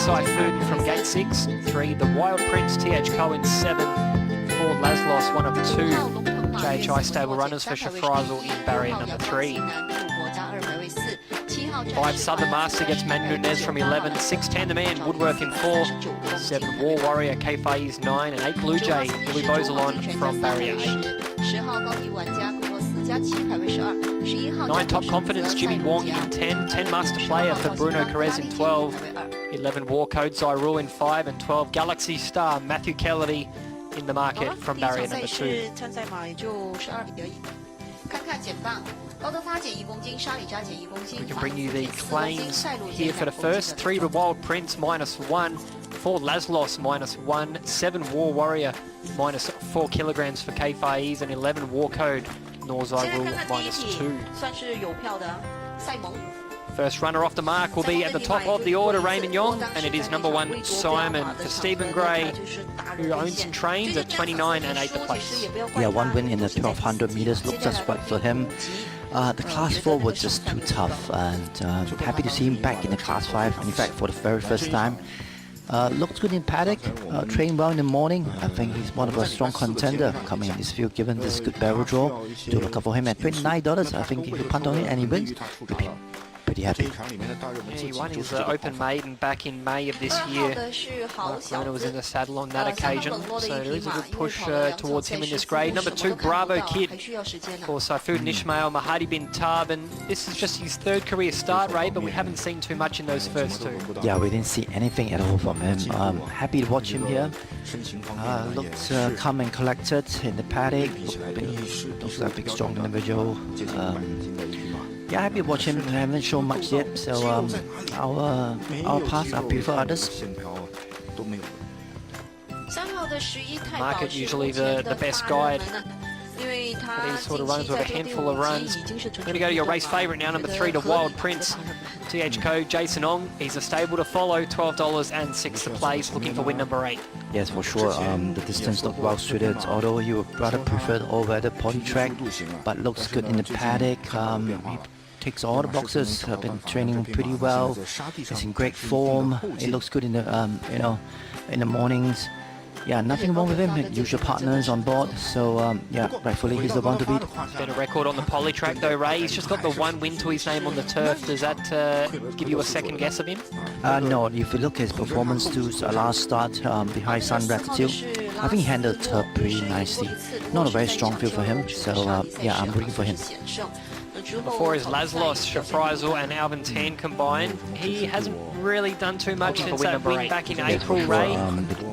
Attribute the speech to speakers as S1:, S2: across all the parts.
S1: Typhoon from gate 6. 3, the Wild Prince, TH Cohen 7. 4, Laszlos, one of 2 JHI stable runners for Shafrazel in barrier number 3. 5, Southern Master gets Manu Nunez from 11. 6, Tandem Man, Woodworth in 4. 7, War Warrior, K Faiz 9. And 8, Blue Jay, Louis Bozalon from barrier 8. 9, Top Confidence, Jimmy Wong in 10. 10, Master Player for Bruno Carez in 12. 11, War Code, Zyrul in 5. And 12, Galaxy Star, Matthew Kennedy in the market from barrier number 2. We can bring you the claims here for the first. 3, the Wild Prince, -1. 4, Laszlos, -1. 7, War Warrior, -4 kilograms for K Faiz. And 11, War Code, Norzyrul, -2. First runner off the mark will be at the top of the order, Raymond Yong, and it is number 1, Simon, for Stephen Gray, who owns and trains at 29 and 8th place.
S2: Yeah, one win in the 1200 meters looks just right for him. The class 4 was just too tough, and happy to see him back in the class 5, in fact for the very first time. Looks good in paddock, trained well in the morning. I think he's one of a strong contender coming in this field given this good barrel draw. To look up for him at $29, I think if you punt on it and he wins, we'll be pretty happy.
S1: Yeah, he won his Open Maiden back in May of this year. Mark Lerner was in the saddle on that occasion, so there is a good push towards him in this grade. Number 2, Bravo Kid for Saifuddin Ismail, Mahadi bin Tab, and this is just his 3rd career start rate, but we haven't seen too much in those first 2.
S2: Yeah, we didn't see anything at all from him. Happy to watch him here. Looks calm and collected in the paddock. Looks like a big, strong individual. Yeah, happy to watch him. I haven't shown much yet, so I'll pass. I prefer others.
S1: Market usually the best guide for these sort of runs with a handful of runs. We're going to go to your race favourite now, number 3, the Wild Prince. TH code Jason Ong. He's a stable to follow, $12 and 6th to place, looking for win number 8.
S2: Yes, for sure. The distance looked well suited, although you would rather prefer the all-weather poly track, but looks good in the paddock. He ticks all the boxes. Have been training pretty well. He's in great form. It looks good in the in the mornings. Yeah, nothing wrong with him. Usual partners on board, so yeah, rightfully he's the one to beat.
S1: Better record on the poly track though, Ray. He's just got the 1 win to his name on the turf. Does that give you a second guess of him?
S2: No, if you look at his performance to last start behind Sun Ratitude, I think he handled the turf pretty nicely. Not a very strong field for him, so yeah, I'm rooting for him.
S1: Before is Laszlos, Shafrazel and Alvin Tan combined. He hasn't really done too much since that win back in April, Ray,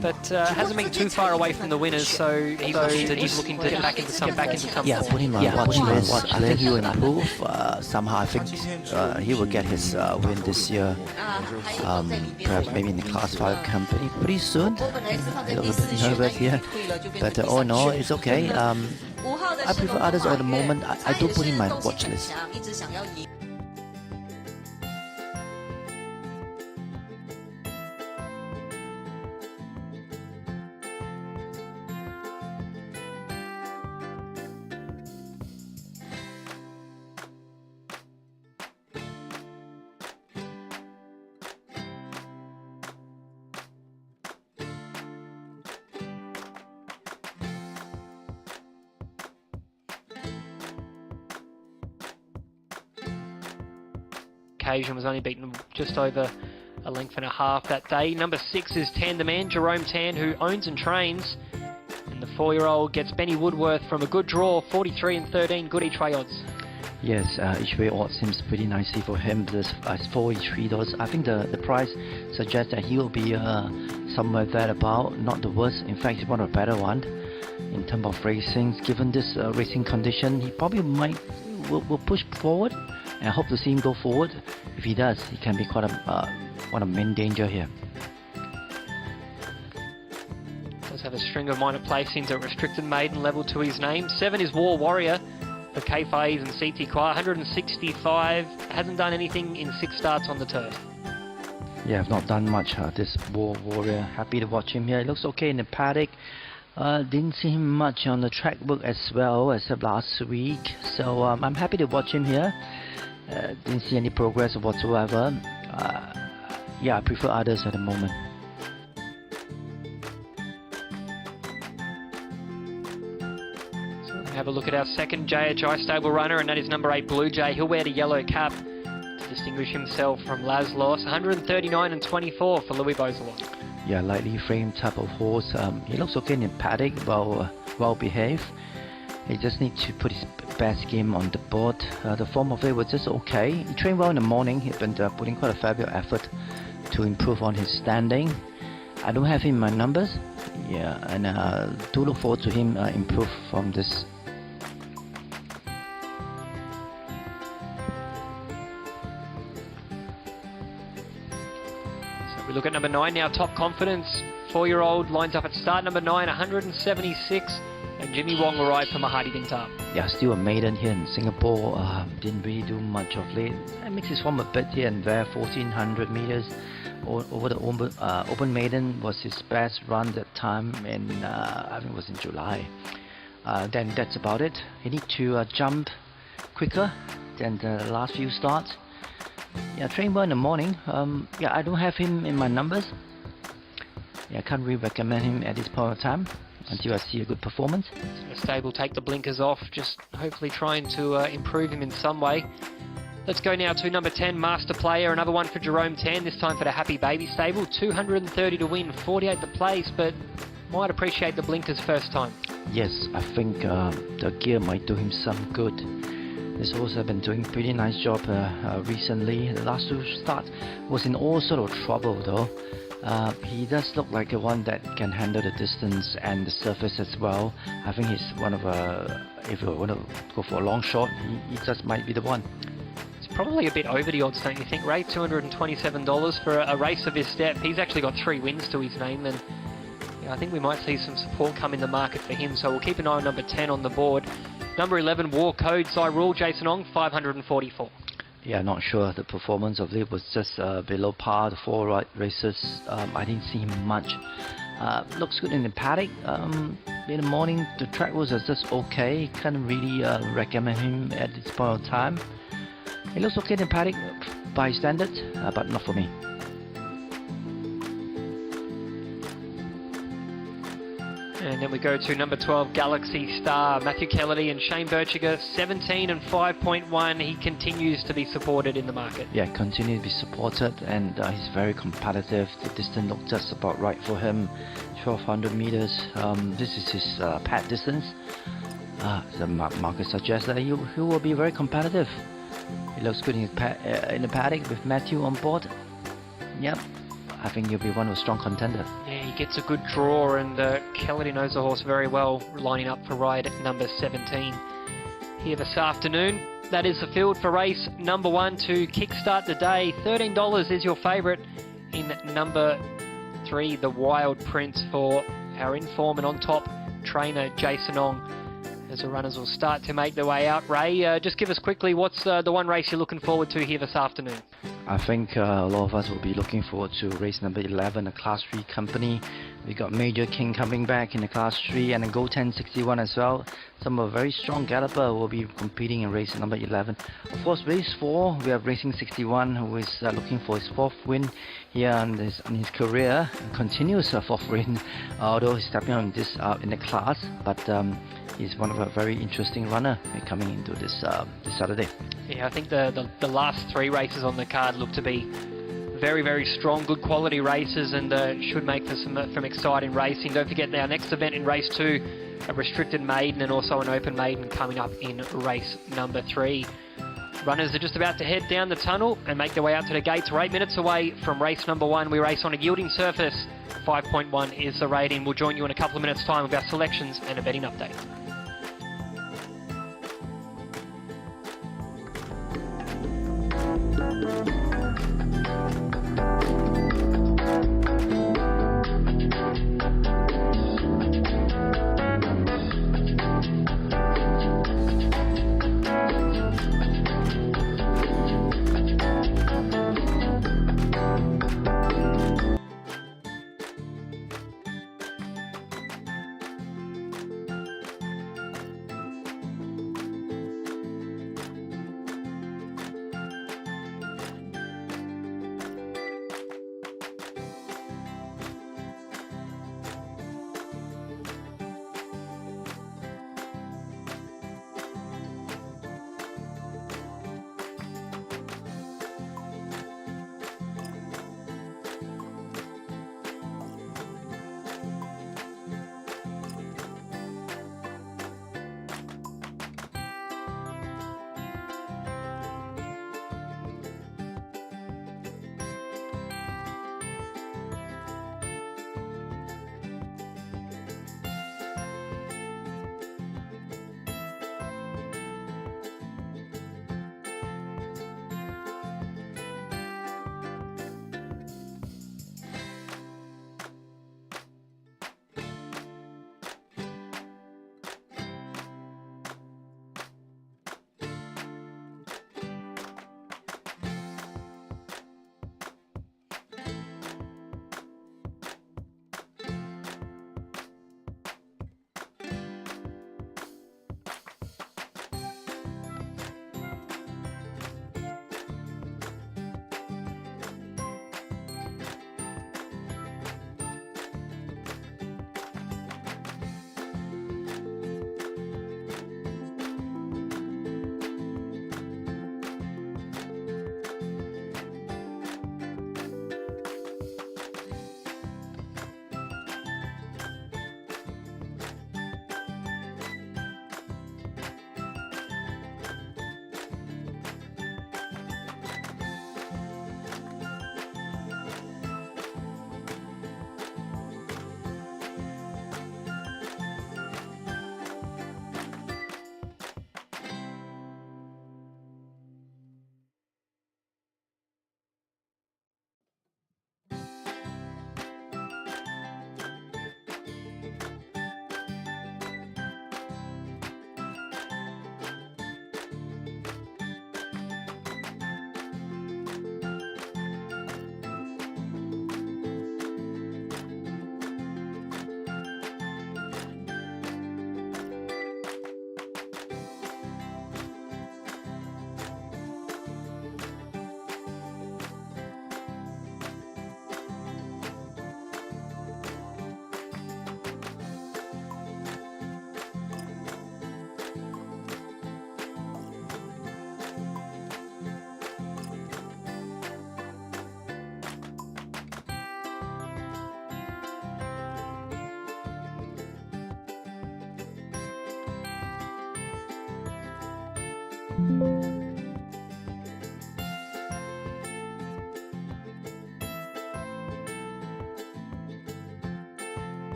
S1: but hasn't been too far away from the winners, so he's looking to get back into some top
S2: yeah, put him on watch list. I think he will improve. Somehow I think he will get his win this year, perhaps maybe in the class 5 company pretty soon. A little bit nervous here, but all in all, it's okay. I prefer others at the moment. I do put in my watch list.
S1: Occasion was only beaten just over a length and a half that day. Number 6 is Tandem Man, Jerome Tan, who owns and trains. And the 4-year-old gets Benny Woodworth from a good draw, 43 and 13, good each way odds.
S2: Yes, each way odds seems pretty nicely for him. This $43. I think the price suggests that he will be somewhere there about, not the worst. In fact, he's one of the better one in terms of racing. Given this racing condition, he probably will push forward. And I hope to see him go forward. If he does, he can be quite one of main danger here.
S1: Does have a string of minor placings at restricted maiden level to his name. 7 is War Warrior for K Faiz and CT Choir. 165. Hasn't done anything in 6 starts on the turf.
S2: Yeah, I've not done much. This War Warrior. Happy to watch him here. It looks okay in the paddock. Didn't see him much on the track book as well as last week. So I'm happy to watch him here. Didn't see any progress whatsoever. Yeah, I prefer others at the moment.
S1: So we're going to have a look at our second JHI stable runner, and that is number 8 Blue Jay. He'll wear the yellow cap to distinguish himself from Laszlos. 139 and 24 for Louis Beausoleil.
S2: Yeah, lightly framed type of horse. He looks okay in paddock, well behaved. He just needs to put his best game on the board. The form of it was just okay. He trained well in the morning. He's been putting quite a fair bit of effort to improve on his standing. I don't have him in my numbers. Yeah, and do look forward to him improve from this.
S1: We look at number 9 now, Top Confidence. 4-year-old lines up at start number 9, 176. And Jimmy Wong will ride for Mahadi Bintab.
S2: Yeah, still a maiden here in Singapore. Didn't really do much of late. Makes his form a bit here and there, 1400 meters. Over the open maiden was his best run that time, and I think it was in July. Then that's about it. He need to jump quicker than the last few starts. Yeah, train well in the morning. Yeah, I don't have him in my numbers. Yeah, I can't really recommend him at this point of time until I see a good performance.
S1: So the stable take the blinkers off, just hopefully trying to improve him in some way. Let's go now to number 10, Master Player, another one for Jerome Tan, this time for the Happy Baby stable. 230 to win, 48 to place, but might appreciate the blinkers first time.
S2: Yes, I think the gear might do him some good. This horse has been doing pretty nice job recently. The last 2 starts was in all sort of trouble though. He does look like a one that can handle the distance and the surface as well. I think he's one of if you want to go for a long shot, he just might be the one.
S1: It's probably a bit over the odds, don't you think, Ray? $227 for a race of his step. He's actually got 3 wins to his name, and yeah, I think we might see some support come in the market for him. So we'll keep an eye on number 10 on the board. Number 11, War Code, Cyril, Jason Ong, 544.
S2: Yeah, not sure. The performance of it was just below par. The 4 races, I didn't see him much. Looks good in the paddock. In the morning, the track was just okay. Can't really recommend him at this point of time. It looks okay in the paddock by standards, but not for me.
S1: And then we go to number 12, Galaxy Star. Matthew Kennedy and Shane Birchiger, 17 and 5.1. He continues to be supported in the market.
S2: Yeah, continues to be supported, and he's very competitive. The distance looks just about right for him. 1200 meters. This is his pad distance. The market suggests that he will be very competitive. He looks good in the paddock with Matthew on board. Yep. I think he'll be one of a strong contender.
S1: Yeah, he gets a good draw, and Kelly knows the horse very well, lining up for ride number 17 here this afternoon. That is the field for race number 1 to kickstart the day. $13 is your favourite in number 3, the Wild Prince, for our inform and on top trainer Jason Ong, as the runners will start to make their way out. Ray, just give us quickly, what's the one race you're looking forward to here this afternoon?
S2: I think a lot of us will be looking forward to race number 11, a Class 3 company. We got Major King coming back in the Class 3, and a Go 1061 as well. Some of a very strong galloper will be competing in race number 11. Of course, race 4, we have Racing 61, who is looking for his 4th win here in his career. Continuous 4th win, although he's stepping on this in the class, but he's one of a very interesting runner coming into this Saturday.
S1: Yeah, I think the last 3 races on the card look to be very, very strong, good quality races, and should make for some exciting racing. Don't forget our next event in race 2, a restricted maiden and also an open maiden coming up in race number 3. Runners are just about to head down the tunnel and make their way out to the gates. We're 8 minutes away from race number 1. We race on a yielding surface. 5.1 is the rating. We'll join you in a couple of minutes' time with our selections and a betting update.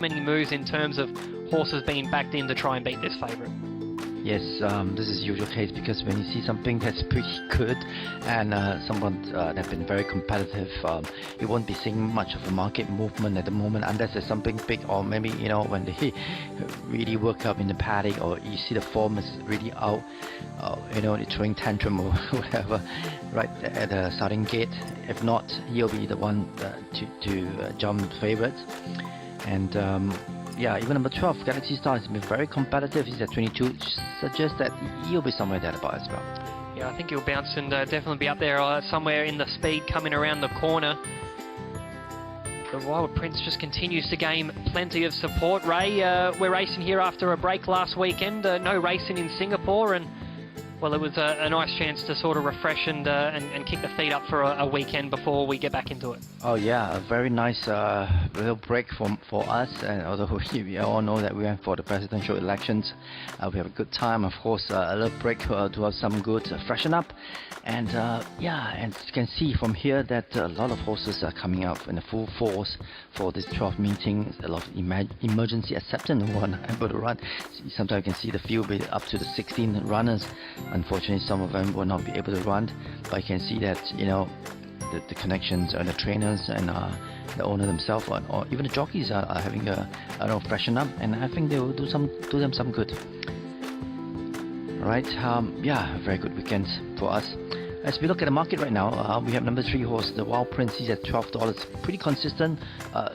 S1: Many moves in terms of horses being backed in to try and beat this favourite.
S2: Yes, this is usual case because when you see something that's pretty good and someone that's been very competitive, you won't be seeing much of a market movement at the moment unless there's something big, or maybe when they really work up in the paddock, or you see the form is really out, they're throwing tantrum or whatever right at the starting gate. If not, he'll be the one to jump favorites. And yeah, even number 12, Galaxy Star, has been very competitive. He's at 22, suggests that he'll be somewhere there about as well.
S1: Yeah, I think he'll bounce and definitely be up there somewhere in the speed coming around the corner. The Wild Prince just continues to gain plenty of support. Ray, we're racing here after a break last weekend. No racing in Singapore, and Well, it was a nice chance to sort of refresh and kick the feet up for a weekend before we get back into it.
S2: Oh yeah, a very nice little break for us. And although we all know that we went for the presidential elections, we have a good time. Of course, a little break to have some good freshen up. And yeah, and you can see from here that a lot of horses are coming out in a full force for this 12th meeting. A lot of emergency acceptance who are not able to run. Sometimes you can see the field be up to the 16 runners. Unfortunately, some of them will not be able to run, but you can see that, you know, the connections and the trainers and the owner themselves, or even the jockeys are having a freshen up, and I think they will do them some good. All right, yeah, very good weekend for us. As we look at the market right now, we have number 3 horse, the Wild Prince. He's at $12, pretty consistent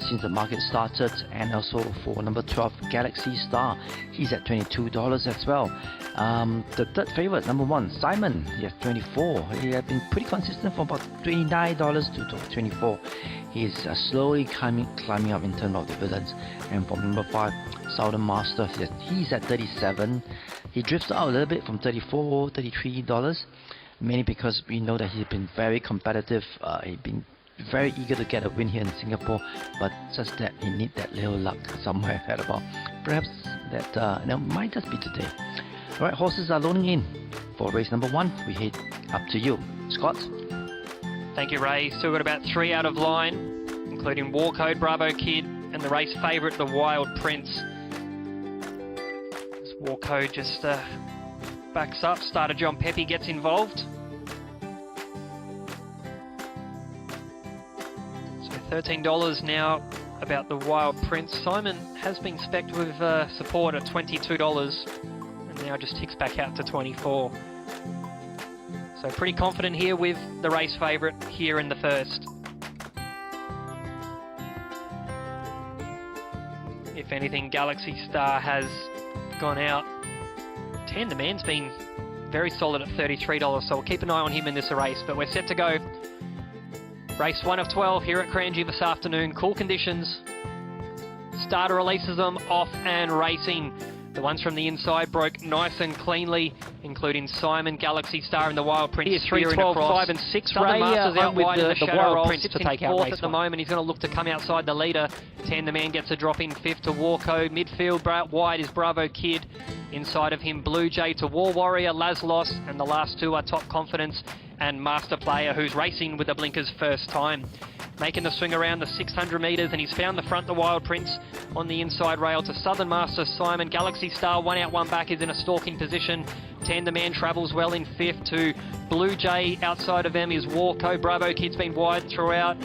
S2: since the market started. And also for number 12, Galaxy Star, he's at $22 as well. The third favorite, number 1, Simon, he has $24. He has been pretty consistent from about $29 to $24. He's slowly climbing up in terms of dividends. And from number 5, Southern Master, he's at $37. He drifts out a little bit from $34, $33. Mainly because we know that he's been very competitive. He's been very eager to get a win here in Singapore, but just that he needs that little luck somewhere at about. Perhaps that might just be today. Alright, horses are loading in for race number 1. We head up to you, Scott.
S1: Thank you, Ray. Still got about 3 out of line, including War Code, Bravo Kid, and the race favourite, the Wild Prince. This War Code just backs up. Starter John Pepe gets involved. So $13 now about the Wild Prince. Simon has been spec'd with support at $22 and now just ticks back out to $24. So pretty confident here with the race favourite here in the first. If anything, Galaxy Star has gone out. The man's been very solid at $33, so we'll keep an eye on him in this race. But we're set to go. Race 1 of 12 here at Kranji this afternoon. Cool conditions. Starter releases them off and racing. The ones from the inside broke nice and cleanly, including Simon, Galaxy Star, and the Wild Prince. Here's 3, 12, 5, and 6. Southern Master's out wide in the Wild Prince to take out race 4th at the moment. He's going to look to come outside the leader. 10, the man gets a drop in 5th to War Code. Midfield wide is Bravo Kid. Inside of him, Blue Jay to War Warrior, Laszlos, and the last 2 are Top Confidence and Master Player, who's racing with the blinkers first time. Making the swing around the 600 metres, and he's found the front, the Wild Prince, on the inside rail to Southern Master, Simon. Galaxy Star, 1 out, 1 back, is in a stalking position. 10, the man travels well in 5th to Blue Jay. Outside of them is War Code. Bravo Kid's been wide throughout.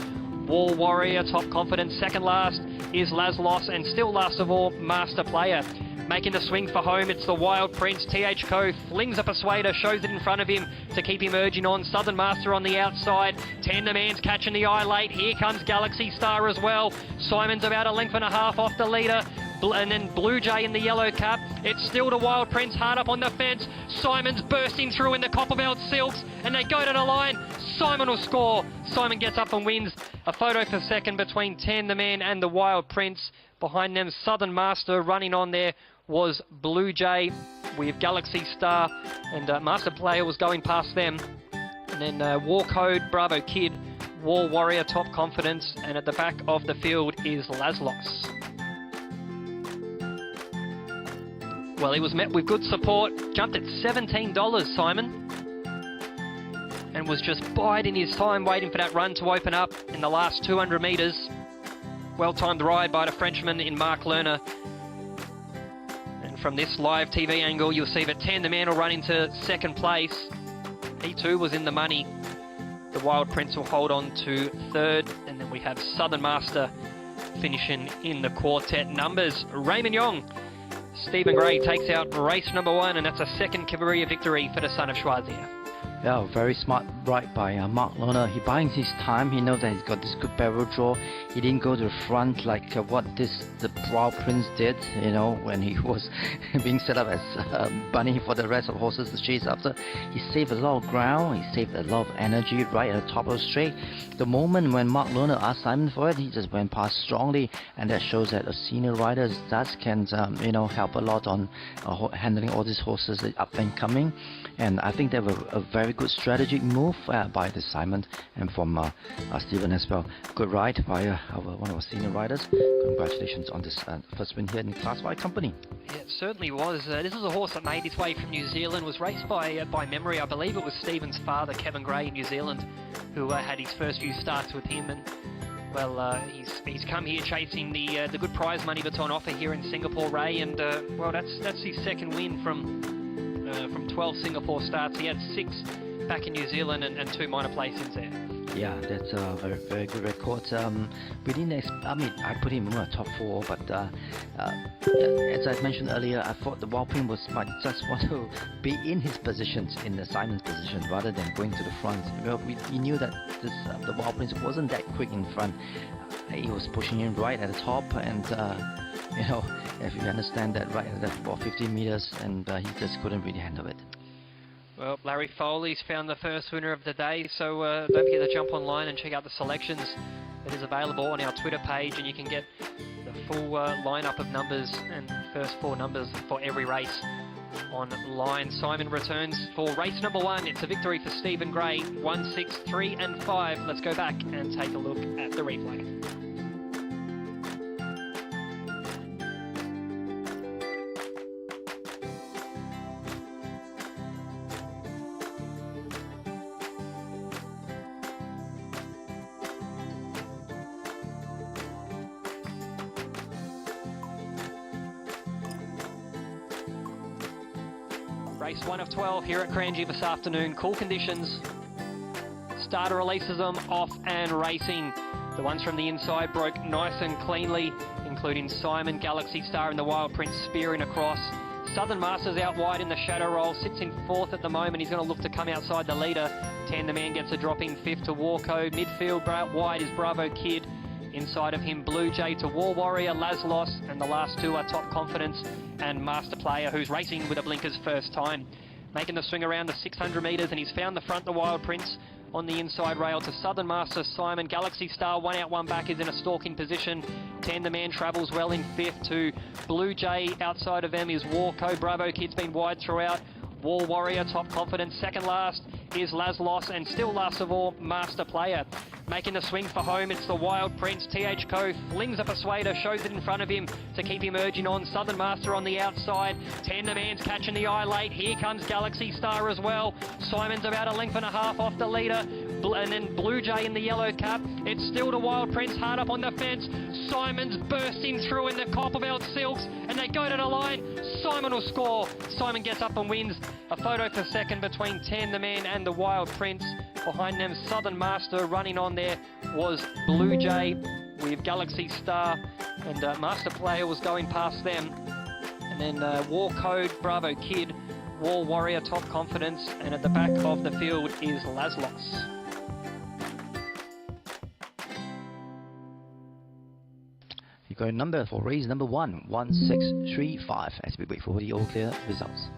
S1: War Warrior, Top Confidence. Second last is Laszlos, and still last of all, Master Player. Making the swing for home, it's the Wild Prince. TH Co flings a persuader, shows it in front of him to keep him urging on. Southern Master on the outside. 10, the man's catching the eye late. Here comes Galaxy Star as well. Simon's about 1.5 lengths off the leader. And then Blue Jay in the yellow cap. It's still the Wild Prince hard up on the fence. Simon's bursting through in the Copperbelt Silks, and they go to the line. Simon will score. Simon gets up and wins. A photo for second between 10, the man, and the Wild Prince. Behind them, Southern Master running on there was Blue Jay with Galaxy Star, and Master Player was going past them. And then War Code, Bravo Kid, War Warrior, Top Confidence, and at the back of the field is Laszlos. Well, he was met with good support, jumped at $17, Simon, and was just biding his time, waiting for that run to open up in the last 200 metres. Well-timed ride by the Frenchman in Mark Lerner. And from this live TV angle, you'll see that 10, the man, will run into second place. He too was in the money. The Wild Prince will hold on to third, and then we have Southern Master finishing in the quartet numbers. Raymond Yong, Stephen Gray takes out race number 1, and that's a second career victory for the son of Schwarzia.
S2: Yeah, very smart ride by Mark Lerner. He buys his time. He knows that he's got this good barrel draw. He didn't go to the front like what the Wild Prince did, you know, when he was being set up as bunny for the rest of horses to chase after. He saved a lot of ground, he saved a lot of energy right at the top of the straight. The moment when Mark Lerner asked Simon for it, he just went past strongly, and that shows that a senior rider that can, you know, help a lot on handling all these horses up and coming. And I think that was a very good strategic move by the Simon and from Stephen as well. Good ride by one of our senior riders. Congratulations on this first win here in Class 5 company.
S1: Yeah, it certainly was. This is a horse that made its way from New Zealand, was raced by memory. I believe it was Stephen's father, Kevin Gray, in New Zealand, who had his first few starts with him. And well, he's come here chasing the good prize money that's on offer here in Singapore, Ray. And well, that's his second win from 12 Singapore starts. He had 6 back in New Zealand and 2 minor placings there.
S2: Yeah, that's a very, very good record. We didn't I mean, I put him in the top 4, but as I mentioned earlier, I thought the Wild Prince might just want to be in his positions, in the Simon's position, rather than going to the front. Well, we knew that the Wild Prince wasn't that quick in front. He was pushing him right at the top, and you know, if you understand that, right at about 15 meters, and he just couldn't really handle it.
S1: Well, Larry Foley's found the first winner of the day, so don't forget to jump online and check out the selections that is available on our Twitter page, and you can get the full lineup of numbers and first 4 numbers for every race online. Simon returns for race number 1. It's a victory for Stephen Gray, 1, 6, 3 and 5. Let's go back and take a look at the replay. Race 1 of 12 here at Kranji this afternoon. Cool conditions. Starter releases them off and racing. The ones from the inside broke nice and cleanly, including Simon, Galaxy Star and the Wild Prince spearing across. Southern Masters out wide in the shadow roll, sits in 4th at the moment. He's going to look to come outside the leader. 10, the man gets a drop in 5th to Warco. Midfield out wide is Bravo Kid. Inside of him, Blue Jay to War Warrior, Laszlos, and the last 2 are Top Confidence and Master Player, who's racing with a blinkers first time. Making the swing around the 600 metres, and he's found the front, the Wild Prince, on the inside rail to Southern Master Simon. Galaxy Star, 1 out, 1 back, is in a stalking position. 10, the man travels well in 5th to Blue Jay. Outside of them is Warco. Bravo Kid's been wide throughout. War Warrior, Top Confidence. Second last is Laszlos, and still last of all, Master Player. Making the swing for home, it's the Wild Prince. TH Co flings a persuader, shows it in front of him to keep him urging on. Southern Master on the outside. 10, the man's catching the eye late. Here comes Galaxy Star as well. Simon's about 1.5 lengths off the leader. And then Blue Jay in the yellow cap. It's still the Wild Prince hard up on the fence. Simon's bursting through in the Copperfield Silks, and they go to the line. Simon will score. Simon gets up and wins. A photo for second between 10, the man, and the Wild Prince. Behind them, Southern Master. Running on there was Blue Jay with Galaxy Star, and Master Player was going past them. And then War Code, Bravo Kid, War Warrior, Top Confidence, and at the back of the field is Laszlos.
S2: You got a number for race number 1, 1635, as we wait for the all clear results.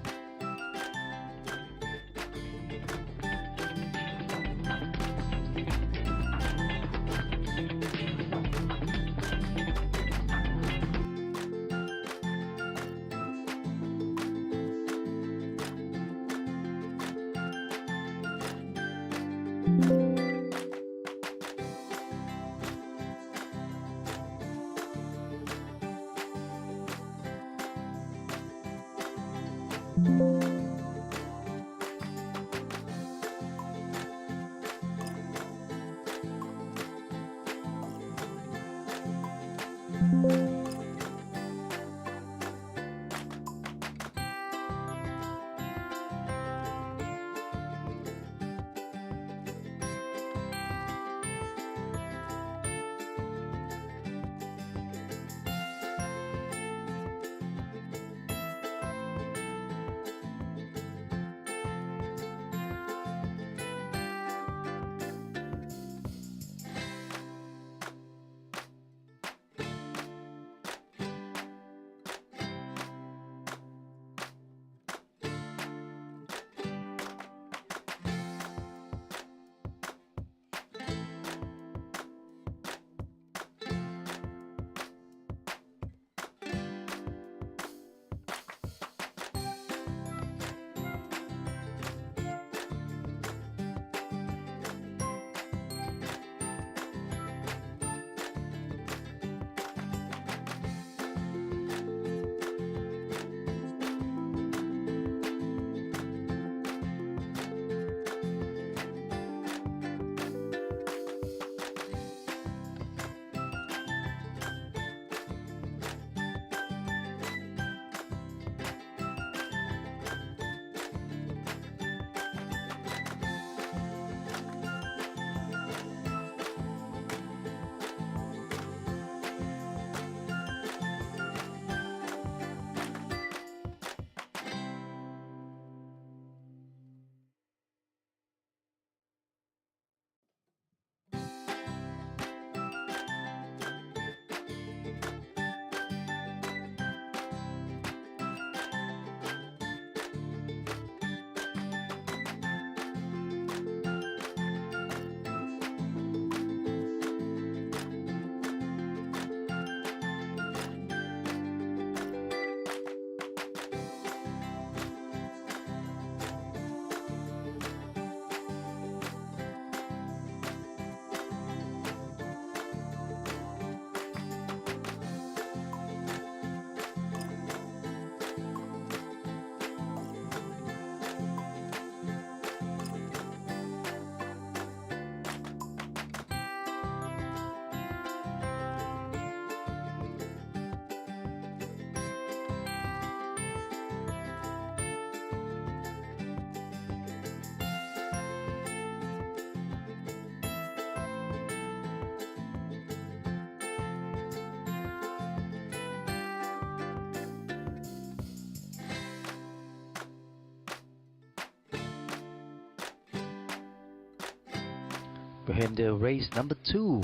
S2: Behind the race number 2,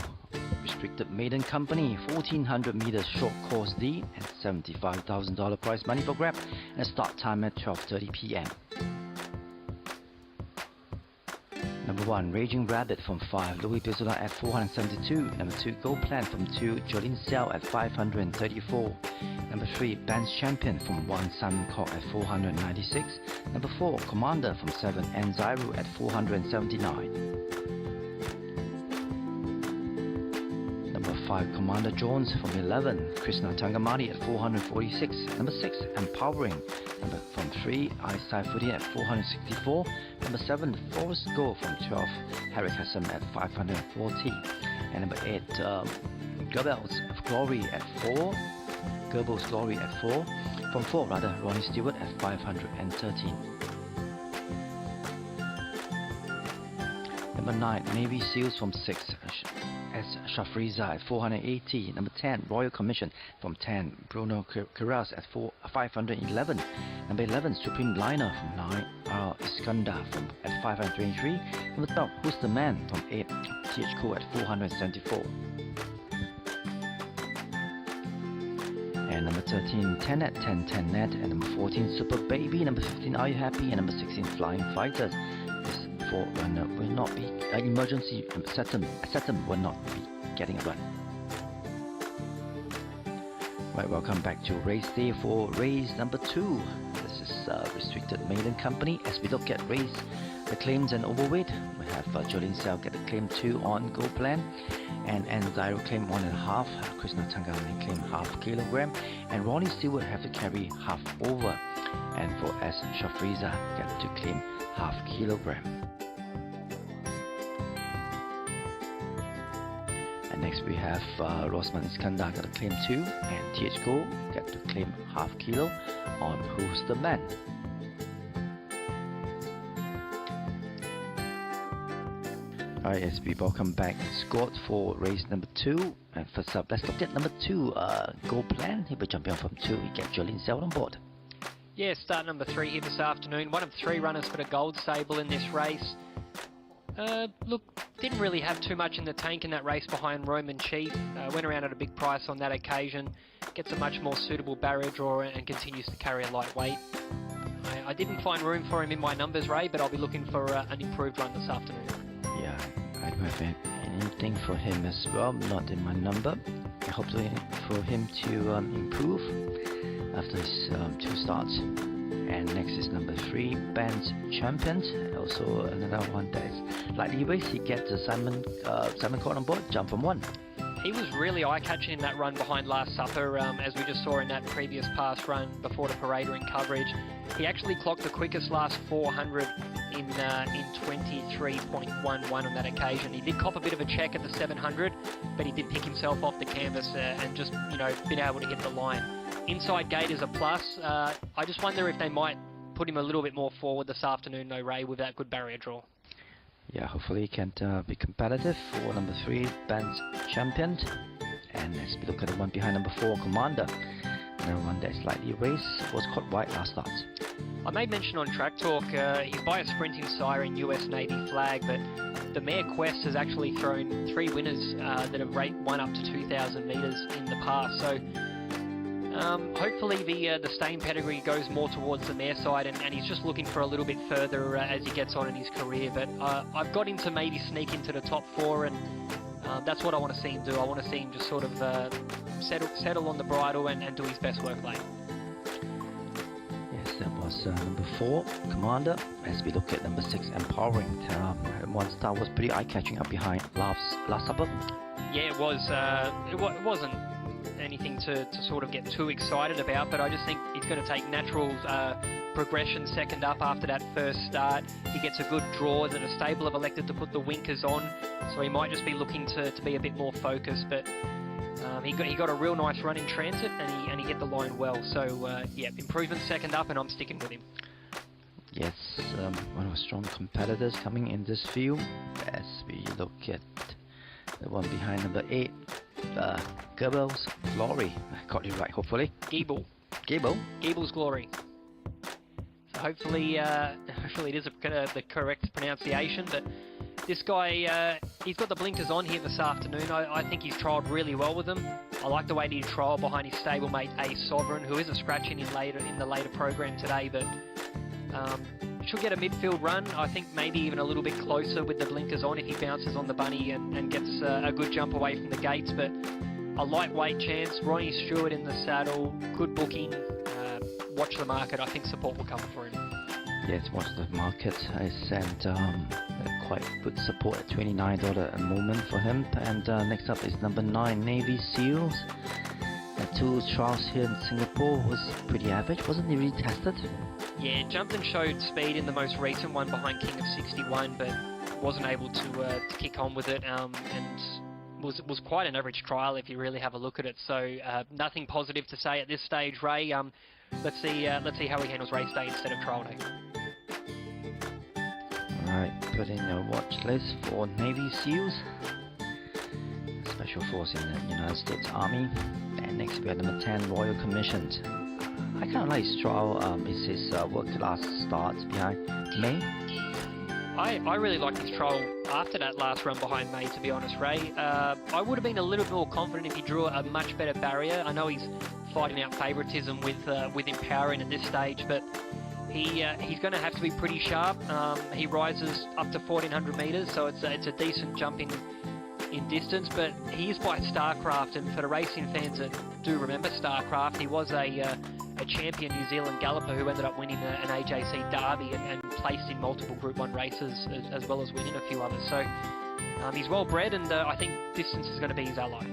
S2: restricted maiden company, 1400 meters short course D and $75,000 prize money for grab, and start time at 12:30 p.m. Number 1, Raging Rabbit from 5, Louis Pisola at 472. Number 2, Go Plan from 2, Jolene Xiao at 534. Number 3, Ben's Champion from 1, Simon Cock at 496. Number 4, Commander from 7, Enziru at 479. Number 5, Commander Jones from 11, Krishna Tangamani at 446. Number 6, Empowering. From 3, Eyesight Footy at 464. Number 7, Forest Go from 12, Harry Hassan at 540. And number 8, Goebbels Glory at 4. Goebbels Glory at 4. From 4 rather, Ronnie Stewart at 513. Number 9, Navy Seals from 6, S. Shafriza at 480. Number 10, Royal Commission from 10, Bruno Carras at 511. Number 11, Supreme Liner from 9, R. Iskandar at 523. Number 12, Who's the Man from 8, THQ at 474. And number 13, 10 at 10, 10 net. And number 14, Super Baby. Number 15, Are You Happy? And number 16, Flying Fighters. This forerunner will not be emergency. Saturn will not be getting a run. Right, welcome back to race day for race number 2. This is restricted maiden company. As we look at race, the claims and overweight, we have Jolene Xiao get the claim 2 on Go Plan, and Zyro claim 1.5, Krishna Tangani claim half kilogram, and Ronnie Stewart have to carry half over, and for S. Shafriza get to claim half kilogram. And next we have Rosman Iskandar got to claim 2, and THQ get to claim half kilo on Who's the Man. Alright, as we welcome back Scott for race number 2. And first up, let's look at number 2, Go Plan. He'll be jumping on from 2. We get Jolene Xiao on board.
S1: Yeah, start number 3 here this afternoon. One of 3 runners for the Gold Sable in this race. Look, didn't really have too much in the tank in that race behind Roman Chief. Went around at a big price on that occasion. Gets a much more suitable barrier draw and continues to carry a light weight. I didn't find room for him in my numbers, Ray, but I'll be looking for an improved run this afternoon.
S2: Yeah, I don't have anything for him as well, not in my number. I hope for him to improve after his 2 starts. And next is number 3, Ben's Champions. Also another one that is lightly race. He gets Simon Court on board, jump from 1.
S1: He was really eye-catching in that run behind Last Supper, as we just saw in that previous pass run before the parader in coverage. He actually clocked the quickest last 400 in 23.11 on that occasion. He did cop a bit of a check at the 700, but he did pick himself off the canvas and just, been able to hit the line. Inside gate is a plus. I just wonder if they might put him a little bit more forward this afternoon, though, Ray, with that good barrier draw.
S2: Yeah, hopefully he can be competitive for number 3, Ben's Champion. And let's look at the one behind number 4, Commander. Another one that is slightly race, was caught wide last start.
S1: I made mention on Track Talk, he's by a sprinting sire in US Navy flag, but the Mare Quest has actually thrown 3 winners that have won up to 2,000 metres in the past. So hopefully the staying pedigree goes more towards the mare side, and he's just looking for a little bit further as he gets on in his career. But I've got him to maybe sneak into the top 4, and that's what I want to see him do. I want to see him just sort of settle on the bridle and do his best work late.
S2: Yes, that was number 4, Commander. As we look at number 6, Empowering. One star was pretty eye-catching up behind Last Supper.
S1: Yeah, it was. It wasn't anything to sort of get too excited about, but I just think he's going to take natural progression second up after that first start. He gets a good draw that the stable have elected to put the winkers on, so he might just be looking to be a bit more focused, but he got a real nice run in transit, and he hit the line well. So yeah, improvement second up, and I'm sticking with him.
S2: Yes, one of the strong competitors coming in this field. As we look at the one behind number 8, Goebbels Glory. I got it right, hopefully. Goebbels Glory. So hopefully it is the correct pronunciation, but
S1: This guy, he's got the blinkers on here this afternoon. I think he's trialled really well with them. I like the way he trialled behind his stablemate A Sovereign, who is a scratching in the later program today, but should get a midfield run. I think maybe even a little bit closer with the blinkers on if he bounces on the bunny and gets a good jump away from the gates, but a lightweight chance. Ronnie Stewart in the saddle, good booking. Watch the market. I think support will come for him.
S2: Yes, watch the market. I sent quite good support at $29 a moment for him. And next up is number 9, Navy Seals. 2 trials here in Singapore was pretty average. Wasn't he really tested?
S1: Yeah, jumped and showed speed in the most recent one behind King of 61, but wasn't able to kick on with it. And was quite an average trial if you really have a look at it. So nothing positive to say at this stage, Ray. Let's see how he handles race day instead of trial day.
S2: Alright, put in your watch list for Navy SEALs, Special Force in the United States Army. And next we have number 10, Royal Commission. I kind of like his trial. Is his work last starts behind May?
S1: I really like his trial after that last run behind May, to be honest, Ray. I would have been a little bit more confident if he drew a much better barrier. I know he's fighting out favouritism with Empowering at this stage, but he's going to have to be pretty sharp. He rises up to 1,400 metres, so it's a decent jump in distance, but he is by Starcraft, and for the racing fans that do remember Starcraft, he was a champion New Zealand galloper who ended up winning an AJC Derby and placed in multiple Group 1 races as well as winning a few others. So he's well bred, and I think distance is going to be his ally.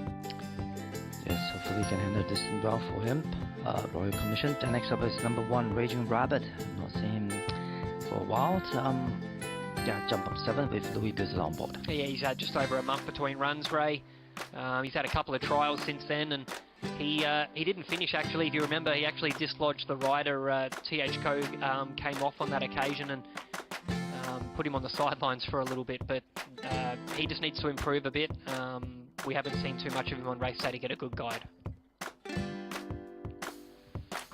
S2: Yes, hopefully he can handle distance well for him. Royal Commission. And next up is number 1, Raging Rabbit. I've not seen him for a while. Yeah, jump up 7 with Louis Bizzle on board. Yeah,
S1: he's had just over a month between runs, Ray. He's had a couple of trials since then, and he didn't finish actually. If you remember, he actually dislodged the rider. TH Co came off on that occasion and put him on the sidelines for a little bit, but he just needs to improve a bit. We haven't seen too much of him on race day to get a good guide.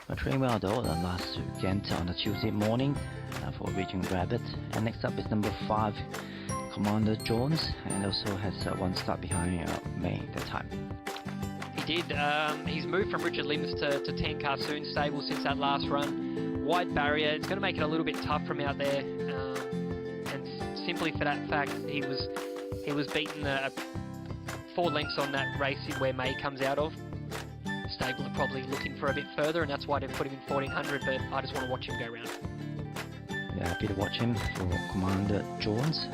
S2: I trained well though last weekend on a Tuesday morning for Raging Rabbit. And next up is number 5, Commander Jones, and also has one start behind May that time.
S1: He did. He's moved from Richard Limbs to Tan Carsoon stable since that last run. Wide barrier. It's going to make it a little bit tough from out there. And simply for that fact, he was beaten 4 lengths on that race where May comes out of. Stable are probably looking for a bit further, and that's why they've put him in 1,400, but I just want to watch him go round.
S2: Yeah, happy to watch him for Commander Jones.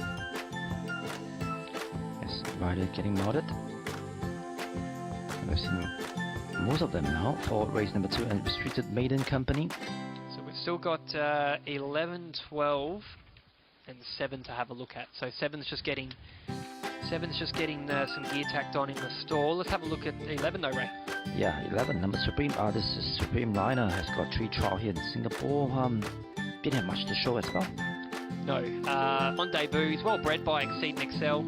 S2: Yes, rider getting modded. We've seen most of them now for race number 2 and Restricted Maiden Company.
S1: So we've still got 11, 12 and 7 to have a look at. So 7's just getting some gear tacked on in the stall. Let's have a look at 11 though, Ray.
S2: Yeah, 11, number Supreme. This is Supreme Liner, has got 3 trial here in Singapore. Didn't have much to show as well.
S1: No, on debut, he's well bred by Exceed and Excel.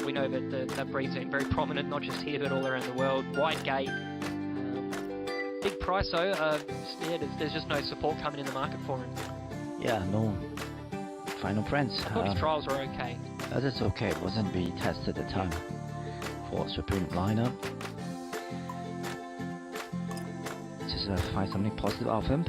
S1: We know that that breed's been very prominent, not just here but all around the world. Wide gate, big price though. Yeah, there's just no support coming in the market for him.
S2: Yeah, no final friends.
S1: I thought his trials were okay.
S2: That's okay, it wasn't being tested at the time for Supreme Liner. Just find something positive out of him.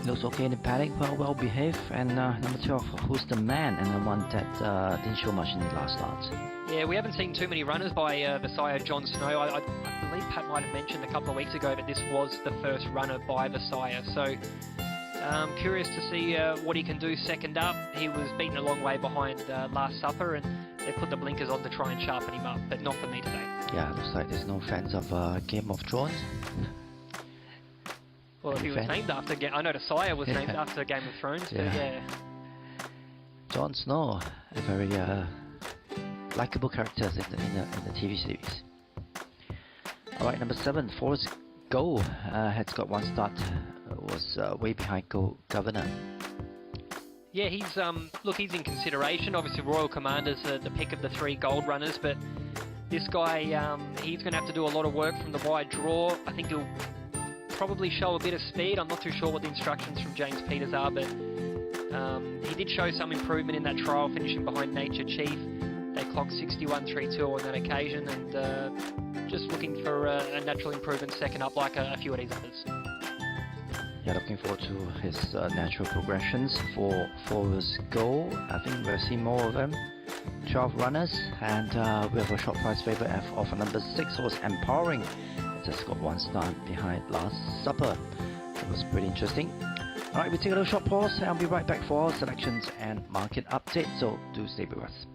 S2: Looks okay in the paddock, well behaved. And number 12, Who's the Man? And the one that didn't show much in the last start. Yeah,
S1: we haven't seen too many runners by Versailles John Snow. I believe Pat might have mentioned a couple of weeks ago that this was the first runner by Versailles. So I'm curious to see what he can do second up. He was beaten a long way behind Last Supper, and they put the blinkers on to try and sharpen him up, but not for me today.
S2: Yeah, looks like there's no fans of Game of Thrones.
S1: Well, if he was named after, I know the sire was named after Game of Thrones, but yeah. Jon
S2: Snow, a very likable character in the TV series. Alright, number 7, Forrest Go, has got 1 start, was way behind Governor.
S1: Yeah, he's he's in consideration. Obviously, Royal Commander's the pick of the 3 gold runners, but this guy, he's going to have to do a lot of work from the wide draw. I think he'll probably show a bit of speed. I'm not too sure what the instructions from James Peters are, but He did show some improvement in that trial, finishing behind Nature Chief. They clocked 61.32 on that occasion, and just looking for a natural improvement second up like a few of these others.
S2: Yeah, looking forward to his natural progressions for his goal. I think we'll see more of them. 12 runners, and we have a short price favourite of number 6 horse Empowering. Just got 1 start behind Last Supper. It was pretty interesting. Alright, we take a little short pause and I'll be right back for our selections and market updates, so do stay with us.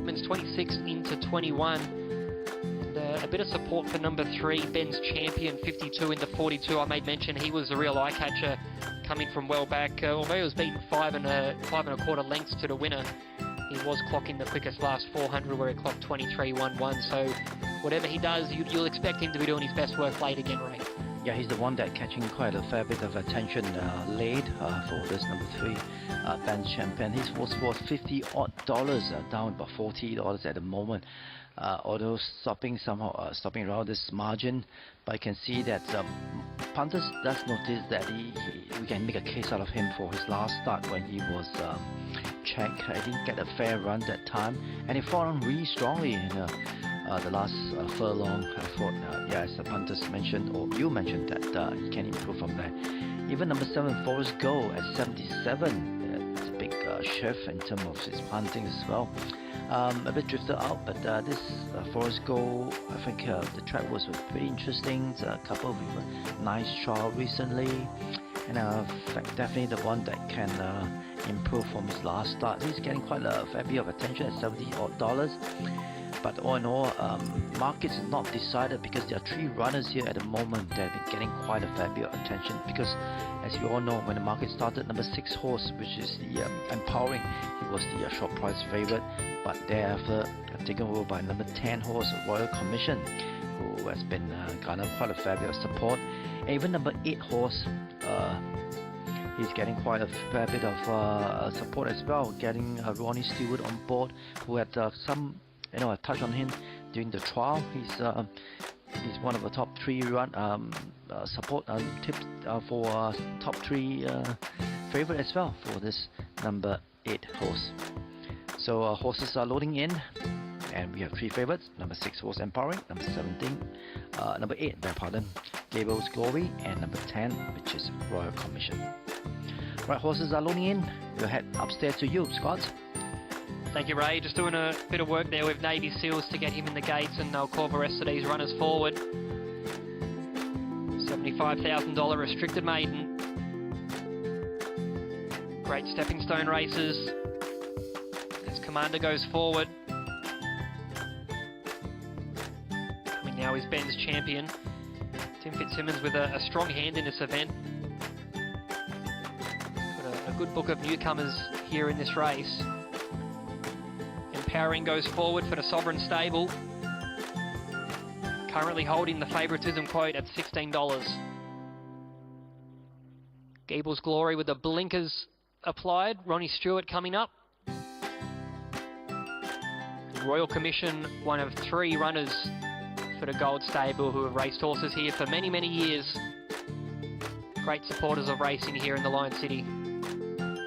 S1: Simmons 26 into 21. And, a bit of support for number 3, Ben's Champion, 52 into 42. I made mention he was a real eye catcher coming from well back. Although he was beaten 5 1/4 lengths to the winner, he was clocking the quickest last 400 where he clocked 23.11. So whatever he does, you'll expect him to be doing his best work late again, Ray.
S2: Yeah, he's the one that catching quite a fair bit of attention late for this number 3 Ben's Champion. He's worth $50 odd, down about $40 at the moment. Although stopping around this margin, but you can see that punters does notice that we can make a case out of him for his last start when he was checked. He didn't get a fair run that time, and he fought on really strongly in the last furlong. I thought, yeah, as the punters mentioned, or you mentioned, that he can improve from there. Even number 7, Forest Go at 77. It's a big shift in terms of his punting as well. A bit drifted out, but this Forest Go, I think the track was pretty interesting. It's a couple of nice trial recently, and definitely the one that can improve from his last start. He's getting quite a fair bit of attention at $70 odd. But all in all, markets is not decided because there are 3 runners here at the moment that have been getting quite a fair bit of attention. Because as you all know, when the market started, number 6 horse, which is the Empowering, he was the short price favorite. But thereafter, taken over by number 10 horse, Royal Commission, who has been garnered quite a fair bit of support. And even number 8 horse, he's getting quite a fair bit of support as well, getting Ronnie Stewart on board, who had some, a touch on him during the trial. He's one of the top 3 run support tips for top 3 favorite as well for this number 8 horse. So horses are loading in, and we have 3 favorites: number 6 horse Empowering, number 8, Gable's Glory, and number 10, which is Royal Commission. Right, horses are loading in. We'll head upstairs to you, Scott.
S1: Thank you, Ray. Just doing a bit of work there with Navy Seals to get him in the gates, and they'll call the rest of these runners forward. $75,000 restricted maiden. Great stepping stone races as Commander goes forward. Coming now is Ben's Champion. Tim Fitzsimmons with a strong hand in this event. Got a good book of newcomers here in this race. Empowering goes forward for the Sovereign Stable. Currently holding the favouritism quote at $16. Gable's Glory with the blinkers applied. Ronnie Stewart coming up. Royal Commission, one of 3 runners for the Gold Stable who have raced horses here for many, many years. Great supporters of racing here in the Lion City. And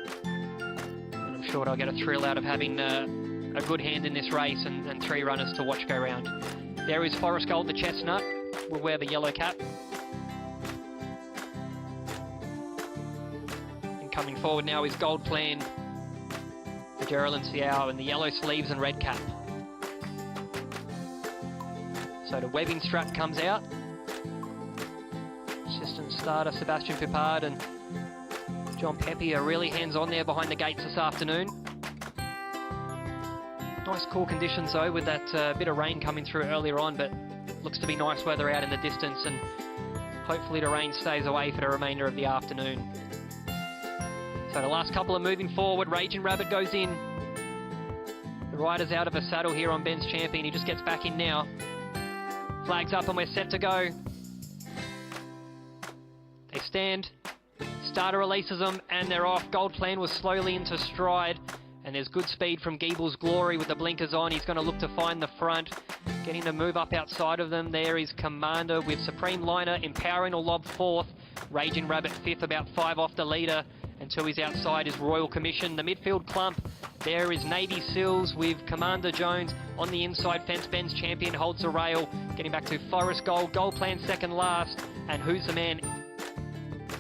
S1: I'm sure they'll get a thrill out of having a good hand in this race and 3 runners to watch go round. There is Forest Gold, the chestnut, will wear the yellow cap. And coming forward now is Gold Plan for Geraldine Siao in the yellow sleeves and red cap. So the webbing strap comes out. Assistant starter Sebastian Pipard and John Pepe are really hands-on there behind the gates this afternoon. Nice cool conditions though, with that bit of rain coming through earlier on, but looks to be nice weather out in the distance, and hopefully the rain stays away for the remainder of the afternoon. So the last couple are moving forward. Raging Rabbit goes in. The rider's out of a saddle here on Ben's Champion. He just gets back in now. Flags up and we're set to go. They stand. Starter releases them and they're off. Gold Plan was slowly into stride. And there's good speed from Gable's Glory with the blinkers on. He's going to look to find the front. Getting to move up outside of them. There is Commander with Supreme Liner. Empowering or lob 4th. Raging Rabbit 5th, about 5 off the leader. Until he's outside is Royal Commission. The midfield clump. There is Navy Seals with Commander Jones on the inside fence. Ben's Champion holds the rail. Getting back to Forest Gold. Gold Plan second last. And Who's the Man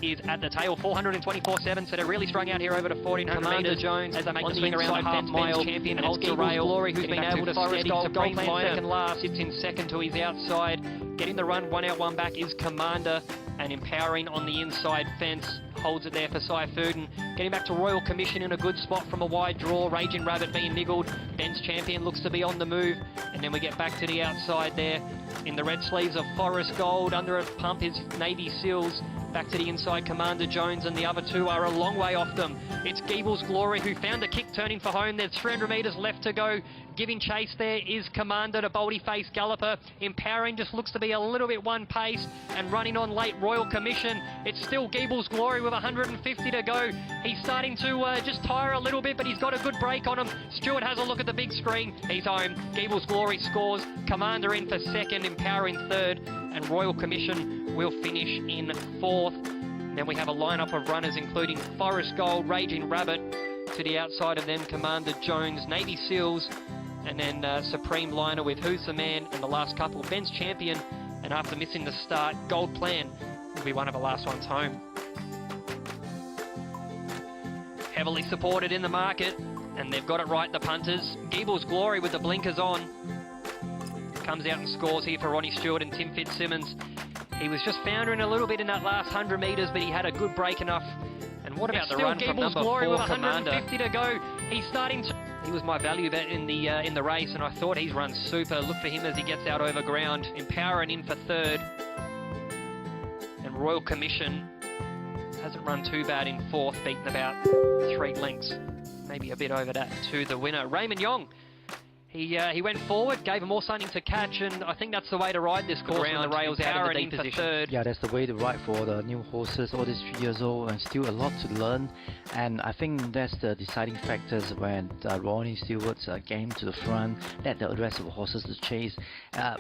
S1: is at the tail, 424.7, so they're really strung out here over to 1400 metres. Jones as they make the swing around the half mile. Champion and Ultra Rail, Glory, who's been able to steady Gold Plan second last, sits in second to his outside. Getting the run, 1 out, 1 back is Commander, and Empowering on the inside fence. Holds it there for Saifuden. Getting back to Royal Commission in a good spot from a wide draw. Raging Rabbit being niggled. Ben's Champion looks to be on the move. And then we get back to the outside there. In the red sleeves of Forest Gold. Under a pump is Navy Seals. Back to the inside, Commander Jones, and the other two are a long way off them. It's Geeble's Glory, who found a kick turning for home. There's 300 metres left to go. Giving chase there is Commander, the boldy-faced galloper. Empowering just looks to be a little bit one pace, and running on late Royal Commission. It's still Geeble's Glory with 150 to go. He's starting to just tire a little bit, but he's got a good break on him. Stuart has a look at the big screen. He's home. Geeble's Glory scores. Commander in for second, Empowering third, and Royal Commission will finish in fourth. And then we have a lineup of runners including Forest Gold, Raging Rabbit, to the outside of them Commander Jones, Navy Seals, and then Supreme Liner with Who's the Man, and the last couple Ben's Champion, and after missing the start, Gold Plan will be one of the last ones home. Heavily supported in the market, and they've got it right, the punters. Geeble's Glory with the blinkers on. Comes out and scores here for Ronnie Stewart and Tim Fitzsimmons. He was just foundering a little bit in that last 100 metres, but he had a good break enough. And what about the run from number 4, with 150 to go? He's starting to... He was my value bet in the race, and I thought he's run super. Look for him as he gets out over ground. Empowering in for third. And Royal Commission hasn't run too bad in fourth, beaten about 3 lengths. Maybe a bit over that to the winner. Raymond Yong. He went forward, gave him all something to catch, and I think that's the way to ride this course when the rails out in the deep position. Third.
S2: Yeah, that's the way to ride for the new horses, all these 3 years old, and still a lot to learn. And I think that's the deciding factors when Ronnie Stewart's came to the front, let the rest of the horses to chase.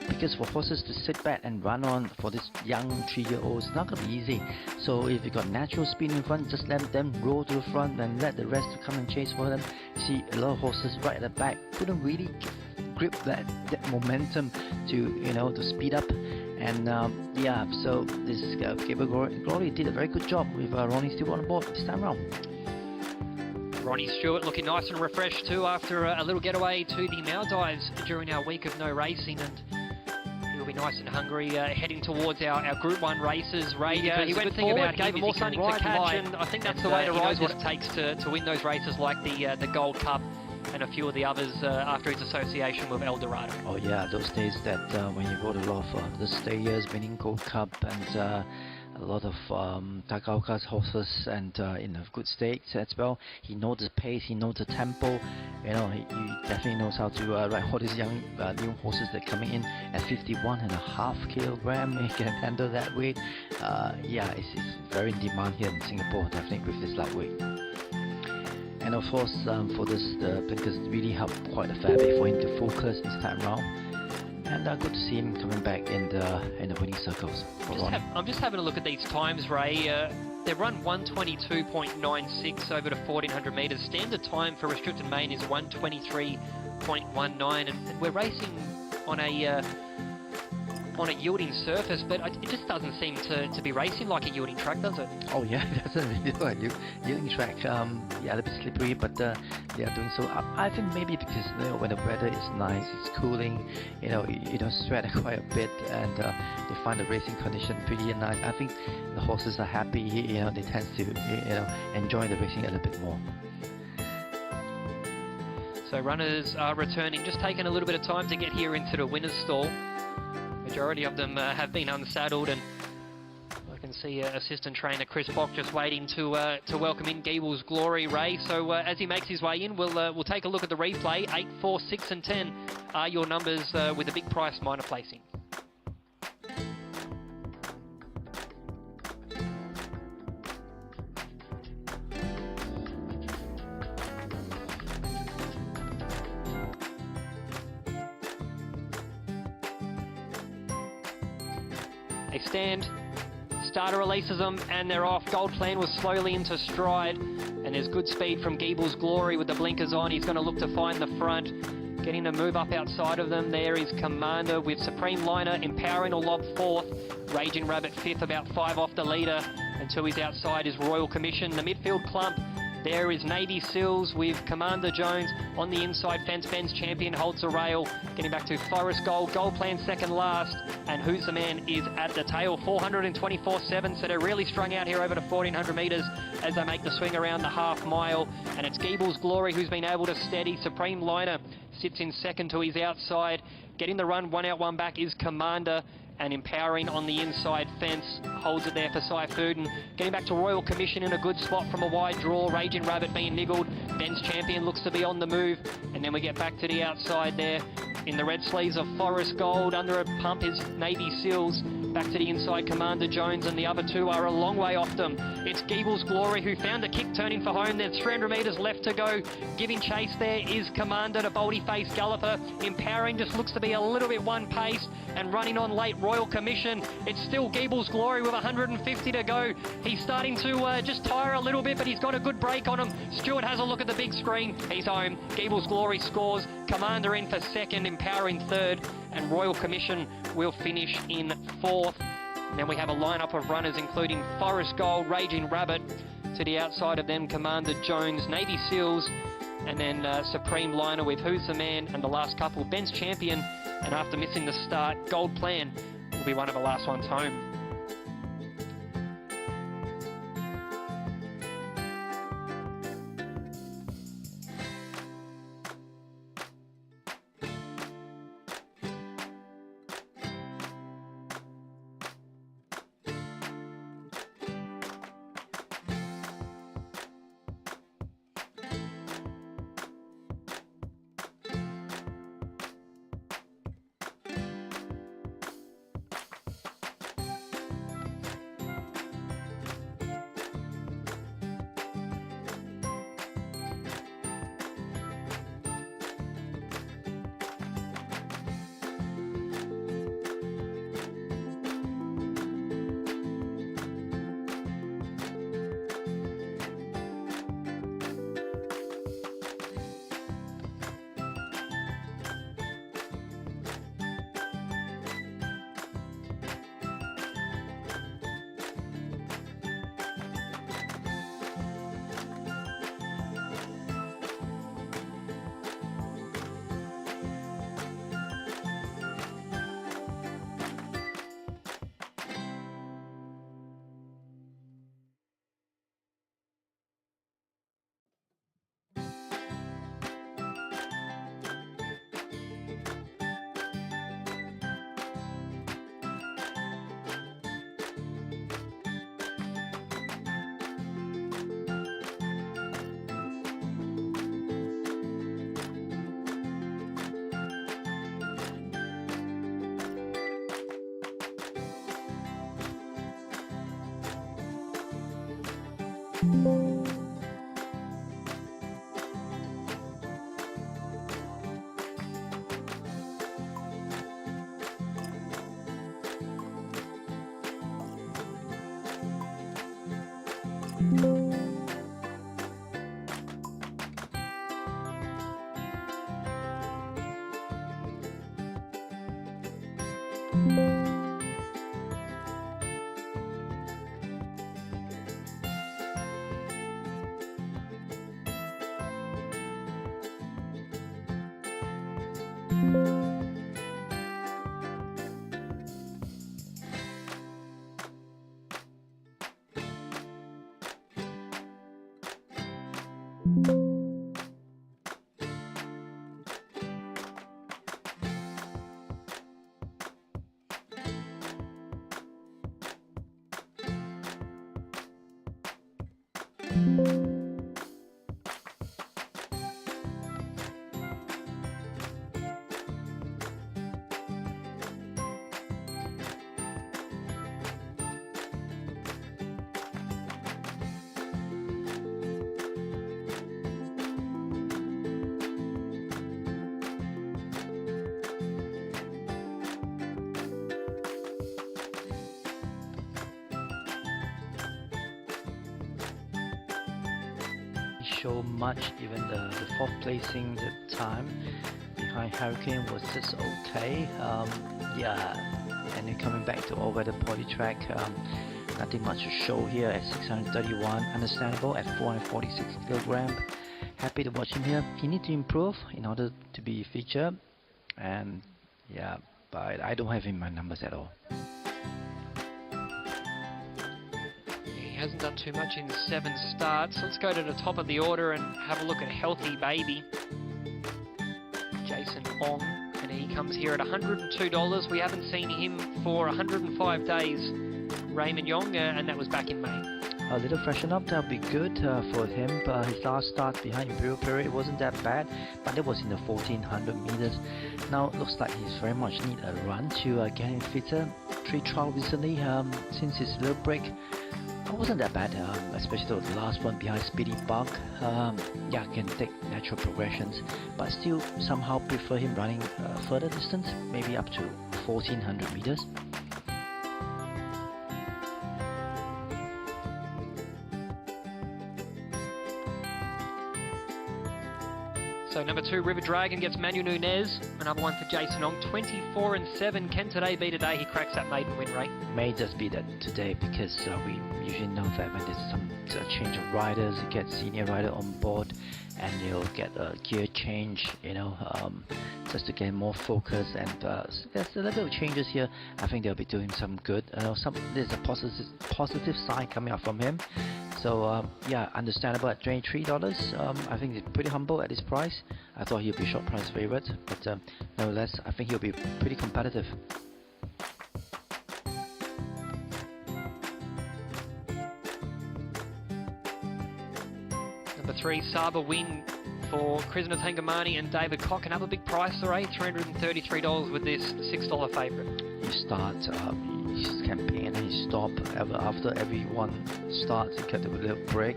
S2: Because for horses to sit back and run on for this young 3-year-olds, it's not going to be easy. So if you got natural speed in front, just let them roll to the front and let the rest to come and chase for them. See a lot of horses right at the back couldn't really grip that momentum to to speed up, and yeah, so this Gabriel Glory did a very good job with Ronnie Stewart on board this time around.
S1: Ronnie Stewart looking nice and refreshed too after a little getaway to the Maldives during our week of no racing, and he'll be nice and hungry heading towards our Group 1 races. Ray, he went forward, gave him all something to catch, and I think that's the way to ride what it takes to win those races like the Gold Cup and a few of the others after his association with El Dorado.
S2: Oh yeah, those days that when you rode a lot of the stayers winning Gold Cup, and a lot of Tagauka's horses, and in a good state as well. He knows the pace, he knows the tempo. He definitely knows how to ride all these young new horses that are coming in at 51.5 kilogram. He can handle that weight. Yeah, it's very in demand here in Singapore, definitely with this lightweight. And of course, for this, the blinkers really helped quite a fair bit for him to focus this time round. And good to see him coming back in the winning circles.
S1: I'm just having a look at these times, Ray. They run 122.96 over to 1400 metres. Standard time for restricted main is 123.19, and we're racing on a yielding surface, but it just doesn't seem to be racing like a yielding track, does it?
S2: Oh yeah, it doesn't really look like a yielding track. Yeah, a little bit slippery, but they are doing so. I think maybe because when the weather is nice, it's cooling, you don't sweat quite a bit, and they find the racing condition pretty nice. I think the horses are happy. They tend to enjoy the racing a little bit more.
S1: So runners are returning, just taking a little bit of time to get here into the winner's stall. Majority of them have been unsaddled, and I can see assistant trainer Chris Bock just waiting to welcome in Geeble's Glory, Ray. So as he makes his way in, we'll take a look at the replay. 8, 4, 6 and 10 are your numbers with a big price minor placing. They stand, starter releases them, and they're off. Gold Plan was slowly into stride, and there's good speed from Geeble's Glory with the blinkers on. He's going to look to find the front, getting to move up outside of them. There is Commander with Supreme Liner, Empowering or lob fourth. Raging Rabbit fifth, about 5 off the leader. and to his outside is Royal Commission. The midfield clump, there is Navy Seals with Commander Jones on the inside fence. Ben's Champion holds the rail, getting back to Forest Gold. Gold Plan second last, and Who's the Man is at the tail. 424.7, so they're really strung out here over the 1400 metres as they make the swing around the half mile. And it's Geeble's Glory who's been able to steady. Supreme Liner sits in second to his outside. Getting the run, one out, one back is Commander. And Empowering on the inside fence holds it there for Saifuddin. Getting back to Royal Commission in a good spot from a wide draw. Raging Rabbit being niggled. Ben's Champion looks to be on the move. And then we get back to the outside there. In the red sleeves of Forest Gold, under a pump is Navy Seals. Back to the inside, Commander Jones, and the other two are a long way off them. It's Geeble's Glory who found a kick turning for home. There's 300 metres left to go. Giving chase there is Commander, the boldy-faced galloper. Empowering just looks to be a little bit one-paced, and running on late, Royal Commission. It's still Geeble's Glory with 150 to go. He's starting to just tire a little bit, but he's got a good break on him. Stewart has a look at the big screen. He's home. Geeble's Glory scores. Commander in for second, Empowering third, and Royal Commission will finish in fourth. And then we have a lineup of runners including Forest Gold, Raging Rabbit, to the outside of them Commander Jones, Navy Seals, and then Supreme Liner with Who's the Man, and the last couple Ben's Champion, and after missing the start, Gold Plan will be one of the last ones home.
S2: Show much, even the fourth placing, the time behind Hurricane was just okay. Yeah, and then coming back to all-weather poly track, Nothing much to show here at 631, understandable at 446 kilogram. Happy to watch him here. He needs to improve in order to be featured, and yeah, but I don't have him in my numbers at all.
S1: He hasn't done too much in 7 starts. Let's go to the top of the order and have a look at Healthy Baby. Jason Ong, and he comes here at $102. We haven't seen him for 105 days. Raymond Yong, and that was back in May.
S2: A little freshen up, that'll be good for him. His last start behind Imperial Period, it wasn't that bad, but it was in the 1400 meters. Now it looks like he's very much need a run to get him fitter. 3 trial recently since his little break. It wasn't that bad, especially the last one behind Speedy Buck. Yeah, can take natural progressions, but still somehow prefer him running further distance, maybe up to 1400 meters.
S1: So number 2, River Dragon gets Manu Nunez. Another one for Jason Ong. 24-7. Can today be today? He cracks that maiden win rate.
S2: May just be that today, because we usually know that when there's some change of riders, you get senior rider on board, and you'll get a gear change, you know, just to get more focus. And there's a little bit of changes here. I think they'll be doing some good. There's a positive sign coming up from him. So yeah, understandable at $23. I think it's pretty humble at this price. I thought he'll be short price favorite, but nevertheless, I think he'll be pretty competitive.
S1: Number 3, Saba Wing for Krishna Tangamani and David Koch. Another big price, right? $333 with this $6 favorite.
S2: You start his campaign and he stop after everyone starts. He kept a little break.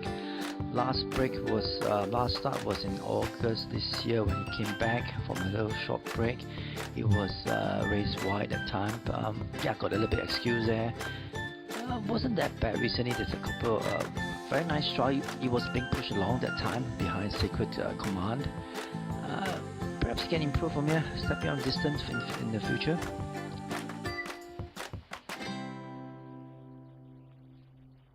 S2: Last start was in August this year when he came back from a little short break. He was raised wide at time. Yeah, got a little bit excuse there. Wasn't that bad recently. There's a couple very nice try. He was being pushed along that time behind Sacred Command. Perhaps he can improve from here, stepping on distance in the future.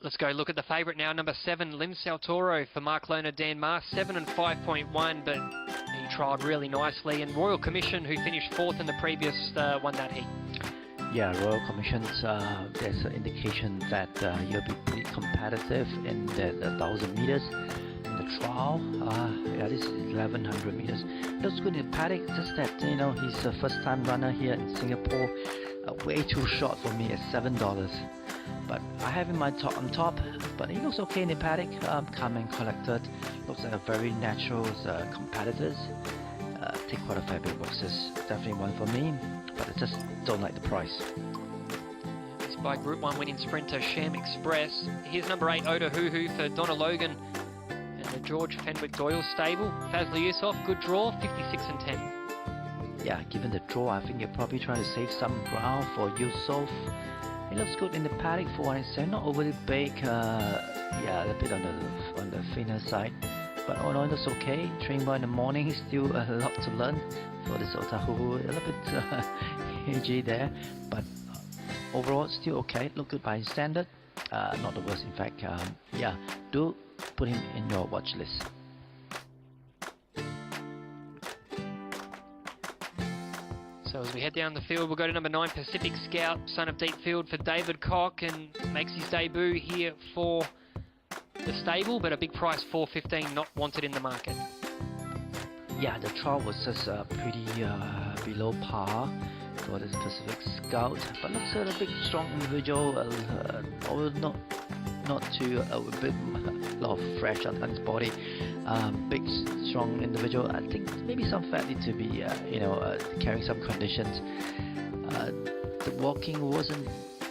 S1: Let's go look at the favourite now, number 7, Lim Sao Toro for Mark Lerner, Dan Marr, 7 and 5.1, but he trialled really nicely. And Royal Commission, who finished 4th in the previous, won that heat.
S2: Yeah, Royal Commissions, there's an indication that you'll be pretty competitive in the 1,000 meters in the trial. Yeah, this is 1,100 meters. Looks good in the paddock, just that, you know, he's a first-time runner here in Singapore. Way too short for me at $7. But I have him on top, but he looks okay in the paddock, calm and collected. Looks like a very natural competitors. Take quite a fair bit of boxes. Definitely one for me, but I just don't like the price.
S1: It's by Group 1 winning sprinter Sham Express. Here's number 8, Oda Huhu for Donna Logan and the George Fenwick Doyle stable. Fazli Yusuf, good draw, 56 and 10.
S2: Yeah, given the draw, I think you're probably trying to save some ground for Yusuf. It looks good in the paddock for 107, not overly big. Yeah, a bit on the thinner side, but all in all, it's okay. Train by in the morning, still a lot to learn for this Otahuhu. A little bit edgy there, but overall still okay. Look good by standard, not the worst in fact. Yeah, do put him in your watch list.
S1: So as we head down the field, we'll go to number 9, Pacific Scout, son of Deepfield for David Koch, and makes his debut here for the stable, but a big price, $4.15, not wanted in the market.
S2: Yeah, the trial was just pretty below par for this Pacific Scout, but looks a big, strong individual, although not too a bit lot of fresh on his body. Big, strong individual. I think maybe some fat need to be, carrying some conditions. The walking wasn't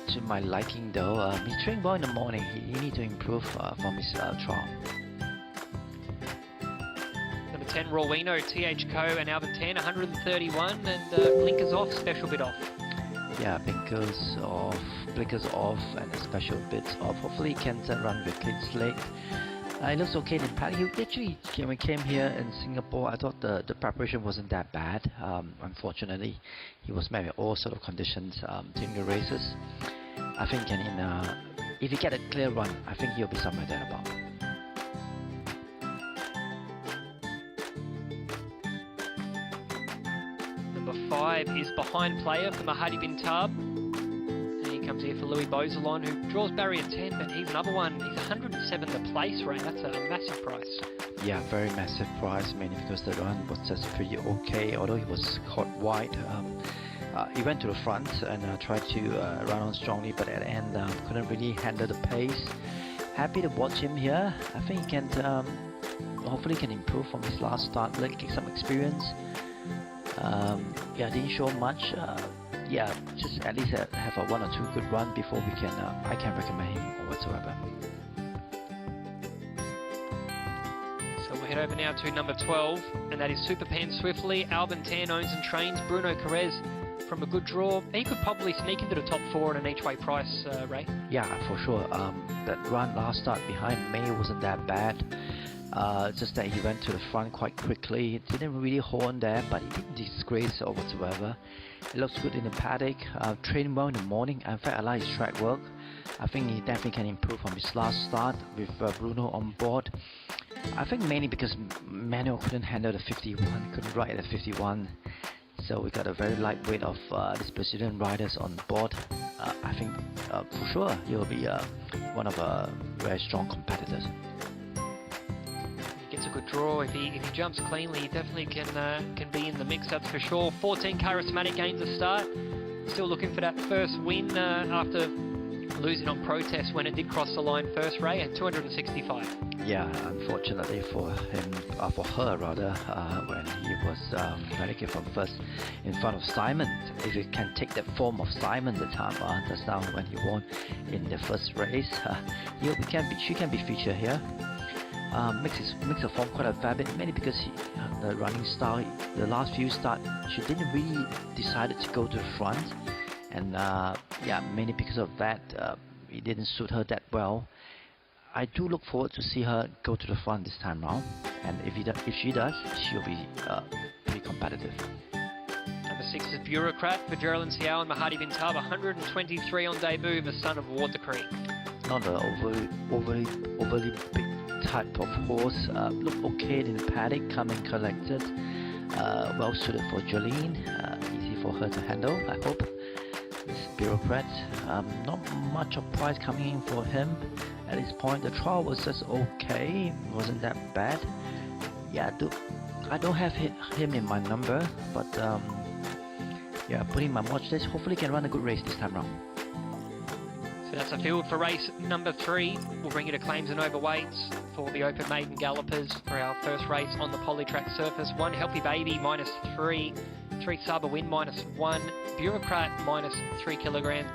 S2: to my liking though. He trained well in the morning. He needs to improve from his trial.
S1: Number 10, Rawino, THCO, and Alvin Tan, 131, and blinkers off, special bit off.
S2: Yeah, blinkers off, and a special bits off. Hopefully he can run with kids late. It looks okay in paddock. He actually, when we came here in Singapore, I thought the preparation wasn't that bad. Unfortunately, he was met with all sort of conditions during the races. I think if he get a clear run, I think he'll be somewhere there about.
S1: Number 5 is behind player for Mahadi bin Tab. And he comes here for Louis Beauzalon, who draws barrier 10, but he's another one. He's 107 the place rate. That's a massive price.
S2: Yeah, very massive price, mainly because the run was just pretty okay, although he was caught wide. He went to the front and tried to run on strongly, but at the end couldn't really handle the pace. Happy to watch him here. I think he can hopefully can improve from his last start, get some experience. Yeah, didn't show much. Yeah, just at least have a 1 or 2 good run before we can I can recommend him or whatsoever.
S1: So we'll head over now to number 12, and that is Super Pan Swiftly. Alvin Tan owns and trains Bruno Carrez from a good draw. He could probably sneak into the top 4 at an each way price, Ray.
S2: Yeah, for sure. That run last start behind May wasn't that bad. Just that he went to the front quite quickly. It didn't really horn there, but he didn't disgrace or whatsoever. It looks good in the paddock. Trained well in the morning. In fact, I like his track work. I think he definitely can improve from his last start with Bruno on board. I think mainly because Manuel couldn't handle the 51, couldn't ride at the 51. So we got a very lightweight of these Brazilian riders on board. I think for sure he'll be one of very strong competitors.
S1: Gets a good draw. If he jumps cleanly, he definitely can be in the mix, that's for sure. 14 charismatic gains a start. Still looking for that first win after losing on protest when it did cross the line first, Ray, at 265.
S2: Yeah, unfortunately for him, for her rather, when he was relegated from first in front of Simon. If you can take that form of Simon the time just now when he won in the first race, she can be featured here. Makes her form quite a fair bit, mainly because the running style, the last few starts, she didn't really decided to go to the front, and yeah, mainly because of that, it didn't suit her that well. I do look forward to see her go to the front this time round, and if she does, she'll be pretty competitive.
S1: Number 6 is Bureaucrat for Geraldine Siao and Mahadi bin Tab, 123 on debut, the son of Water Creek.
S2: Not an overly big type of horse. Look okay in the paddock, coming collected, well suited for Jolene, easy for her to handle, I hope. This Bureaucrat, not much of price coming in for him at this point. The trial was just okay, wasn't that bad. Yeah, I don't have him in my number, but yeah, putting my watch list, hopefully can run a good race this time round.
S1: So that's a field for race number 3. We'll bring you to claims and overweights for the Open Maiden Gallopers for our first race on the polytrack surface. 1 Healthy Baby -3, 3 Saba Win -1, Bureaucrat -3 kilograms.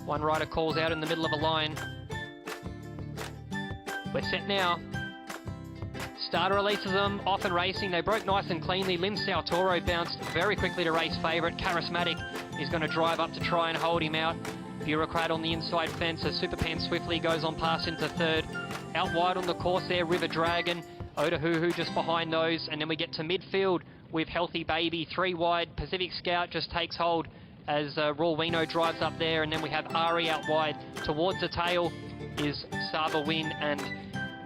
S1: One rider calls out in the middle of a line. We're set now. Starter releases them, off and racing. They broke nice and cleanly. Lim Sao Toro bounced very quickly to race favourite. Charismatic is going to drive up to try and hold him out. Bureaucrat on the inside fence as Superpan swiftly goes on past into third. Out wide on the course there, River Dragon. Otahuhu just behind those. And then we get to midfield with Healthy Baby. 3 wide. Pacific Scout just takes hold as Rawino drives up there. And then we have Ari out wide. Towards the tail is Saba Win and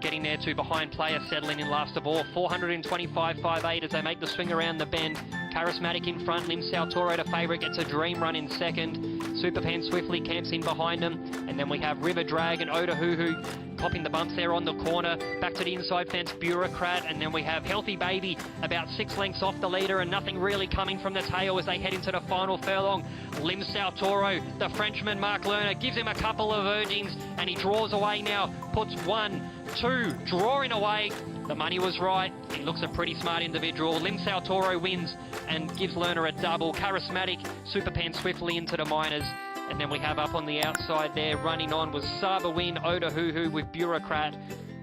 S1: getting there to behind player settling in last of all. 425.58 as they make the swing around the bend. Charismatic in front, Lim Sao Toro to favourite, gets a dream run in second. Superpan swiftly camps in behind them. And then we have River Dragon, Otahuhu popping the bumps there on the corner. Back to the inside fence, Bureaucrat. And then we have Healthy Baby about 6 lengths off the leader and nothing really coming from the tail as they head into the final furlong. Lim Sao Toro, the Frenchman Mark Lerner, gives him a couple of urgings and he draws away now. Puts 1, 2, drawing away. The money was right. He looks a pretty smart individual. Lim Sao Toro wins and gives Lerner a double. Charismatic, Superpan swiftly into the minors. And then we have up on the outside there, running on was Saba Win, Otahuhu with Bureaucrat.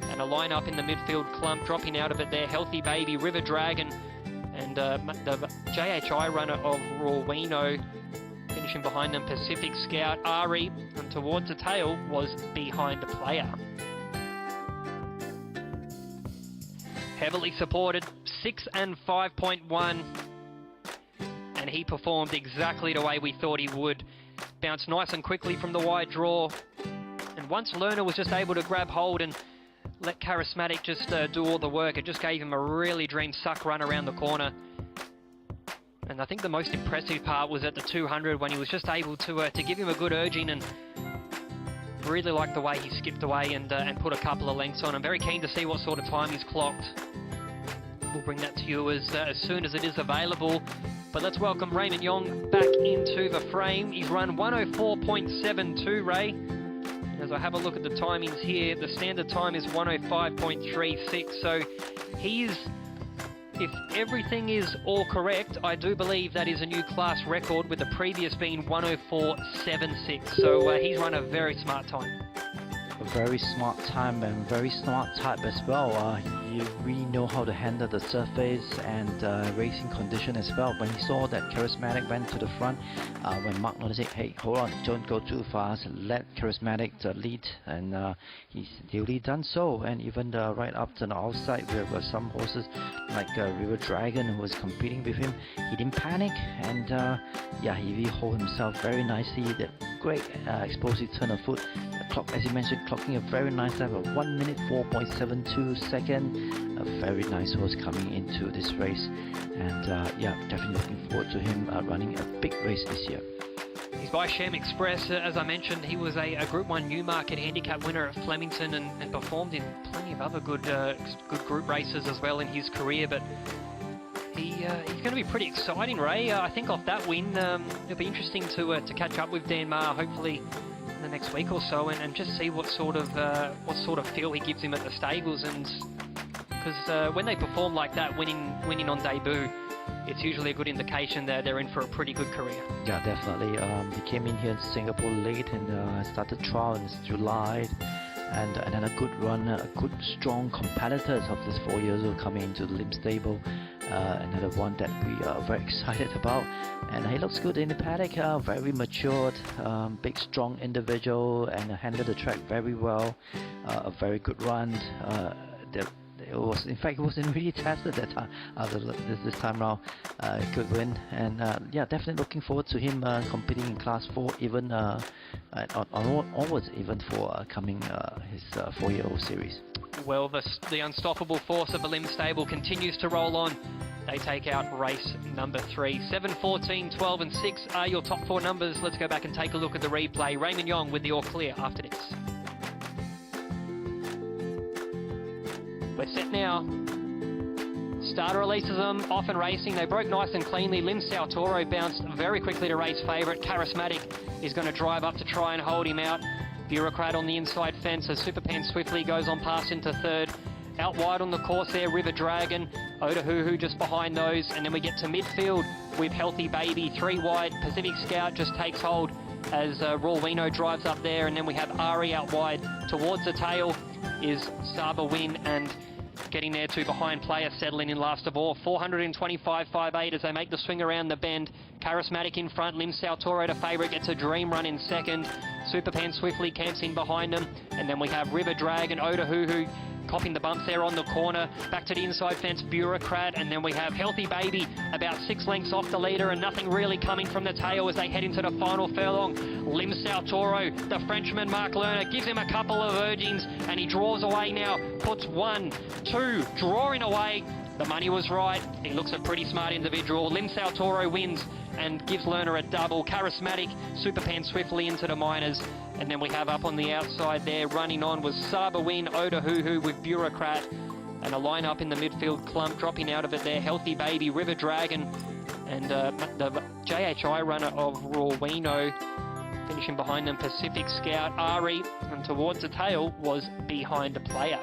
S1: And a line-up in the midfield clump, dropping out of it there. Healthy Baby, River Dragon, and the JHI runner of Rawino. Finishing behind them, Pacific Scout, Ari. And towards the tail was Behind the Player. Heavily supported, 6 and 5.1, and he performed exactly the way we thought he would. Bounced nice and quickly from the wide draw, and once Lerner was just able to grab hold and let Charismatic just do all the work, it just gave him a really dream suck run around the corner. And I think the most impressive part was at the 200 when he was just able to give him a good urging, and really like the way he skipped away and put a couple of lengths on. I'm very keen to see what sort of time he's clocked. We'll bring that to you as soon as it is available. But let's welcome Raymond Yong back into the frame. He's run 104.72, Ray. As I have a look at the timings here, the standard time is 105.36. So he's, if everything is all correct, I do believe that is a new class record, with the previous being 104.76. So he's run a very smart time.
S2: A very smart time and very smart type as well. You really know how to handle the surface and racing condition as well. When he saw that Charismatic went to the front, when Mark Lerner said, hey, hold on, don't go too fast, let Charismatic lead, and he's duly done so. And even right up to the outside, there were some horses like River Dragon who was competing with him. He didn't panic, and yeah, he really held himself very nicely. That great explosive turn of foot. The clock, as you mentioned, clocking a very nice time of 1 minute 4.72 seconds. A very nice horse coming into this race, and yeah, definitely looking forward to him running a big race this year.
S1: He's by Shem Express. As I mentioned, he was a Group 1 Newmarket handicap winner at Flemington and performed in plenty of other good group races as well in his career. But he's going to be pretty exciting, Ray. I think off that win, it'll be interesting to catch up with Dan Maher, hopefully in the next week or so, and just see what sort of feel he gives him at the stables. And because when they perform like that, winning on debut, it's usually a good indication that they're in for a pretty good career.
S2: Yeah, definitely. He came in here in Singapore late and started trial in July, and then a good run, a good strong competitors of this 4 years old coming into the Lim stable. Another one that we are very excited about, and he looks good in the paddock. Very matured, big strong individual, and handled the track very well. A very good run. It was, in fact, it wasn't really tested that time. This time round, good win, and yeah, definitely looking forward to him competing in Class 4, even onwards, even for coming his 4-year-old series.
S1: Well, the unstoppable force of the Lim stable continues to roll on. They take out race number 3. 7, 14, 12 and 6 are your top 4 numbers. Let's go back and take a look at the replay. Raymond Yong with the all clear after this. We're set now. Starter releases them, off and racing. They broke nice and cleanly. Lim Sao Toro bounced very quickly to race favourite. Charismatic is going to drive up to try and hold him out. Bureaucrat on the inside fence as Superpan swiftly goes on past into third. Out wide on the course there, River Dragon. Otahuhu just behind those. And then we get to midfield with Healthy Baby. 3 wide, Pacific Scout just takes hold. as Rawino drives up there, and then we have Ari out wide. Towards the tail is Saba Win, and getting there to behind player settling in last of all. 425.58 as they make the swing around the bend. Charismatic in front, Lim Sao Toro to favourite, gets a dream run in second. Superpan swiftly camps in behind them, and then we have River Dragon, Otahuhu copping the bumps there on the corner. Back to the inside fence, Bureaucrat, and then we have Healthy Baby about 6 lengths off the leader, and nothing really coming from the tail as they head into the final furlong. Lim Sao Toro, the Frenchman Mark Lerner, gives him a couple of urgings, and he draws away now, puts 1, 2, drawing away. The money was right. He looks a pretty smart individual. Lim Sao Toro wins and gives Lerner a double. Charismatic, Superpan swiftly into the minors. And then we have up on the outside there, running on was Saba Win, Otahuhu with Bureaucrat. And a line-up in the midfield clump, dropping out of it there. Healthy Baby, River Dragon, and the JHI runner of Rawino. Finishing behind them, Pacific Scout, Ari. And towards the tail was Behind the Player.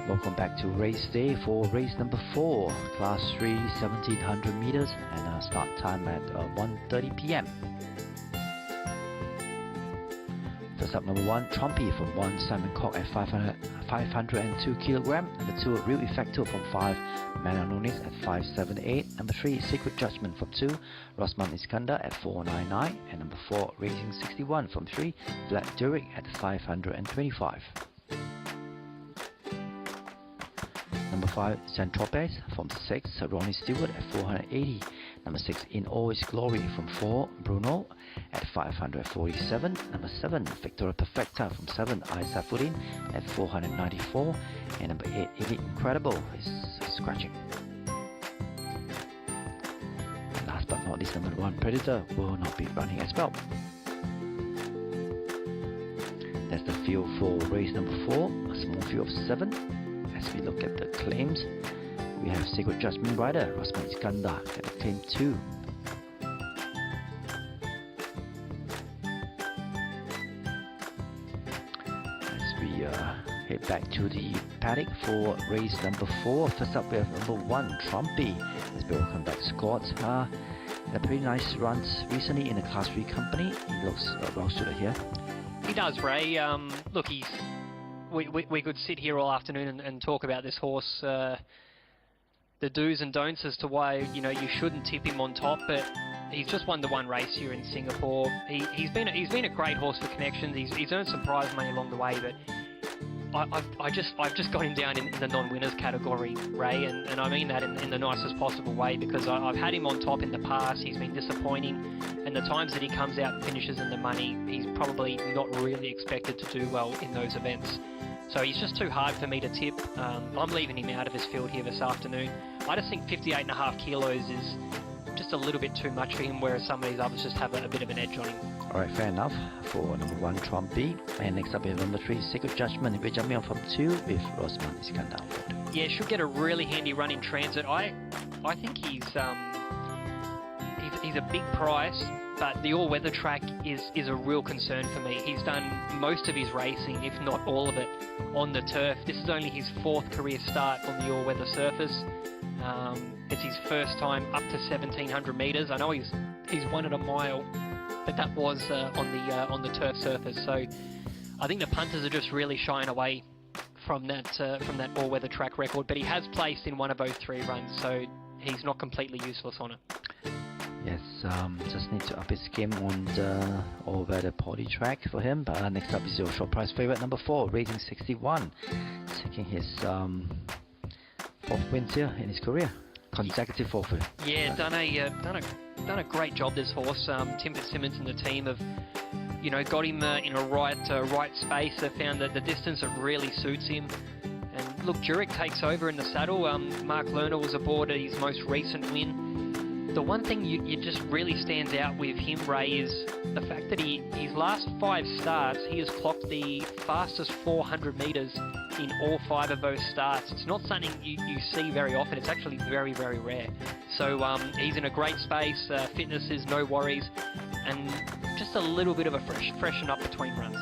S2: Welcome back to race day for race number 4, class 3, 1700 meters, and start time at 1:30 p.m. First up, number 1, Trumpy from 1, Simon Cock at 502 kilogram. Number 2, Real Effector from 5, Melanonis at 578. Number 3, Secret Judgment from 2, Rosman Iskandar at 499. And number 4, Racing 61 from 3, Black Durik at 525. Number 5, Saint-Tropez from 6, Ronnie Stewart at 480. Number 6, In All Its Glory from 4, Bruno at 547. Number 7, Victoria Perfecta from 7, Isafuddin at 494. And number 8, Elite Incredible is scratching. And last but not least, number 1, Predator will not be running as well. That's the field for race number 4, a small field of 7. As we look at the claims, we have Secret Judgment rider Rosman Iskandar at claim 2. As we head back to the paddock for race number 4, first up we have number 1, Trumpy. As we welcome back Scott. Had a pretty nice runs recently in the Class 3 company. He looks well suited here.
S1: He does, Ray. Look, we could sit here all afternoon and talk about this horse, the do's and don'ts as to why you shouldn't tip him on top, but he's just won the one race here in Singapore. He's been a great horse for connections. He's earned some prize money along the way, but I've just got him down in the non-winners category, Ray, and I mean that in the nicest possible way, because I've had him on top in the past. He's been disappointing, and the times that he comes out and finishes in the money, he's probably not really expected to do well in those events. So he's just too hard for me to tip. I'm leaving him out of his field here this afternoon. I just think 58.5 kilos is just a little bit too much for him, whereas some of these others just have a bit of an edge on him.
S2: Alright, fair enough for number 1, Trumpy. And next up we have number 3, Secret Judgment. We're jumping on from 2 with Rosman Iskandar.
S1: Yeah, should get a really handy run in transit. I think he's a big price, but the all-weather track is a real concern for me. He's done most of his racing, if not all of it, on the turf. This is only his 4th career start on the all-weather surface. It's his first time up to 1700 meters. I know he's won it a mile, but that was on the turf surface. So I think the punters are just really shying away from that all-weather track record. But he has placed in one of those 3 runs, so he's not completely useless on it.
S2: Yes, just need to up his game on the all-weather poly track for him. But next up is your short price favorite, number 4, Racing 61, taking his 4th wins here in his career, consecutive 4th win. Yeah,
S1: done a great job, this horse. Tim Fitzsimmons and the team have, got him in a right space. They found that the distance that really suits him. And look, Durik takes over in the saddle. Mark Lerner was aboard at his most recent win. The one thing you just really stands out with him, Ray, is the fact that his last 5 starts, he has clocked the fastest 400 meters in all 5 of those starts. It's not something you see very often. It's actually very, very rare. So he's in a great space. Fitness is no worries, and just a little bit of a freshen up between runs.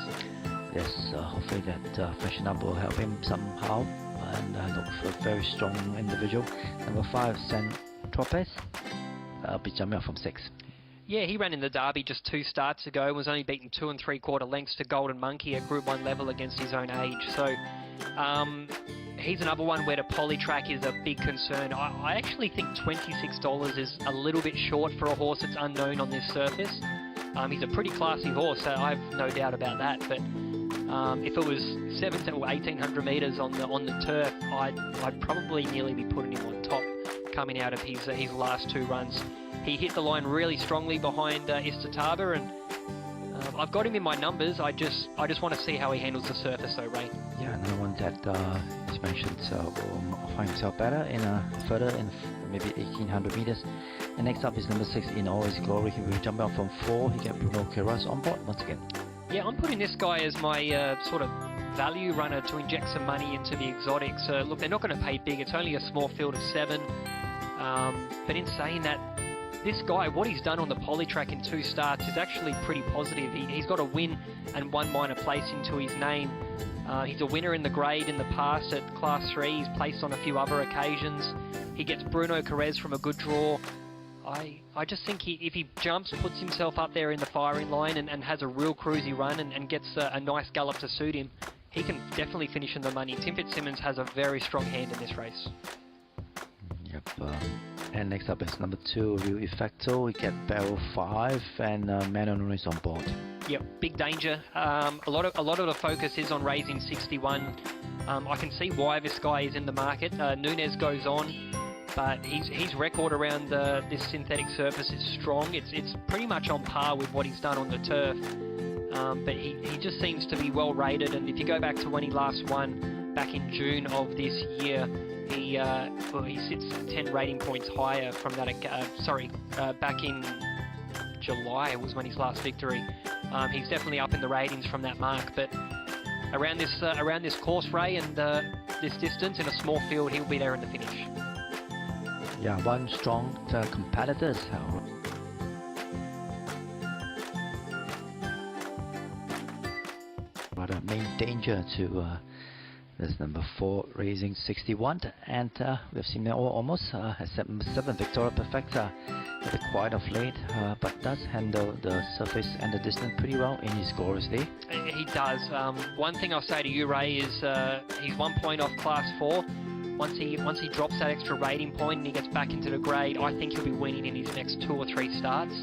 S2: Yes, hopefully that freshen up will help him somehow, and look for a very strong individual. Number 5, Saint-Tropez. Be jumping up from 6.
S1: Yeah, he ran in the Derby just 2 starts ago, was only beaten 2 3/4 lengths to Golden Monkey at Group 1 level against his own age. So he's another one where the poly track is a big concern. I actually think $26 is a little bit short for a horse that's unknown on this surface. He's a pretty classy horse, I have no doubt about that. But if it was 1700 or 1800 meters on the turf, I'd probably nearly be putting him on top coming out of his last 2 runs. He hit the line really strongly behind Istataba, and I've got him in my numbers. I just want to see how he handles the surface though, Ray.
S2: Yeah, another one that is mentioned will find himself better in further in maybe 1800 meters. And next up is number 6, In All Its Glory. He will jump out from 4. He get Bruno Queiroz on board once again.
S1: Yeah, I'm putting this guy as my sort of value runner to inject some money into the exotics. Look, they're not going to pay big. It's only a small field of 7. But in saying that, this guy, what he's done on the poly track in 2 starts is actually pretty positive. He's got a win and 1 minor place into his name. He's a winner in the grade in the past at Class 3. He's placed on a few other occasions. He gets Bruno Carrez from a good draw. I just think if he jumps, puts himself up there in the firing line and has a real cruisy run and gets a nice gallop to suit him, he can definitely finish in the money. Tim Fitzsimmons has a very strong hand in this race.
S2: Yep. And next up is number 2, Real Effecto. We get Barrel 5 and Manon is on board.
S1: Yep, big danger. A lot of the focus is on raising 61. I can see why this guy is in the market. Nunez goes on, but his record around this synthetic surface is strong. It's pretty much on par with what he's done on the turf. But he just seems to be well rated, and if you go back to when he last won back in June of this year, he sits 10 rating points higher from that. Back in July was when his last victory. He's definitely up in the ratings from that mark, but around this course, Ray, and this distance in a small field, he'll be there in the finish.
S2: Yeah, one strong competitors. But a main danger to this number 4 raising 61, and we've seen it almost except number 7 Victoria Perfecta, a bit quiet of late, but does handle the surface and the distance pretty well in his gloriously.
S1: He does. One thing I'll say to you, Ray, is he's 1 point off Class 4. Once he drops that extra rating point and he gets back into the grade, I think he'll be winning in his next 2 or 3 starts.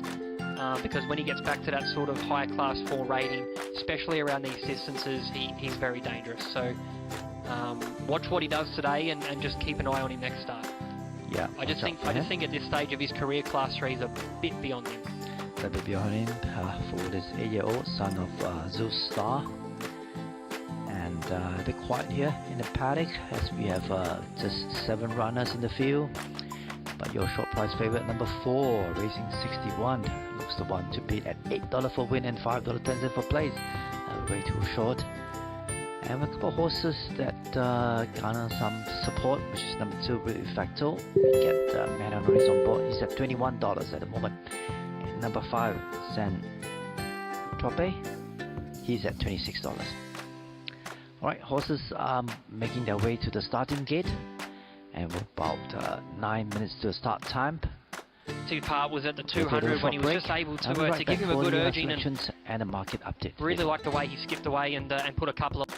S1: Because when he gets back to that sort of high Class 4 rating, especially around these distances, he's very dangerous. So watch what he does today and just keep an eye on him next start.
S2: Yeah,
S1: I just think at this stage of his career, Class 3 is a bit beyond him.
S2: A bit beyond him for this 8-year-old son of Zeus Star. And a bit quiet here in the paddock as we have just 7 runners in the field. But your short price favorite number 4, raising 61, looks the one to beat at $8 for win and $5.10 for place. Way too short. And a couple of horses that garner some support, which is number 2, Real Effecto. We get Manon is on board. He's at $21 at the moment. And number 5, San Trope. He's at $26. Alright, horses are making their way to the starting gate. And we're about 9 minutes to the start time.
S1: Two-part was at the 200 when he was just able to give him a good urging
S2: and a market update.
S1: Really like the way he skipped away and put a couple of.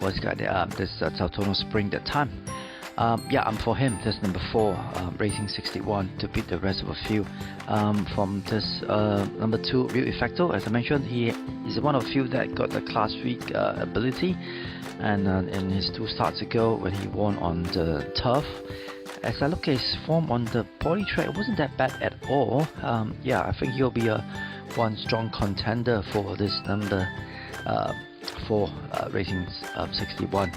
S2: Was got this Sautono Spring that time. Yeah, I'm for him. This number 4, Racing 61, to beat the rest of a few. From this number 2, Real Effecto, as I mentioned, he is one of the few that got the Class Week ability, and in his 2 starts ago when he won on the turf. As I look at his form on the poly track, it wasn't that bad at all. Yeah, I think he'll be one strong contender for this number 4 Racing 61.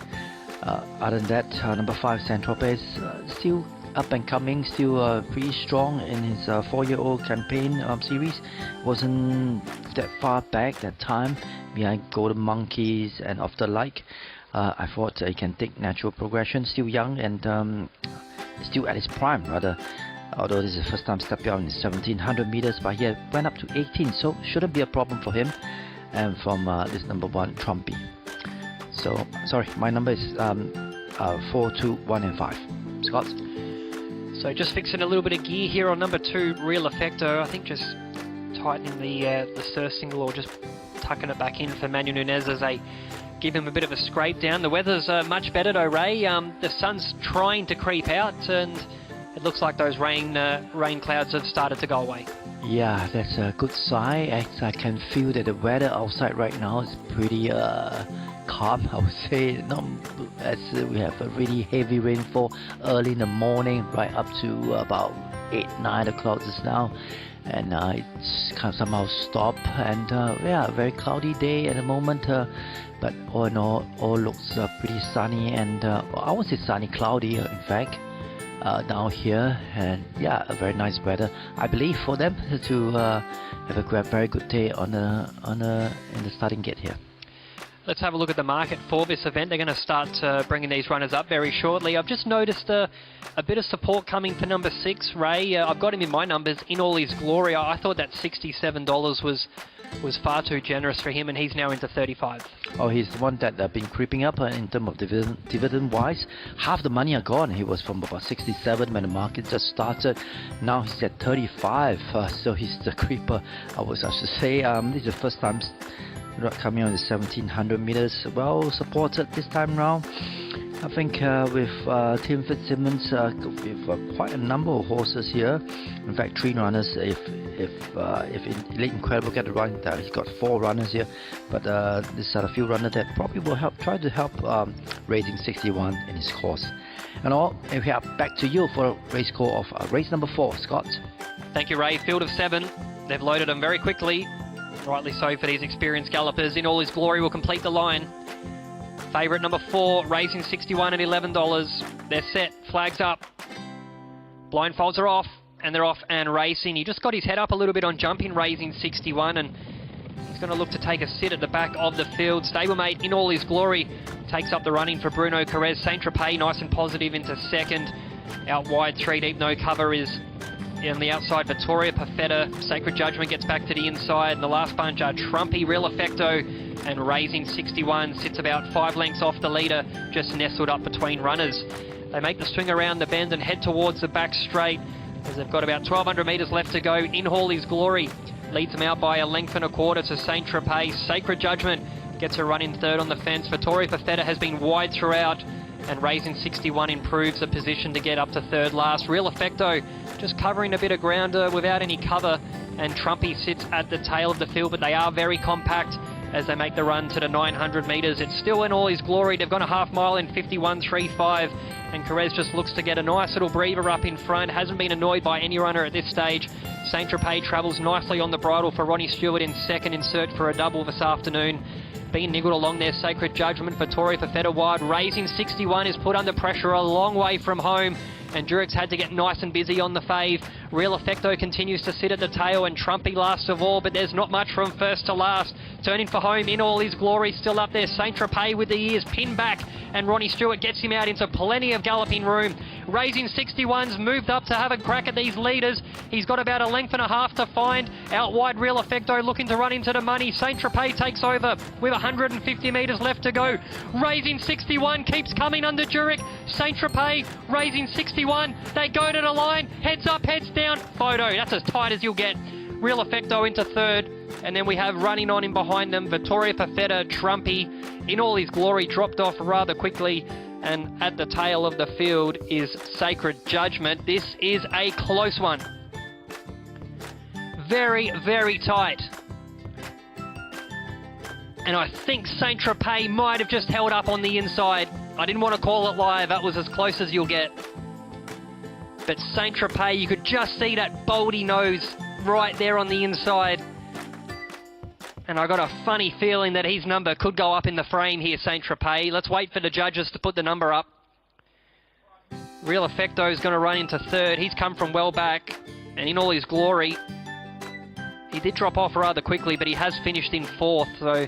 S2: Other than that, number 5 Saint-Tropez still up and coming, still pretty strong in his 4-year-old campaign series. Wasn't that far back that time behind Golden Monkeys and of the like. I thought he can take natural progression, still young and still at his prime rather. Although this is the first time stepping out in 1700 meters, but he went up to 18, so shouldn't be a problem for him. And from this number 1 Trumpy. So sorry, my number is 4, 2, 1 and 5. Scott?
S1: So just fixing a little bit of gear here on number 2 Real Effecto. I think just tightening the surcingle or just tucking it back in for Manuel Nunez as they give him a bit of a scrape down. The weather's much better though, Ray. The sun's trying to creep out and it looks like those rain clouds have started to go away.
S2: Yeah, that's a good sign, as I can feel that the weather outside right now is pretty calm, I would say. Not as we have a really heavy rainfall early in the morning, right up to about 8-9 o'clock just now, and it's kind of somehow stopped. And yeah, very cloudy day at the moment, but all in all looks pretty sunny, and I would say sunny, cloudy in fact. Down here, and yeah, a very nice weather, I believe, for them to have a very good day in the starting gate here.
S1: Let's have a look at the market for this event. They're going to start bringing these runners up very shortly. I've just noticed a bit of support coming for number 6, Ray. I've got him in my numbers in all his glory. I thought that $67 was far too generous for him, and he's now into 35.
S2: Oh, he's the one that been creeping up in terms of dividend wise. Half the money are gone. He was from about 67 when the market just started. Now he's at 35, so he's the creeper, I should say. This is the first time coming on the 1700 meters, well supported this time round. I think with Tim Fitzsimmons, with quite a number of horses here. In fact, 3 runners. If Elite Incredible get the run, he's got 4 runners here. But these are a few runners that probably will try to help Racing 61 in his course. And we are back to you for a race call of race number 4, Scott.
S1: Thank you, Ray. Field of 7. They've loaded them very quickly. Rightly so for these experienced gallopers. In all his glory will complete the line. Favourite number 4, Racing 61 at $11. They're set. Flags up. Blindfolds are off. and they're off and racing. He just got his head up a little bit on jumping, raising 61, and he's going to look to take a sit at the back of the field. Stablemate in all his glory takes up the running for Bruno Carrez. Saint-Tropez nice and positive into second. Out wide, 3 deep, no cover is on the outside. Vittoria Perfetta, Sacred Judgment gets back to the inside. And the last bunch are Trumpy, Real Effecto, and Raising 61 sits about 5 lengths off the leader, just nestled up between runners. They make the swing around the bend and head towards the back straight as they've got about 1,200 metres left to go. In All His Glory leads them out by 1.25 lengths to Saint-Tropez. Sacred Judgment gets a run in third on the fence. Vittoria Perfetta has been wide throughout, and Raising 61 improves the position to get up to third last. Real Effecto just covering a bit of ground without any cover, and Trumpy sits at the tail of the field, but they are very compact as they make the run to the 900 metres. It's still in all his glory. They've gone a half mile in 51.35, and Carrez just looks to get a nice little breather up in front. Hasn't been annoyed by any runner at this stage. Saint-Tropez travels nicely on the bridle for Ronnie Stewart in second in search for a double this afternoon. Being niggled along there, Sacred Judgment, Vittoria Perfetta wide. Raising 61 is put under pressure a long way from home, and Durex had to get nice and busy on the fave. Real Effecto continues to sit at the tail, and Trumpy last of all, but there's not much from first to last. Turning for home in all his glory, still up there. Saint-Tropez with the ears pinned back, and Ronnie Stewart gets him out into plenty of galloping room. Raising 61's moved up to have a crack at these leaders. He's got about 1.5 lengths to find. Out wide, Real Effecto looking to run into the money. Saint-Tropez takes over with 150 metres left to go. Raising 61 keeps coming under Durex. Saint-Tropez, Raising 61. They go to the line. Heads up, heads down. Photo. That's as tight as you'll get. Real Effecto into third. And then we have running on in behind them, Vittoria Perfetta, Trumpy. In all his glory, dropped off rather quickly. And at the tail of the field is Sacred Judgment. This is a close one. Very, very tight. And I think Saint-Tropez might have just held up on the inside. I didn't want to call it live. That was as close as you'll get. But Saint-Tropez, you could just see that boldy nose right there on the inside. And I got a funny feeling that his number could go up in the frame here, Saint-Tropez. Let's wait for the judges to put the number up. Real Effecto is going to run into third. He's come from well back, and in all his glory, he did drop off rather quickly, but he has finished in fourth, so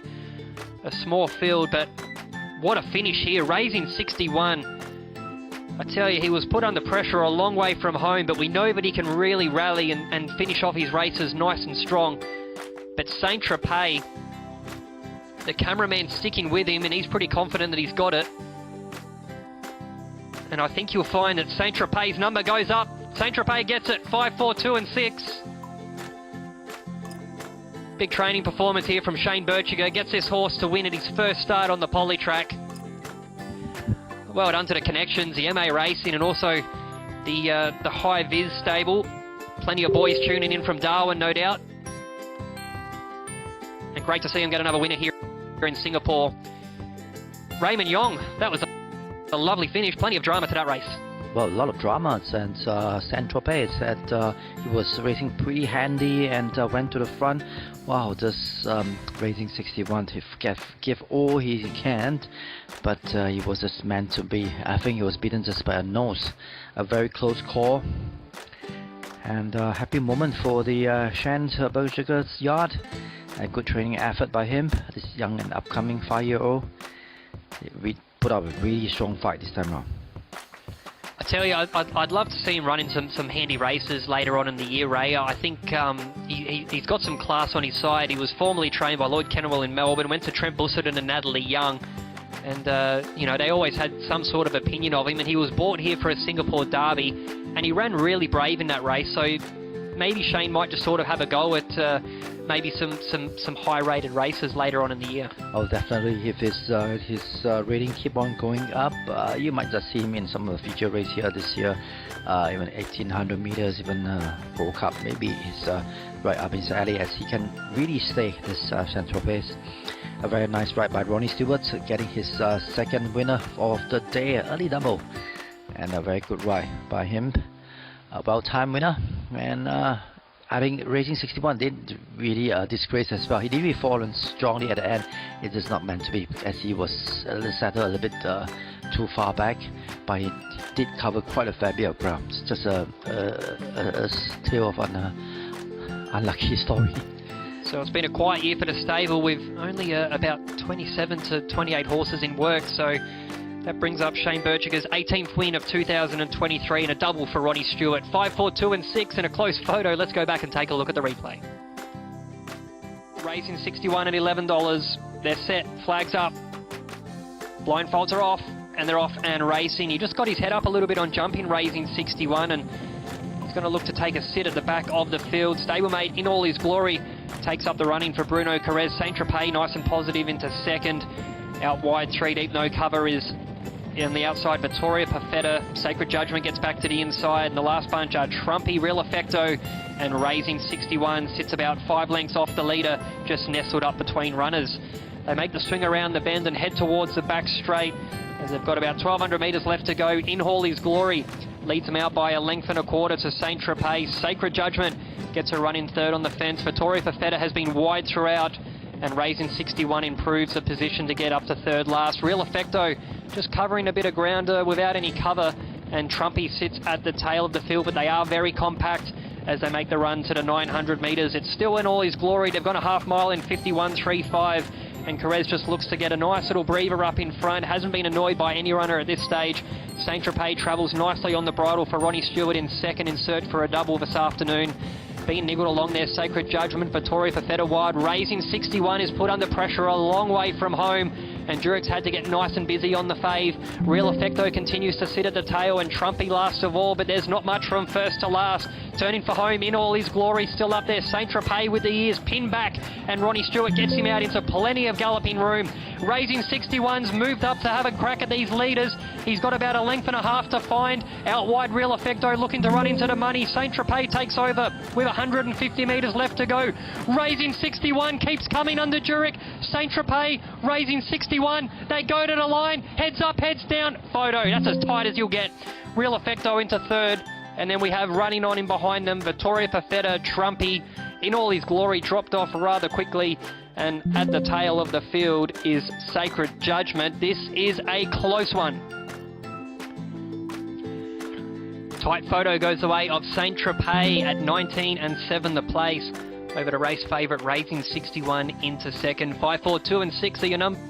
S1: a small field, but what a finish here. Raising 61. I tell you, he was put under pressure a long way from home, but we know that he can really rally and finish off his races nice and strong. But Saint-Tropez, the cameraman's sticking with him, and he's pretty confident that he's got it. And I think you'll find that Saint-Tropez's number goes up. Saint-Tropez gets it, 5, 4, 2 and 6. Big training performance here from Shane Birchiger. Gets this horse to win at his first start on the poly track. Well done to the connections, the MA Racing, and also the High Viz stable. Plenty of boys tuning in from Darwin, no doubt. And great to see him get another winner here in Singapore. Raymond Yong, that was a lovely finish. Plenty of drama to that race.
S2: Well, a lot of drama, and Saint-Tropez said he was racing pretty handy and went to the front. Wow, just Raising 61 to give all he can, but he was just meant to be. I think he was beaten just by a nose. A very close call. And happy moment for the Shane Birchiger's yard. A good training effort by him, this young and upcoming 5-year-old. We put up a really strong fight this time around.
S1: I tell you, I'd love to see him running some handy races later on in the year, Ray. I think he's got some class on his side. He was formerly trained by Lloyd Kennewell in Melbourne, went to Trent Busuttin and Natalie Young. And, you know, they always had some sort of opinion of him. And he was brought here for a Singapore Derby, and he ran really brave in that race. So maybe Shane might just sort of have a go at maybe some high-rated races later on in the year. Oh, definitely. If his rating keep on going up, you might just see him in some of the feature race here this year, even 1800 meters, even Gold Cup. Maybe he's right up his alley, as he can really stay this Saint-Tropez. A very nice ride by Ronnie Stewart, getting his second winner of the day, early double, and a very good ride by him. About time winner, and I think Raising 61 did really disgrace as well. He did fall strongly at the end. It is not meant to be, as he was settled a little bit
S2: too far back, but he did cover quite a fair bit of ground. Just a tale of an unlucky story.
S1: So it's been a quiet year for the stable with only about 27 to 28 horses in work. So that brings up Shane Berchiger's 18th win of 2023 and a double for Ronnie Stewart. 5, 4, 2 and 6 and a close photo. Let's go back and take a look at the replay. Racing 61 at $11. They're set, flags up. Blindfolds are off and they're off and racing. He just got his head up a little bit on jumping, raising 61, and he's going to look to take a sit at the back of the field. Stablemate in all his glory takes up the running for Bruno Carrez. Saint-Tropez nice and positive into second. Out wide, 3 deep, no cover is on the outside. Vittoria Perfetta, Sacred Judgment gets back to the inside. And the last bunch are Trumpy, Real Effecto, and Raising 61 sits about 5 lengths off the leader, just nestled up between runners. They make the swing around the bend and head towards the back straight as they've got about 1,200 metres left to go. In Hawley's Glory leads them out by 1.25 lengths to Saint-Tropez. Sacred Judgment gets a run in third on the fence. Vittoria Perfetta has been wide throughout, and Raising 61 improves the position to get up to third last. Real Effecto just covering a bit of ground without any cover, and Trumpy sits at the tail of the field, but they are very compact as they make the run to the 900 metres. It's still in all his glory. They've gone a half mile in 51.35, and Carrez just looks to get a nice little breather up in front. Hasn't been annoyed by any runner at this stage. Saint-Tropez travels nicely on the bridle for Ronnie Stewart in second in search for a double this afternoon. Being niggled along there, Sacred Judgment, Vittoria Perfetta wide. Raising 61 is put under pressure a long way from home, and Durex had to get nice and busy on the fave. Real Effecto continues to sit at the tail, and Trumpy last of all, but there's not much from first to last. Turning for home in all his glory, still up there. Saint-Tropez with the ears pinned back, and Ronnie Stewart gets him out into plenty of galloping room. Raising 61's moved up to have a crack at these leaders. He's got about 1.5 lengths to find. Out wide, Real Effecto looking to run into the money. Saint-Tropez takes over with 150 metres left to go. Raising 61 keeps coming under Jurek. Saint-Tropez, Raising 61. They go to the line. Heads up, heads down. Photo. That's as tight as you'll get. Real Effecto into third. And then we have running on in behind them, Vittoria Perfetta, Trumpy, in all his glory, dropped off rather quickly. And at the tail of the field is Sacred Judgment. This is a close one. Tight photo goes the way of Saint-Tropez at 19-7 the place. Over to race favourite, Raising 61 into second. 5, 4, 2 and 6 are your numbers.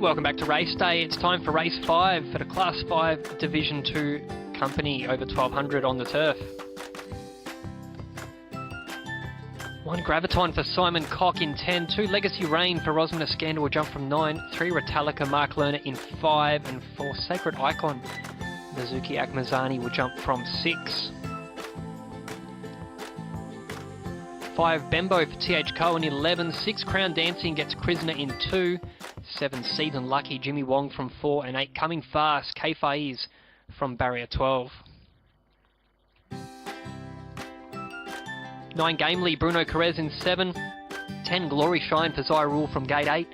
S1: Welcome back to race day. It's time for race 5 for the Class 5 Division 2 company over 1200 on the turf. 1 Graviton for Simon Cock in 10, 2 Legacy Rain for Rosamund Iskander will jump from 9, 3 Retallica Mark Lerner in 5, and 4 Sacred Icon Mizuki Akmazani will jump from 6. 5 Bembo for TH Cohen in 11, 6 Crown Dancing gets Prisoner in 2, 7 Season Lucky Jimmy Wong from 4, and 8 Coming Fast K Faiz from barrier 12. 9 Gamely Bruno Perez in 7, 10 Glory Shine for Zai Rule from gate 8,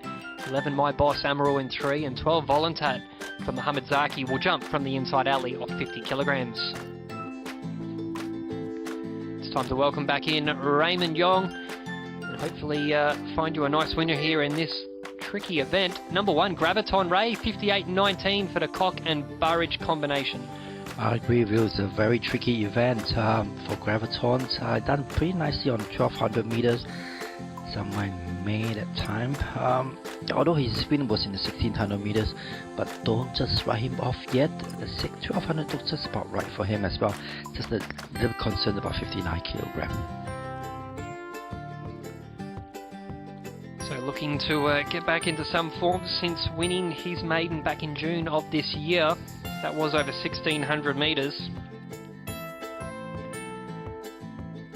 S1: 11 My Boss Amaral in 3, and 12 Voluntat for Mohamed Zaki will jump from the inside alley of 50 kilograms. It's time to welcome back in Raymond Yong and hopefully find you a nice winner here in this tricky event. Number 1 Graviton Ray, 58.19 for the Cock and Burridge combination.
S2: I agree with you. It's a very tricky event for Gravitons. Done pretty nicely on 1200 meters. Somewhere in May that time. Although his win was in the 1600 meters, but don't just write him off yet. The 1200 looks just about right for him as well. Just a little concerned about 59 kilogram.
S1: So looking to get back into some form since winning his maiden back in June of this year. That was over 1600 metres.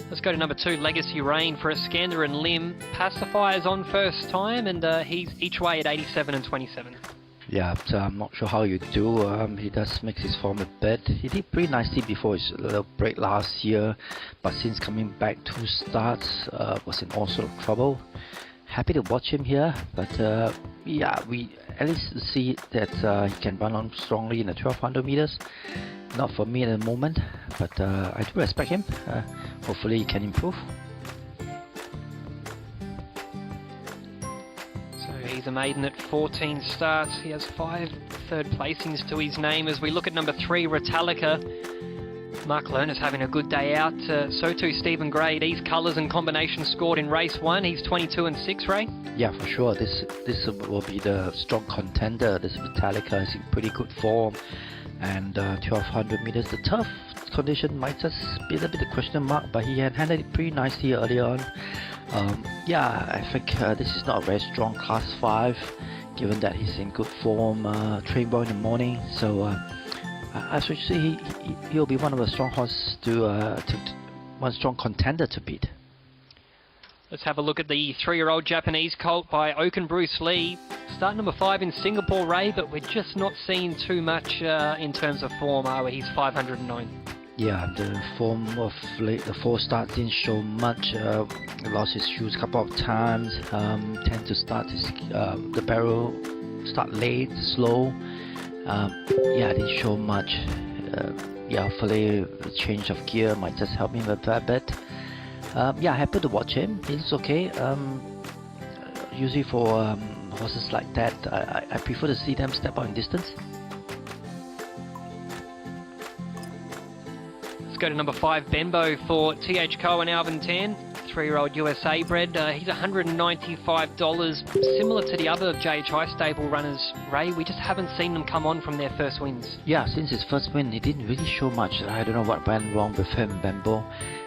S1: Let's go to number 2, Legacy Rain for Iskander and Lim. Pacifiers on first time, and he's each way at 87 and 27.
S2: Yeah, I'm not sure how you do. He does mix his form a bit. He did pretty nicely before his little break last year, but since coming back 2 starts, was in all sort of trouble. Happy to watch him here, but yeah, we at least see that he can run on strongly in the 1200 meters. Not for me at the moment, but I do respect him. Hopefully he can improve.
S1: So he's a maiden at 14 starts. He has 5 third placings to his name. As we look at number 3, Retallica. Mark Lerner's having a good day out. So too Stephen Gray. These colours and combinations scored in race 1. He's 22 and 6, Ray?
S2: Yeah, for sure. This will be the strong contender. This Retallica is in pretty good form. And 1200 meters, the tough condition might just be a little bit of question mark, but he had handled it pretty nicely early on. Yeah, I think this is not a very strong class 5, given that he's in good form, trained well in the morning. So I should say he'll be one of the strong horses one strong contender to beat.
S1: Let's have a look at the 3-year-old Japanese colt by Oaken Bruce Lee. Start number 5 in Singapore, Ray, but we're just not seeing too much in terms of form, are we? He's 509. Yeah,
S2: the form of late, the 4 starts didn't show much. Lost his shoes a couple of times. Tend to start the barrel start late, slow. Yeah, didn't show much. Yeah, hopefully the change of gear might just help him a fair bit. Yeah, happy to watch him. He's okay. Usually for horses like that, I prefer to see them step out in distance.
S1: Let's go to number 5, Bembo for TH Cohen Alvin Tan. 3-year-old USA bred. He's $195, similar to the other JH High Stable runners. Ray, we just haven't seen them come on from their first wins.
S2: Yeah, since his first win, he didn't really show much. I don't know what went wrong with him, Bembo.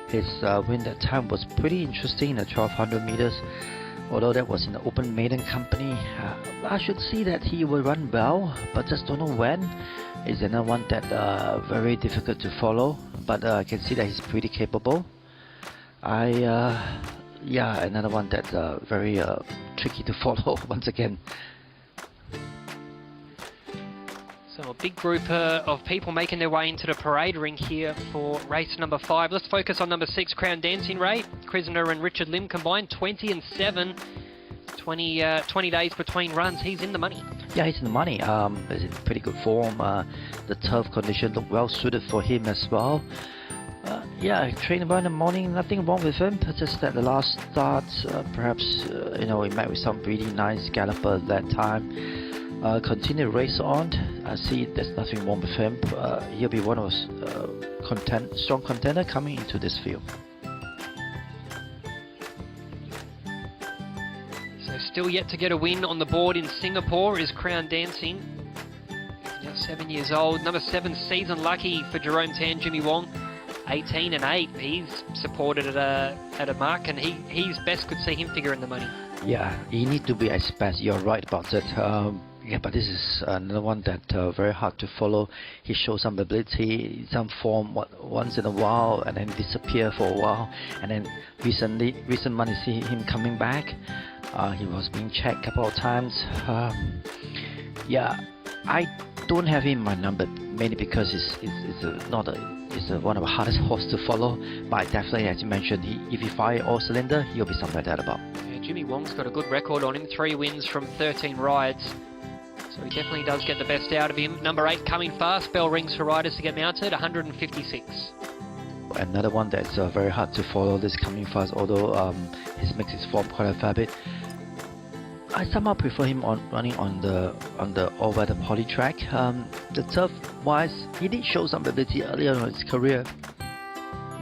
S2: His win that time was pretty interesting in the 1200 meters, although that was in the open maiden company. I should see that he will run well, but just don't know when. Is another one that very difficult to follow, but I can see that he's pretty capable. Yeah, another one that's very tricky to follow once again.
S1: So a big group of people making their way into the parade ring here for race number 5. Let's focus on number 6, Crown Dancing Ray. Krisner and Richard Lim combined 20 and 7. 20 days between runs. He's in the money. Yeah, he's in the money. He's in pretty good form. The turf condition looked well suited for him as well. Yeah, trained well in the morning, nothing wrong with him, just that the last start, perhaps, you know, he met with some really nice galloper at that time. Continue to race on. I see there's nothing wrong with him. He'll be one of those strong contender coming into this field. So still yet to get a win on the board in Singapore is Crown Dancing. He's now 7 years old. Number 7, Season Lucky for Jerome Tan, Jimmy Wong. 18 and 8. He's supported at a mark, and he's best could see him figure in the money.
S2: Yeah, he need to be as best. You're right about it. Yeah, but this is another one that very hard to follow. He shows some ability, some form once in a while, and then disappear for a while. And then recent months, see him coming back. He was being checked a couple of times. Yeah, I don't have him in my number mainly because it's one of the hardest horses to follow. But definitely, as you mentioned, if he fire all cylinder, he'll be somewhere there about.
S1: Yeah, Jimmy Wong's got a good record on him. 3 wins from 13 rides. So he definitely does get the best out of him. Number 8 coming fast. Bell rings for riders to get mounted. 156.
S2: Another one that's very hard to follow. This coming fast, although he makes his form quite a fair bit. I somehow prefer him running on the all-weather poly track. The turf-wise, he did show some ability earlier in his career,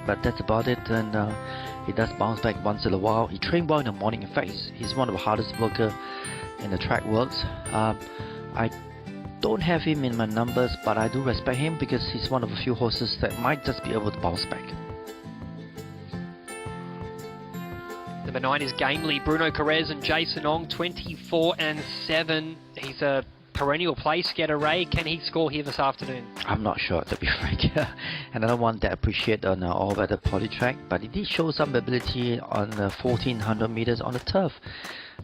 S2: but that's about it. And he does bounce back once in a while. He trained well in the morning. In fact, he's one of the hardest worker in the track works. I don't have him in my numbers, but I do respect him because he's one of the few horses that might just be able to bounce back.
S1: Number 9 is Gamely, Bruno Carrez and Jason Ong, 24 and 7. He's a perennial place getter, Ray. Can he score here this afternoon?
S2: I'm not sure, to be frank. Another one that I appreciate on all-weather poly track, but he did show some ability on 1400 meters on the turf.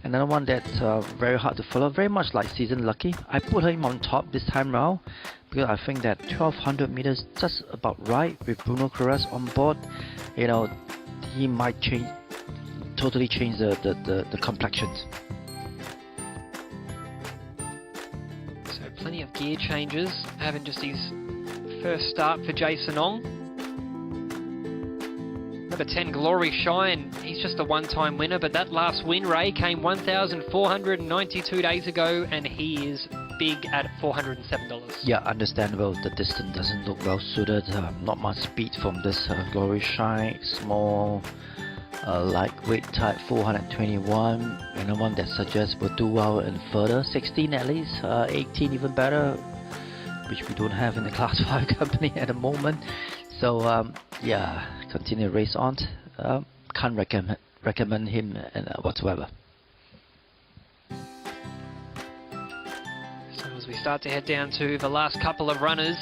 S2: Another one that's very hard to follow, very much like Season Lucky. I put him on top this time round because I think that 1200 meters just about right with Bruno Carrez on board. You know, he might totally change the complexions.
S1: So plenty of gear changes, having just his first start for Jason Ong. Number 10, Glory Shine. He's just a one-time winner, but that last win, Ray, came 1,492 days ago, and he is big at $407.
S2: Yeah, understandable. The distance doesn't look well suited. Not much speed from this Glory Shine. Small, lightweight type 421. And the one that suggests will do well in further 16 at least, 18 even better, which we don't have in the Class 5 company at the moment. So yeah, continue race on. Can't recommend him whatsoever.
S1: So as we start to head down to the last couple of runners,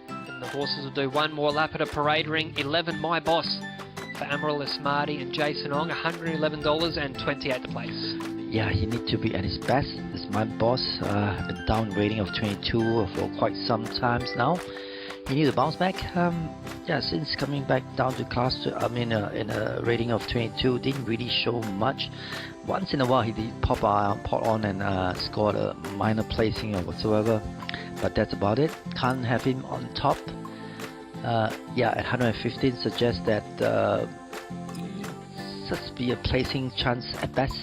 S1: and the horses will do one more lap at a parade ring. 11 My Boss for Amaryllis Marty and Jason Ong, $111 and 28 the place.
S2: Yeah, he needs to be at his best. This My Boss, been down rating of 22 for quite some times now. He needs to bounce back. Yeah, since coming back down to class 2, in a rating of 22, didn't really show much. Once in a while he did pop on and scored a minor placing or whatsoever, but that's about it. Can't have him on top. Yeah, at 115 suggests that just be a placing chance at best.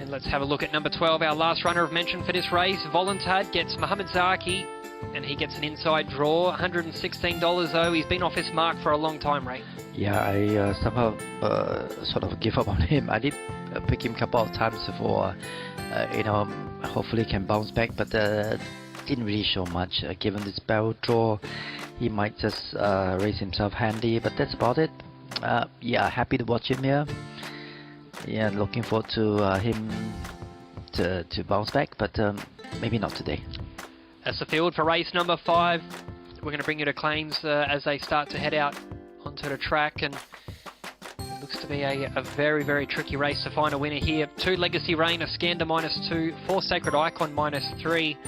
S1: Let's have a look at number 12, our last runner of mention for this race. Voluntad gets Mohamed Zaki, and he gets an inside draw. $116 though. He's been off his mark for a long time, Ray.
S2: Yeah, I somehow sort of give up on him. I did pick him a couple of times for, you know, hopefully can bounce back, but didn't really show much. Given this barrel draw, he might just raise himself handy, but that's about it. Yeah, happy to watch him here. Yeah, looking forward to him to bounce back, but maybe not today.
S1: That's the field for race number 5. We're going to bring you to claims as they start to head out onto the track, and it looks to be a very, very tricky race to find a winner here. 2 Legacy Rain, Iskander -2, 4 Sacred Icon -3,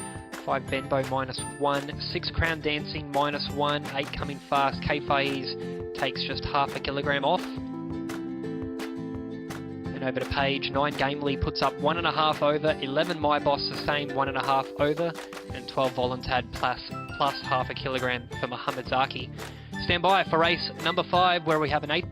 S1: 5 Benbow -1, 6 Crown Dancing -1, 8 Coming Fast. K Faiz takes just half a kilogram off. Over to page 9, Gamely puts up 1.5 over, 11 My Boss the same, 1.5 over, and 12 Voluntad plus half a kilogram for Mohamed Zaki. Stand by for race number 5, where we have an 8.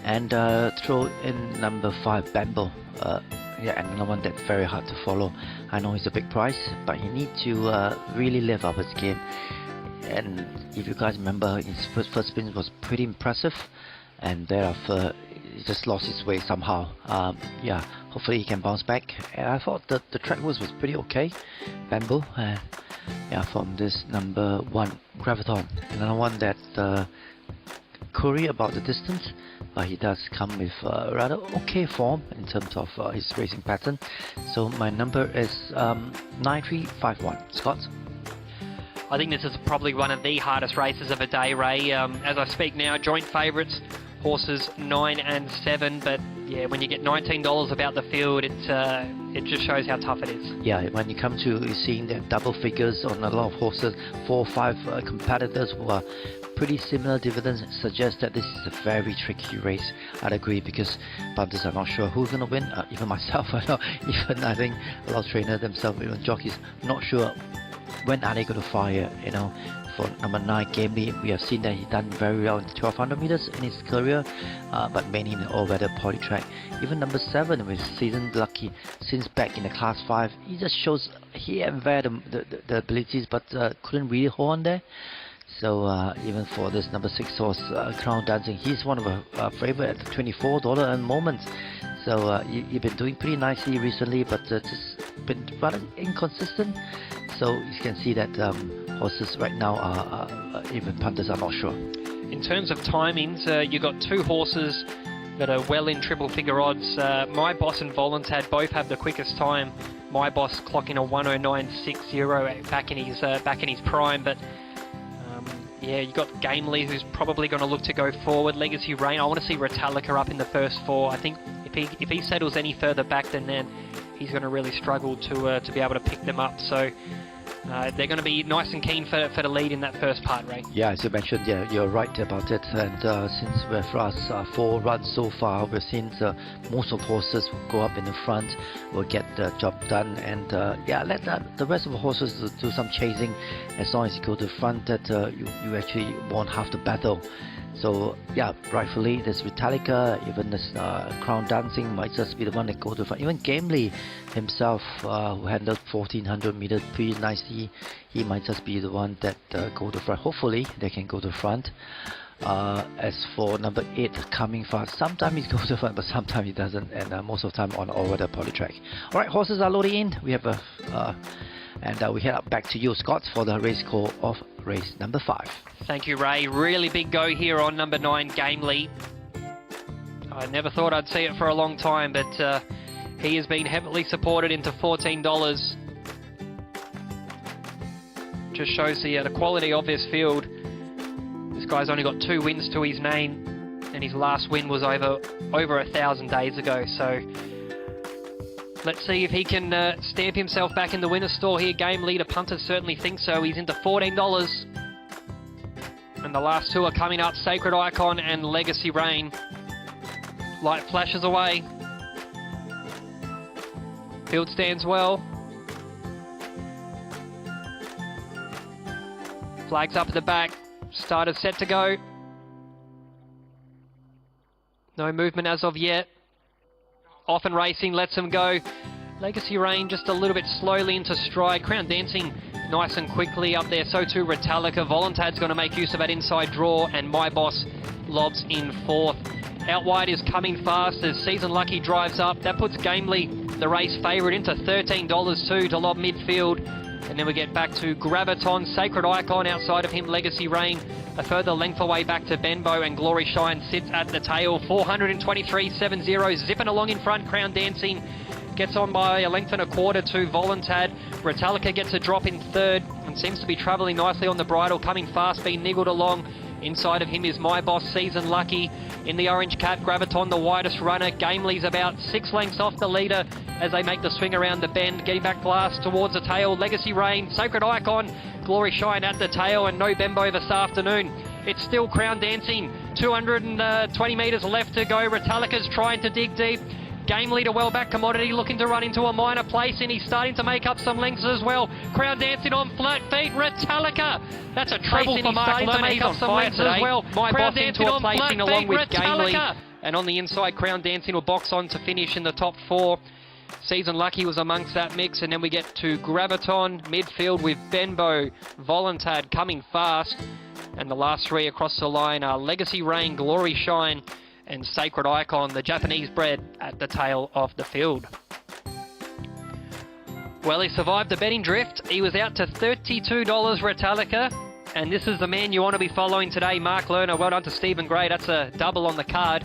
S2: And throw in number 5, Bambo. Yeah, another one that's very hard to follow. I know he's a big price, but he needs to really live up his game. And if you guys remember, his first spin was pretty impressive, and thereafter he just lost his way somehow. Yeah, hopefully he can bounce back. And I thought that the track was pretty okay, Bambo. Yeah, from this number 1, Graviton. Another one that query about the distance, he does come with rather okay form in terms of his racing pattern. So my number is 9351. Scott?
S1: I think this is probably one of the hardest races of a day, Ray. As I speak now, joint favourites, horses 9 and 7, but yeah, when you get $19 about the field, it just shows how tough it is.
S2: Yeah, when you come to seeing the double figures on a lot of horses, 4 or 5 competitors who are pretty similar dividends, suggests that this is a very tricky race. I'd agree, because punters are not sure who's going to win. Even myself, even I think a lot of trainers themselves, even jockeys, not sure when are they going to fire. For number 9, Gamely, we have seen that he's done very well in 1200 meters in his career, but mainly in the all-weather poly track. Even number 7, with Season Lucky, since back in the Class 5, he just shows here and there the abilities, but couldn't really hold on there. So even for this number 6 horse, Crown Dancing, he's one of our favorite at $24 at the moment. So you've been doing pretty nicely recently, but just been rather inconsistent. So you can see that horses right now are even punters are not sure.
S1: In terms of timings, you've got 2 horses that are well in triple figure odds. My Boss and Voluntad both have the quickest time. My Boss clocking a 109.60 back in his prime, but yeah, you got Gamely, who's probably going to look to go forward. Legacy Rain, I want to see Retallica up in the first 4. I think if he settles any further back than then, he's going to really struggle to be able to pick them up. So they're going to be nice and keen for the lead in that first part, Ray.
S2: Yeah, as you mentioned, yeah, you're right about it. And since for us 4 runs so far, we've seen most of the horses will go up in the front, will get the job done, and yeah, let the rest of the horses do some chasing. As long as you go to the front, that you actually won half the battle. So yeah, rightfully, this Retallica, even this Crown Dancing might just be the one that go to the front. Even Gamely himself, who handled 1400 meters pretty nicely, he might just be the one that go to the front. Hopefully they can go to the front. As for number 8, Coming Fast, sometimes he goes to the front, but sometimes he doesn't, and most of the time on over the poly track. Alright, horses are loading in. We have and we head up back to you, Scott, for the race call of race number 5.
S1: Thank you, Ray. Really big go here on number 9, Gamely. I never thought I'd see it for a long time, but he has been heavily supported into $14. Just shows the quality of this field. This guy's only got 2 wins to his name, and his last win was over 1,000 days ago. So let's see if he can stamp himself back in the winner's store here. Game leader punters certainly think so. He's into $14. And the last 2 are coming up, Sacred Icon and Legacy Rain. Light flashes away. Field stands well. Flags up at the back. Starters set to go. No movement as of yet. Off and racing, lets him go. Legacy Rain just a little bit slowly into stride. Crown Dancing nice and quickly up there. So too Retallica. Voluntad's going to make use of that inside draw, and My Boss lobs in 4th. Out wide is Coming Fast as Season Lucky drives up. That puts Gamely, the race favourite, into $13 too to lob midfield. And then we get back to Graviton, Sacred Icon outside of him, Legacy Rain. A further length away back to Benbow, and Glory Shine sits at the tail. 423.70, zipping along in front. Crown Dancing gets on by a length and a quarter to Voluntad. Retallica gets a drop in 3rd and seems to be travelling nicely on the bridle. Coming Fast, being niggled along. Inside of him is My Boss, Season Lucky. In the orange cap, Graviton, the widest runner. Gamely's about 6 lengths off the leader as they make the swing around the bend. Getting back last towards the tail, Legacy Rain, Sacred Icon, Glory Shine at the tail, and no Bembo this afternoon. It's still Crown Dancing. 220 metres left to go. Retallica's trying to dig deep. Game leader, well back Commodity, looking to run into a minor place, and he's starting to make up some lengths as well. Crown Dancing on flat feet. Retallica, that's a treble for Mark Lerner. To make up some lengths as well. My Boss into a placing along with Gamely. And on the inside, Crown Dancing will box on to finish in the top 4. Season Lucky was amongst that mix, and then we get to Graviton midfield with Benbow, Voluntad, Coming Fast, and the last 3 across the line are Legacy Rain, Glory Shine, and Sacred Icon, the Japanese bred, at the tail of the field. Well, he survived the betting drift. He was out to $32, Retallica, and this is the man you want to be following today, Mark Lerner. Well done to Stephen Gray. That's a double on the card.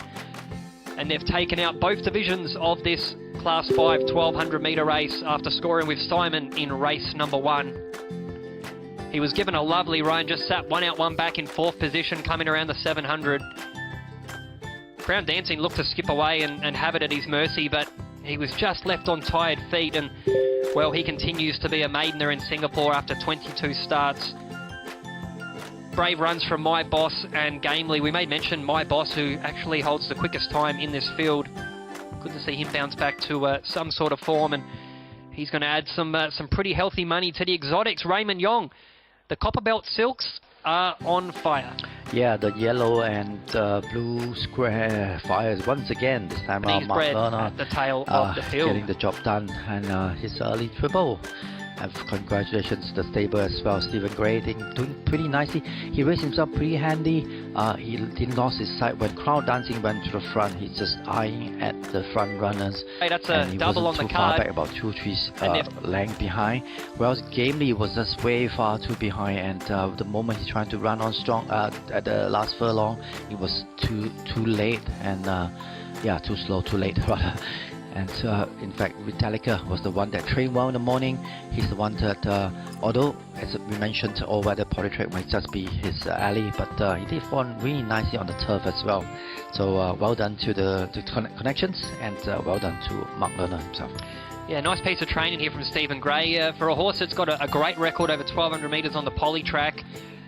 S1: and they've taken out both divisions of this Class 5 1200 metre race after scoring with Simon in race number 1. He was given a lovely run, just sat 1 out 1 back in 4th position coming around the 700. Crown Dancing looked to skip away and have it at his mercy, but he was just left on tired feet, and well, he continues to be a maidener in Singapore after 22 starts. Brave runs from My Boss and Gamely. We may mention My Boss, who actually holds the quickest time in this field. Good to see him bounce back to some sort of form, and he's going to add some pretty healthy money to the exotics. Raymond Yong, the Copperbelt Silks are on fire.
S2: Yeah, the yellow and blue square fires once again. This time around, Mark Lerner
S1: at the tail of the field,
S2: getting the job done, and his early triple. And congratulations to the stable as well. Stephen Gray doing pretty nicely. He raised himself pretty handy. He didn't lose his sight when Crown Dancing went to the front. He's just eyeing at the front runners.
S1: Hey, that's a double on the card.
S2: Far back, about 2-3 length behind. Whereas Gamely was just way far too behind, and the moment he's trying to run on strong at the last furlong, it was too late, and yeah, too slow, too late rather. And in fact, Vitalica was the one that trained well in the morning. He's the one that, although as we mentioned, all-weather polytrack might just be his alley, but he did fall really nicely on the turf as well. So well done to the connections, and well done to Mark Lerner himself. Yeah,
S1: nice piece of training here from Stephen Gray. For a horse that's got a great record over 1200 metres on the poly track,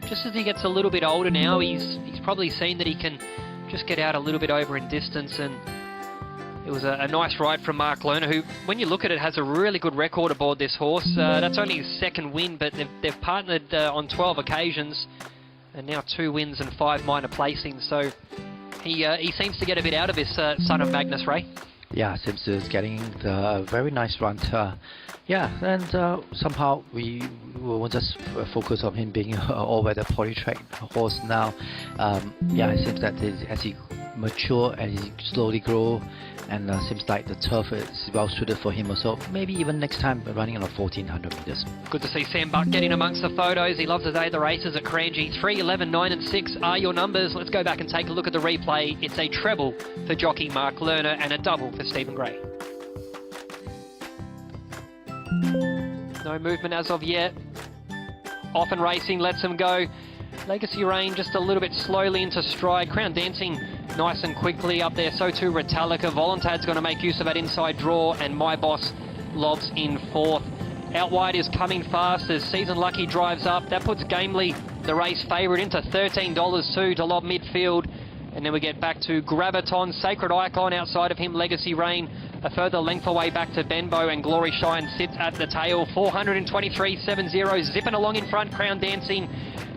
S1: just as he gets a little bit older now, he's probably seen that he can just get out a little bit over in distance, and it was a nice ride from Mark Lerner, who, when you look at it, has a really good record aboard this horse. That's only his 2nd win, but they've partnered on 12 occasions, and now 2 wins and 5 minor placings. So he seems to get a bit out of this son of Magnus, Ray.
S2: Yeah, seems to be getting a very nice run. Yeah, and somehow we will just focus on him being an all-weather polytrack horse now. Yeah, it seems that as he mature and he slowly grow, and seems like the turf is well suited for him also. Maybe even next time running on a 1400 meters.
S1: Good to see Sam Buck getting amongst the photos. He loves the day of the races at Kranji. 3, 11, 9 and 6 are your numbers. Let's go back and take a look at the replay. It's a treble for jockey Mark Lerner and a double for Stephen Gray. No movement as of yet. Often Racing lets him go. Legacy Rain just a little bit slowly into stride. Crown Dancing nice and quickly up there. So too Retallica. Voluntad's going to make use of that inside draw, and My Boss lobs in 4th. Out wide is Coming Fast as Season Lucky drives up. That puts Gamely, the race favourite, into $13 too to lob midfield. And then we get back to Graviton, Sacred Icon outside of him, Legacy Rain. A further length away back to Benbow, and Glory Shine sits at the tail. 423.70, zipping along in front. Crown Dancing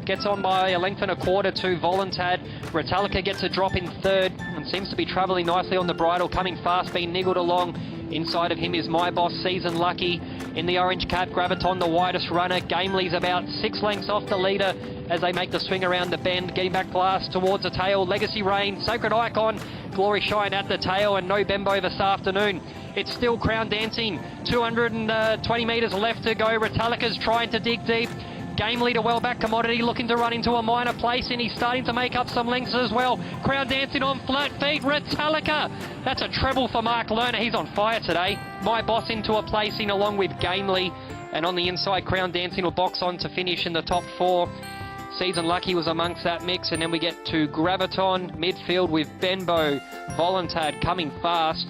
S1: gets on by a length and a quarter to Voluntad. Retallica gets a drop in 3rd and seems to be travelling nicely on the bridle. Coming Fast, being niggled along. Inside of him is My Boss, Season Lucky. In the orange cap, Graviton, the widest runner. Gamely's about 6 lengths off the leader as they make the swing around the bend. Getting back last towards the tail, Legacy Rain, Sacred Icon, Glory Shine at the tail, and no Benbow this afternoon. It's still Crown Dancing. 220 metres left to go. Retallica's trying to dig deep. Gamely to well back Commodity, looking to run into a minor place, and he's starting to make up some lengths as well. Crown Dancing on flat feet. Retallica, that's a treble for Mark Lerner. He's on fire today. My Boss into a placing along with Gamely, and on the inside Crown Dancing will box on to finish in the top 4. Season Lucky was amongst that mix, and then we get to Graviton midfield with Benbow, Voluntad, Coming Fast,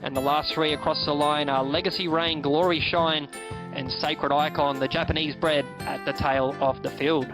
S1: and the last 3 across the line are Legacy Rain, Glory Shine, and Sacred Icon, the Japanese bred, at the tail of the field.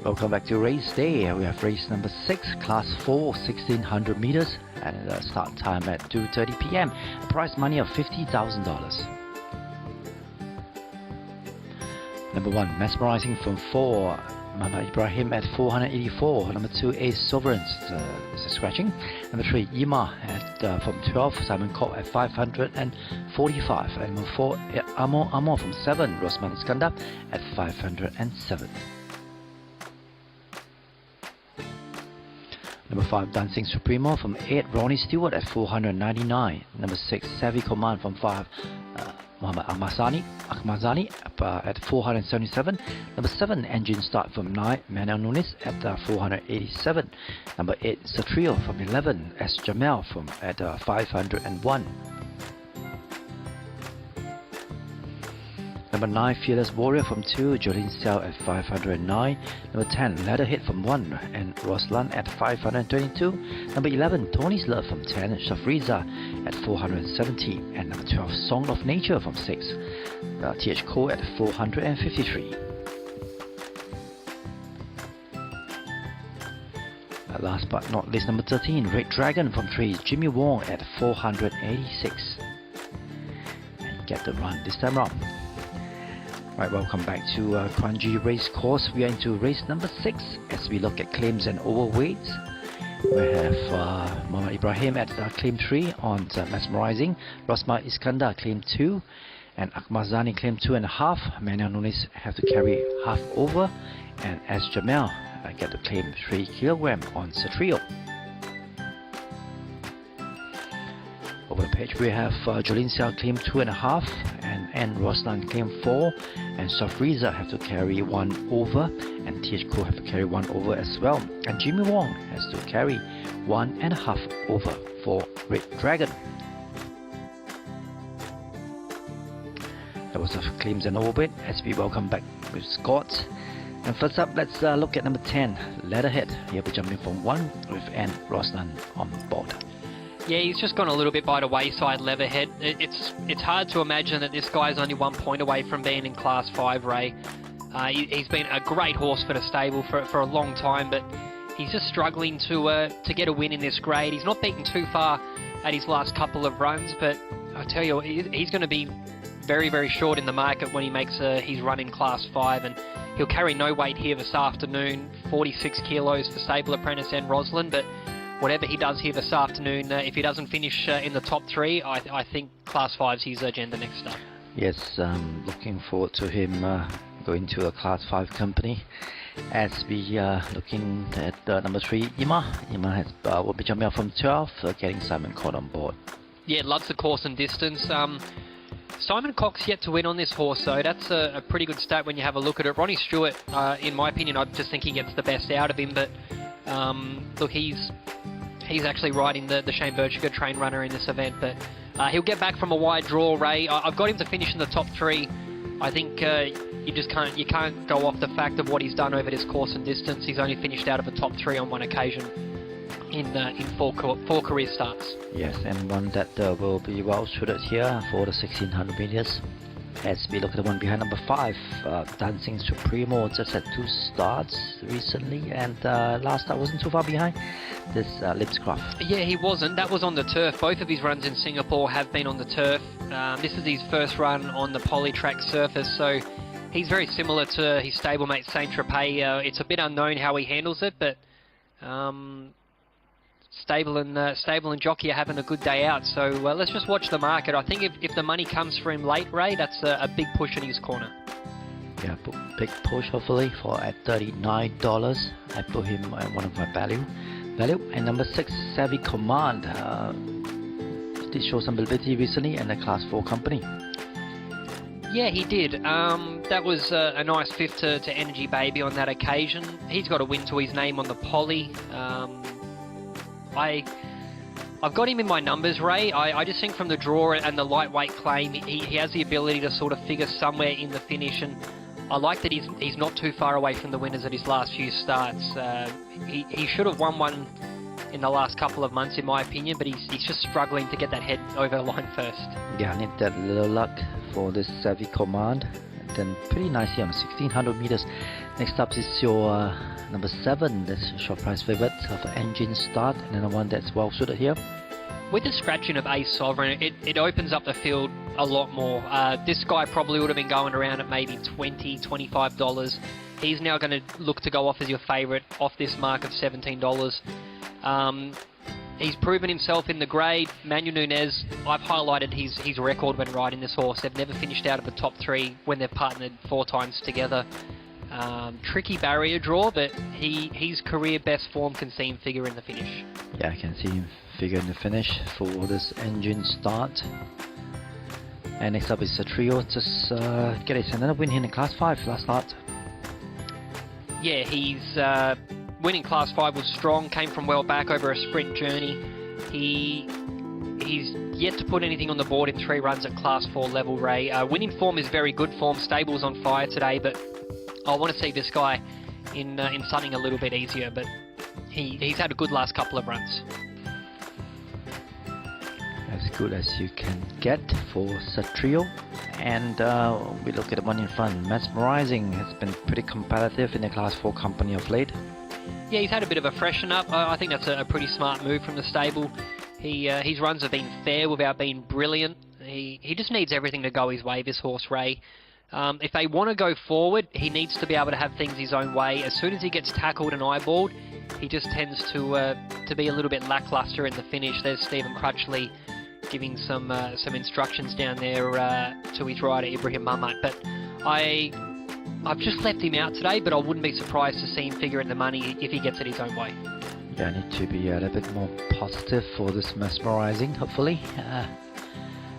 S2: Welcome back to race day. We have race number 6, class 4, 1600 meters, and start time at 2:30 p.m. Prize money of $50,000. Number 1, mesmerizing from 4, Mama Ibrahim at 484. Number 2, Ace Sovereigns, scratching. Number 3, Yima at from 12, Simon Cobb at 545. And number 4, Amor from 7, Rosman Iskandar at 507. Number 5, Dancing Supremo from 8, Ronnie Stewart at 499. Number 6, Savvy Command from 5, Muhammad Akmazani at 477. Number 7, Engine Start from 9, Manuel Nunes at 487. Number 8, Satrio from 11, S. Jamel from at 501. Number 9, Fearless Warrior from 2, Jolene Sell at 509. Number 10, Leatherhead from 1, and Roslan at 522. Number 11, Tony's Love from 10, Shafriza at 470. And number 12, Song of Nature from 6, TH Cole at 453. Last but not least, number 13, Red Dragon from 3, Jimmy Wong at 486. And get the run this time around. Right, welcome back to Kranji race course. We are into race number 6 as we look at claims and overweights. We have Muhammad Ibrahim at claim 3 on mesmerizing, Rosma Iskandar claim 2, and Akmazani claim 2.5. Manuel Nunes have to carry half over, and as Jamel get to claim 3 kilogram on Satrio. Over the page we have Jolene Xiao claim 2.5, and Roslan claim 4, and Sofriza have to carry 1 over, and TH Co have to carry 1 over as well, and Jimmy Wong has to carry 1.5 over for Red Dragon. That was the claims and overweight as we welcome back with Scott. And first up, let's look at number 10, Leatherhead. He'll be jumping from 1 with N. Roslan on board.
S1: Yeah, he's just gone a little bit by the wayside, Leatherhead. It's hard to imagine that this guy's only 1 point away from being in Class 5, Ray. He's been a great horse for the stable for a long time, but he's just struggling to get a win in this grade. He's not beaten too far at his last couple of runs, but I tell you, he's going to be very, very short in the market when he makes his run in Class 5, and he'll carry no weight here this afternoon, 46 kilos for Stable Apprentice and Roslyn, but whatever he does here this afternoon, if he doesn't finish in the top 3, I think Class 5's his agenda next up.
S2: Yes, looking forward to him going to a Class 5 company. As we are looking at number 3, Ima has, will be jumping up from 12, getting Simon Cobb on board. Yeah,
S1: loves the course and distance. Simon Cock's yet to win on this horse, so that's a pretty good stat when you have a look at it. Ronnie Stewart, in my opinion, I just think he gets the best out of him, but look, he's actually riding the Shane Berchiger train runner in this event, but he'll get back from a wide draw, Ray. I've got him to finish in the top 3. I think you can't go off the fact of what he's done over this course and distance. He's only finished out of the top 3 on 1 occasion in 4 career starts.
S2: Yes, and one that will be well suited here for the 1600 meters. As we look at the one behind, number 5, Dancing Supremo, just had 2 starts recently, and last start wasn't too far behind this Lipscroft.
S1: Yeah, he wasn't. That was on the turf. Both of his runs in Singapore have been on the turf. This is his first run on the polytrack surface, so he's very similar to his stablemate Saint-Tropez. It's a bit unknown how he handles it, but Stable and jockey are having a good day out, so let's just watch the market. I think if the money comes for him late, Ray, that's a big push in his corner.
S2: Yeah, big push hopefully for at $39. I put him at one of my value. And number 6, Savvy Command, did show some ability recently in the Class 4 company.
S1: Yeah, he did. That was a nice fifth to Energy Baby on that occasion. He's got a win to his name on the poly. I've got him in my numbers, Ray. I just think from the draw and the lightweight claim, he has the ability to sort of figure somewhere in the finish, and I like that he's not too far away from the winners at his last few starts. He should have won one in the last couple of months, in my opinion, but he's just struggling to get that head over the line first.
S2: Yeah, I need that little luck for this Savvy Command. then pretty nicely on 1600 meters. Next up is your number 7, that's short price favorite of Engine Start, and then one that's well suited here.
S1: With the scratching of Ace Sovereign, it opens up the field a lot more. This guy probably would have been going around at maybe $20, $25. He's now going to look to go off as your favourite off this mark of $17. He's proven himself in the grade. Manuel Nunez, I've highlighted his record when riding this horse. They've never finished out of the top 3 when they've partnered 4 times together. Tricky barrier draw, but his career best form can see him figure in the finish.
S2: Yeah, I can see him figure in the finish for this Engine Start. And next up is a trio. Just get it, another win here in Class 5 last start.
S1: Yeah, he's winning Class 5 was strong, came from well back over a sprint journey. He's yet to put anything on the board in 3 runs at Class 4 level, Ray. Winning form is very good form. Stable's on fire today, but I want to see this guy in something a little bit easier, but he's had a good last couple of runs.
S2: As good as you can get for Satrio. And we look at the one in front. Mesmerizing has been pretty competitive in the Class 4 company of late.
S1: Yeah, he's had a bit of a freshen up. I think that's a pretty smart move from the stable. His runs have been fair without being brilliant. He just needs everything to go his way, this horse, Ray. If they want to go forward, he needs to be able to have things his own way. As soon as he gets tackled and eyeballed, he just tends to be a little bit lackluster in the finish. There's Stephen Crutchley giving some instructions down there to his rider Ibrahim Mahmoud. But I've just left him out today, but I wouldn't be surprised to see him figure in the money if he gets it his own way.
S2: Yeah, I need to be a little bit more positive for this Mesmerizing, hopefully.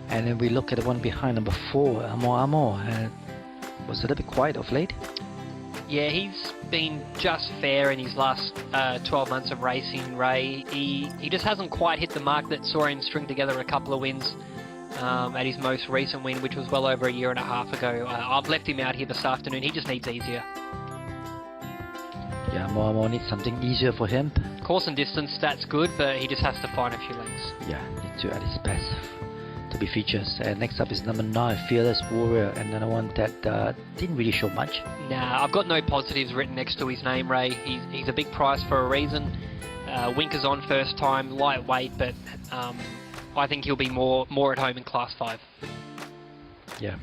S2: And then we look at the one behind, number 4, Amor. Was a little bit quiet of late.
S1: Yeah, he's been just fair in his last 12 months of racing, Ray. He just hasn't quite hit the mark that saw him string together a couple of wins at his most recent win, which was well over a year and a half ago. I've left him out here this afternoon. He just needs easier.
S2: Yeah, Amor needs something easier for him.
S1: Course and distance stats good, but he just has to find a few lengths.
S2: Yeah, need to add his best to be features. And next up is number 9, Fearless Warrior, another one that didn't really show much.
S1: Nah, I've got no positives written next to his name, Ray. He's a big price for a reason. Winker's on first time, lightweight, but I think he'll be more at home in Class 5.
S2: Yeah,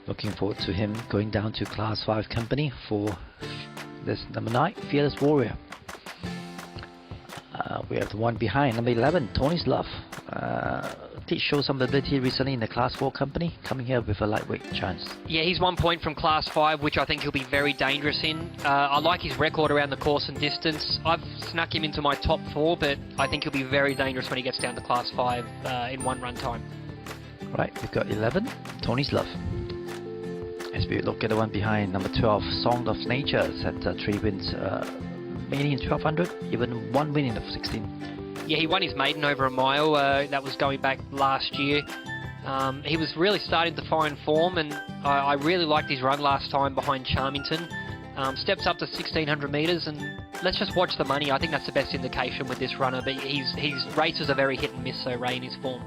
S2: looking forward to him going down to Class 5 company for this number 9, Fearless Warrior. We have the one behind, number 11, Tony's Love. Did show some ability recently in the Class 4 company, coming here with a lightweight chance.
S1: Yeah, he's 1 point from Class 5, which I think he'll be very dangerous in. I like his record around the course and distance. I've snuck him into my top 4, but I think he'll be very dangerous when he gets down to Class 5 in 1 run time.
S2: Right, we've got 11, Tony's Love. As we look at the one behind, number 12, Song of Nature, at 3 wins, mainly in 1200, even 1 win in the 16.
S1: Yeah, he won his maiden over a mile. That was going back last year. He was really starting to find form, and I really liked his run last time behind Charmington. Steps up to 1600 metres, and let's just watch the money. I think that's the best indication with this runner, but his races are very hit and miss, so Ray in his form.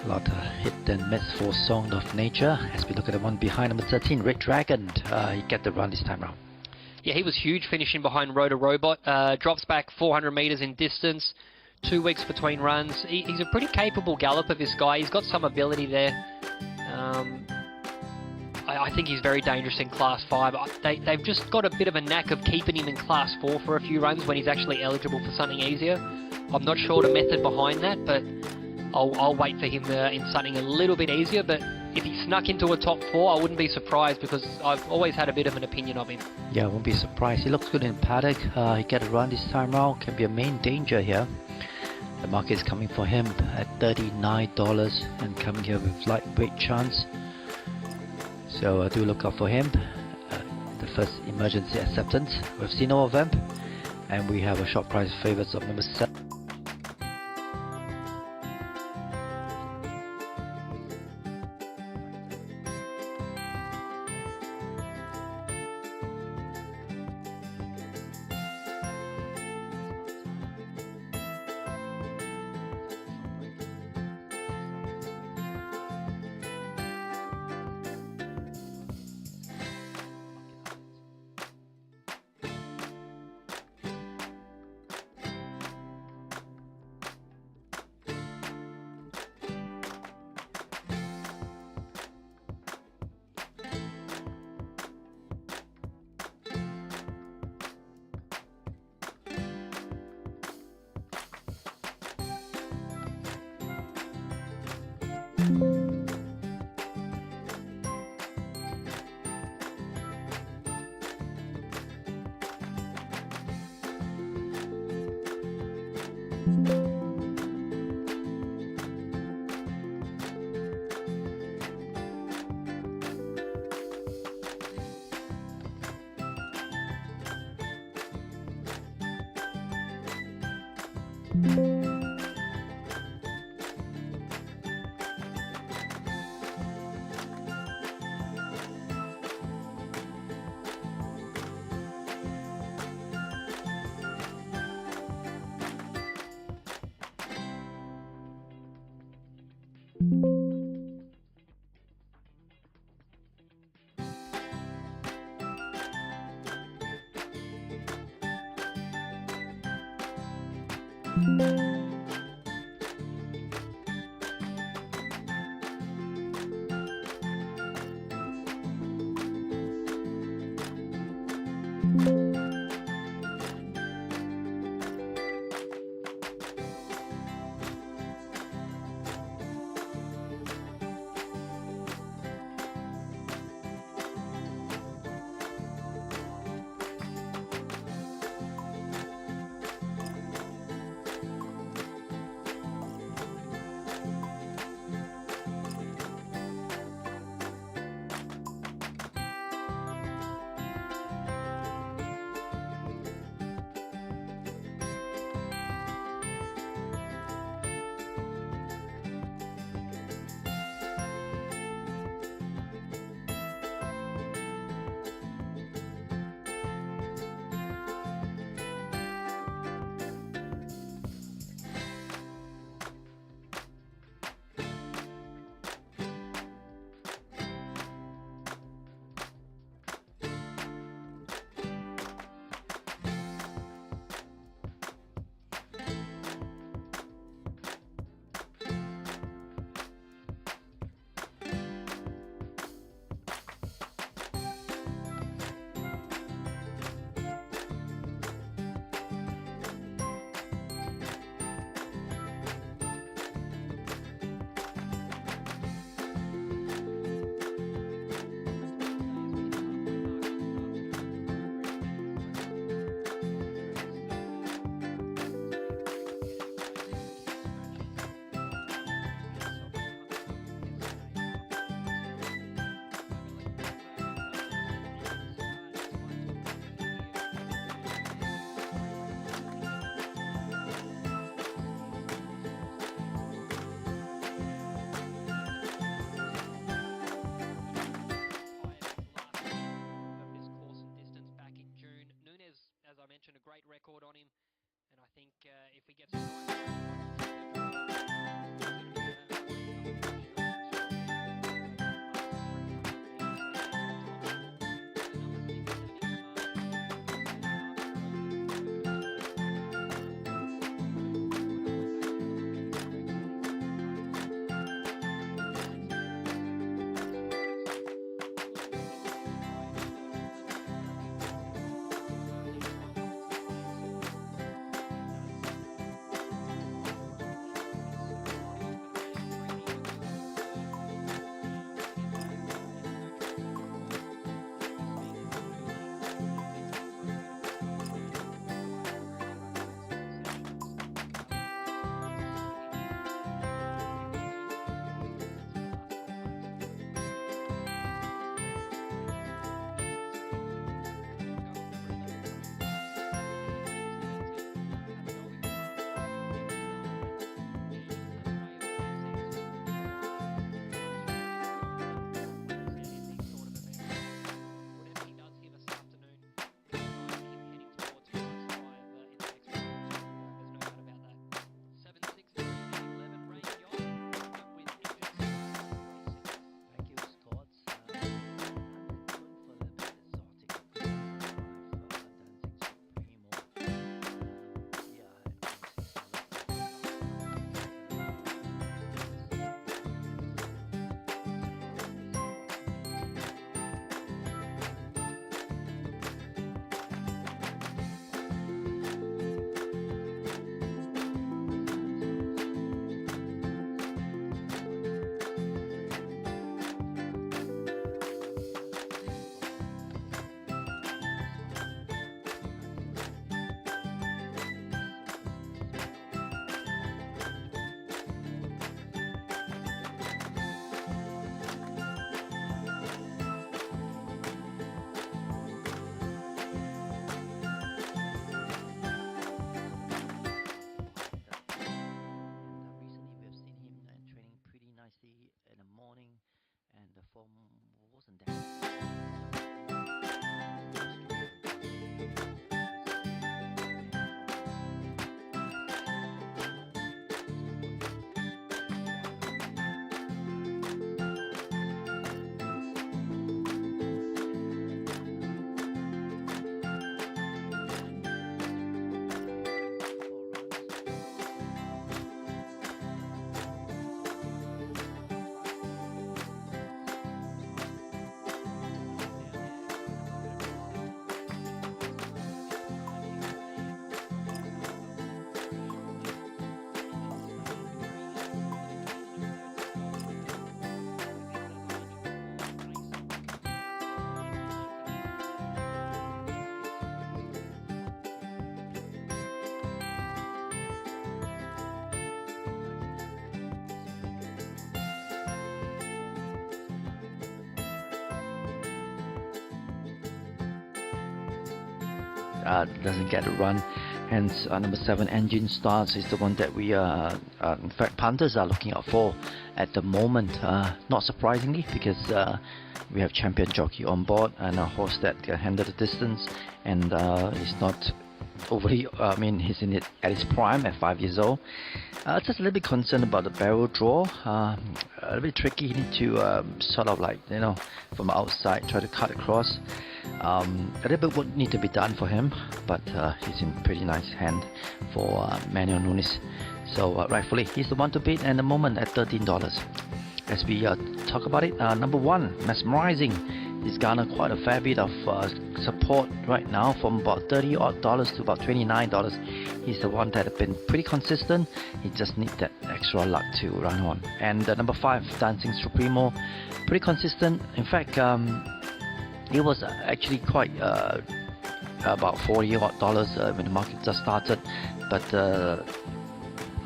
S2: A lot of hit and miss for Song of Nature. As we look at the one behind, number 13, Red Dragon. He get the run this time round.
S1: Yeah, he was huge, finishing behind Rotor Robot. Drops back 400 metres in distance, 2 weeks between runs. He's a pretty capable galloper, this guy. He's got some ability there. I think he's very dangerous in Class 5. They've just got a bit of a knack of keeping him in Class 4 for a few runs when he's actually eligible for something easier. I'm not sure the method behind that, but I'll wait for him in something a little bit easier. But if he snuck into a top 4, I wouldn't be surprised, because I've always had a bit of an opinion of him. Yeah, I
S2: won't be surprised. He looks good in paddock. He get a run this time around. Can be a main danger here. The market is coming for him at $39 and coming here with lightweight chance. So do look out for him. The first emergency acceptance. We've seen all of them. And we have a short price favorites of number 7. early in the morning, and the form wasn't that. Doesn't get a run, hence number 7 Engine Stars is the one that we in fact punters are looking out for at the moment, not surprisingly, because we have champion jockey on board and a horse that can handle the distance, and is not overly, he's in it at his prime at 5 years old. Just a little bit concerned about the barrel draw, a little bit tricky. He need to sort of like, from outside try to cut across. A little bit would need to be done for him, but he's in pretty nice hand for Manuel Nunes. So rightfully he's the one to beat at the moment at $13. As we talk about it, number 1, Mesmerizing. He's garnered quite a fair bit of support right now, from about $30 odd to about $29. He's the one that has been pretty consistent. He just needs that extra luck to run on. And number 5, Dancing Supremo, pretty consistent. In fact, it was actually quite about $40 odd when the market just started, but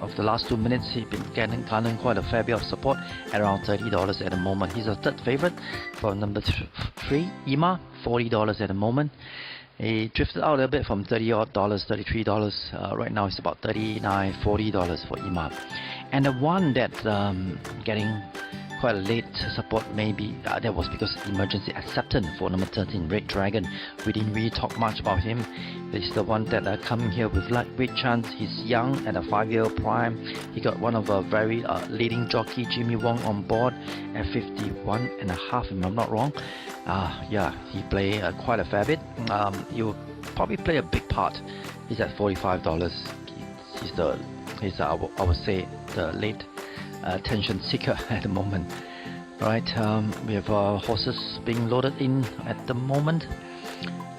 S2: of the last 2 minutes he's been garnering quite a fair bit of support at around $30 at the moment. He's a third favorite for number 3, Ima, $40 at the moment. He drifted out a little bit from $30 odd, $33. Right now it's about $39, $40 for Ima. And the one that getting quite a late support, maybe that was because emergency acceptance for number 13, Red Dragon. We didn't really talk much about him. He's the one that coming here with lightweight chance. He's young at a 5-year prime. He got one of a very leading jockey, Jimmy Wong, on board at 51.5, if I'm not wrong. Yeah, he played quite a fair bit. He will probably play a big part. He's at $45. He's I would say the late attention seeker at the moment. Right, we have horses being loaded in at the moment.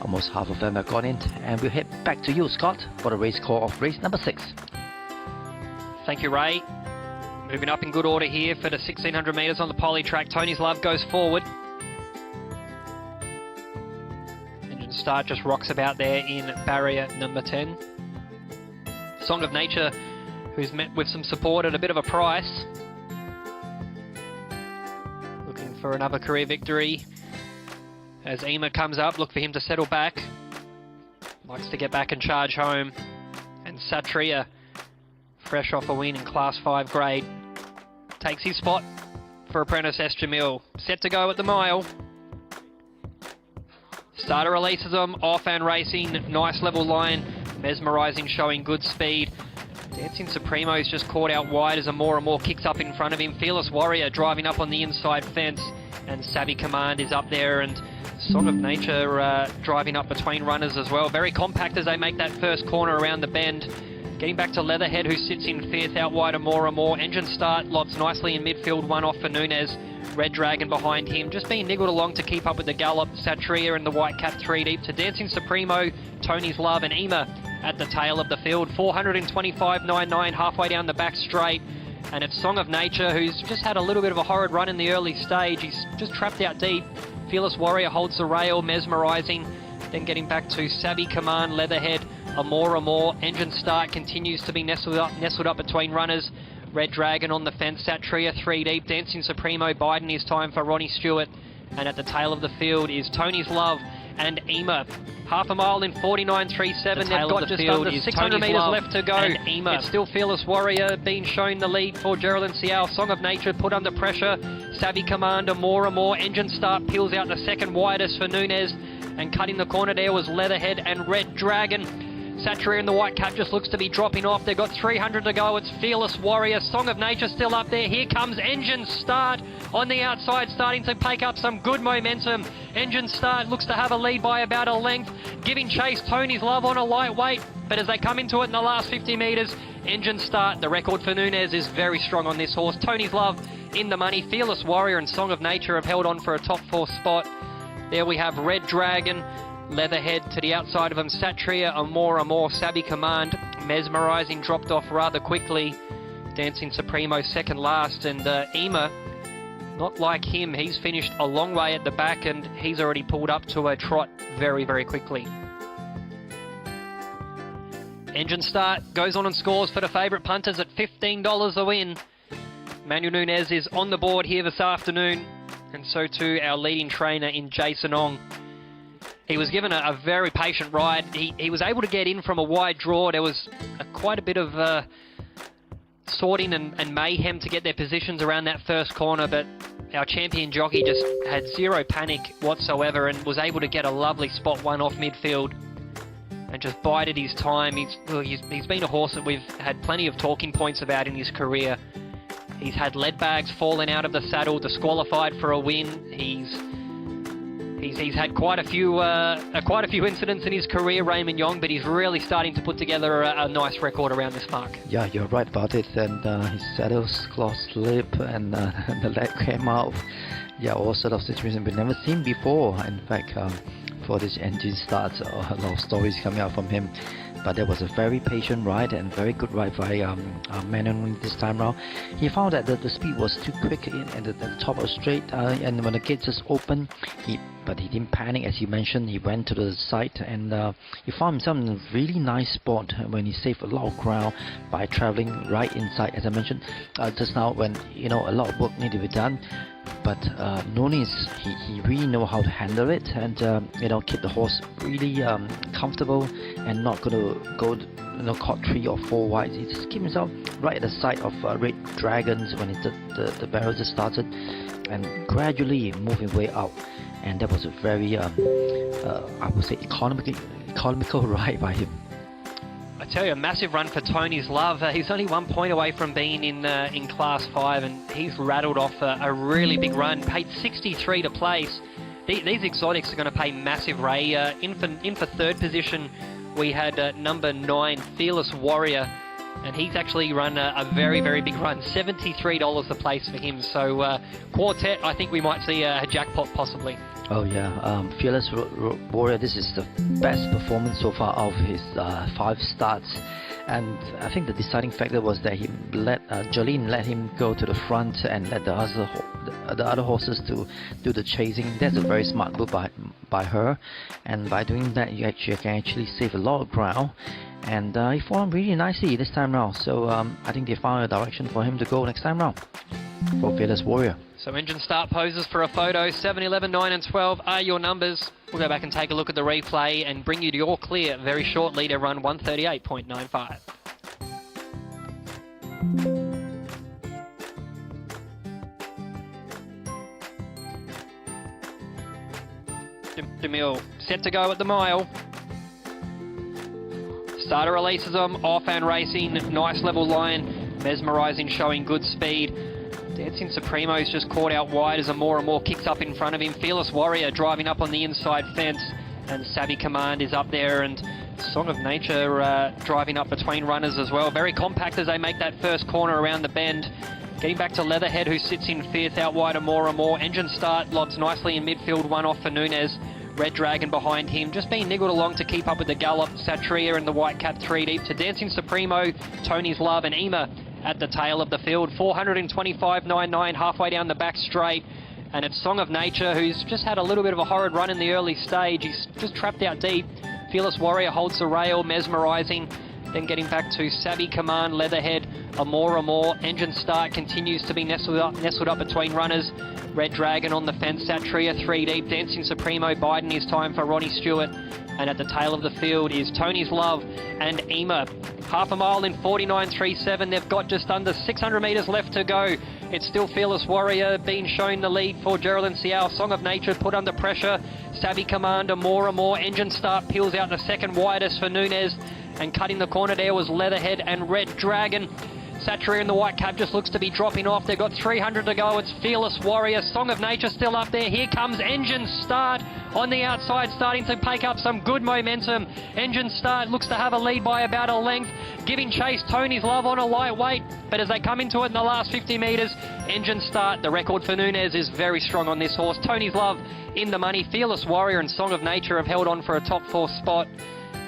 S2: Almost half of them have gone in, and we'll head back to you, Scott, for the race call of race number 6.
S1: Thank you, Ray. Moving up in good order here for the 1600 metres on the poly track. Tony's Love goes forward. Engine Start just rocks about there in barrier number 10. Song of Nature, who's met with some support at a bit of a price. Looking for another career victory. As Ema comes up, look for him to settle back. Likes to get back and charge home. And Satria, fresh off a win in Class 5 grade, takes his spot for apprentice S. Jamil. Set to go at the mile. Starter releases them, off and racing. Nice level line. Mesmerizing, showing good speed. Dancing Supremo's just caught out wide as Amor kicks up in front of him. Fearless Warrior driving up on the inside fence, and Savvy Command is up there, and Song of Nature driving up between runners as well. Very compact as they make that first corner around the bend. Getting back to Leatherhead, who sits in 5th, out wide Amor. Engine Start lobs nicely in midfield, one off for Nunez. Red Dragon behind him, just being niggled along to keep up with the gallop. Satria and the White Cap 3 deep to Dancing Supremo, Tony's Love and Ema at the tail of the field. 425.99 halfway down the back straight. And it's Song of Nature, who's just had a little bit of a horrid run in the early stage. He's just trapped out deep. Fearless Warrior holds the rail, mesmerizing. Then getting back to Savvy Command, Leatherhead, Amor. Engine Start continues to be nestled up between runners. Red Dragon on the fence, Satria 3 deep. Dancing Supremo biding his time for Ronnie Stewart. And at the tail of the field is Tony's Love and Ema. Half a mile in 49.37. They've got just under 600 metres left to go. It's still Fearless Warrior being shown the lead for Geraldine Cial. Song of Nature put under pressure. Savvy Commander more and more. Engine Start peels out the second widest for Nunez. And cutting the corner there was Leatherhead and Red Dragon. Satria in the white cap just looks to be dropping off. They've got 300 to go. It's Fearless Warrior. Song of Nature still up there. Here comes Engine Start on the outside, starting to pick up some good momentum. Engine Start looks to have a lead by about a length, giving chase Tony's Love on a lightweight. But as they come into it in the last 50 metres, Engine Start, the record for Nunez, is very strong on this horse. Tony's Love in the money. Fearless Warrior and Song of Nature have held on for a top 4 spot. There we have Red Dragon, Leatherhead to the outside of him, Satria, Amor, Savvy Command, Mesmerizing dropped off rather quickly, Dancing Supremo second last, and Ema, not like him, he's finished a long way at the back and he's already pulled up to a trot very, very quickly. Engine Start goes on and scores for the favourite punters at $15 a win. Manuel Nunez is on the board here this afternoon, and so too our leading trainer in Jason Ong. He was given a very patient ride. He was able to get in from a wide draw. There was quite a bit of sorting and mayhem to get their positions around that first corner, but our champion jockey just had zero panic whatsoever and was able to get a lovely spot one off midfield and just bided his time. He's been a horse that we've had plenty of talking points about in his career. He's had lead bags falling out of the saddle, disqualified for a win. He's had quite a few incidents in his career, Raymond Yong, but he's really starting to put together a nice record around this mark.
S2: Yeah, you're right about it. And his saddle's lost lip and the leg came out. Yeah, all sort of situations we've never seen before. In fact, for this Engine Start, a lot of stories coming out from him. But there was a very patient ride and very good ride by Manon this time round. He found that the speed was too quick at the top of straight, and when the gates just opened, but he didn't panic, as you mentioned. He went to the side and he found himself in a really nice spot when he saved a lot of ground by traveling right inside, as I mentioned just now, when a lot of work needed to be done. But Nunez, he really know how to handle it and keep the horse really comfortable and not going to go caught 3 or 4 wide. He just keep himself right at the side of Red Dragons when the barrel just started, and gradually moving way out. And that was a very I would say economical ride by him.
S1: I tell you, a massive run for Tony's Love. He's only 1 point away from being in Class 5, and he's rattled off a really big run. Paid 63 to place. These exotics are going to pay massive, Ray. In for third position, we had number 9, Fearless Warrior, and he's actually run a very, very big run. $73 a place for him. So quartet, I think we might see a jackpot possibly.
S2: Oh yeah, Fearless Warrior, this is the best performance so far of his 5 starts. And I think the deciding factor was that Jolene let him go to the front and let the other horses to do the chasing. That's a very smart move by her, and by doing that you can actually save a lot of ground. And he formed really nicely this time round, so I think they found a direction for him to go next time round for Fearless Warrior.
S1: So Engine Start poses for a photo. 7, 11, 9 and 12 are your numbers. We'll go back and take a look at the replay and bring you to your clear very shortly to run 138.95. DeMille set to go at the mile. Starter releases them, off and racing, nice level line, Mesmerizing showing good speed. Dancing Supremo's just caught out wide as Amor kicks up in front of him. Fearless Warrior driving up on the inside fence, and Savvy Command is up there, and Song of Nature driving up between runners as well. Very compact as they make that first corner around the bend. Getting back to Leatherhead, who sits in 5th, out wide Amor. Engine Start lobs nicely in midfield, 1 off for Nunez. Red Dragon behind him, just being niggled along to keep up with the gallop. Satria and the white cap 3 deep to Dancing Supremo, Tony's Love and Ema at the tail of the field. 425.99 halfway down the back straight, and it's Song of Nature, who's just had a little bit of a horrid run in the early stage. He's just trapped out deep. Fearless Warrior holds the rail, Mesmerizing. Then getting back to Savvy Command, Leatherhead, More. Engine Start continues to be nestled up between runners. Red Dragon on the fence, Satria 3 deep, Dancing Supremo, Biden is time for Ronnie Stewart. And at the tail of the field is Tony's Love and Ema. Half a mile in 49.37. They've got just under 600 metres left to go. It's still Fearless Warrior being shown the lead for Geraldine Siao. Song of Nature put under pressure. Savvy Commander, More. Engine Start peels out the second widest for Nunez. And cutting the corner there was Leatherhead and Red Dragon. Satria in the white cap just looks to be dropping off. They've got 300 to go. It's Fearless Warrior. Song of Nature still up there. Here comes Engine Start on the outside, starting to pick up some good momentum. Engine Start looks to have a lead by about a length, giving chase Tony's Love on a lightweight. But as they come into it in the last 50 metres, Engine Start, the record for Nunez, is very strong on this horse. Tony's Love in the money. Fearless Warrior and Song of Nature have held on for a top 4 spot.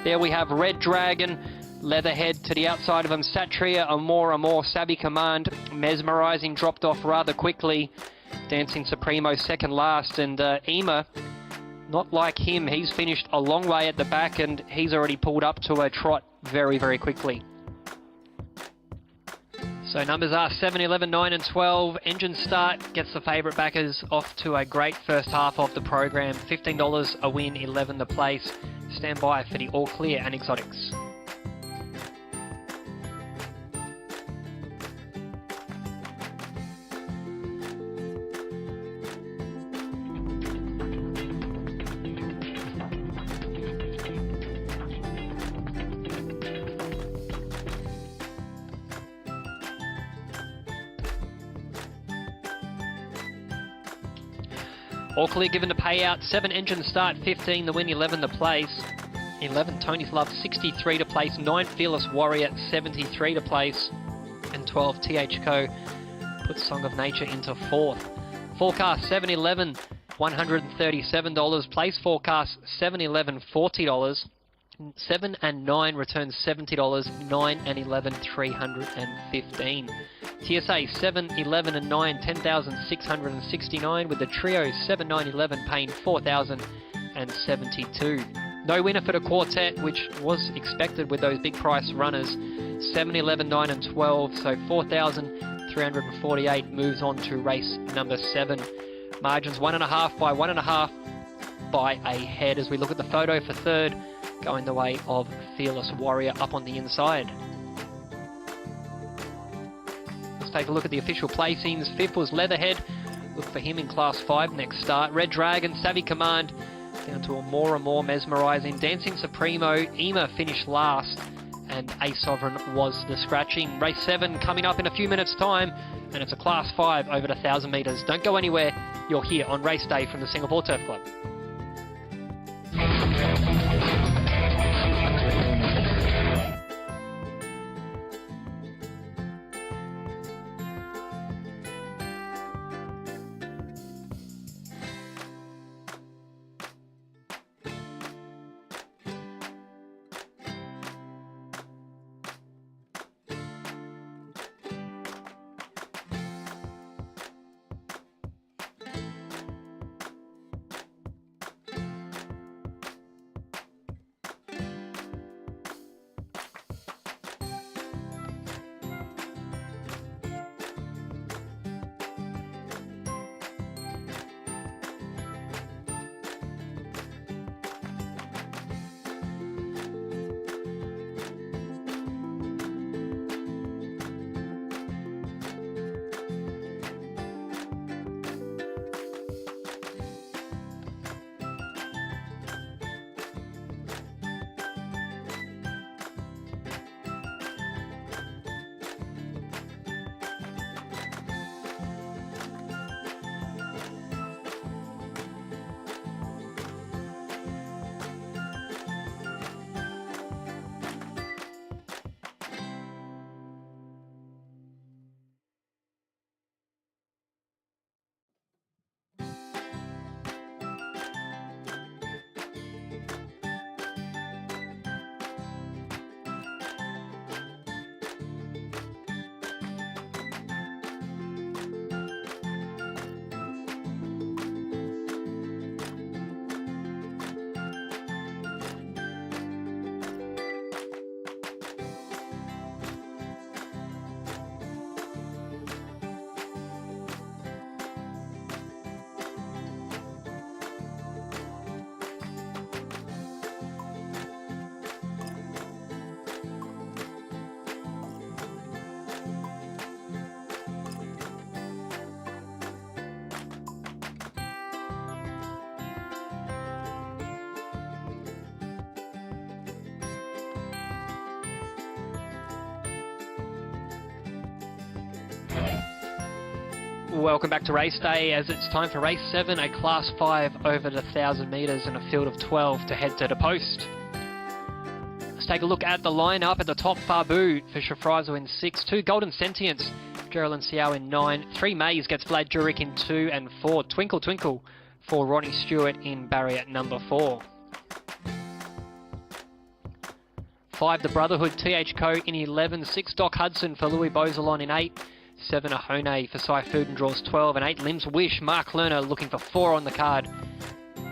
S1: There we have Red Dragon, Leatherhead to the outside of him, Satria, More, Savvy Command, Mesmerizing dropped off rather quickly. Dancing Supremo second last, and Ema, not like him, he's finished a long way at the back and he's already pulled up to a trot very, very quickly. So numbers are 7, 11, 9 and 12. Engine Start gets the favourite backers off to a great first half of the program. $15 a win, 11 the place. Stand by for the All Clear and Exotics. All Clear given the payout, 7 Engine Start, 15 the win, 11 the place. 11 Tony's Love, 63 to place, 9 Fearless Warrior, 73 to place, and 12 THCO puts Song of Nature into 4th. Forecast 7-11, $137. Place forecast 7-11, $40. 7 and 9 returns $70. 9 and 11, $315. TSA 7, 11 and 9, $10,669, with the trio 7, 9, 11 paying $4,072. No winner for the quartet, which was expected with those big price runners. 7, 11, 9 and 12, so 4,348 moves on to race number 7. Margins 1.5 by 1.5 by a head as we look at the photo for third, going the way of Fearless Warrior up on the inside. Let's take a look at the official placings. 5th was Leatherhead. Look for him in Class 5 next start. Red Dragon, Savvy Command, down to a More Mesmerizing. Dancing Supremo, Ema finished last, and A Sovereign was the scratching. Race 7 coming up in a few minutes' time, and it's a Class 5 over 1,000 metres. Don't go anywhere. You're here on race day from the Singapore Turf Club. Welcome back to race day, as it's time for race 7, a class 5 over the 1,000 metres and a field of 12 to head to the post. Let's take a look at the lineup. At the top, Fabu for Shafrizel in 6, 2 Golden Sentience, Geraldine Xiao in 9, 3 Maze gets Vlad Jurek in 2 and 4, Twinkle Twinkle for Ronnie Stewart in barrier number 4. 5 The Brotherhood, TH Co in 11, 6 Doc Hudson for Louis Beauzelon in 8, 7 Ahone for Cy Food and draws 12, and 8 Limbs Wish, Mark Lerner looking for 4 on the card,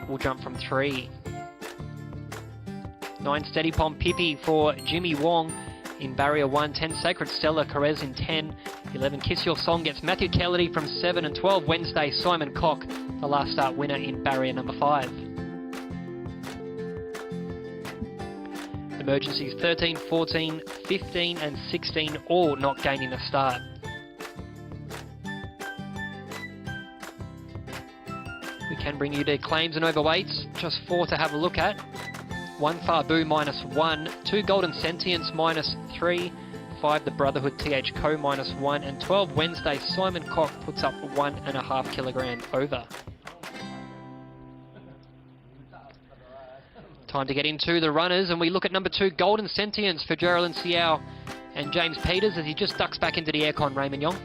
S1: will jump from 3. 9 Steady Pom Pippi for Jimmy Wong in barrier 1, 10 Sacred Stella Carez in 10, 11 Kiss Your Song gets Matthew Kennedy from 7, and 12 Wednesday Simon Cock, the last start winner in barrier number 5. Emergencies 13, 14, 15 and 16 all not gaining the start. We can bring you the claims and overweights, just 4 to have a look at. 1 Fabu -1, 2 Golden Sentience -3, 5 The Brotherhood TH Co -1, and 12 Wednesday Simon Cock puts up 1.5 kilogram over. Time to get into the runners, and we look at number 2 Golden Sentience for Geraldine Xiao and James Peters as he just ducks back into the aircon, Raymond Yong.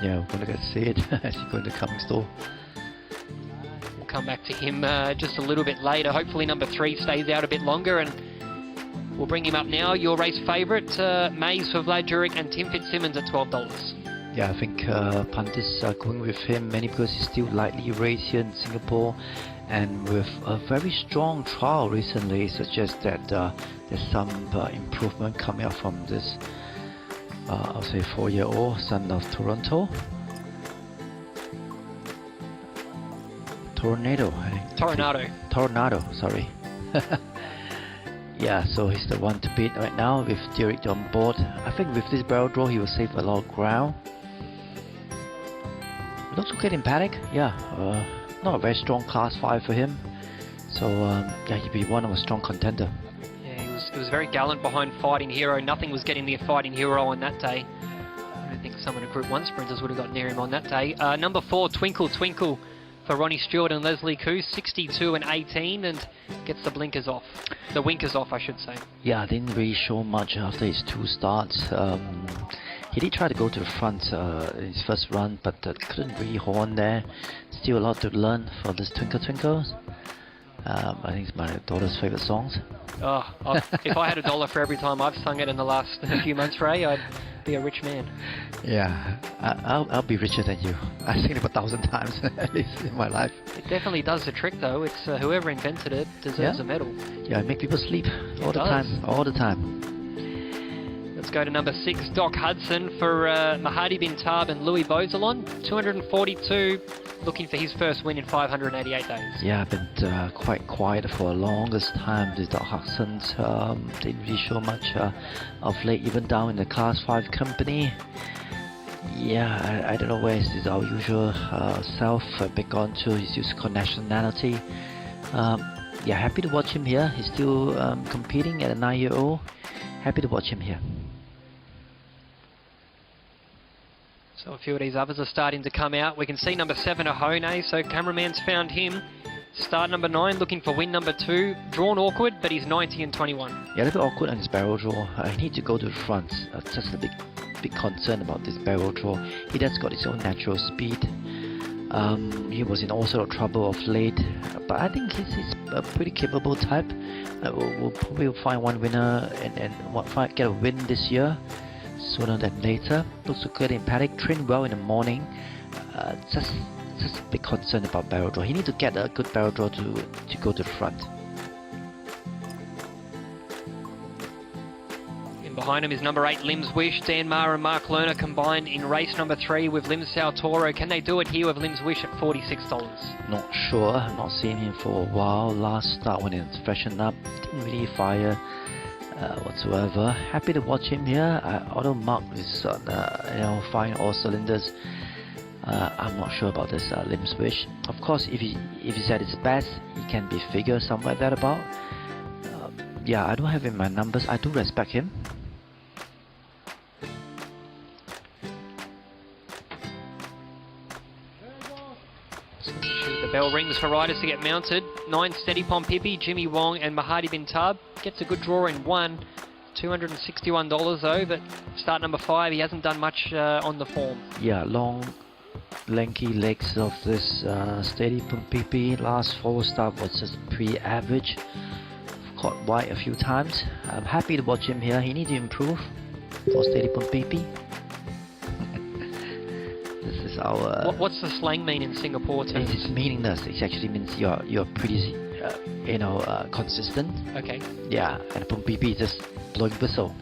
S2: Yeah, we're going to get to see it as you go into the coming store.
S1: We'll come back to him just a little bit later. Hopefully number 3 stays out a bit longer, and we'll bring him up now. Your race favourite, Maze for Vlad Jurek and Tim Fitzsimmons at $12.
S2: Yeah, I think punters are going with him mainly because he's still lightly raced here in Singapore, and with a very strong trial recently, it suggests that there's some improvement coming up from this, I'll say 4-year-old son of Toronto. Tornado, I think. Tornado, sorry. Yeah, so he's the one to beat right now with Derek on board. I think with this barrel draw, he will save a lot of ground. Looks okay in paddock, yeah. Not a very strong class 5 for him. So, yeah, he'd be one of a strong contender.
S1: Yeah, he was very gallant behind Fighting Hero. Nothing was getting near Fighting Hero on that day. I don't think some of the Group 1 sprinters would have got near him on that day. Number 4, Twinkle Twinkle for Ronnie Stewart and Leslie Koo, 62 and 18, and gets the blinkers off. The winkers off, I should say.
S2: Yeah, didn't really show much after his 2 starts. He did try to go to the front in his first run, but couldn't really horn there. Still a lot to learn for this Twinkle Twinkle. I think it's my daughter's favourite songs.
S1: Oh, if I had $1 for every time I've sung it in the last few months, Ray, I'd be a rich man.
S2: Yeah, I'll be richer than you. I've seen it 1,000 times at least in my life.
S1: It definitely does the trick though. It's whoever invented it deserves a medal.
S2: Yeah, make people sleep all the time.
S1: Let's go to number 6, Doc Hudson for Mahadi bin Tab and Louis Beauzelon, 242, looking for his first win in 588 days.
S2: Yeah, I've been quite quiet for the longest time. The Doc Hudson's didn't really show much of late, even down in the Class 5 company. Yeah, I don't know where is our usual self, big on to his used nationality. Yeah, happy to watch him here. He's still competing at a 9-year-old. Happy to watch him here.
S1: So a few of these others are starting to come out. We can see number 7, Ahone, so cameraman's found him. Start number 9, looking for win number 2. Drawn awkward, but he's 90 and 21.
S2: Yeah, a little bit awkward on his barrel draw. I need to go to the front. Just a big concern about this barrel draw. He does got his own natural speed. He was in all sort of trouble of late, but I think he's a pretty capable type. We'll probably find one winner and get a win this year, sooner than later. Looks good in paddock, trained well in the morning. Just a big concern about barrel draw. He needs to get a good barrel draw to go to the front.
S1: And behind him is number 8, Limbs Wish. Dan Maher and Mark Lerner combined in race number 3 with Limbs Sao Toro. Can they do it here with Limbs Wish at $46?
S2: Not sure. I've not seen him for a while. Last start when he was freshened up, didn't really fire whatsoever. Happy to watch him here. Although Mark is firing all cylinders, I'm not sure about this Limbs Wish. Of course, if he's at his best, he can be figure somewhere that about. Yeah, I don't have him in my numbers. I do respect him.
S1: So the bell rings for riders to get mounted. 9 Steady Pom Pippi, Jimmy Wong and Mahadi Bin Tab. Gets a good draw in 1. $261 though, but start number 5, he hasn't done much on the form.
S2: Yeah, long, lanky legs of this Steady Pom Pippi. Last 4 start was just pretty average. Caught wide a few times. I'm happy to watch him here. He needs to improve for Steady Pom Pippi. This is our.
S1: What's the slang mean in Singapore terms?
S2: It's meaningless. It actually means you're pretty, consistent.
S1: Okay.
S2: Yeah, and Pom Pippi just blowing whistle.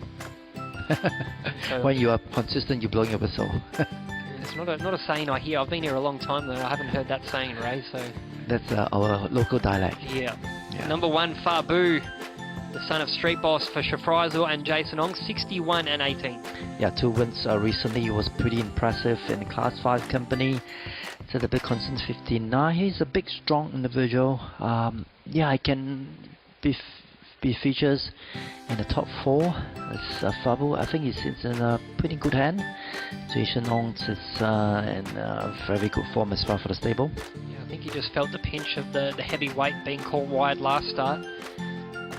S1: So
S2: when you are consistent, you're blowing a whistle.
S1: It's not a saying I hear. I've been here a long time though. I haven't heard that saying, Ray. So.
S2: That's our local dialect.
S1: Yeah. Number 1, Fabu, the son of Street Boss for Shafrizal and Jason Ong, 61 and 18.
S2: Yeah, 2 wins recently. He was pretty impressive in the Class 5 company. So the big constant 59. He's a big, strong individual. Yeah, I can be features in the top 4. It's Fabu. I think he's in a pretty good hand. Jason Ong is in very good form as well for the stable.
S1: Yeah, I think he just felt the pinch of the heavy weight being caught wide last start.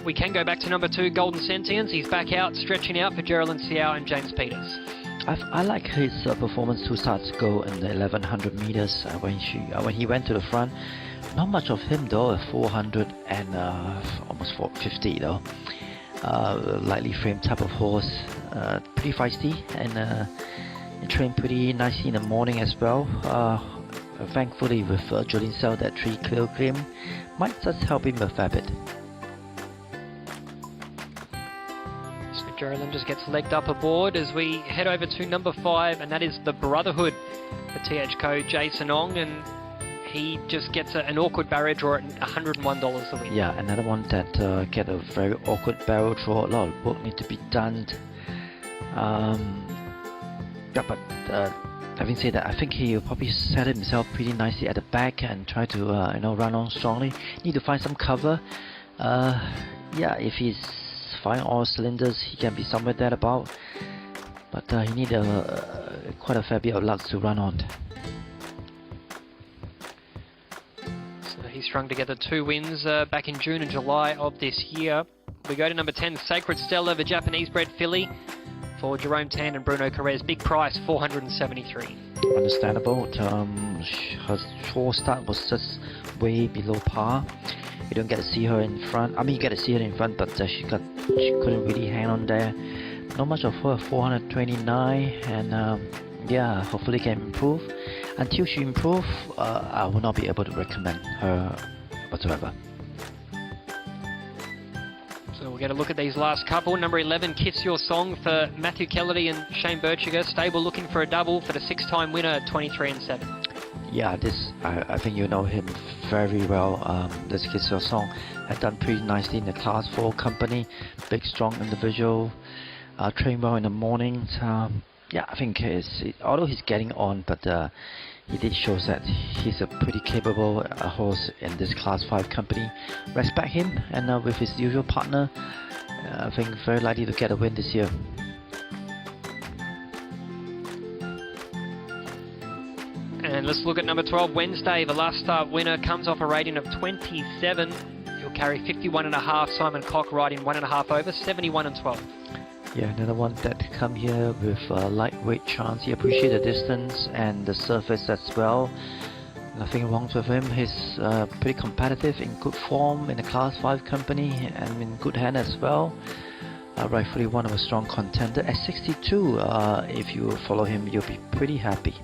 S1: We can go back to number 2, Golden Sentience. He's back out, stretching out for Geraldine Xiao and James Peters.
S2: I like his performance 2 starts ago in the 1100 meters when he went to the front. Not much of him though, 400 and almost 450 though. Lightly framed type of horse, pretty feisty and trained pretty nicely in the morning as well. Thankfully with Jolene Xiao, that 3 clear claim might just help him a fair bit.
S1: So Geraldine just gets legged up aboard as we head over to number 5, and that is the Brotherhood for TH code Jason Ong, and he just gets an awkward barrier draw at $101 a win.
S2: Yeah, another one that get a very awkward barrel draw. A lot of work need to be done. Yeah, but having said that, I think he'll probably set himself pretty nicely at the back and try to run on strongly. Need to find some cover. Yeah, if he's firing all cylinders, he can be somewhere there about. But he need quite a fair bit of luck to run on.
S1: He strung together 2 wins back in June and July of this year. We go to number 10, Sacred Stella, the Japanese-bred filly for Jerome Tan and Bruno Carrez. Big price, $473.
S2: Understandable. Her 4 start was just way below par. You don't get to see her in front. I mean, you get to see her in front, but she couldn't really hang on there. Not much of her, 429, and yeah, hopefully can improve. Until she improves, I will not be able to recommend her whatsoever.
S1: So we'll get a look at these last couple. Number 11, Kiss Your Song for Matthew Kellerty and Shane Birchiger. Stable looking for a double for the 6-time winner, 23 and 7.
S2: Yeah, I think you know him very well. This Kiss Your Song had done pretty nicely in the Class 4 company. Big, strong individual. Trained well in the mornings. Yeah, I think although he's getting on, but he did show that he's a pretty capable horse in this Class 5 company. Respect him, and with his usual partner, I think very likely to get a win this year.
S1: And let's look at number 12, Wednesday. The last start winner comes off a rating of 27. He'll carry 51.5. Simon Cock riding 1.5 over, 71 and 12.
S2: Yeah, another one that come here with a lightweight chance. He appreciates the distance and the surface as well. Nothing wrong with him. He's pretty competitive, in good form in the Class 5 company and in good hand as well. Rightfully one of a strong contender. At 62, if you follow him, you'll be pretty happy.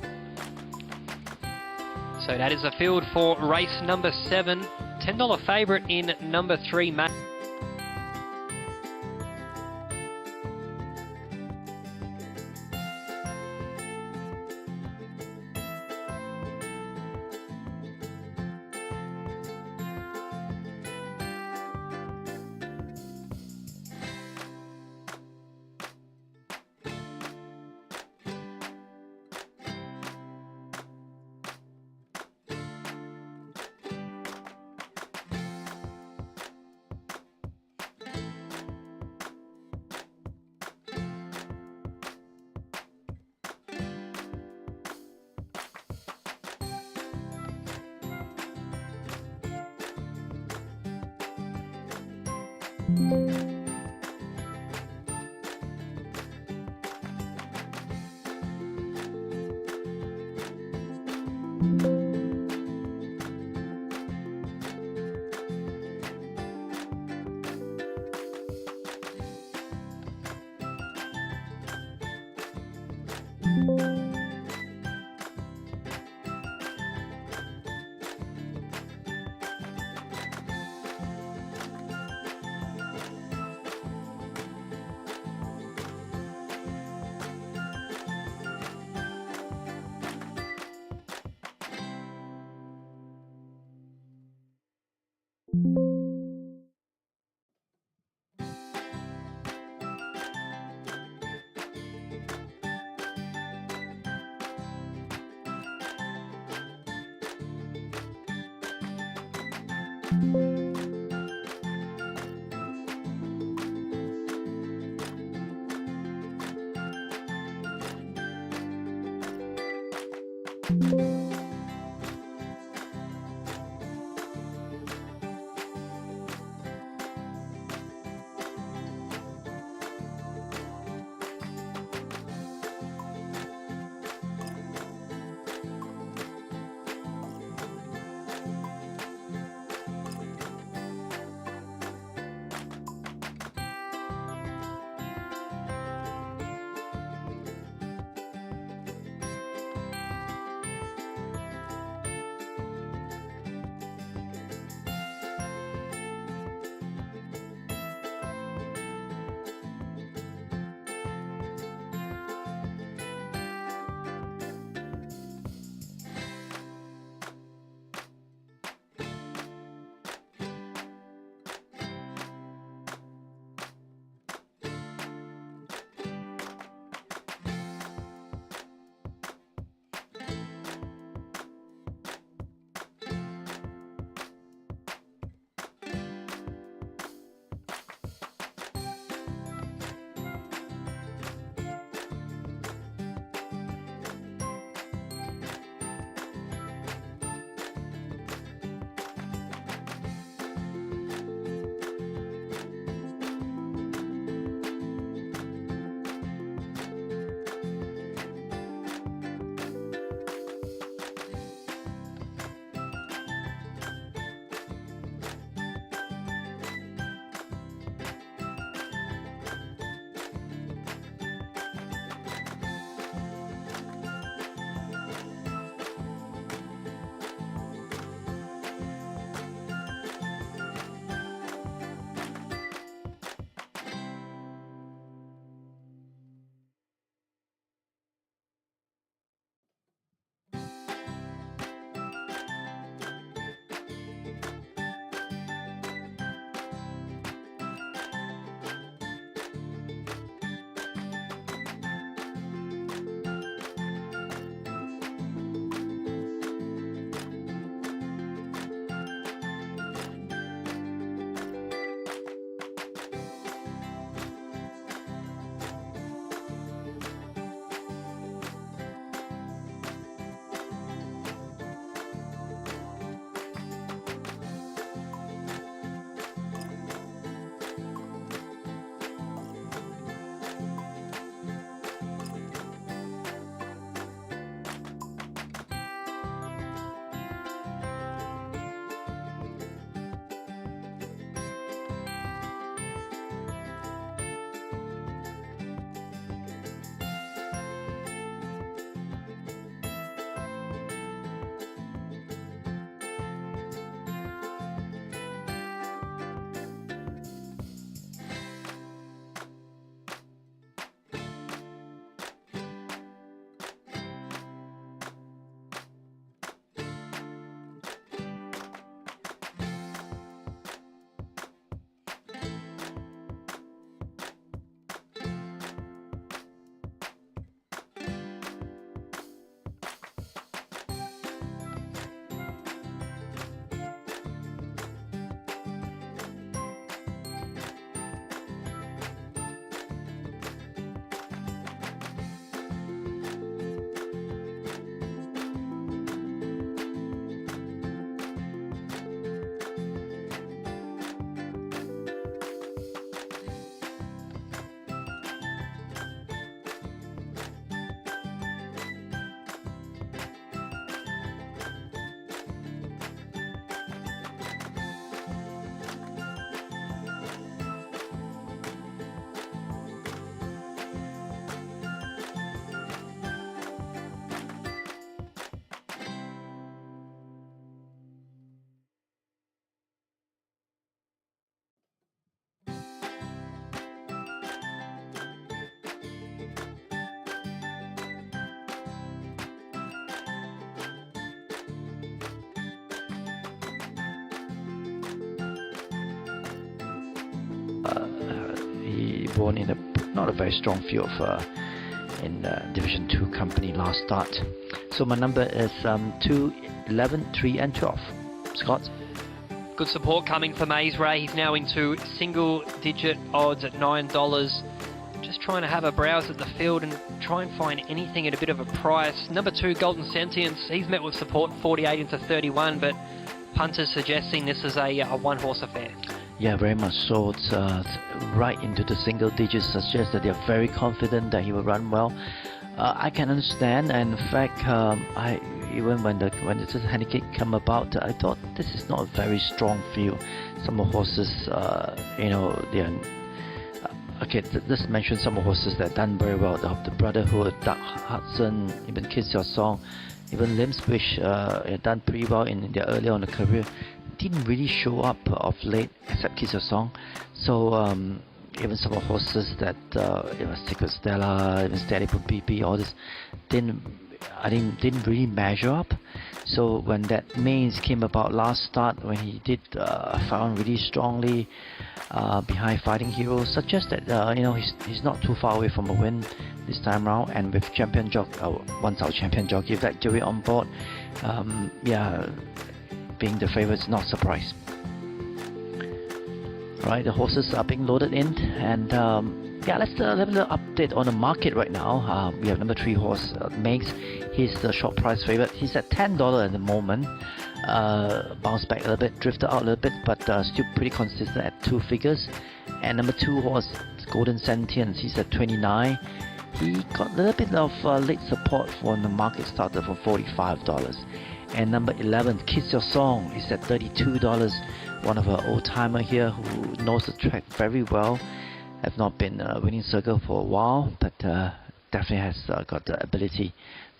S1: So that is a field for race number 7. $10 favourite in number 3, Matt.
S2: won in not a very strong field in Division 2 company last start. So my number is 2, 11, 3 and 12. Scott?
S1: Good support coming for Maze Ray. He's now into single-digit odds at $9. Just trying to have a browse at the field and try and find anything at a bit of a price. Number 2, Golden Sentience. He's met with support 48 into 31, but punters suggesting this is a one-horse affair.
S2: Yeah, very much so. It's right into the single digits. Suggests that they're very confident that he will run well. I can understand, and in fact, even when the handicap come about, I thought this is not a very strong field. Some of horses, you know, they are. Okay, let's mention some horses that done very well. The Brotherhood, Doug Hudson, even Kiss Your Song, even Lim's Wish done pretty well in their earlier on the career. Didn't really show up of late, except Kiss Your Song. So even some of horses that Secret Stella, even Steady Put PP, all this didn't really measure up. So when that mains came about last start, when he did found really strongly behind Fighting Heroes, suggests that you know, he's not too far away from a win this time round. And with champion once our champion jockey like Joey on board, yeah, being the favourite is not a surprise. Right, the horses are being loaded in, and yeah, let's have a little update on the market right now. We have number 3 horse, Megs. He's the short price favourite. He's at $10 at the moment. Bounced back a little bit, drifted out a little bit, but still pretty consistent at 2 figures. And number 2 horse, Golden Sentience, he's at $29. He got a little bit of late support when the market started from $45. And number 11, Kiss Your Song, is at $32. One of our old-timer here who knows the track very well. Have not been winning circle for a while, but definitely has got the ability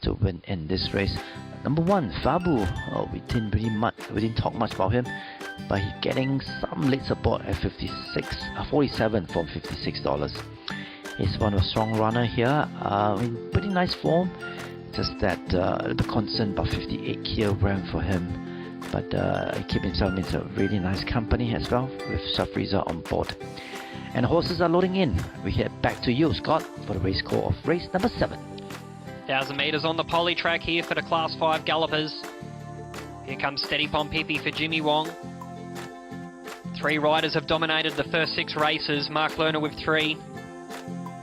S2: to win in this race. Number 1, Fabu. We didn't talk much about him, but he's getting some late support at 47 from $56. He's one of a strong runner here. In pretty nice form. Just that a little bit concerned about 58 kg for him. But he keeps himself into a really nice company as well, with Safriza on board. And horses are loading in. We head back to you, Scott, for the race call of race number 7.
S1: 1,000 metres on the poly track here for the Class 5 gallopers. Here comes Steady Pompipi for Jimmy Wong. 3 riders have dominated the first 6 races. Mark Lerner with 3,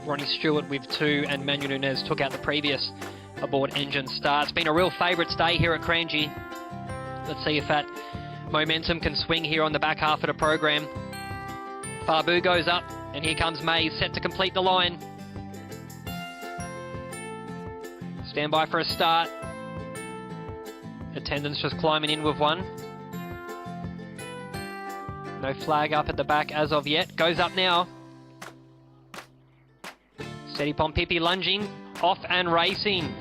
S1: Ronnie Stewart with 2, and Manuel Nunez took out the previous aboard engine start. It's been a real favourites day here at Kranji. Let's see if that momentum can swing here on the back half of the program. Fabu goes up, and here comes Maze, set to complete the line. Stand by for a start. Attendance just climbing in with 1. No flag up at the back as of yet. Goes up now. Steady Pompipi lunging, off and racing.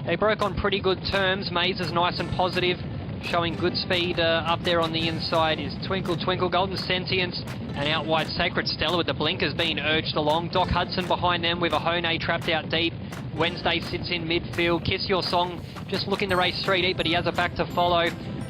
S1: They broke on pretty good terms. Maze is nice and positive, showing good speed up there on the inside is Twinkle Twinkle, Golden Sentience, and out wide Sacred Stella with the blinkers being urged along. Doc Hudson behind them with a Hone trapped out deep. Wednesday sits in midfield. Kiss Your Song just looking to race 3 deep, but he has a back to follow.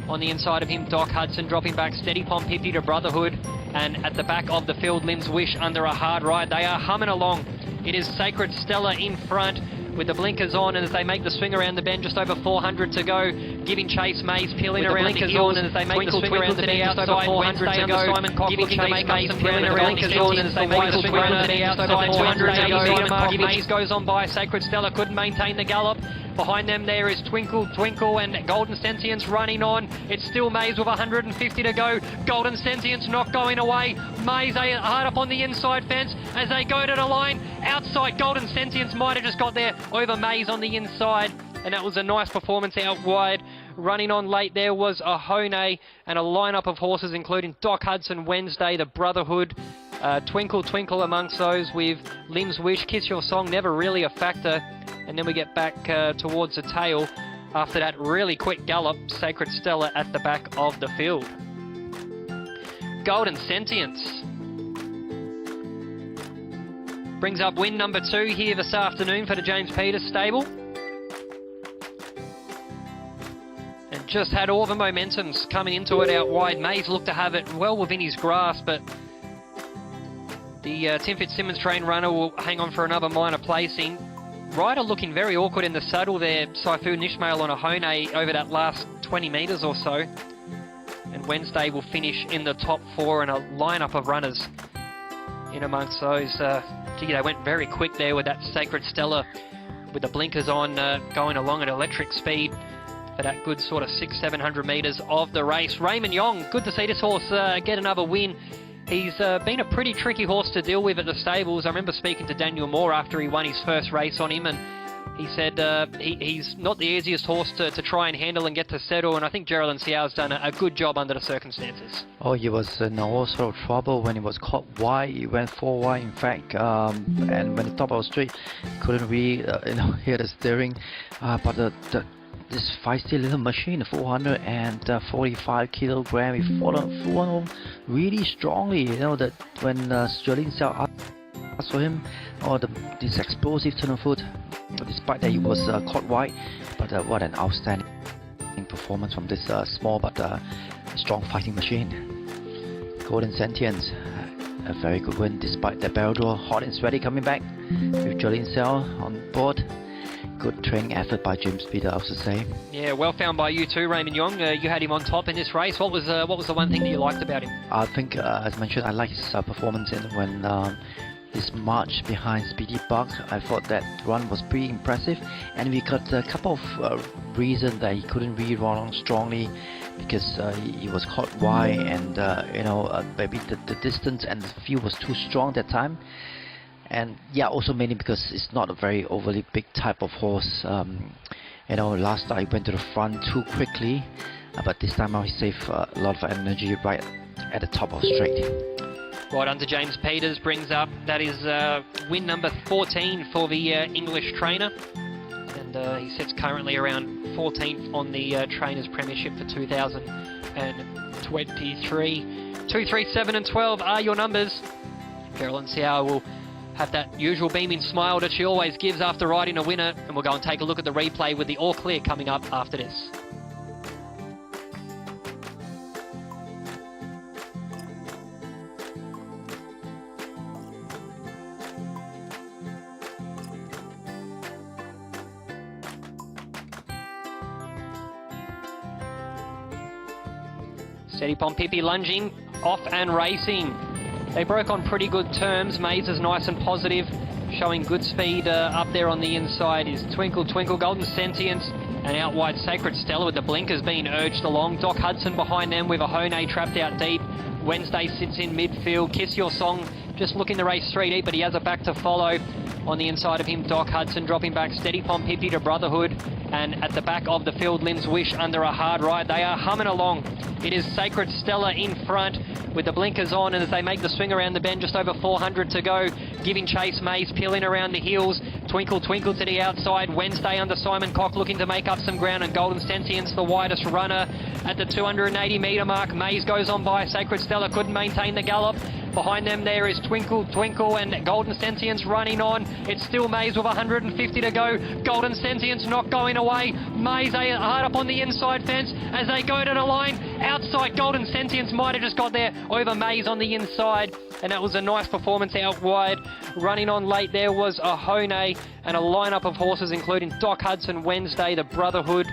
S1: On the inside of him, Doc Hudson dropping back Steady Pompipi to Brotherhood, and at the back of the field, Lim's Wish under a hard ride. They are humming along. It is Sacred Stella in front, with the blinkers on, and as they make the swing around the bend, just over 400 to go, giving chase. Maze peeling around the hills, and as they make the swing around the bend, just over 400 to go, giving chase. Maze peeling around the hills, and as they make the swing around the outside, 200 to go. Maze goes on by. Sacred Stella couldn't maintain the gallop. Behind them there is Twinkle Twinkle and Golden Sentience running on. It's still Maze with 150 to go. Golden Sentience not going away. Maze hard up on the inside fence as they go to the line. Outside, Golden Sentience might have just got there over Maze on the inside. And that was a nice performance out wide. Running on late there was a Hone and a lineup of horses including Doc Hudson, Wednesday, the Brotherhood, Twinkle Twinkle amongst those, with Lim's Wish. Kiss Your Song never really a factor. And then we get back towards the tail. After that really quick gallop, Sacred Stella at the back of the field. Golden Sentience brings up win number 2 here this afternoon for the James Peters stable. And just had all the momentums coming into it out wide. Maze looked to have it well within his grasp, but The Tim Fitzsimmons train runner will hang on for another minor placing. Rider looking very awkward in the saddle there, Saifu Nishmael on a Hone over that last 20 metres or so. And Wednesday will finish in the top 4 and a lineup of runners in amongst those. Gee, they went very quick there with that Sacred Stella with the blinkers on, going along at electric speed for that good sort of 600-700 metres of the race. Raymond Yong, good to see this horse get another win. He's been a pretty tricky horse to deal with at the stables. I remember speaking to Daniel Moore after he won his first race on him, and he said he's not the easiest horse to try and handle and get to settle, and I think Geraldine Xiao's done a good job under the circumstances.
S2: Oh, he was in all sort of trouble when he was caught wide. He went 4 wide, in fact, and when the top of the straight, couldn't really hear the steering. But this feisty little machine, 445 kilogram, he fought on really strongly. You know that when Geraldine Xiao asked for him, or this explosive turn of foot, despite that he was caught wide, but what an outstanding performance from this small but strong fighting machine. Golden Sentience, a very good win despite the barrel door, hot and sweaty coming back with Geraldine Xiao on board. Good training effort by Jim Speeder, I have to say. Yeah, well found by you too, Raymond Yong. You had him on top in this race. What was the one thing that you liked about him? I think, as mentioned, I liked his performance when his march behind Speedy Buck. I thought that run was pretty impressive, and we got a couple of reasons that he couldn't really run on strongly because he was caught wide, and maybe the distance and the field was too strong that time. And yeah, also mainly because it's not a very overly big type of horse. Last time he went to the front too quickly, but this time out he saved a lot of energy right at the top of straight. Right under James Peters brings up, that is win number 14 for the English trainer. And he sits currently around 14th on the Trainers Premiership for 2023. 2, 3, 7 and 12 are your numbers. Geraldine Xiao will have that usual beaming smile that she always gives after riding a winner, and we'll go and take a look at the replay with the all clear coming up after this. Steady Pompipi lunging, off and racing. They broke on pretty good terms. Mays is nice and positive, showing good speed up there on the inside is Twinkle Twinkle, Golden Sentience, and out wide Sacred Stella with the blinkers being urged along. Doc Hudson behind them with a Hone trapped out deep. Wednesday sits in midfield. Kiss Your Song just looking to race 3 deep, but he has a back to follow. On the inside of him, Doc Hudson dropping back Steady Pompipi to Brotherhood, and at the back of the field, Lim's Wish under a hard ride. They are humming along. It is Sacred Stella in front with the blinkers on, and as they make the swing around the bend, just over 400 to go, giving chase. Mays peeling around the heels. Twinkle Twinkle to the outside. Wednesday under Simon Cock looking to make up some ground, and Golden Sentience the widest runner at the 280 metre mark. Mays goes on by. Sacred Stella couldn't maintain the gallop. Behind them there is Twinkle Twinkle and Golden Sentience running on. It's still Mays with 150 to go. Golden Sentience not going away. Mays hard up on the inside fence as they go to the line. Outside, Golden Sentience might have just got there over Mays on the inside. And that was a nice performance out wide. Running on late there was a Hone and a lineup of horses including Doc Hudson, Wednesday, the Brotherhood,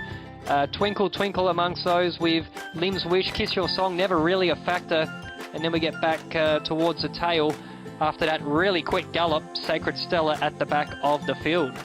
S2: Twinkle Twinkle amongst those with Lim's Wish. Kiss Your Song never really a factor. And then we get back towards the tail after that really quick gallop. Sacred Stella at the back of the field.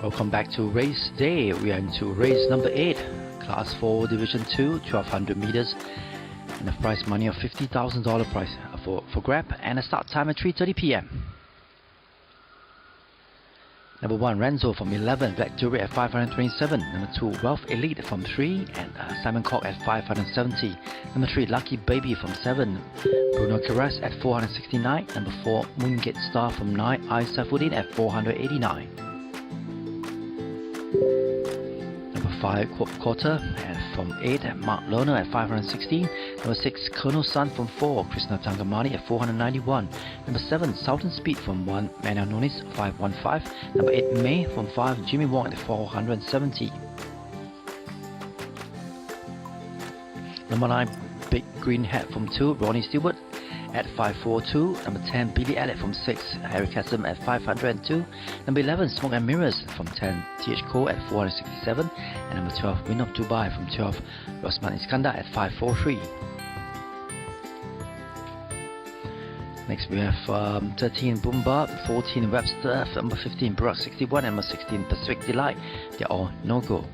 S2: Welcome back to race day. We are into race number 8, Class 4, Division 2, 1200 meters, and a prize money of $50,000 prize for grab, and a start time at 3:30 p.m. Number 1, Renzo from 11, Black Jury at 527. Number 2, Wealth Elite from 3, and Simon Cock at 570. Number 3, Lucky Baby from 7, Bruno Carras at 469. Number 4, Moongate Star from 9, I Saifuddin at 489. Number 5, Quarter from 8, Mark Lerner at 516. Number 6, Colonel Sun from 4, Krishna Tangamani at 491. Number 7, Southern Speed from 1, Manuel Nunes 515. Number 8, May from 5, Jimmy Wong at 470. Number 9, Big Green Hat from 2, Ronnie Stewart at 542. Number 10, Billy Elliott from 6, Harry Kassam at 502. Number 11, Smoke and Mirrors from 10, TH Cole at 467. And number 12, Win of Dubai from 12, Rosman Iskandar at 543. Next we have 13, Boomba, 14, Webster, number 15, Brock 61, and number 16, Pacific Delight. They're all no-go.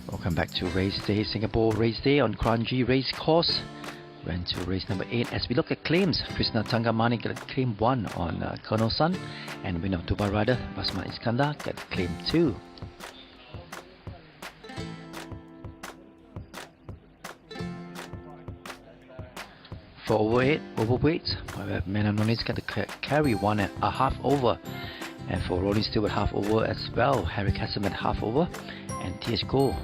S2: Welcome back to race day, Singapore race day on Kranji race course. We're into race number 8 as we look at claims. Krishna Tangamani got claim 1 on Colonel Sun, and winner of Dubai rider Basman Iskandar got claim 2. For overweight, we have Manuel Nunes got to carry 1.5 over, and for Rolling Stewart half over as well. Harry Kassam at half over, and TH Cole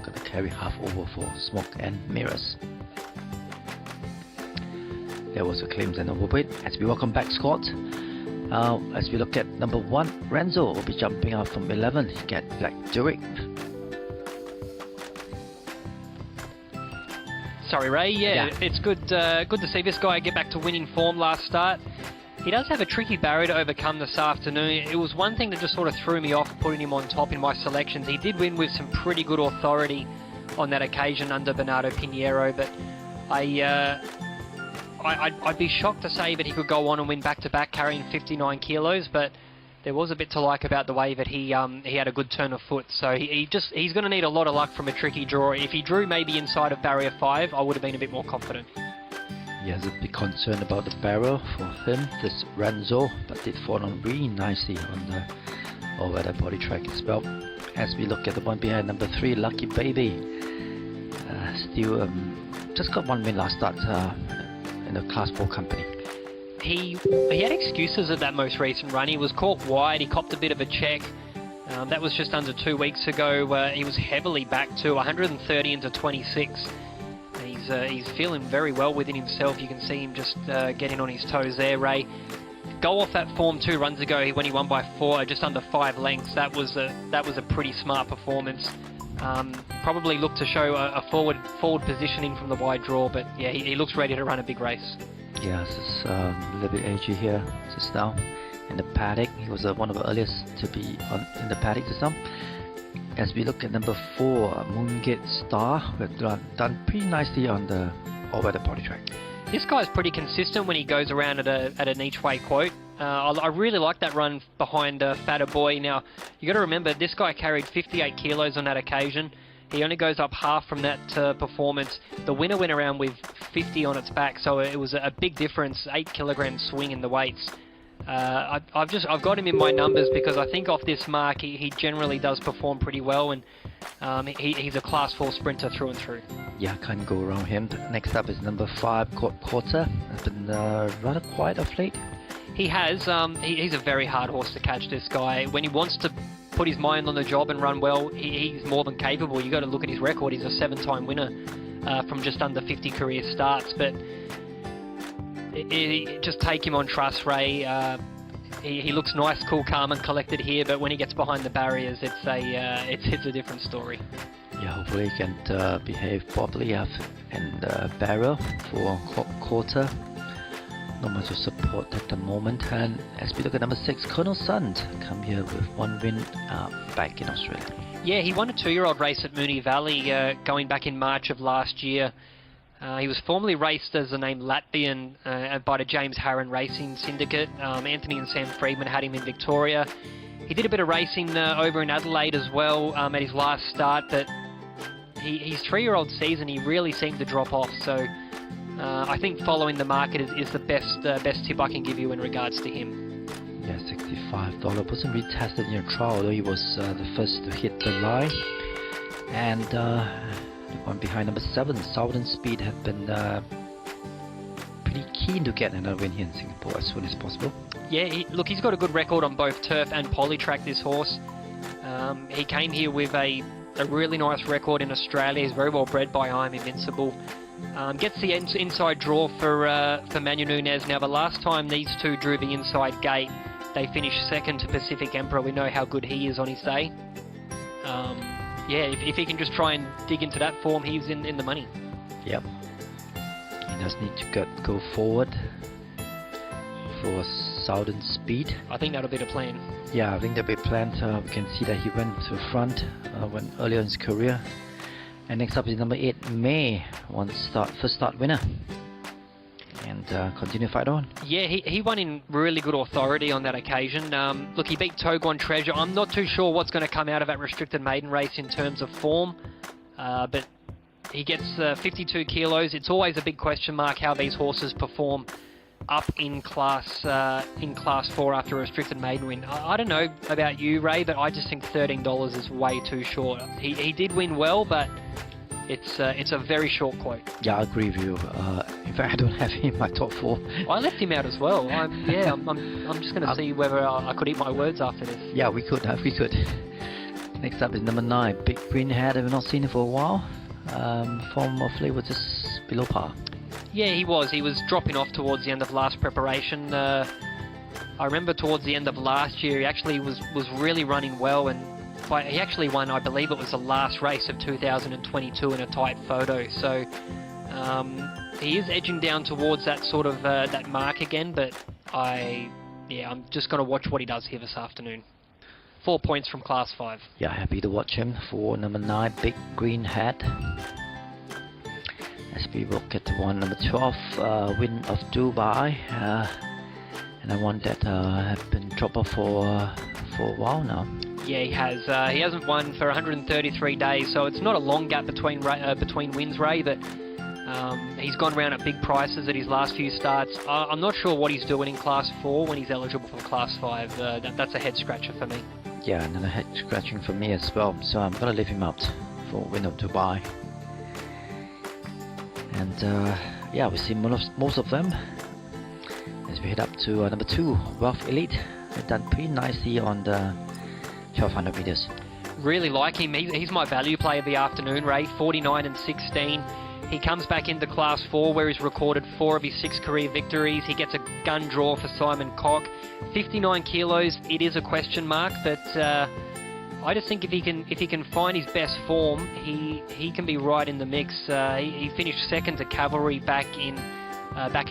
S2: got to carry half over for Smoke and Mirrors. There was a claims and overweight. As we welcome back Scott, as we look at number 1, Renzo will be jumping out from 11. He get Black Jury.
S1: Sorry, Ray. Yeah, it's good to see this guy get back to winning form last start. He does have a tricky barrier to overcome this afternoon. It was one thing that just sort of threw me off putting him on top in my selections. He did win with some pretty good authority on that occasion under Bernardo Pinheiro, but I'd be shocked to say that he could go on and win back-to-back carrying 59 kilos, but there was a bit to like about the way that he had a good turn of foot. So he's going to need a lot of luck from a tricky draw. If he drew maybe inside of barrier 5, I would have been a bit more confident.
S2: He has a big concern about the barrel for him, this Renzo, but did fall on really nicely on the all-weather body track as well. As we look at the one behind, number 3, Lucky Baby, still just got 1 win last start in the Class 4 company.
S1: He had excuses at that most recent run. He was caught wide, he copped a bit of a check. That was just under 2 weeks ago. He was heavily back to 130 into 26. He's feeling very well within himself. You can see him just getting on his toes there, Ray. Go off that form 2 runs ago when he won by 4, just under 5 lengths. That was a pretty smart performance. Probably looked to show a forward positioning from the wide draw, but yeah, he looks ready to run a big race.
S2: Yeah, this is a little bit edgy here just now in the paddock. He was one of the earliest to be in the paddock just now. As we look at number 4, Moongate Star, we've done pretty nicely on the all-weather body track.
S1: This guy's pretty consistent when he goes around at an each way quote. I really like that run behind Fatter Boy. Now, you got to remember, this guy carried 58 kilos on that occasion. He only goes up half from that performance. The winner went around with 50 on its back, so it was a big difference, 8 kilogram swing in the weights. I've got him in my numbers because I think off this mark he generally does perform pretty well, and he's a Class 4 sprinter through and through.
S2: Yeah, can't go around him. Next up is number 5, Quarter. Has been rather quiet of late.
S1: He has. He's a very hard horse to catch, this guy. When he wants to put his mind on the job and run well, he's more than capable. You got to look at his record. He's a 7-time winner from just under 50 career starts, but just take him on trust, Ray. He looks nice, cool, calm and collected here, but when he gets behind the barriers, it's a different story.
S2: Yeah, hopefully he can behave properly in the barrel for Quarter. Not much of support at the moment. And as we look at number 6, Colonel Sun, come here with 1 win back in Australia.
S1: Yeah, he won a 2-year-old race at Moonee Valley going back in March of last year. He was formerly raced as the name Latvian by the James Harron Racing Syndicate. Anthony and Sam Friedman had him in Victoria. He did a bit of racing over in Adelaide as well at his last start, but his 3-year-old season, he really seemed to drop off. So I think following the market is the best tip I can give you in regards to him.
S2: Yeah, $65. Wasn't really tested in a trial, although he was the first to hit the line. And the one behind number 7, Southern Speed, had been pretty keen to get another win here in Singapore as soon as possible.
S1: Yeah, he's got a good record on both turf and poly track, this horse. He came here with a really nice record in Australia. He's very well bred by I'm Invincible. Gets the inside draw for Manu Nunes. Now, the last time these two drew the inside gate, they finished second to Pacific Emperor. We know how good he is on his day. Yeah, if he can just try and dig into that form, he's in the money.
S2: Yep. He does need to go forward for Southern Speed.
S1: I think that'll be the plan.
S2: Yeah, I think that'll be planned. We can see that he went to front earlier in his career. And next up is number 8, May, first start winner. And continue fight on. Yeah,
S1: he won in really good authority on that occasion. Look, he beat Toguan Treasure. I'm not too sure what's going to come out of that restricted maiden race in terms of form, but he gets 52 kilos. It's always a big question mark how these horses perform up in class 4 after a restricted maiden win. I don't know about you, Ray, but I just think $13 is way too short. He did win well, but it's a very short quote.
S2: Yeah, I agree with you. In fact, I don't have him in my top 4.
S1: I left him out as well. I'm just going to see whether I could eat my words after this.
S2: Yeah, we could. Next up is number 9, Big Green Hat. I've not seen it for a while. Form of late was just below par.
S1: Yeah, he was dropping off towards the end of last preparation. I remember towards the end of last year, he actually was really running well, and he actually won, I believe it was the last race of 2022 in a tight photo. So he is edging down towards that sort of that mark again, but I'm just going to watch what he does here this afternoon. 4 points from class 5.
S2: Yeah, happy to watch him for number 9, Big Green Hat. As we look at the one, number 12, Win of Dubai, and I want that have been dropped off for a while now.
S1: Yeah, he has. He hasn't won for 133 days, so it's not a long gap between wins, Ray, but he's gone around at big prices at his last few starts. I'm not sure what he's doing in Class 4 when he's eligible for Class 5. That's a head-scratcher for me.
S2: Yeah, another head-scratching for me as well, so I'm going to leave him out for Win of Dubai. And yeah, we see most of them as we head up to number 2, Wealth Elite. They've done pretty nicely on the 1200 meters.
S1: Really like him. He's my value play of the afternoon, Ray. 49 and 16. He comes back into Class 4 where he's recorded 4 of his 6 career victories. He gets a gun draw for Simon Cock. 59 kilos, it is a question mark, but I just think if he can find his best form, he can be right in the mix. He finished second to Cavalry back in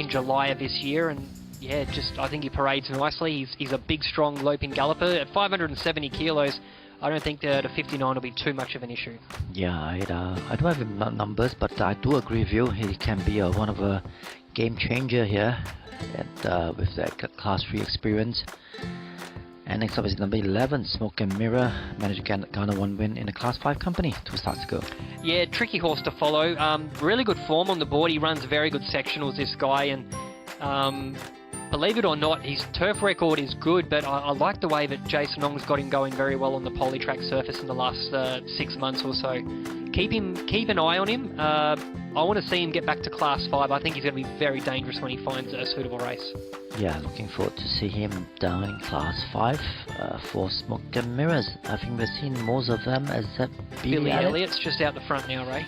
S1: July of this year, and yeah, I think he parades nicely. He's a big, strong loping galloper at 570 kilos. I don't think the 59 will be too much of an issue.
S2: Yeah, I don't have him numbers, but I do agree with you. He can be one of a game changer here, and with that Class 3 experience. And next up is number 11, Smoke and Mirror. Managed to garner 1 win in a Class 5 company 2 starts ago.
S1: Yeah, tricky horse to follow. Really good form on the board. He runs very good sectionals, this guy, and believe it or not, his turf record is good, but I like the way that Jason Ong's got him going very well on the polytrack surface in the last 6 months or so. Keep an eye on him. I want to see him get back to Class 5. I think he's going to be very dangerous when he finds a suitable race.
S2: Yeah, looking forward to see him down in Class 5 for Smoke and Mirrors. I think we've seen most of them as
S1: Billy Elliott's just out the front now, Ray.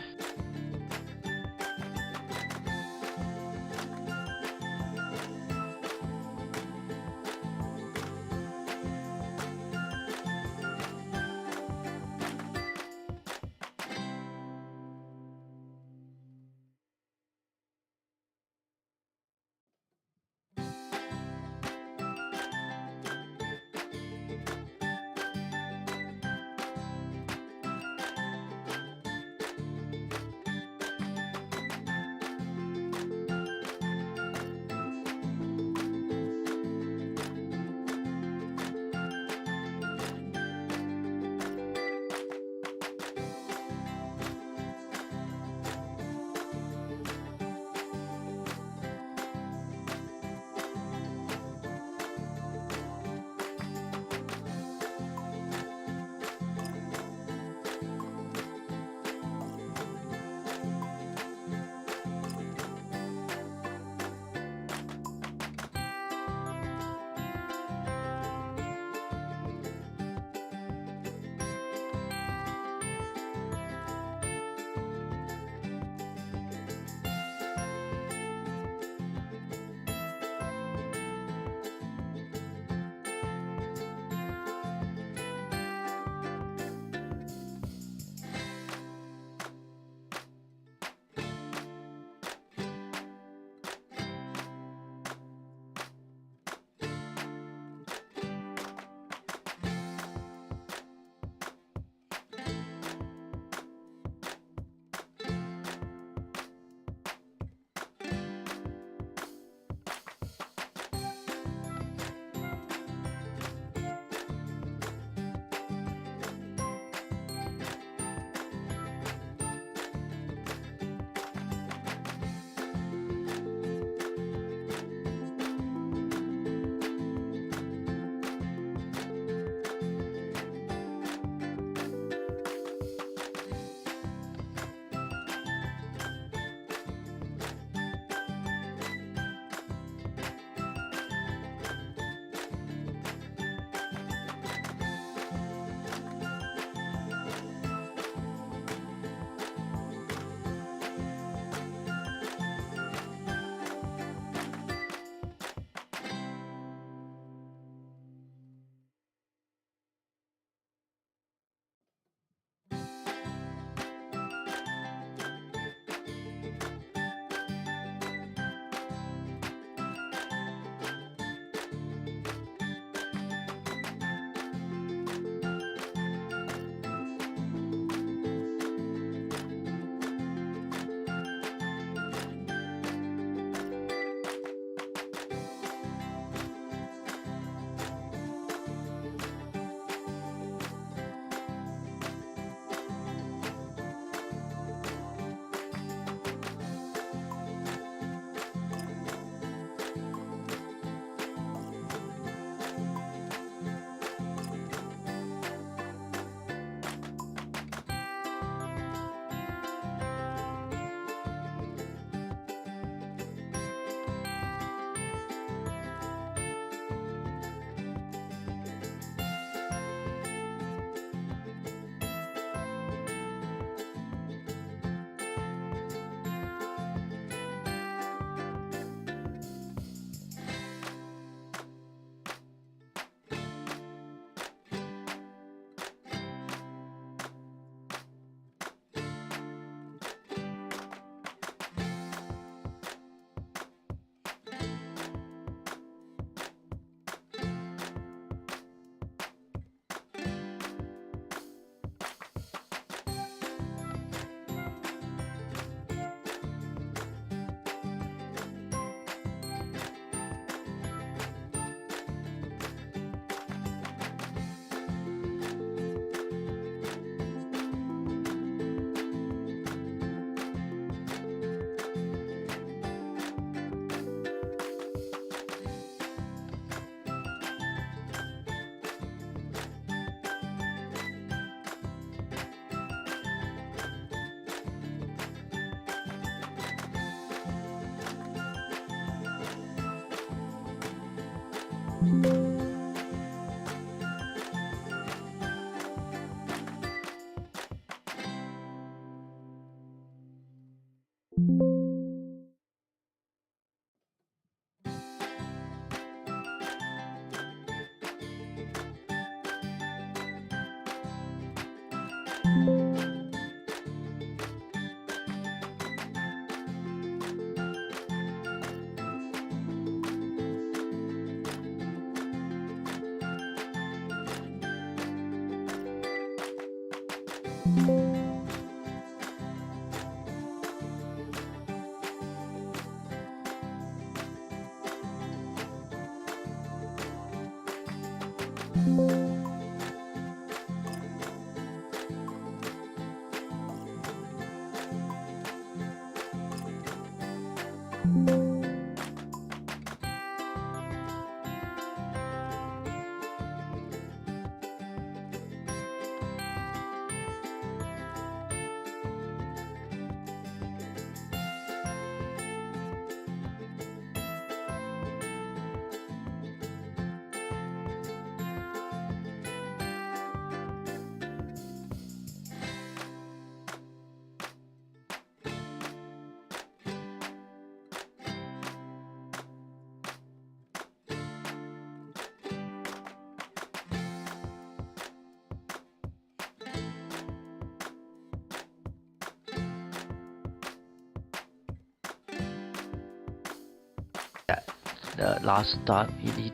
S2: The last start, he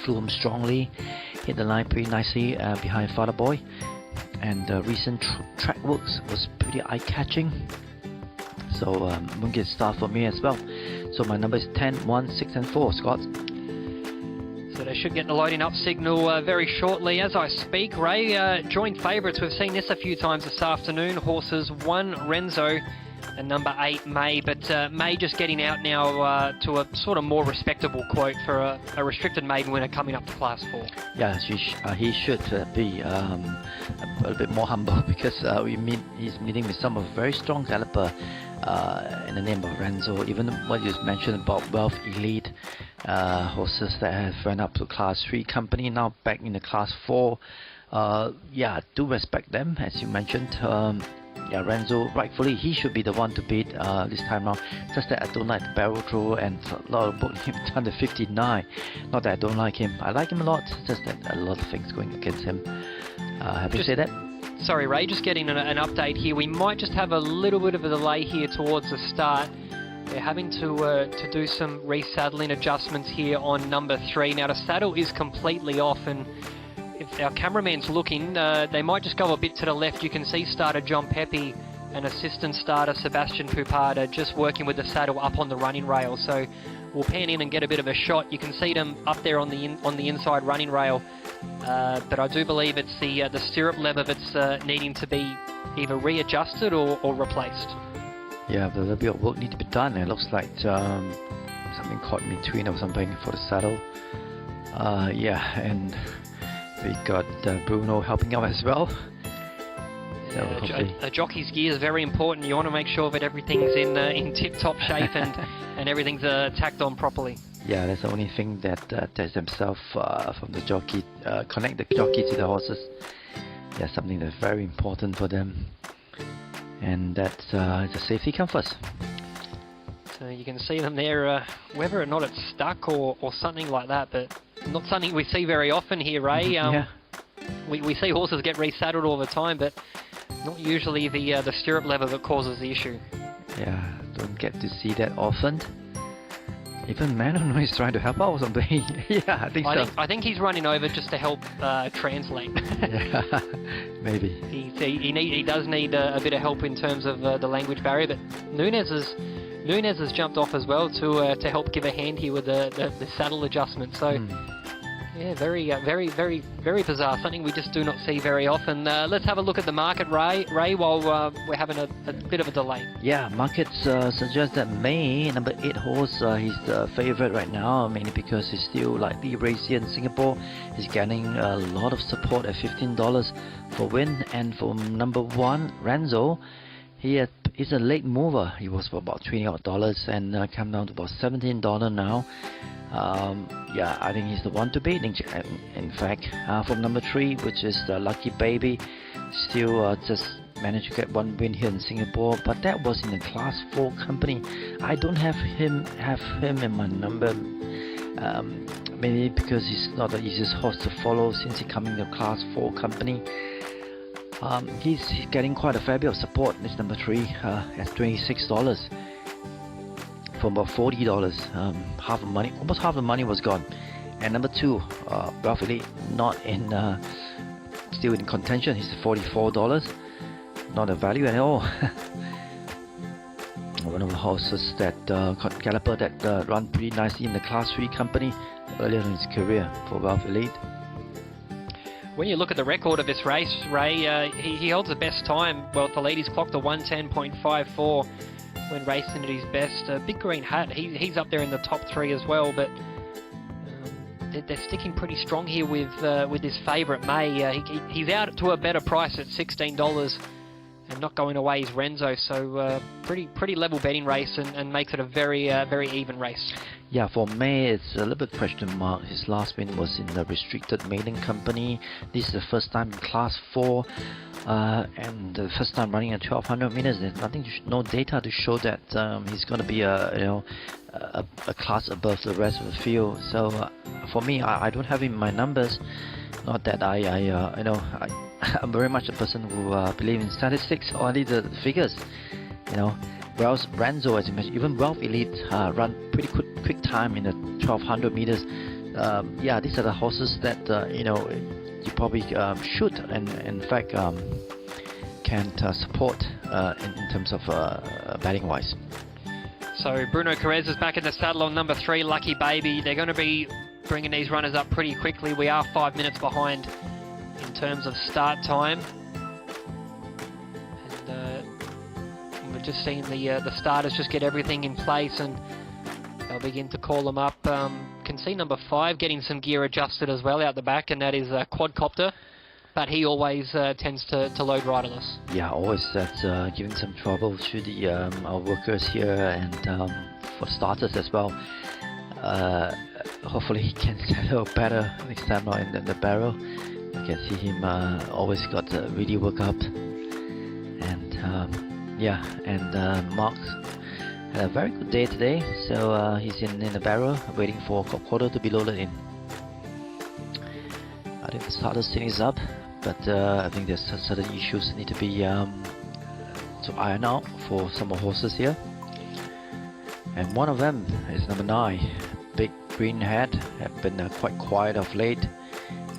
S2: flew him strongly, hit the line pretty nicely behind Father Boy, and the recent track works was pretty eye-catching. So won't get a start for me as well. So my number is 10, 1, 6 and 4, Scott.
S1: So they should get the loading up signal very shortly. As I speak, Ray, joint favourites. We've seen this a few times this afternoon. Horses 1, Renzo, and number 8, May. But May just getting out now to a sort of more respectable quote for a restricted maiden winner coming up to Class 4.
S2: Yeah, he should be a little bit more humble because he's meeting with some of very strong caliber in the name of Renzo. Even what you mentioned about Wealth Elite horses that have run up to Class 3 company, now back in the Class 4. Yeah, do respect them, as you mentioned. Yeah, Renzo, rightfully, he should be the one to beat this time round. Just that I don't like the barrel throw, and a lot of booking him down to 59. Not that I don't like him. I like him a lot, just that a lot of things going against him. Happy to say that?
S1: Sorry, Ray, just getting an update here. We might just have a little bit of a delay here towards the start. They're having to do some resaddling adjustments here on number 3. Now, the saddle is completely off, and if our cameraman's looking, they might just go a bit to the left. You can see starter John Pepe and assistant starter Sebastian Poupard are just working with the saddle up on the running rail. So we'll pan in and get a bit of a shot. You can see them up there on the inside running rail. But I do believe it's the stirrup lever that's needing to be either readjusted or replaced.
S2: Yeah, a little bit of work needs to be done. It looks like something caught in between or something for the saddle. Yeah, and we got Bruno helping out as well. So
S1: a jockey's gear is very important. You want to make sure that everything's in tip-top shape and everything's tacked on properly.
S2: Yeah, that's the only thing that takes themselves from the jockey, connect the jockey to the horses. That's something that's very important for them, and that's the safety comes first.
S1: So you can see them there, whether or not it's stuck or something like that, but not something we see very often here, Ray.
S2: Yeah.
S1: We see horses get resaddled all the time, but not usually the stirrup lever that causes the issue.
S2: Yeah, don't get to see that often. Even Manon is trying to help out or something. Yeah, I think so.
S1: I think he's running over just to help translate.
S2: Yeah, maybe.
S1: He does need a bit of help in terms of the language barrier, but Nunez has jumped off as well to help give a hand here with the saddle adjustment. So yeah, very bizarre. Something we just do not see very often. Let's have a look at the market, Ray, while we're having a bit of a delay.
S2: Yeah, markets suggest that May, number 8 horse, he's the favorite right now, mainly because he's still likely race here in Singapore. He's getting a lot of support at $15 for win, and for number 1, Renzo, He's a late mover. He was for about $20 odd and come down to about $17 now. Yeah, I think he's the one to beat. In fact, from number 3, which is the Lucky Baby, still just managed to get one win here in Singapore, but that was in the Class 4 company. I don't have him in my number, maybe because he's not the easiest horse to follow since he coming to Class 4 company. He's getting quite a fair bit of support. This number 3 at $26 from about $40. Half the money, almost half the money was gone. And number 2, Ralph Elite, not in still in contention. He's $44. Not a value at all. One of the horses that Galloper that run pretty nicely in the Class 3 company earlier in his career for Ralph Elite.
S1: When you look at the record of this race, Ray, he holds the best time. Well, the lead, he's clocked a 110.54 when racing at his best. Big Green Hat, he's up there in the top 3 as well, but they're sticking pretty strong here with his favourite May. He's out to a better price at $16 and not going away is Renzo, so pretty level betting race and makes it a very even race.
S2: Yeah, for May it's a little bit question mark. His last win was in the restricted maiden company. This is the first time in Class 4 and the first time running at 1200 meters. There's nothing, no data to show that he's going to be a class above the rest of the field. So for me, I don't have him in my numbers. Not that I'm very much a person who believes in statistics, only the figures. Whereas Renzo, as you mentioned, even Ralph Elite run pretty quick time in the 1200 meters. Yeah, these are the horses that you probably should and in fact can support in terms of batting wise.
S1: So Bruno Carrez is back in the saddle on number 3, Lucky Baby. They're going to be bringing these runners up pretty quickly. We are 5 minutes behind in terms of start time. And we're just seeing the starters just get everything in place and they'll begin to call them up. Can see number 5 getting some gear adjusted as well out the back, and that is a quadcopter. But he always tends to load riderless.
S2: Yeah, always that's giving some trouble to the our workers here and for starters as well. Hopefully he can settle better next time not in the barrel. You can see him always got really work up. And yeah, and Mark had a very good day today, so he's in the barrel waiting for quarter to be loaded in. I think the starter sitting is up, but I think there's certain issues need to be to iron out for some more horses here. And one of them is number 9, Big Green Hat. Have been quite quiet of late,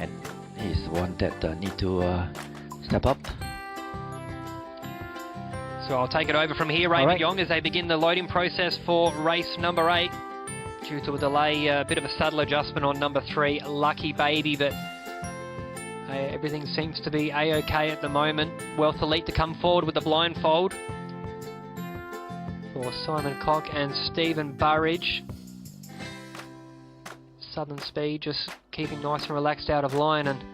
S2: and he's the one that need to step up.
S1: So I'll take it over from here, Ray Young, as they begin the loading process for race number 8. Due to a delay, a bit of a saddle adjustment on number 3, Lucky Baby, but everything seems to be a-okay at the moment. Wealth Elite to come forward with the blindfold for Simon Cock and Stephen Burridge. Southern Speed just keeping nice and relaxed out of line, and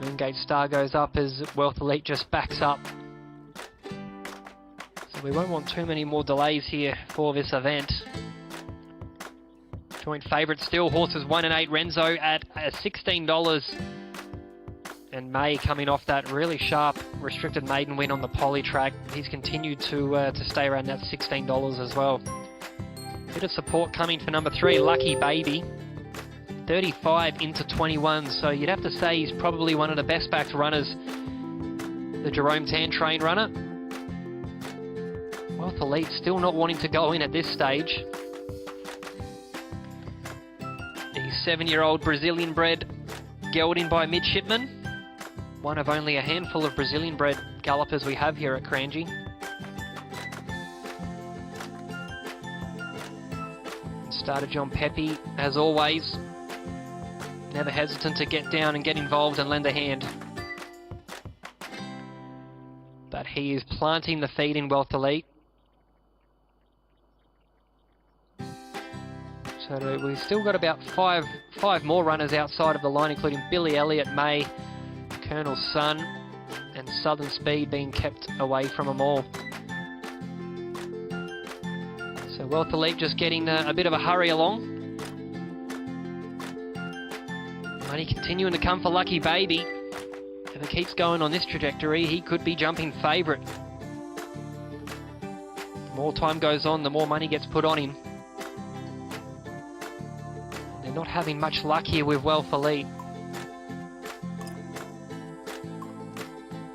S1: Moongate Star goes up as Wealth Elite just backs up. So we won't want too many more delays here for this event. Joint favourite still, horses 1 and 8, Renzo at $16. And May coming off that really sharp restricted maiden win on the poly track. He's continued to stay around that $16 as well. Bit of support coming for number 3, Lucky Baby. 35 into 21, so you'd have to say he's probably one of the best backed runners. The Jerome Tan train runner. Wealth Elite still not wanting to go in at this stage. The 7-year-old Brazilian bred gelding by Midshipman. One of only a handful of Brazilian bred gallopers we have here at Kranji. Starter John Pepe, as always, never hesitant to get down and get involved and lend a hand. But he is planting the feed in Wealth Elite. So we've still got about five more runners outside of the line, including Billy Elliott, May, Colonel's Son, and Southern Speed being kept away from them all. So Wealth Elite just getting a bit of a hurry along. Money continuing to come for Lucky Baby. If it keeps going on this trajectory, he could be jumping favourite. The more time goes on, the more money gets put on him. They're not having much luck here with Wealth Elite.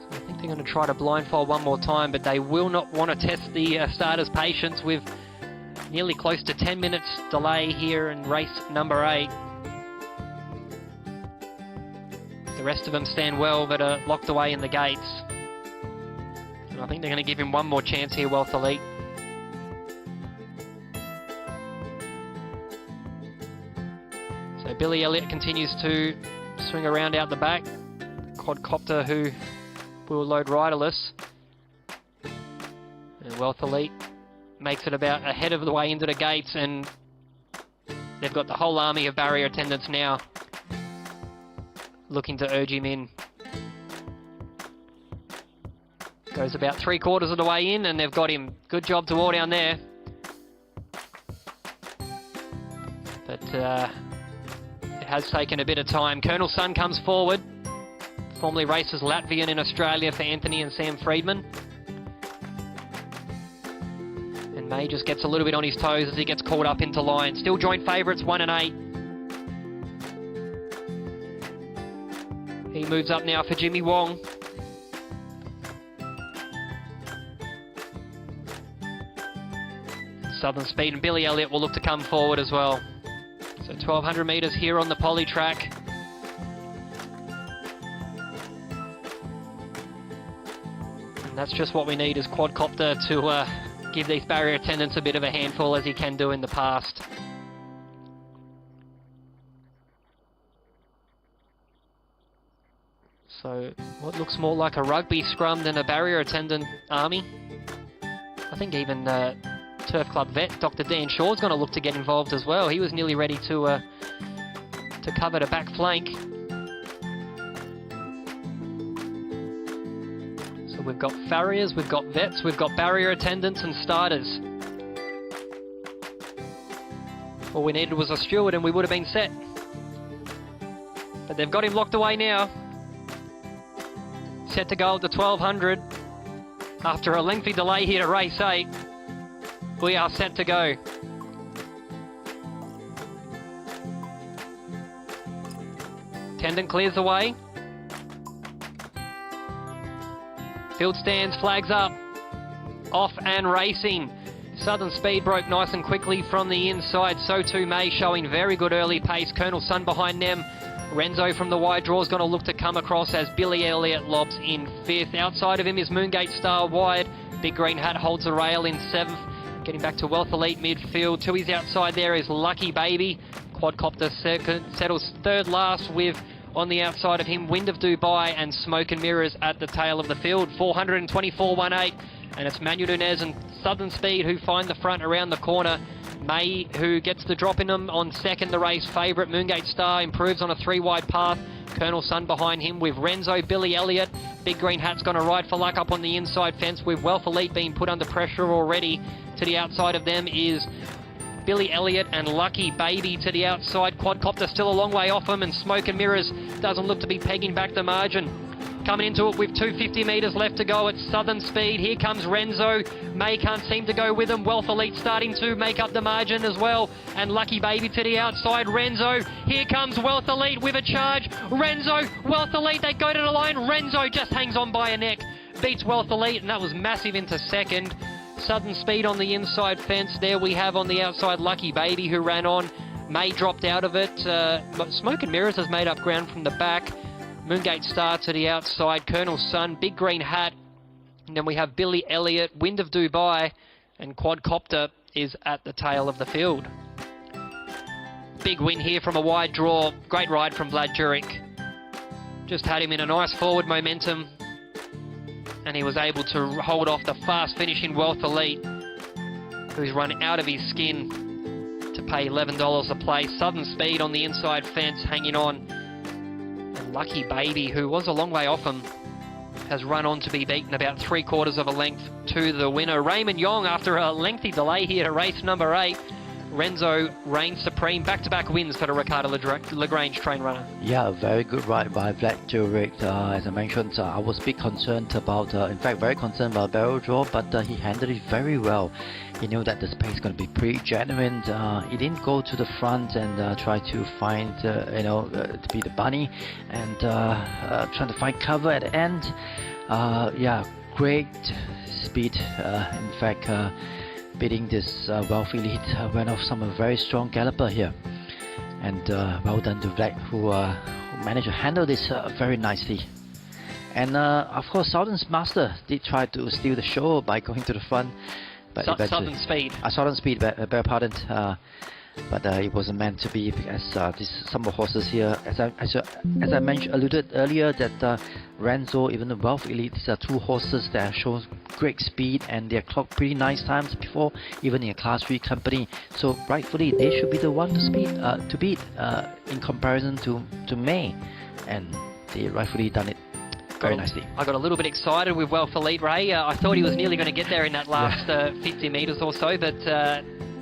S1: So I think they're going to try to blindfold one more time, but they will not want to test the starter's patience with nearly close to 10 minutes delay here in race number 8. The rest of them stand well, but are locked away in the gates. And I think they're going to give him one more chance here, Wealth Elite. So Billy Elliott continues to swing around out the back. Quadcopter, who will load riderless. And Wealth Elite makes it about ahead of the way into the gates, and they've got the whole army of barrier attendants now looking to urge him in. Goes about 3/4 of the way in, and they've got him. Good job to all down there. But it has taken a bit of time. Colonel Sun comes forward. Formerly races Latvian in Australia for Anthony and Sam Friedman. And May just gets a little bit on his toes as he gets caught up into line. Still joint favourites, 1 and 8. He moves up now for Jimmy Wong. Southern Speed and Billy Elliott will look to come forward as well. So 1,200 metres here on the poly track. And that's just what we need is Quadcopter to give these barrier attendants a bit of a handful, as he can do in the past. So what looks more like a rugby scrum than a barrier attendant army. I think even Turf Club vet Dr. Dan Shaw's going to look to get involved as well. He was nearly ready to cover the back flank. So we've got farriers, we've got vets, we've got barrier attendants and starters. All we needed was a steward and we would have been set. But they've got him locked away now. Set to go at the 1,200. After a lengthy delay here to race 8. We are set to go. Tendon clears the way. Field stands, flags up. Off and racing. Southern Speed broke nice and quickly from the inside. So too May, showing very good early pace. Colonel Sun behind them. Renzo from the wide draw is going to look to come across as Billy Elliott lobs in 5th. Outside of him is Moongate Star wide. Big Green Hat holds the rail in 7th. Getting back to Wealth Elite midfield. To his outside there is Lucky Baby. Quadcopter settles 3rd last with, on the outside of him, Wind of Dubai and Smoke and Mirrors at the tail of the field. 424.18. And it's Manuel Nunez and Southern Speed who find the front around the corner. May, who gets the drop in them on 2nd, the race favourite. Moongate Star improves on a 3-wide path. Colonel Sun behind him with Renzo, Billy Elliott. Big Green Hat's going to ride for luck up on the inside fence with Wealth Elite being put under pressure already. To the outside of them is Billy Elliott and Lucky Baby to the outside. Quadcopter still a long way off him, and Smoke and Mirrors doesn't look to be pegging back the margin. Coming into it with 250 metres left to go at Southern Speed. Here comes Renzo. May can't seem to go with him. Wealth Elite starting to make up the margin as well. And Lucky Baby to the outside. Renzo. Here comes Wealth Elite with a charge. Renzo, Wealth Elite, they go to the line. Renzo just hangs on by a neck. Beats Wealth Elite, and that was massive into 2nd. Southern Speed on the inside fence. There we have on the outside Lucky Baby who ran on. May dropped out of it. Smoke and Mirrors has made up ground from the back. Moongate Star to the outside, Colonel Sun, Big Green Hat, and then we have Billy Elliott, Wind of Dubai, and Quadcopter is at the tail of the field. Big win here from a wide draw, great ride from Vlad Jurek. Just had him in a nice forward momentum, and he was able to hold off the fast finishing Wealth Elite, who's run out of his skin to pay $11 a place. Southern Speed on the inside fence, hanging on. Lucky Baby, who was a long way off him, has run on to be beaten about 3/4 of a length to the winner. Raymond Yong, after a lengthy delay here to race number 8. Renzo reigns supreme, back-to-back wins for the Ricardo Lagrange train runner.
S2: Yeah, a very good ride by Black Jurek. As I mentioned, I was a bit concerned about, in fact, very concerned about barrel draw, but he handled it very well. He knew that the space is going to be pretty genuine. He didn't go to the front and try to find, to be the bunny and trying to find cover at the end. Yeah, great speed. In fact, beating this wealthy lead, went off some very strong galloper here. And well done to Black, who managed to handle this very nicely. And of course, Southern's Master did try to steal the show by going to the front. But
S1: Southern Speed.
S2: Southern Speed, beg pardon. But it wasn't meant to be, because some of the horses here, as I mentioned, alluded earlier, that Renzo, even the Wealth Elite, these are 2 horses that have shown great speed and they have clocked pretty nice times before, even in a Class 3 company. So rightfully, they should be the one to beat in comparison to May, and they rightfully done it very nicely.
S1: I got a little bit excited with Wealth Elite, Ray. I thought he was nearly going to get there in that last 50 metres or so, but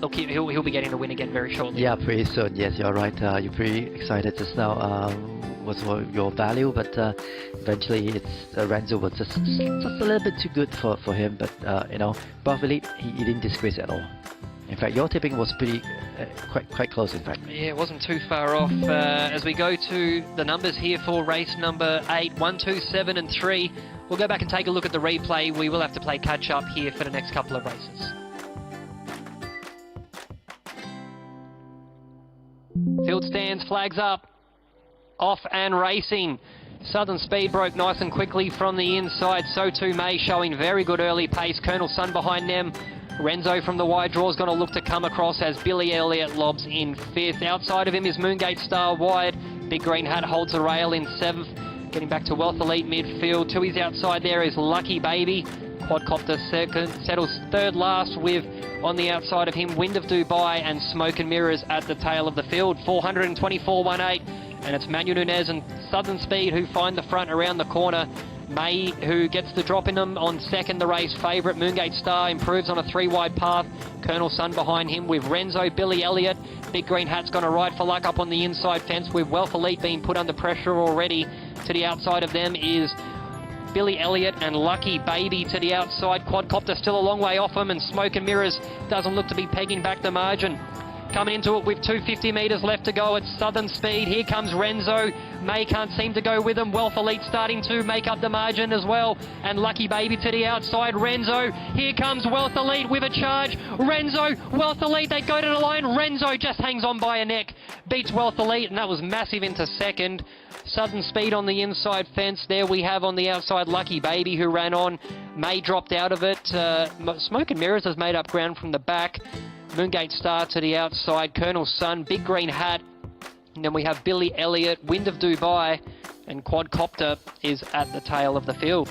S1: look, he'll be getting the win again very shortly.
S2: Yeah, pretty soon. Yes, you're right. You're pretty excited just now. Was your value, but eventually it's Renzo was just a little bit too good for him. But Wealth Elite, he didn't disgrace at all. In fact, your tipping was pretty quite close. In fact,
S1: yeah, it wasn't too far off. As we go to the numbers here for race number 8, 1, 2, 7, and 3. We'll go back and take a look at the replay. We will have to play catch up here for the next couple of races. Field stands, flags up, off and racing. Southern Speed broke nice and quickly from the inside, so too May, showing very good early pace. Colonel Sun behind them. Renzo from the wide draw is going to look to come across as Billy Elliott lobs in 5th. Outside of him is Moongate Star wide. Big Green Hat holds the rail in 7th. Getting back to Wealth Elite midfield. To his outside there is Lucky Baby. Quadcopter second, settles 3rd last with, on the outside of him, Wind of Dubai and Smoke and Mirrors at the tail of the field. 424.18, and it's Manuel Nunez and Southern Speed who find the front around the corner. May, who gets the drop in them on 2nd, the race favourite. Moongate Star improves on a 3-wide path. Colonel Sun behind him with Renzo, Billy Elliott. Big Green Hat's going to ride for luck up on the inside fence, with Wealth Elite being put under pressure already. To the outside of them is Billy Elliott and Lucky Baby to the outside. Quadcopter still a long way off him, and Smoke and Mirrors doesn't look to be pegging back the margin. Coming into it with 250 metres left to go, it's Southern Speed. Here comes Renzo. May can't seem to go with him. Wealth Elite starting to make up the margin as well. And Lucky Baby to the outside. Renzo. Here comes Wealth Elite with a charge. Renzo, Wealth Elite, they go to the line. Renzo just hangs on by a neck. Beats Wealth Elite, and that was massive into 2nd. Southern Speed on the inside fence. There we have on the outside Lucky Baby, who ran on. May dropped out of it. Smoke and Mirrors has made up ground from the back. Moongate Star to the outside. Colonel Sun, Big Green Hat. And then we have Billy Elliott, Wind of Dubai, and Quadcopter is at the tail of the field.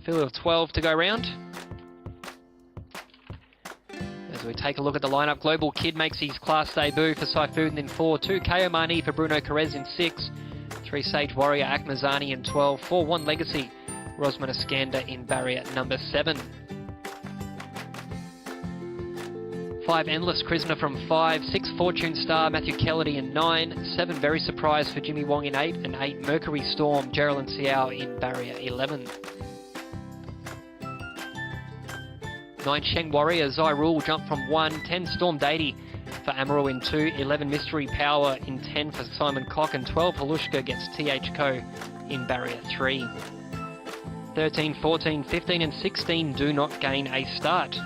S1: Field of 12 to go round. As we take a look at the lineup, Global Kid makes his class debut for Saifood in 4, 2 KO Mani for Bruno Carez in 6, 3 Sage Warrior Akmazani in 12, 4 1 Legacy Rosman Iskander in barrier number 7. 5 Endless Krisna from 5, 6 Fortune Star Matthew Kelledy in 9, 7 Very Surprise for Jimmy Wong in 8, and 8 Mercury Storm Geraldine Siao in barrier 11. 9 Sheng Warrior Zai Rule jump from 1, 10 Storm Deity for Amaral in 2, 11 Mystery Power in 10 for Simon Cock, and 12 Halushka gets TH Co in barrier 3. 13, 14, 15 and 16 do not gain a start.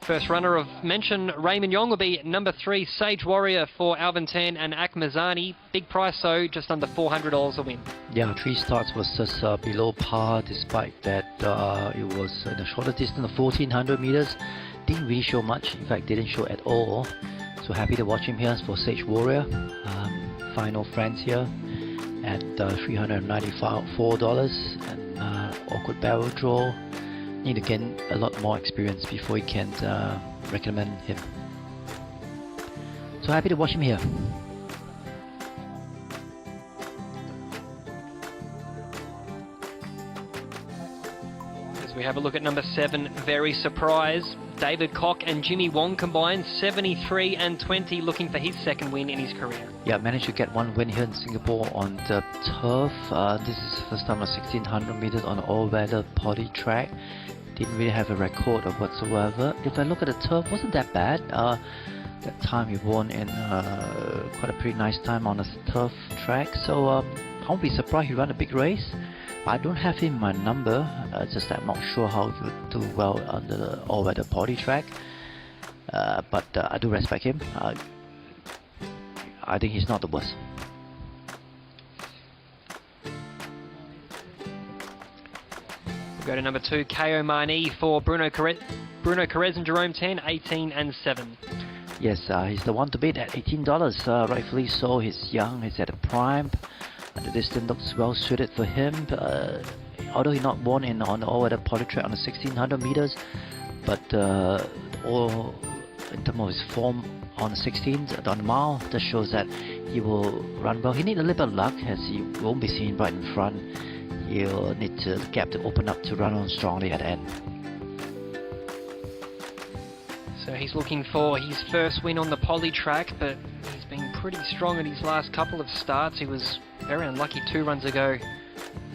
S1: First runner of mention, Raymond Yong, will be number 3, Sage Warrior for Alvin Tan and Akmazani. Big price though, just under $400 a win.
S2: Yeah, 3 starts was just below par, despite that it was in a shorter distance of 1400 meters. Didn't really show much, in fact didn't show at all. So happy to watch him here for Sage Warrior. Final friends here at $394 and awkward barrel draw. Need to gain a lot more experience before you can recommend him. So happy to watch him here.
S1: As we have a look at number 7, Very Surprise. David Cock and Jimmy Wong combined 73 and 20, looking for his second win in his career.
S2: Yeah, managed to get 1 win here in Singapore on the turf. This is the first time on 1600 meters on an all-weather poly track. Didn't really have a record of whatsoever. If I look at the turf, wasn't that bad. That time he won in quite a pretty nice time on a turf track. So I won't be surprised he ran a big race. I don't have him in my number, just that I'm not sure how he would do well on the all-weather poly track. But I do respect him. I think he's not the worst.
S1: We'll go to number 2, KO Mani for Bruno Carez and Jerome Tan, 18 and 7.
S2: Yes, he's the one to beat at $18. Rightfully so. He's young, he's at a prime. The distance looks well suited for him. Although he not won on the all-weather poly track on the 1600 meters, but all in terms of his form on the 16th on the mile, that shows that he will run well. He needs a little bit of luck, as he won't be seen right in front. He'll need the gap to open up to run on strongly at the end.
S1: So he's looking for his first win on the poly track, but he's been pretty strong in his last couple of starts. He was very unlucky 2 runs ago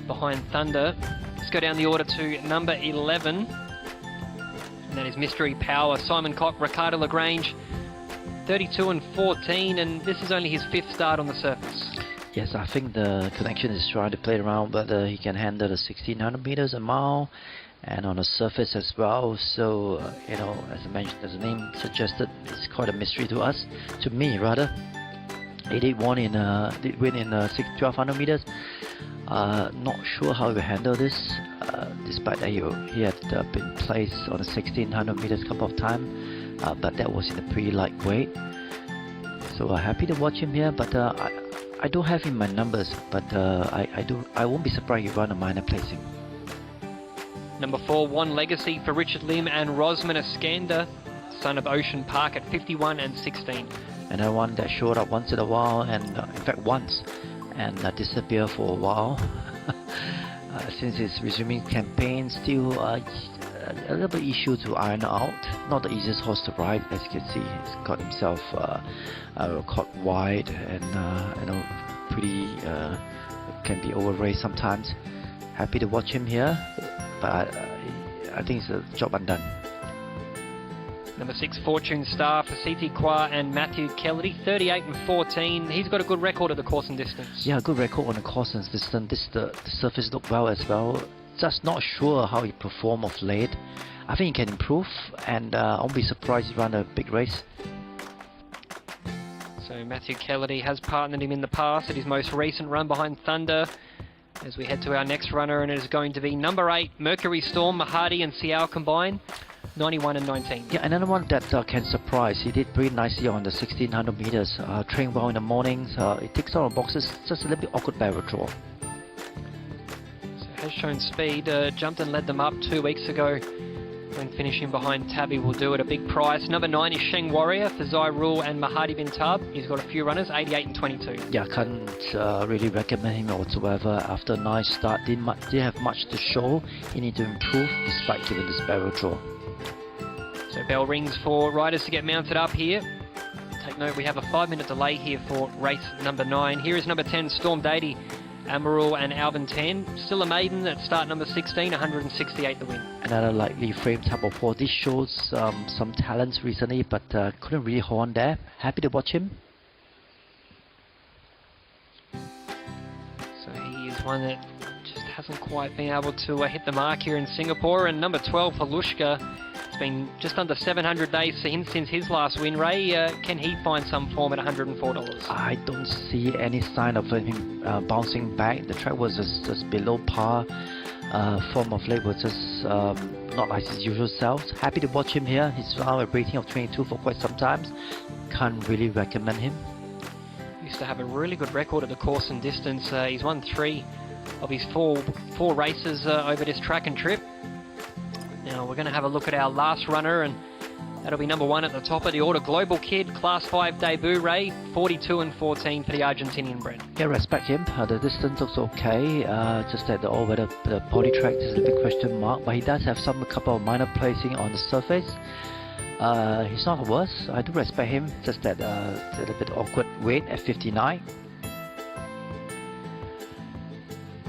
S1: behind Thunder. Let's go down the order to number 11. And that is Mystery Power. Simon Cock, Ricardo Lagrange, 32 and 14, and this is only his 5th start on the surface.
S2: Yes, I think the connection is trying to play around whether he can handle the 1600 meters a mile and on the surface as well. So, you know, as I mentioned, as the name suggested, it's quite a mystery to us, to me rather. He did win in 1200 meters. Not sure how he will handle this, despite that he had been placed on the 1600 meters a couple of times, but that was in a pretty lightweight. So happy to watch him here, but I don't have him in my numbers, but I won't be surprised if he run a minor placing.
S1: Number 4, 1 Legacy for Richard Lim and Rosman Iskander, son of Ocean Park, at 51 and 16.
S2: Another one that showed up once in a while, and in fact once, and disappeared for a while. Since his resuming campaign, still a little bit issue to iron out. Not the easiest horse to ride, as you can see. He's got himself caught wide and you know, pretty can be over raced sometimes. Happy to watch him here, but I think it's a job undone.
S1: Number 6, Fortune Star for CT Kwa and Matthew Kelledy, 38 and 14. He's got a good record at the course and distance.
S2: Yeah, good record on the course and distance. The surface looked well as well. Just not sure how he performed of late. I think he can improve, and I won't be surprised he run a big race.
S1: So Matthew Kelledy has partnered him in the past at his most recent run behind Thunder. As we head to our next runner, and it is going to be number 8, Mercury Storm, Mahadi and Siao combined, 91 and 19.
S2: Yeah, another one that can surprise. He did pretty nicely on the 1600 meters. Trained well in the mornings. It ticks all the boxes. Just a little bit awkward barrel draw.
S1: has shown speed. Jumped and led them up 2 weeks ago when finishing behind Tabby Will Do at a big price. Number 9 is Sheng Warrior for Zai Rule and Mahadi Bin Tab. He's got a few runners, 88 and 22.
S2: Yeah, I can't really recommend him whatsoever. After a nice start, didn't have much to show. He needs to improve despite giving this barrel draw.
S1: So bell rings for riders to get mounted up here. Take note, we have a 5-minute delay here for race number 9. Here is number 10, Storm Dady, Amaral and Alvin 10. Still a maiden at start number 16, 168 the win.
S2: Another lightly framed type of horse. This shows some talents recently, but couldn't really hold on there. Happy to watch him.
S1: So he is one that just hasn't quite been able to hit the mark here in Singapore. And number 12, Halushka. It's been just under 700 days for him since his last win. Ray, can he find some form at $104?
S2: I don't see any sign of him bouncing back. The track was just below par. Form of late was just not like his usual self. Happy to watch him here. He's now a rating of 22 for quite some time. Can't really recommend him.
S1: Used to have a really good record at the course and distance. He's won 3 of his four races over this track and trip. Now we're going to have a look at our last runner, and that'll be number 1 at the top of the order, Global Kid, Class 5 debut, Ray, 42 and 14 for the Argentinian bred.
S2: Yeah, respect him. The distance looks okay. Just that the all-weather poly track is a big question mark, but he does have a couple of minor placing on the surface. He's not the worst. I do respect him. Just that a little bit awkward weight at 59.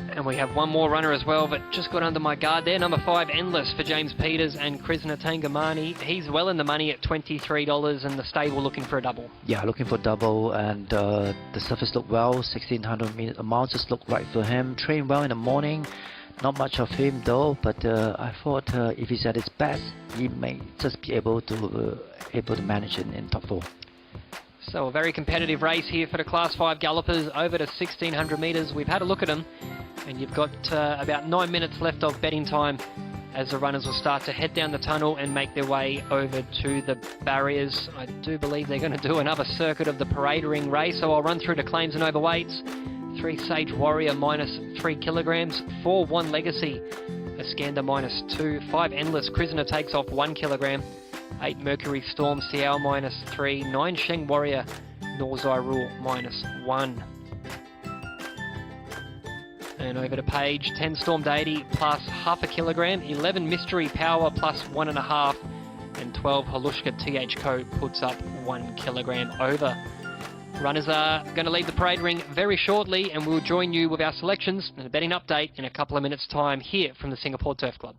S1: And we have one more runner as well, but just got under my guard there. Number 5, Endless for James Peters and Krishna Tangamani. He's well in the money at $23, and the stable looking for a double.
S2: Yeah, looking for double, and the surface looked well. 1600 miles just looked right for him. Trained well in the morning. Not much of him though, but I thought if he's at his best, he may just be able to manage in top 4.
S1: So a very competitive race here for the Class 5 gallopers over to 1600 metres. We've had a look at them, and you've got about 9 minutes left of betting time as the runners will start to head down the tunnel and make their way over to the barriers. I do believe they're going to do another circuit of the parade ring race, so I'll run through the claims and overweights. 3 Sage Warrior minus 3 kilograms, 4 One Legacy, Iskander minus 2, 5 Endless, Krishna takes off 1 kilogram, 8 Mercury Storm Siao minus 3, 9 Sheng Warrior, Norzai Rule minus 1. And over to page 10 Storm Dady plus half a kilogram, 11 Mystery Power plus 1.5, and 12 Halushka TH Co puts up 1 kilogram over. Runners are going to leave the parade ring very shortly, and we'll join you with our selections and a betting update in a couple of minutes' time here from the Singapore Turf Club.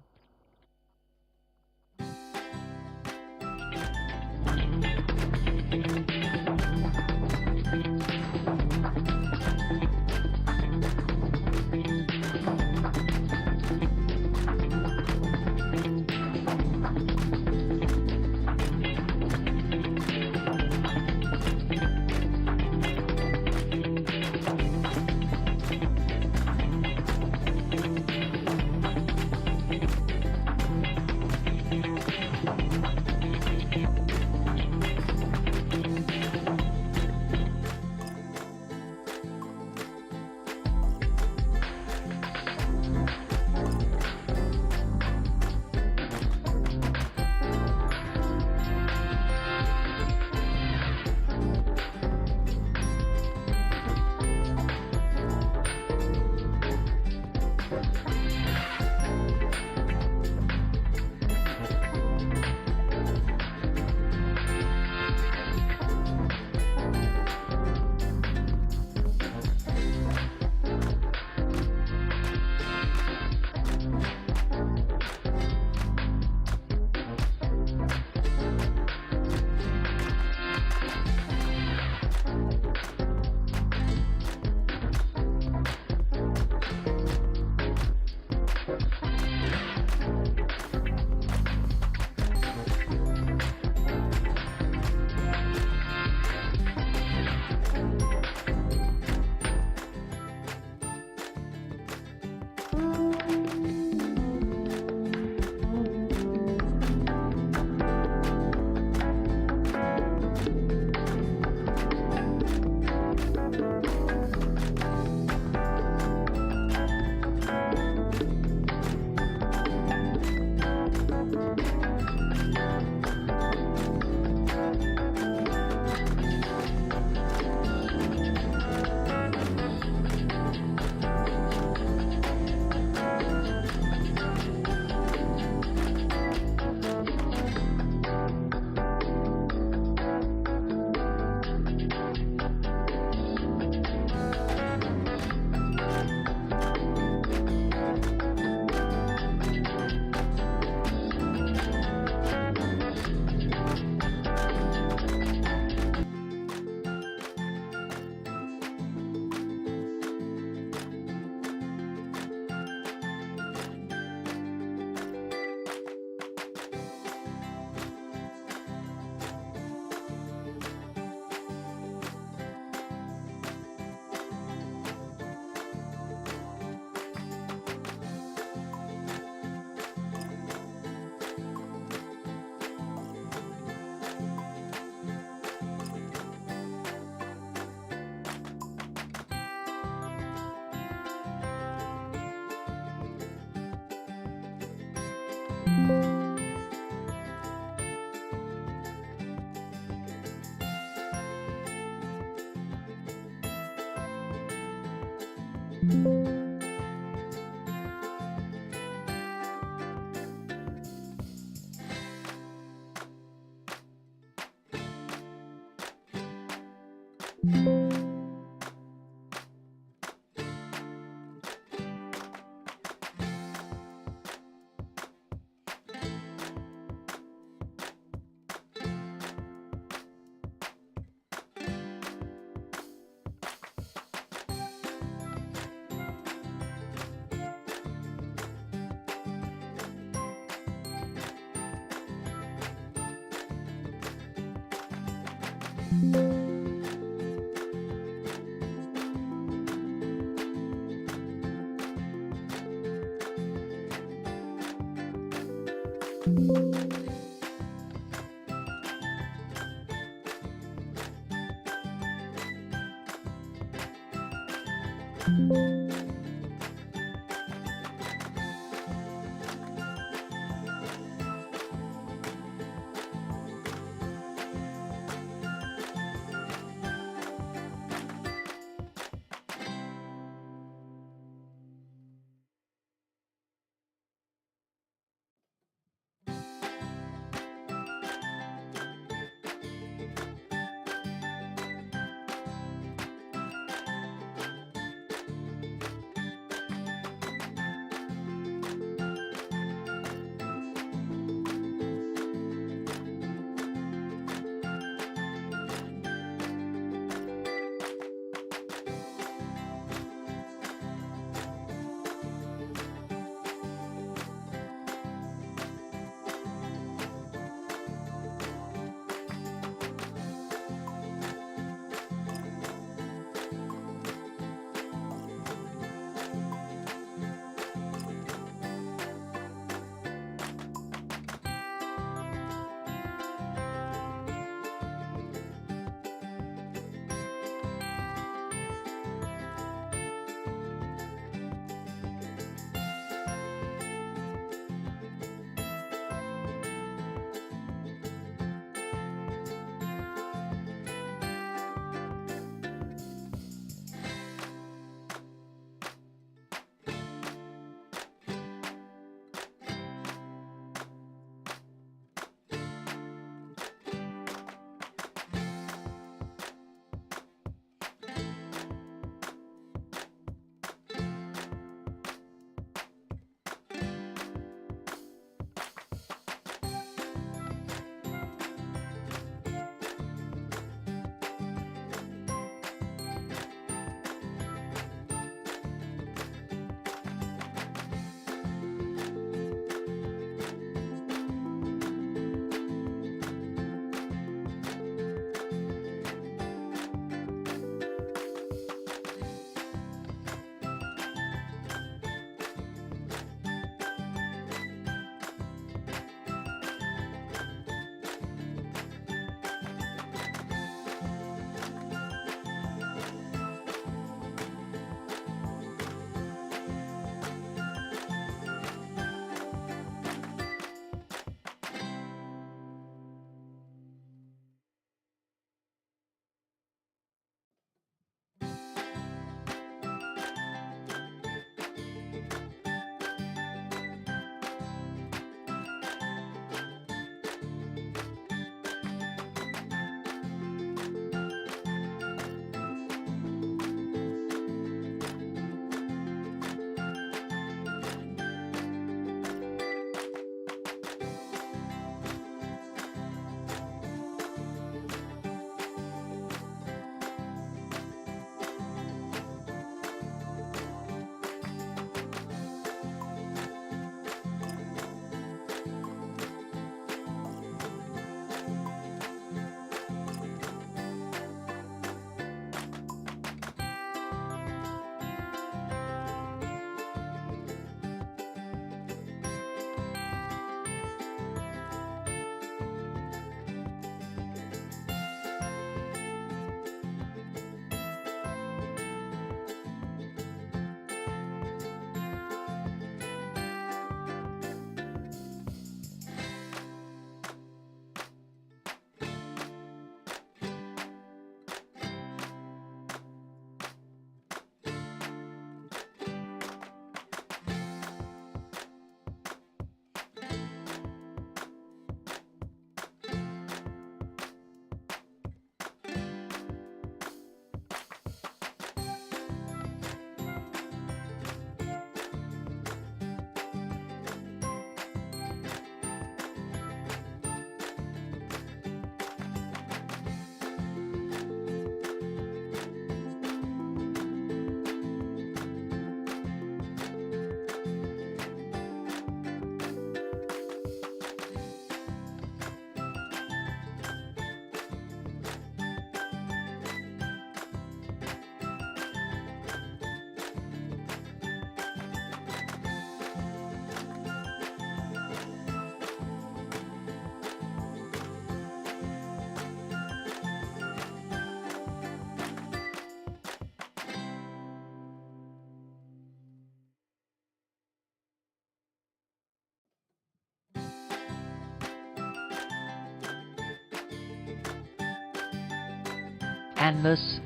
S2: Endless,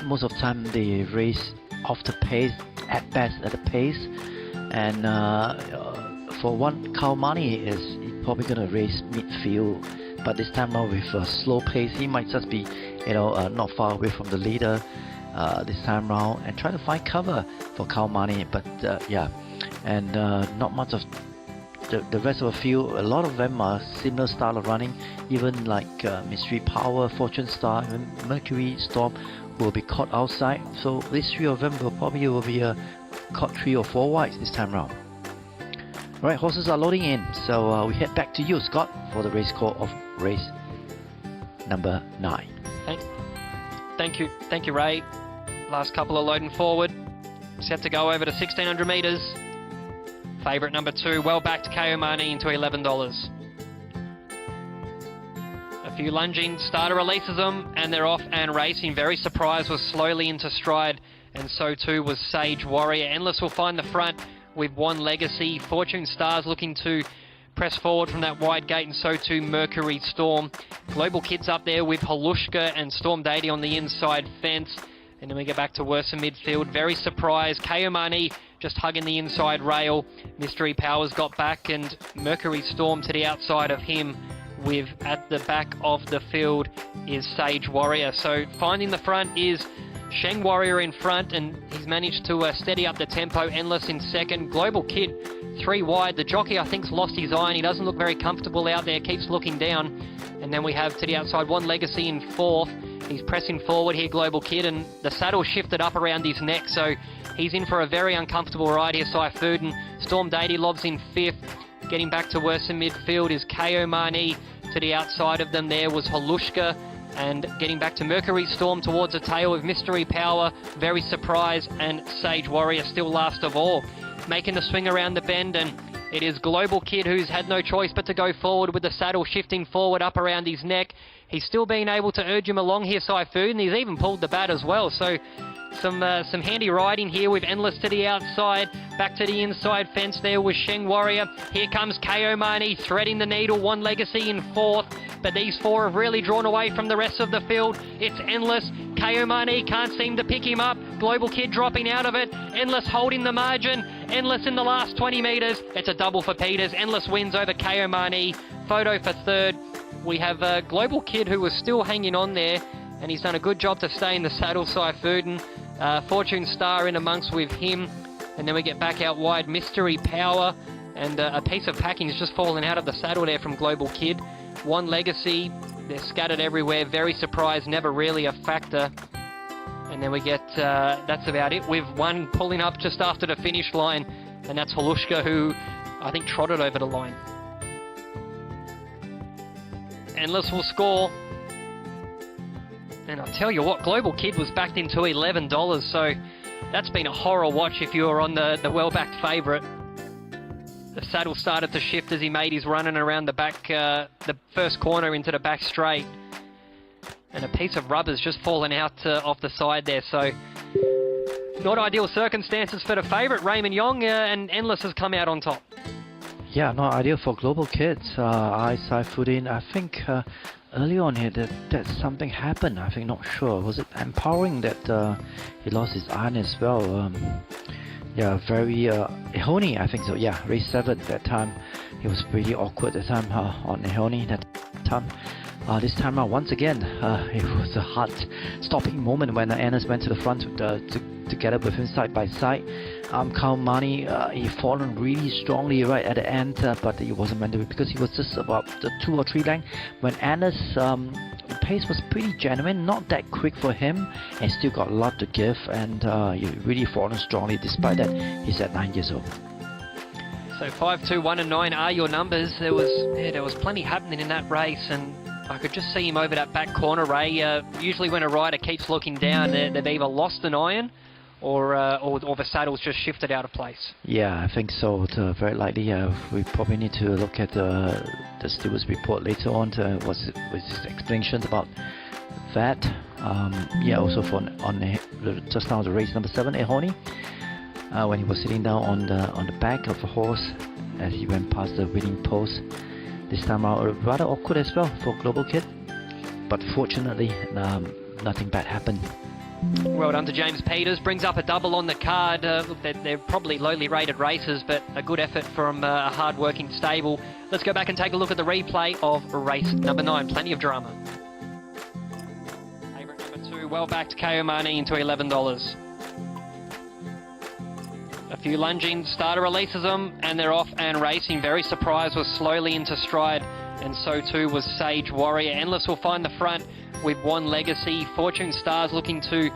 S2: most of the time they race off the pace, at best at the pace, and for one, Kalmani is probably gonna race midfield, but this time around with a slow pace, he might just be, not far away from the leader this time round, and try to find cover for Kalmani. But yeah, and not much of the rest of the field. A lot of them are similar style of running, even like Mystery Power, Fortune Star, even Mercury Storm will be caught outside. So these three of them will probably be caught 3 or 4 wides this time round. Alright, horses are loading in, so we head back to you, Scott, for the race call of race number 9.
S1: Thank you, Ray. Last couple are loading forward. Set to go over to 1600 metres. Favourite number 2, well backed Kayomani into $11. A few lunging, starter releases them, and they're off and racing. Very surprised, was slowly into stride, and so too was Sage Warrior. Endless will find the front with One Legacy. Fortune Stars looking to press forward from that wide gate, and so too Mercury Storm. Global Kids up there with Halushka and Storm Deity on the inside fence. And then we get back to Worsa midfield. Very surprised. Kayomani just hugging the inside rail. Mystery Powers got back, and Mercury Storm to the outside of him, with at the back of the field is Sage Warrior. So finding the front is Sheng Warrior in front, and he's managed to steady up the tempo. Endless in second. Global Kid 3 wide. The jockey, I think's lost his eye, and he doesn't look very comfortable out there. Keeps looking down. And then we have to the outside One Legacy in 4th. He's pressing forward here, Global Kid, and the saddle shifted up around his neck, so he's in for a very uncomfortable ride here, Saifuden. Storm Deity lobs in 5th. Getting back to worse in midfield is Kayomani. To the outside of them there was Halushka. And getting back to Mercury Storm towards the tail with Mystery Power. Very surprised, and Sage Warrior still last of all. Making the swing around the bend, and it is Global Kid who's had no choice but to go forward with the saddle shifting forward up around his neck. He's still been able to urge him along here, Saifuden, and he's even pulled the bat as well. So some handy riding here with Endless to the outside. Back to the inside fence there with Sheng Warrior. Here comes Kayomani threading the needle. One Legacy in 4th. But these 4 have really drawn away from the rest of the field. It's Endless. Kayomani can't seem to pick him up. Global Kid dropping out of it. Endless holding the margin. Endless in the last 20 metres. It's a double for Peters. Endless wins over Kayomani. Photo for 3rd. We have Global Kid, who was still hanging on there, and he's done a good job to stay in the saddle, Saifuden. Fortune Star in amongst with him. And then we get back out wide, Mystery Power, and a piece of packing is just fallen out of the saddle there from Global Kid. One Legacy, they're scattered everywhere, very surprised, never really a factor. And then we get, that's about it, with one pulling up just after the finish line, and that's Halushka, who I think trotted over the line. Endless will score. And I'll tell you what, Global Kid was backed into $11, so that's been a horror watch if you were on the well-backed favourite. The saddle started to shift as he made his running around the back, the first corner into the back straight. And a piece of rubber's just fallen out off the side there, so not ideal circumstances for the favourite, Raymond Yong, and Endless has come out on top.
S2: Yeah, not ideal for Global Kids. Saifuden, I think early on here that something happened. I think, not sure. Was it empowering that he lost his iron as well? Yeah, very Ehoni, I think so. Yeah, race 7 that time. It was pretty awkward that time on Ehoni that time. This time out, once again, it was a hard stopping moment when Annas went to the front together with him side by side. Kalmani, he fallen really strongly right at the end, but it wasn't meant to be because he was just about 2 or 3 lengths. When Annas, the pace was pretty genuine, not that quick for him, and still got a lot to give, and he really fallen strongly despite that. He's at 9 years old.
S1: So 5, 2, 1 and 9 are your numbers. There was plenty happening in that race, and I could just see him over that back corner, Ray. Usually when a rider keeps looking down, they've either lost an iron or the saddle's just shifted out of place. Yeah,
S2: I think so. Very likely, we probably need to look at the steward's report later on with his explanations about that. Yeah, also just now the race number 7, Ehoni, when he was sitting down on the back of a horse as he went past the winning post. This time out, rather awkward as well for Global Kid. but fortunately, nothing bad happened.
S1: Well done to James Peters, brings up a double on the card. Look, they're probably lowly rated races, but a good effort from a hard-working stable. Let's go back and take a look at the replay of race number 9. Plenty of drama. Favourite number 2, well-backed Kayomani into $11. A few lunging, starter releases them, and they're off and racing. Very surprised, was slowly into stride, and so too was Sage Warrior. Endless will find the front with One Legacy. Fortune Stars looking to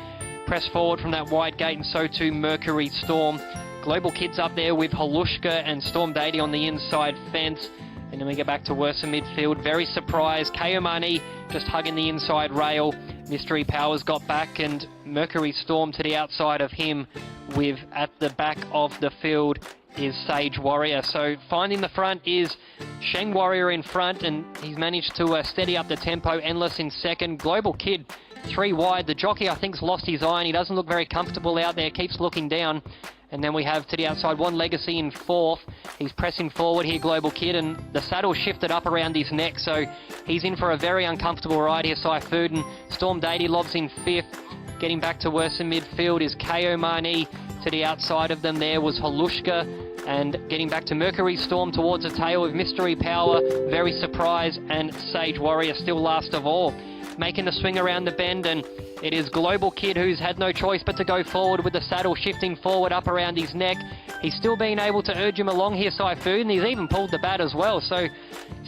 S1: press forward from that wide gate, and so too Mercury Storm. Global Kids up there with Halushka and Storm Deity on the inside fence. And then we get back to Worsa midfield. Very surprised. Kayomani just hugging the inside rail. Mystery Powers got back, and Mercury Storm to the outside of him, with at the back of the field is Sage Warrior. So finding the front is Sheng Warrior in front, and he's managed to steady up the tempo. Endless in second. Global Kid 3 wide. The jockey, I think, has lost his eye, and he doesn't look very comfortable out there. Keeps looking down. And then we have to the outside One Legacy in 4th. He's pressing forward here, Global Kid, and the saddle shifted up around his neck, so he's in for a very uncomfortable ride here, Saifuden. Storm Deity lobs in 5th. Getting back to Worsa midfield is Kayomani. To the outside of them there was Halushka, and getting back to Mercury Storm towards the tail with Mystery Power, Very Surprised, and Sage Warrior still last of all. Making the swing around the bend, and it is Global Kid who's had no choice but to go forward with the saddle shifting forward up around his neck. He's still been able to urge him along here, Saifuden, and he's even pulled the bat as well. So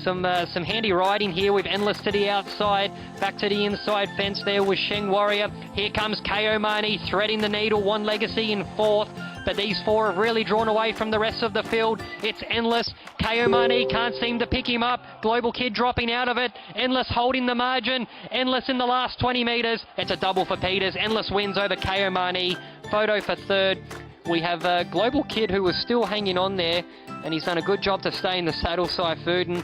S1: some handy riding here with Endless to the outside. Back to the inside fence there with Sheng Warrior. Here comes Kayomani threading the needle. One Legacy in 4th. But these 4 have really drawn away from the rest of the field. It's Endless. Kayomani can't seem to pick him up. Global Kid dropping out of it. Endless holding the margin. Endless in the last 20 metres. It's a double for Peters. Endless wins over Kayomani. Photo for 3rd. We have Global Kid, who was still hanging on there, and he's done a good job to stay in the saddle, Saifuden.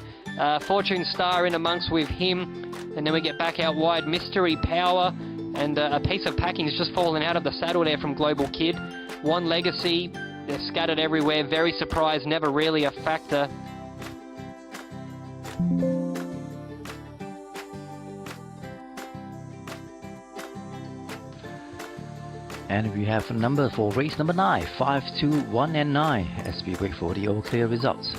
S1: Fortune Star in amongst with him. And then we get back out wide. Mystery Power. And a piece of packing has just fallen out of the saddle there from Global Kid. One Legacy, they're scattered everywhere. Very Surprised, never really a factor.
S2: And we have a number for race number 9, 5, 2, 1 and 9, as we wait for the all clear results.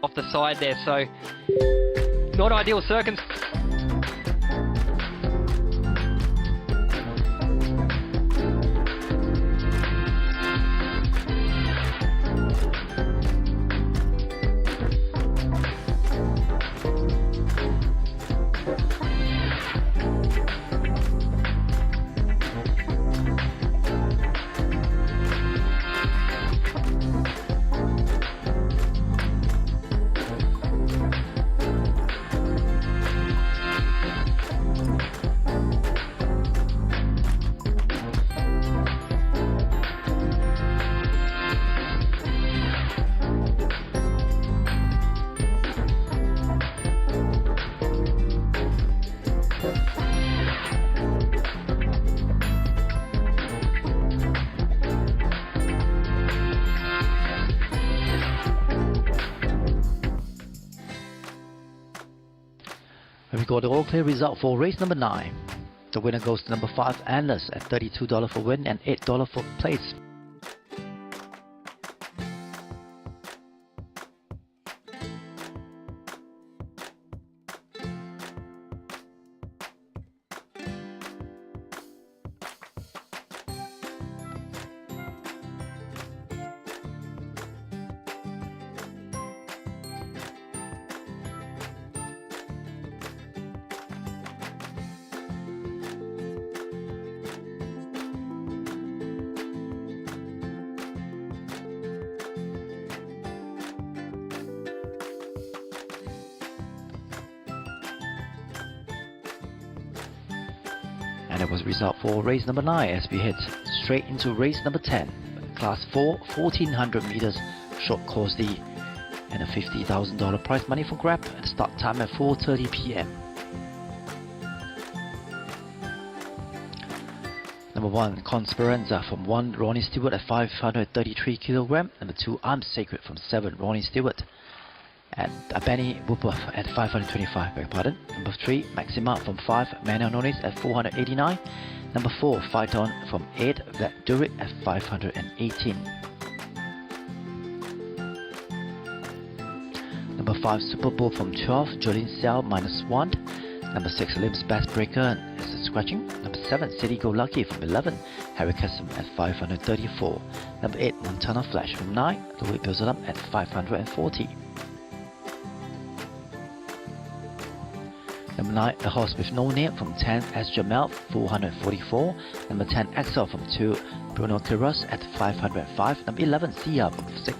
S1: Off the side there, so not ideal circumstances.
S2: And we got the all-clear result for race number 9. The winner goes to number 5, Endless, at $32 for win and $8 for place. And it was result for race number 9 as we head straight into race number 10. Class 4, 1400 meters, short course D, and a $50,000 prize money for grab at the start time at 4:30 p.m. Number 1, Conspiranza from 1, Ronnie Stewart at 533 kg. Number 2, I'm Sacred from 7, Ronnie Stewart at Benny Whooper at 525, beg pardon. Number 3, Maxima from 5, Manuel Nunes at 489. Number 4, Fight On from 8, Vlad Durit at 518. Number 5, Super Bowl from 12, Jolene Xiao -1. Number 6, Limbs Bass Breaker is a scratching. Number 7, City Go Lucky from 11, Harry Custom at 534. Number 8, Montana Flash from 9, Louis builds it up at 540. Number 9, A Horse With No Name from 10, S. Jamel, 444. Number 10, Axel from 2, Bruno Quiros at 505. Number 11, Sia from 6,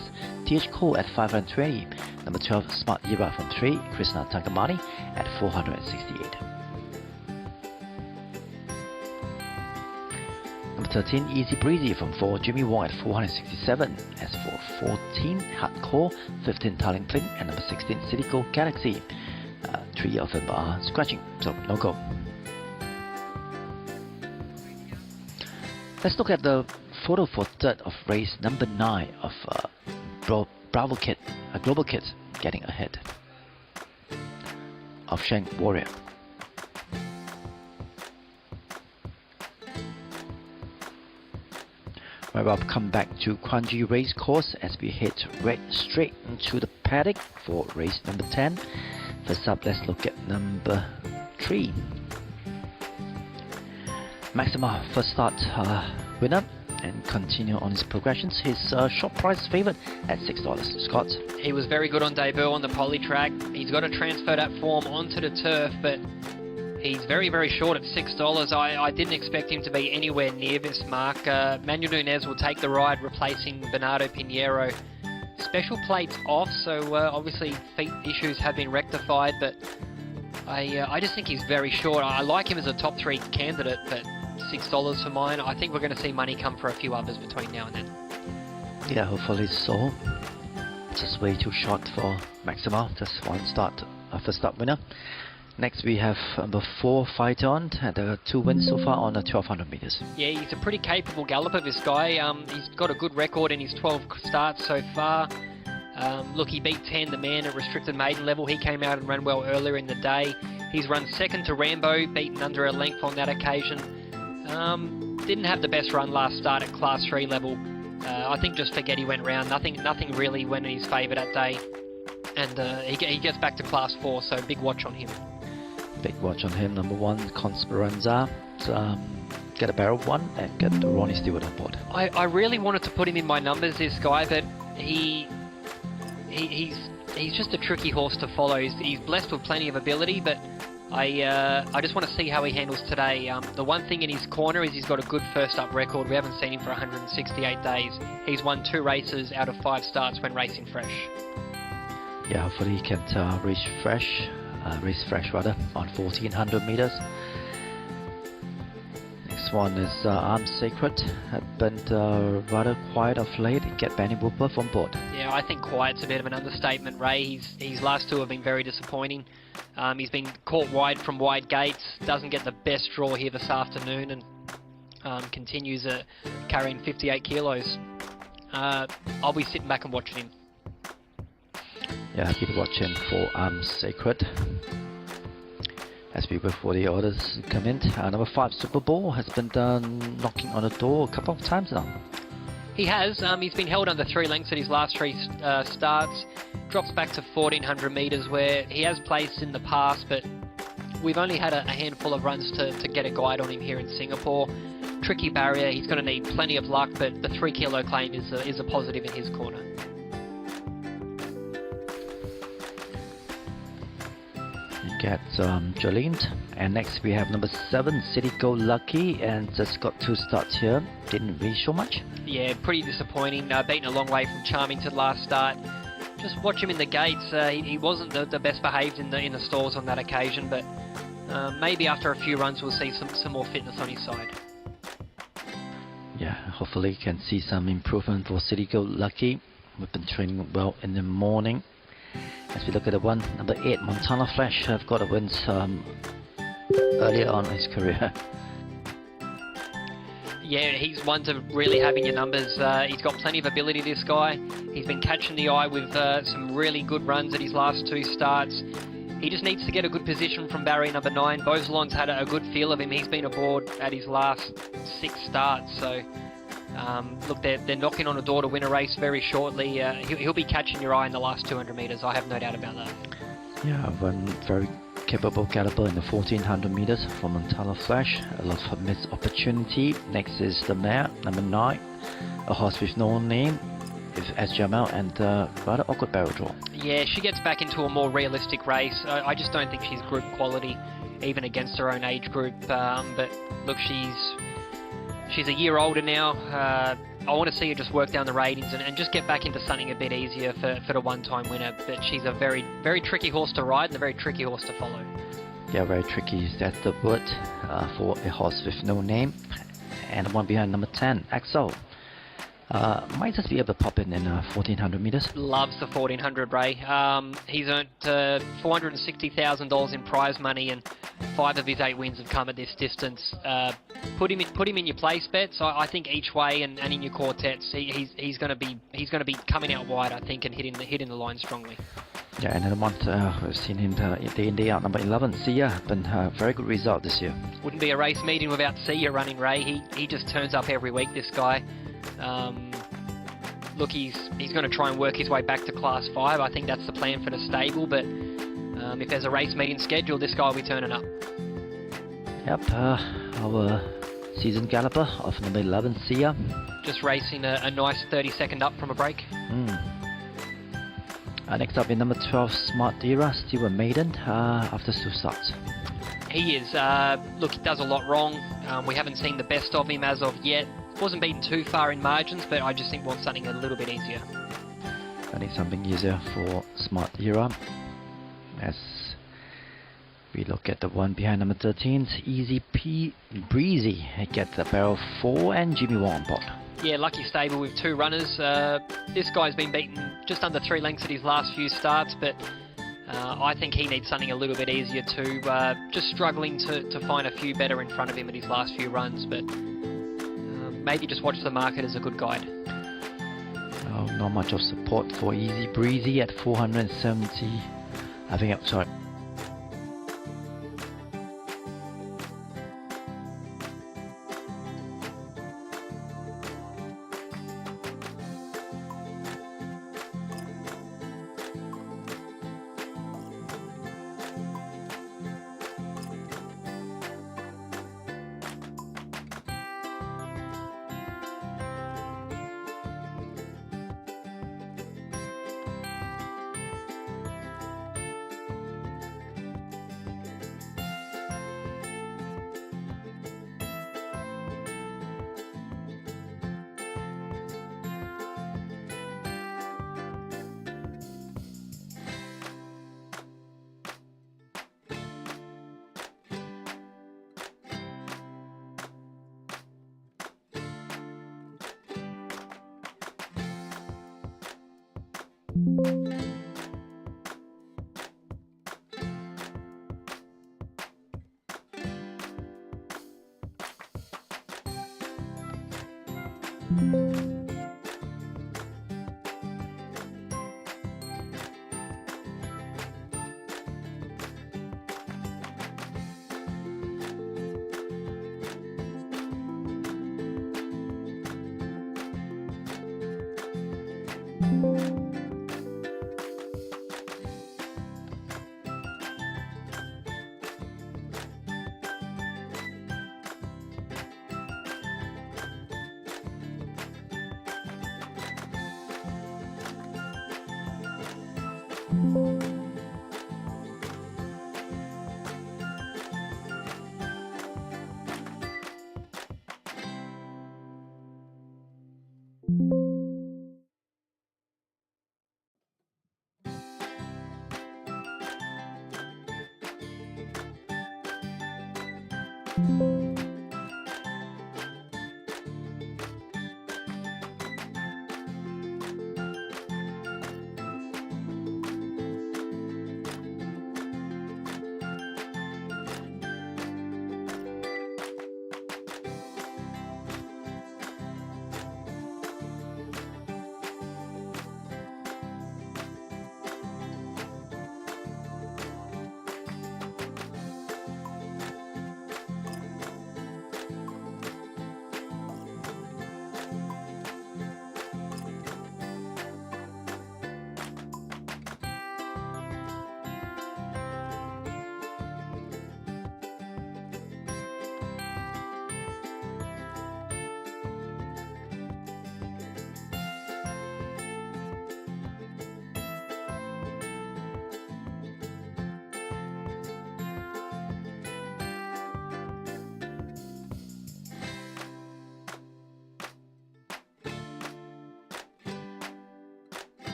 S2: TH Cole at 520. Number 12, Smart Yira from 3, Krishna Tangamani at 468. Number 13, Easy Breezy from 4, Jimmy Wong at 467. As for 14, Hardcore, 15, Tarling Plin, and number 16, City Go Galaxy. 3 of them are scratching, so no go. Let's look at the photo for third of race number 9 of Bravo Kid, a Global Kid getting ahead of Shank Warrior. Right, we'll come back to Kranji race course as we head right straight into the paddock for race number 10. First up, let's look at number 3. Maxima, first start winner, and continue on his progressions. His short price favourite at $6. Scott?
S1: He was very good on debut on the poly track. He's got to transfer that form onto the turf, but he's very, very short at $6. I didn't expect him to be anywhere near this mark. Manuel Nunes will take the ride, replacing Bernardo Pinheiro. Special plates off, so obviously feet issues have been rectified, but I just think he's very short. I like him as a top 3 candidate, but $6 for mine. I think we're going to see money come for a few others between now and then.
S2: Yeah, hopefully so. Just way too short for Maxima. Just one start, first start winner. Next we have number 4, Fight On, and 2 wins so far on the 1200 meters. Yeah,
S1: he's a pretty capable galloper, this guy. He's got a good record in his 12 starts so far. Look, he beat 10, the man at restricted maiden level. He came out and ran well earlier in the day. He's run second to Rambo, beaten under a length on that occasion. Didn't have the best run last start at Class 3 level. I think just forget he went round. Nothing really went in his favour that day. And he gets back to Class 4, so big watch on him.
S2: Big watch on him. Number 1, Conspiranza. Get a barrel 1 and get the Ronnie Stewart on board.
S1: I really wanted to put him in my numbers, this guy, but he's just a tricky horse to follow. He's blessed with plenty of ability, but I just want to see how he handles today. The one thing in his corner is he's got a good first up record. We haven't seen him for 168 days. He's won 2 races out of 5 starts when racing fresh.
S2: Yeah, hopefully he can race fresh on 1400 meters. Next one is I'm Sacred. Had been rather quiet of late. Get Benny Whooper on board. Yeah,
S1: I think quiet's a bit of an understatement, Ray. His last 2 have been very disappointing. He's been caught wide from wide gates. Doesn't get the best draw here this afternoon, and continues carrying 58 kilos. I'll be sitting back and watching him.
S2: Yeah, happy to watch him for Sacred. as we wait for the orders to come in. Number 5 Super Bowl has been knocking on the door a couple of times now.
S1: He has. He's been held under 3 lengths at his last 3 starts. Drops back to 1400 metres where he has placed in the past, but we've only had a handful of runs to get a guide on him here in Singapore. Tricky barrier. He's going to need plenty of luck, but the 3 kilo claim is a positive in his corner.
S2: You get Jolene, and next we have number 7 City Go Lucky, and just got 2 starts here. Didn't really show much.
S1: Yeah, pretty disappointing. Beaten a long way from Charmington last start. Just watch him in the gates. He wasn't the best behaved in the stalls on that occasion, but maybe after a few runs we'll see some more fitness on his side.
S2: Yeah, hopefully you can see some improvement for City Go Lucky. We've been training well in the morning. As we look at the one, number 8 Montana Flash have got a win earlier on in his career.
S1: Yeah, he's one to really have in your numbers. He's got plenty of ability, this guy. He's been catching the eye with some really good runs at his last 2 starts. He just needs to get a good position from barrier number 9. Beauzelon's had a good feel of him. He's been aboard at his last 6 starts. So, look, they're knocking on a door to win a race very shortly. He'll be catching your eye in the last 200 metres. I have no doubt about that.
S2: Yeah, one very capable galloper in the 1400 metres from Montana Flash. A lot of missed opportunity. Next is the mare, number 9, a horse with no name, with SGML and rather awkward barrel draw. Yeah,
S1: she gets back into a more realistic race. I just don't think she's group quality, even against her own age group. But look, she's a year older now. I want to see her just work down the ratings and just get back into something a bit easier for the one-time winner. But she's a very, very tricky horse to ride and a very tricky horse to follow.
S2: Yeah, very tricky. That's the word for a horse with no name. And the one behind, number 10, Axel. Might just be able to pop in 1400 metres.
S1: Loves the 1400, Ray. He's earned $460,000 in prize money, and 5 of his 8 wins have come at this distance. Put him in your place bets. I think each way and in your quartets, he's going to be coming out wide, I think, and hitting the line strongly.
S2: Yeah, and then one we've seen him day in day out, number 11, Sia, been a very good result this year.
S1: Wouldn't be a race meeting without Sia running, Ray. He just turns up every week, this guy. Look, he's going to try and work his way back to Class 5. I think that's the plan for the stable, but if there's a race meeting scheduled, this guy will be turning up.
S2: Yep, our season galloper of number 11, Sia.
S1: Just racing a nice 30-second up from a break.
S2: Next up in number 12, Smart Era, still a maiden after 2 starts.
S1: He is. Look, he does a lot wrong. We haven't seen the best of him as of yet. Wasn't beaten too far in margins, but I just think wants something a little bit easier.
S2: I need something easier for Smart Era. As we look at the one behind number 13, Easy P Breezy. He gets the barrel 4 and Jimmy Wong on board. Yeah, lucky stable with 2 runners. This guy's been beaten just under 3 lengths at his last few starts, but I think he needs something a little bit easier too. Just struggling to find a few better in front of him at his last few runs, but maybe just watch the market as a good guide. Oh, not much of support for Easy Breezy at 470. I think, sorry.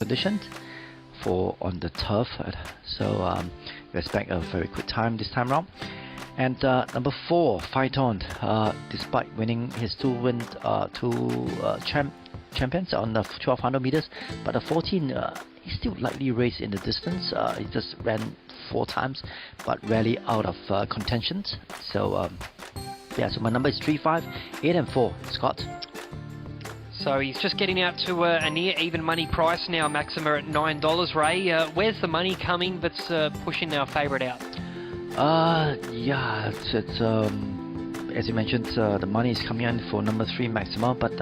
S2: conditions for on the turf, so we expect a very quick time this time round. And number 4, Phyton, despite winning his two champions on the 1200 meters, but the 14 he still lightly raced in the distance. He just ran 4 times, but rarely out of contentions. So yeah, so my number is 3, 5, 8 and 4. Scott.
S1: So he's just getting out to a near even money price now, Maxima at $9. Ray, where's the money coming that's pushing our favourite out?
S2: Yeah, it's as you mentioned, the money is coming in for number 3 Maxima, but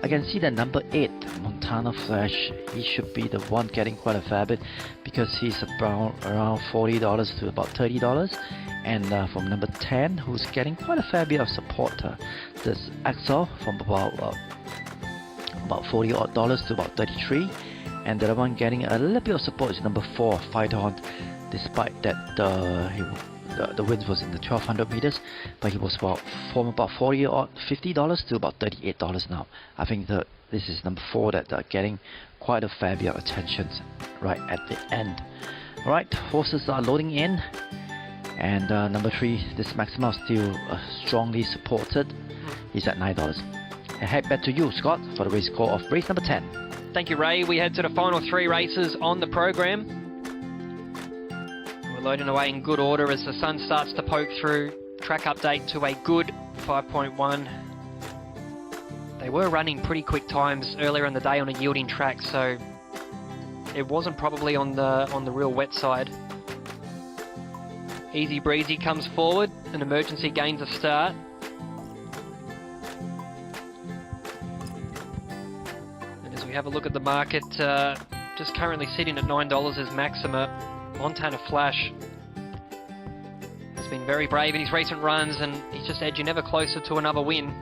S2: I can see that number 8 Montana Flash, he should be the one getting quite a fair bit because he's around $40 to about $30. And from number 10, who's getting quite a fair bit of support, this Axel from about about $40 odd to about 33, and the other one getting a little bit of support is number 4, Fight On, despite that the wins was in the 1200 meters, but he was from about $40 odd, $50 to about $38 now. I think this is number 4 that are getting quite a fair bit of attention right at the end. Alright, horses are loading in, and number 3, this Maxima is still strongly supported. He's at $9. And head back to you, Scott, for the race call of race number 10.
S1: Thank you, Ray. We head to the final 3 races on the program. We're loading away in good order as the sun starts to poke through. Track update to a good 5.1. They were running pretty quick times earlier in the day on a yielding track, so it wasn't probably on the real wet side. Easy Breezy comes forward, an emergency gains a start. And as we have a look at the market, just currently sitting at $9 is Maxima. Montana Flash has been very brave in his recent runs, and he's just edging ever closer to another win.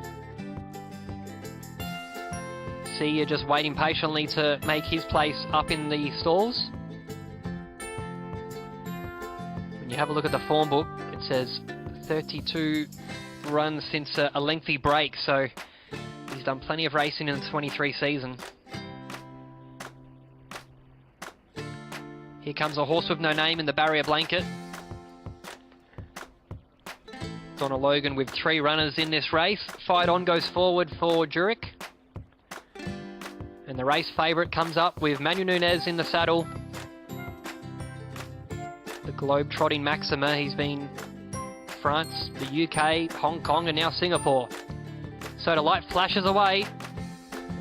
S1: See, you're just waiting patiently to make his place up in the stalls. When you have a look at the form book, it says 32 runs since a lengthy break, so he's done plenty of racing in the 23 season. Here comes a horse with no name in the barrier blanket. Donna Logan with 3 runners in this race. Fight On goes forward for Jurek. And the race favourite comes up with Manu Nunez in the saddle. The globe-trotting Maxima. He's been France, the UK, Hong Kong and now Singapore. So the light flashes away.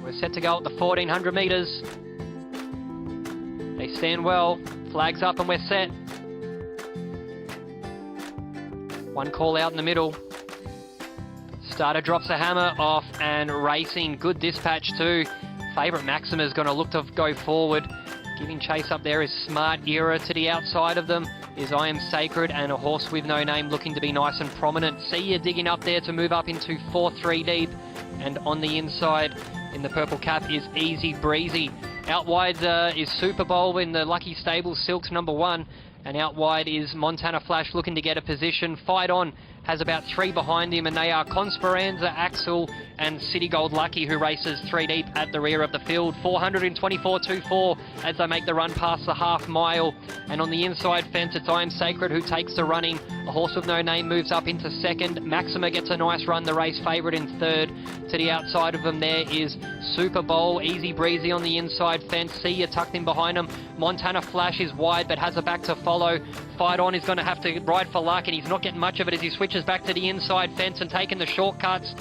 S1: We're set to go at the 1400 metres. They stand well. Flags up and we're set. One call out in the middle. Starter drops a hammer off and racing. Good dispatch too. Favourite Maxima is going to look to go forward. Giving chase up there is Smart Era. To the outside of them is I Am Sacred and a horse with no name looking to be nice and prominent. See you digging up there to move up into 4-3 deep. And on the inside in the purple cap is Easy Breezy. Out wide is Super Bowl in the Lucky Stables, Silk's number 1. And out wide is Montana Flash looking to get a position. Fight On has about 3 behind him, and they are Consperanza, Axel and City Gold Lucky, who races 3 deep at the rear of the field. 424.24 as they make the run past the half mile. And on the inside fence, it's I Am Sacred who takes the running. A horse with no name moves up into 2nd. Maxima gets a nice run, the race favourite in 3rd. To the outside of them there is Super Bowl. Easy Breezy on the inside fence. See you tucked in behind them. Montana Flash is wide but has a back to follow. Fight On is going to have to ride for luck, and he's not getting much of it as he switches back to the inside fence and taking the shortcuts.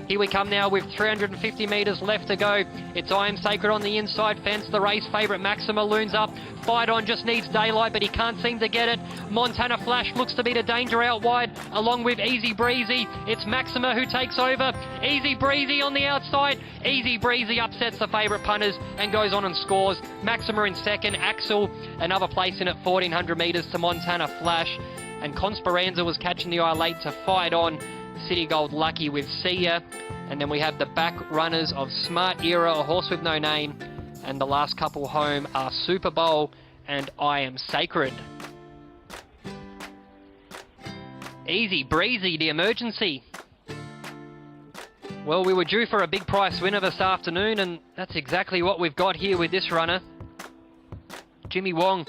S1: Here we come now with 350 metres left to go. It's I Am Sacred on the inside fence. The race favourite Maxima looms up. Fight On just needs daylight, but he can't seem to get it. Montana Flash looks to be the danger out wide, along with Easy Breezy. It's Maxima who takes over. Easy Breezy on the outside. Easy Breezy upsets the favourite punters and goes on and scores. Maxima in 2nd. Axel another place in at 1400 metres to Montana Flash. And Consperanza was catching the eye late to Fight On. City Gold Lucky with Sia. And then we have the back runners of Smart Era, a horse with no name. And the last couple home are Super Bowl and I Am Sacred. Easy Breezy, the emergency. Well, we were due for a big price winner this afternoon, and that's exactly what we've got here with this runner. Jimmy Wong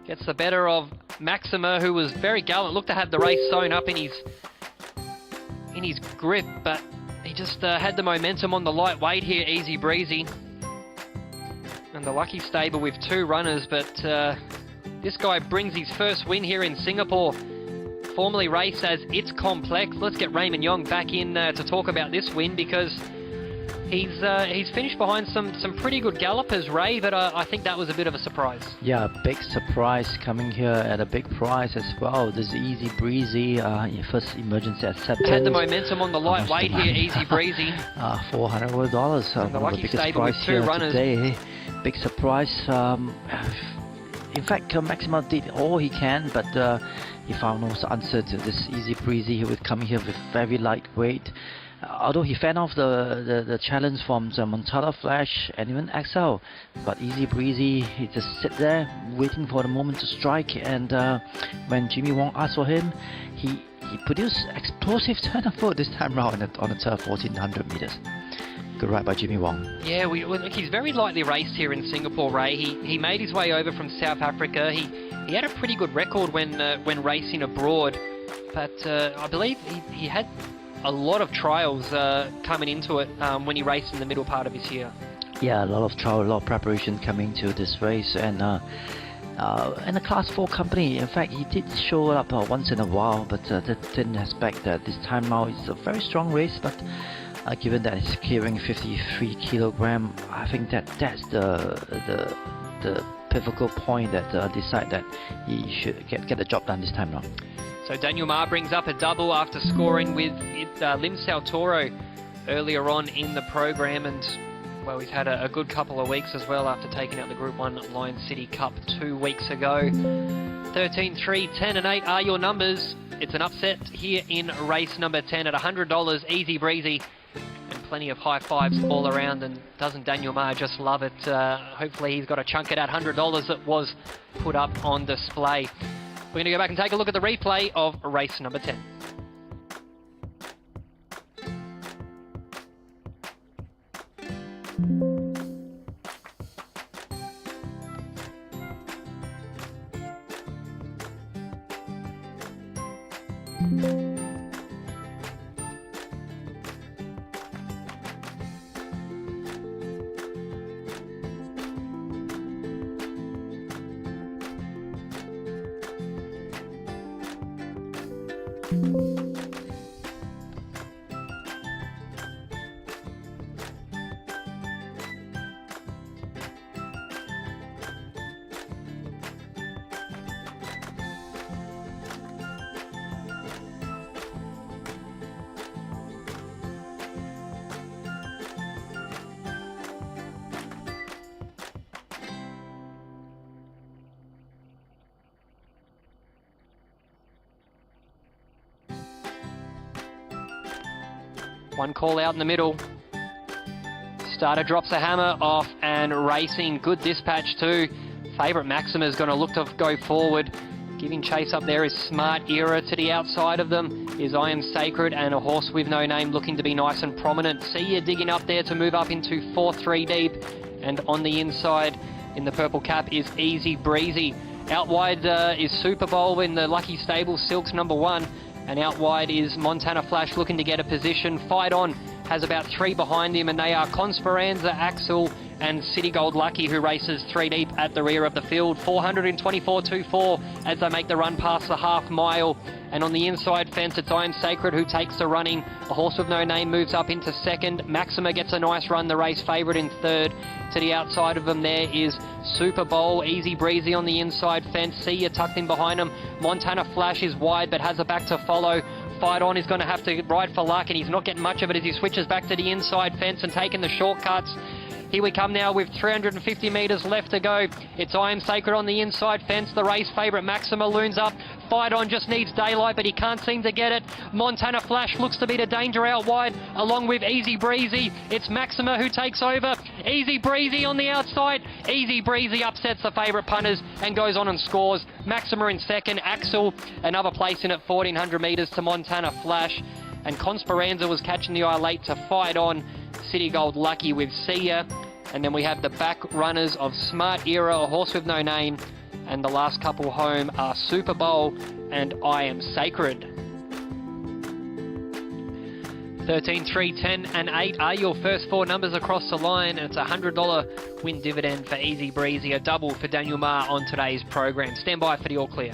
S1: gets the better of Maxima, who was very gallant, looked to have the race sewn up in his grip, but he just had the momentum on the light weight here, Easy Breezy. And the Lucky Stable with 2 runners, but this guy brings his first win here in Singapore. Formerly raced as It's Complex. Let's get Raymond Yong back in to talk about this win, because he's finished behind some pretty good gallopers, Ray, but I think that was a bit of a surprise.
S2: Yeah, big surprise coming here at a big price as well. This Easy Breezy, first emergency acceptance.
S1: Had the momentum on the light weight here, Easy Breezy.
S2: $400. One of the biggest price here runners today. Big surprise. In fact, Maxima did all he can, but he found no answer to this Easy Breezy. He was coming here with very lightweight. although he fed off the challenge from the Montana Flash and even XL, but easy breezy, he just sit there waiting for the moment to strike, and when Jimmy Wong asked for him, he produced explosive turn of foot this time round on the turf, 1400 meters. Good ride by Jimmy Wong.
S1: Yeah, look, he's very lightly raced here in Singapore, Ray. He made his way over from South Africa. He had a pretty good record when racing abroad, but I believe he had a lot of trials coming into it when he raced in the middle part of his year.
S2: Yeah, a lot of trial, a lot of preparation coming to this race, and a Class 4 company. In fact, he did show up once in a while, but didn't expect that this time now. It's a very strong race, but given that he's carrying 53 kilogram, I think that's the pivotal point that decide that he should get the job done this time round.
S1: So Daniel Ma brings up a double after scoring with Lim Sao Toro earlier on in the program, and well, he's had a good couple of weeks as well after taking out the Group 1 Lion City Cup 2 weeks ago. 13, 3, 10 and 8 are your numbers. It's an upset here in race number 10 at $100, easy breezy, and plenty of high fives all around. And doesn't Daniel Ma just love it? Hopefully he's got a chunk of that $100 that was put up on display. We're going to go back and take a look at the replay of race number 10. One call out in the middle. Starter drops a hammer off and racing. Good dispatch too. Favourite Maxima is going to look to go forward. Giving chase up there is Smart Era. To the outside of them is I Am Sacred and a horse with no name looking to be nice and prominent. See you digging up there to move up into 4-3 deep. And on the inside in the purple cap is Easy Breezy. Out wide is Super Bowl in the Lucky Stable Silks #1. And out wide is Montana Flash looking to get a position. Fight On has about 3 behind him, and they are Conspiranza, Axel, and City Gold Lucky, who races 3 deep at the rear of the field. 424.24 as they make the run past the half mile. And on the inside fence, it's I Am Sacred who takes the running. A horse with no name moves up into second. Maxima gets a nice run, the race favourite in third. To the outside of them there is Super Bowl, Easy Breezy on the inside fence. See you tucked in behind them. Montana Flash is wide but has a back to follow. Fight On is going to have to ride for luck, and he's not getting much of it as he switches back to the inside fence and taking the shortcuts. Here we come now with 350 metres left to go. It's I Am Sacred on the inside fence. The race favourite Maxima looms up. Fight On just needs daylight, but he can't seem to get it. Montana Flash looks to be the danger out wide, along with Easy Breezy. It's Maxima who takes over. Easy Breezy on the outside. Easy Breezy upsets the favourite punters and goes on and scores. Maxima in second. Axel another place in at 1400 metres to Montana Flash. And Conspiranza was catching the eye late to Fight On. City Gold Lucky with Sia. And then we have the back runners of Smart Era, a horse with no name. And the last couple home are Super Bowl and I Am Sacred. 13, 3, 10 and 8 are your first 4 numbers across the line. And it's a $100 win dividend for Easy Breezy, a double for Daniel Ma on today's program. Stand by for the all clear.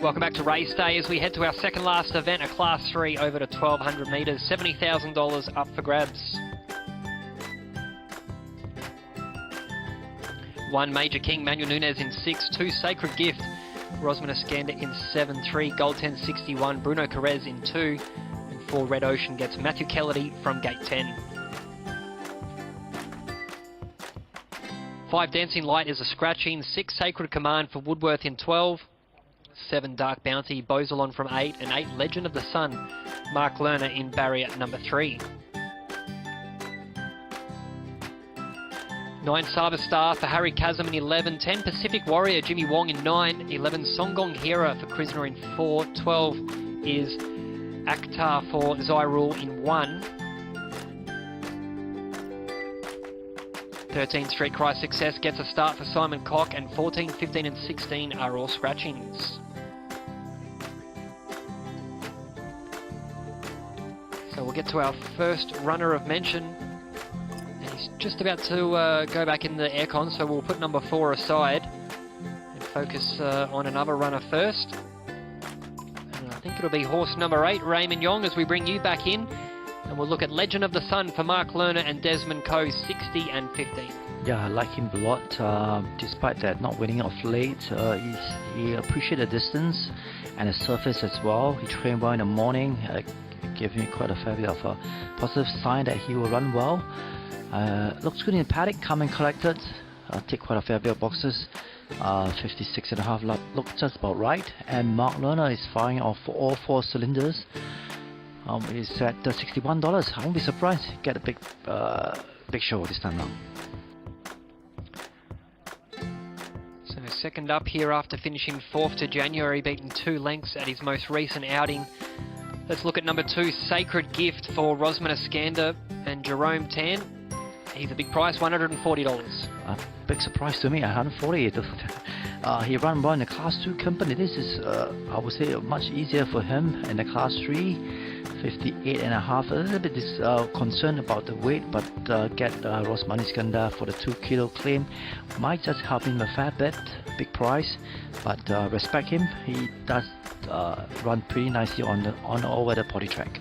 S1: Welcome back to race day as we head to our second last event, a Class 3 over to 1,200 metres, $70,000 up for grabs. One Major King, Manuel Nunez in 6, 2 Sacred Gift, Rosman Iskander in 7, 3 Gold 1061, Bruno Carez in 2, and 4 Red Ocean gets Matthew Kellerty from gate 10. 5 Dancing Light is a scratching, 6 Sacred Command for Woodworth in 12, 7 Dark Bounty, Bozalon from 8, and 8 Legend of the Sun, Mark Lerner in barrier number 3. 9 Sava Star for Harry Chasm in 11, 10 Pacific Warrior, Jimmy Wong in 9, 11 Songgong Hera for Krisner in 4, 12 is Akhtar for Zyrul in 1, 13 Street Cry Success gets a start for Simon Cock, and 14, 15 and 16 are all scratchings. So we'll get to our first runner of mention. And he's just about to go back in the aircon, so we'll put number 4 aside and focus on another runner first. And I think it'll be horse number 8, Raymond Yong, as we bring you back in. And we'll look at Legend of the Sun for Mark Lerner and Desmond Coe, 60 and 15.
S2: Yeah, I like him a lot. Despite that not winning off late, he appreciates the distance and the surface as well. He trained well in the morning, gave me quite a fair bit of a positive sign that he will run well. Looks good in the paddock, come and collected. Take quite a fair bit of boxes. 56.5 looks just about right. And Mark Lerner is firing off all 4 cylinders. It's at $61. I won't be surprised. Get a big show this time round.
S1: So second up here after finishing 4th to January, beaten 2 lengths at his most recent outing. Let's look at number 2, Sacred Gift for Rosman Iskander and Jerome Tan. He's a big price, $140.
S2: Big surprise to me, $140. He ran well in the Class 2 company. This is, I would say, much easier for him in the Class 3. 58.5. A little bit concerned about the weight, but get Rosman Iskander for the 2 kilo claim might just help him a fair bit. Big price, but respect him. He does run pretty nicely on the all-weather potty track.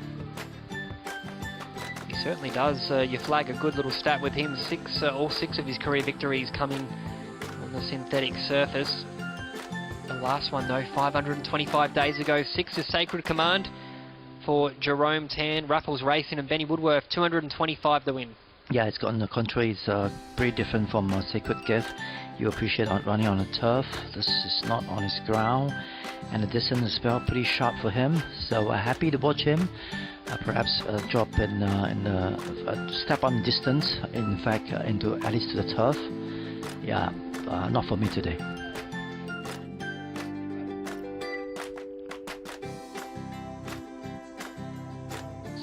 S1: He certainly does. You flag a good little stat with him. All 6 of his career victories coming on the synthetic surface. The last one though, 525 days ago. 6 is Sacred Command for Jerome Tan, Raffles Racing and Benny Woodworth, 225 the win.
S2: Yeah, it's gotten the contrary. It's pretty different from Sacred Gift. You appreciate running on the turf. This is not on his ground, and the distance is well pretty sharp for him. So happy to watch him. Perhaps drop in step on distance. In fact, into at least to the turf. Yeah, not for me today.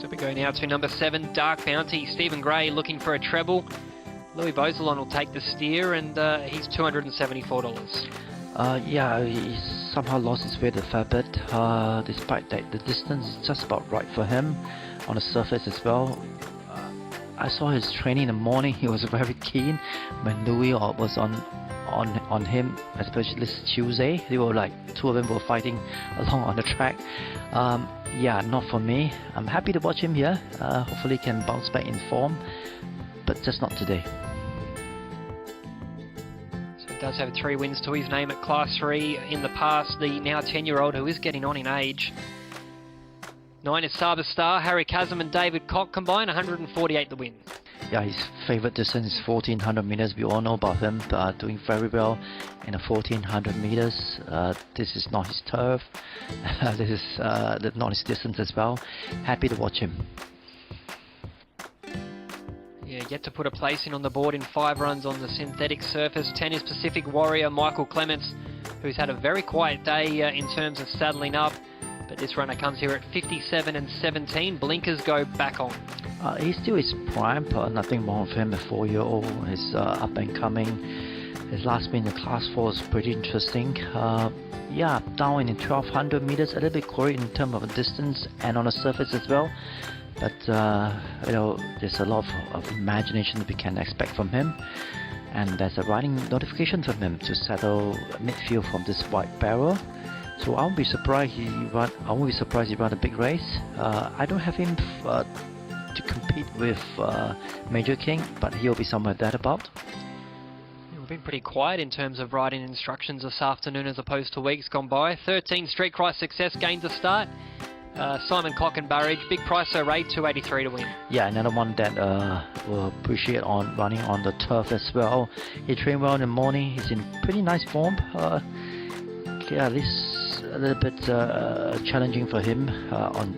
S1: So we go now to number 7, Dark Bounty. Stephen Gray looking for a treble. Louis Bozalon will take the steer, and he's $274.
S2: Yeah, he somehow lost his weight a fair bit. Despite that, the distance is just about right for him on the surface as well. I saw his training in the morning. He was very keen when Louis was on him, especially this Tuesday. They were like 2 of them were fighting along on the track. Yeah, not for me. I'm happy to watch him here. Hopefully he can bounce back in form, but just not today.
S1: So he does have 3 wins to his name at Class 3 in the past. The now 10-year-old who is getting on in age. 9 is Saba Star, Harry Chasm and David Cock combined, 148 the win.
S2: Yeah, his favourite distance is 1400 meters. We all know about him, doing very well in the 1400 meters. This is not his turf. This is not his distance as well. Happy to watch him.
S1: Yeah, yet to put a place in on the board in 5 runs on the synthetic surface. 10 is Pacific Warrior, Michael Clements, who's had a very quiet day in terms of saddling up. But this runner comes here at 57 and 17. Blinkers go back on.
S2: He still is prime, nothing wrong with him. A 4-year-old is up and coming. His last win in Class 4 is pretty interesting. Yeah, down in 1200 meters, a little bit worried in terms of distance and on the surface as well. But you know, there's a lot of imagination that we can expect from him. And there's a riding notification from him to settle midfield from this white barrel. So I won't be surprised he run. I won't be surprised he run a big race. I don't have him to compete with Major King, but he'll be somewhere thereabout.
S1: We've been pretty quiet in terms of riding instructions this afternoon as opposed to weeks gone by. 13 Street Cry Success gains a start. Simon Cock and Burridge, big price array, 283 to win.
S2: Yeah, another one that will appreciate on running on the turf as well. He trained well in the morning. He's in pretty nice form. Yeah, this a little bit challenging for him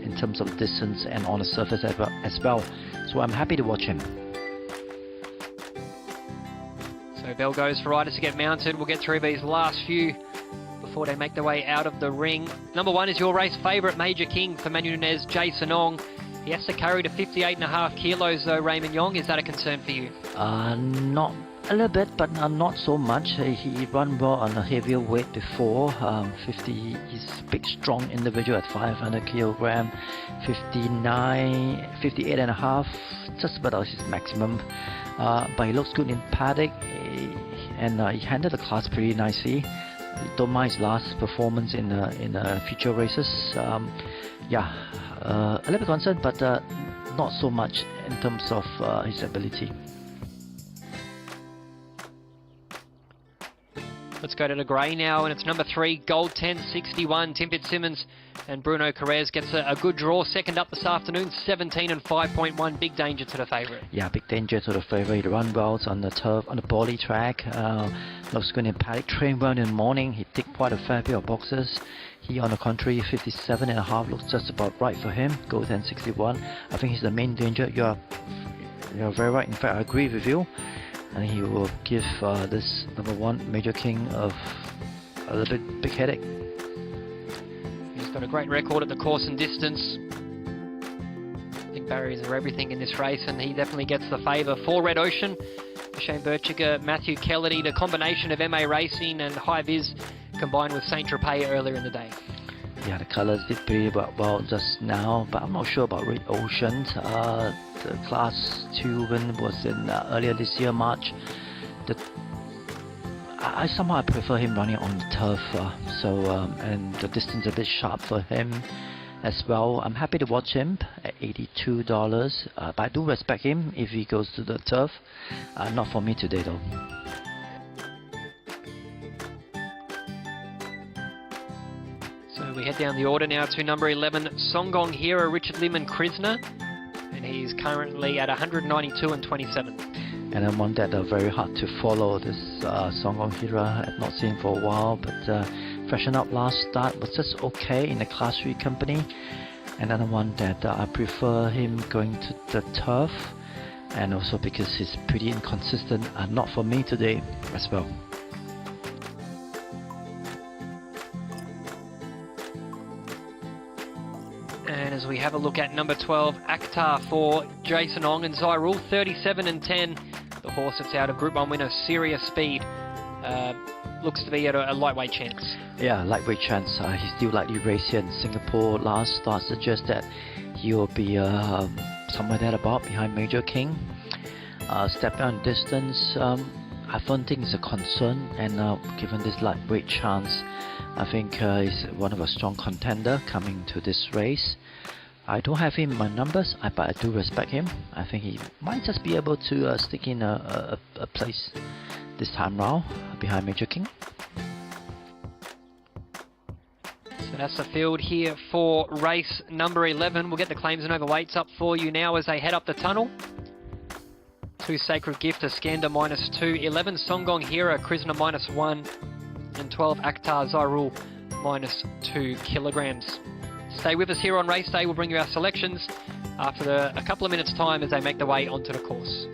S2: in terms of distance and on the surface as well. So I'm happy to watch him.
S1: So bell goes for riders to get mounted. We'll get through these last few before they make their way out of the ring. Number 1 is your race favourite, Major King for Manu Nunez, Jason Ong. He has to carry to 58.5 kilos though, Raymond Yong. Is that a concern for you?
S2: Not a little bit, but not so much. He ran well on a heavier weight before. 50. He's a big, strong individual at 500 kilogram. 58.5, just about his maximum. But he looks good in paddock, and he handled the class pretty nicely. Don't mind his last performance in future races. Yeah, a little bit concerned, but not so much in terms of his ability.
S1: Let's go to the grey now, and it's number 3, Gold 1061. Tim Fitzsimmons and Bruno Carrez gets a good draw. Second up this afternoon, 17 and 5.1. Big danger to the favourite. Yeah,
S2: big danger to the favourite. He run well on the turf, on the poly track. Looks good in paddock. Trained well in the morning. He ticked quite a fair bit of boxes. He, on the contrary, 57.5 looks just about right for him. Gold 1061. I think he's the main danger. You're very right. In fact, I agree with you. And he will give this number 1 Major King of a little bit big headache.
S1: He's got a great record at the course and distance. I think barriers are everything in this race, and he definitely gets the favour. 4 Red Ocean, Shane Birchiger, Matthew Kelledy, the combination of MA Racing and High Viz combined with Saint Tropez earlier in the day.
S2: Yeah, the colours did pretty well just now, but I'm not sure about Red Ocean. The Class 2 win was in earlier this year, March. I somehow prefer him running on the turf, and the distance a bit sharp for him as well. I'm happy to watch him at $82, but I do respect him if he goes to the turf. Not for me today though.
S1: So we head down the order now to number 11, Songgong Hero, Richard Lim and Krisner. And he's currently at 192 and 27.
S2: And I'm one that are very hard to follow. This Songgong Hero, I've not seen for a while, but freshened up last start was just okay in the Class 3 company. Another one that I prefer him going to the turf, and also because he's pretty inconsistent, not for me today as well.
S1: And as we have a look at number 12, Akhtar for Jason Ong and Zyrul, 37 and 10. The horse that's out of Group 1 winner, Serious Speed, looks to be at a lightweight chance. Yeah, lightweight chance.
S2: He still likely raced here in Singapore. Last start suggests that he will be somewhere thereabout behind Major King. Step down distance, I don't think it's a concern, and given this lightweight chance, I think he's one of a strong contender coming to this race. I don't have him in my numbers, but I do respect him. I think he might just be able to stick in a place this time round behind Major King.
S1: So that's the field here for race number 11. We'll get the claims and overweights up for you now as they head up the tunnel. 2 Sacred Gift, Iskander -2, 11 Songgong Hero, Krisner -1, and 12 Akhtar Zyrul -2 kilograms. Stay with us here on race day. We'll bring you our selections after a couple of minutes' time as they make their way onto the course.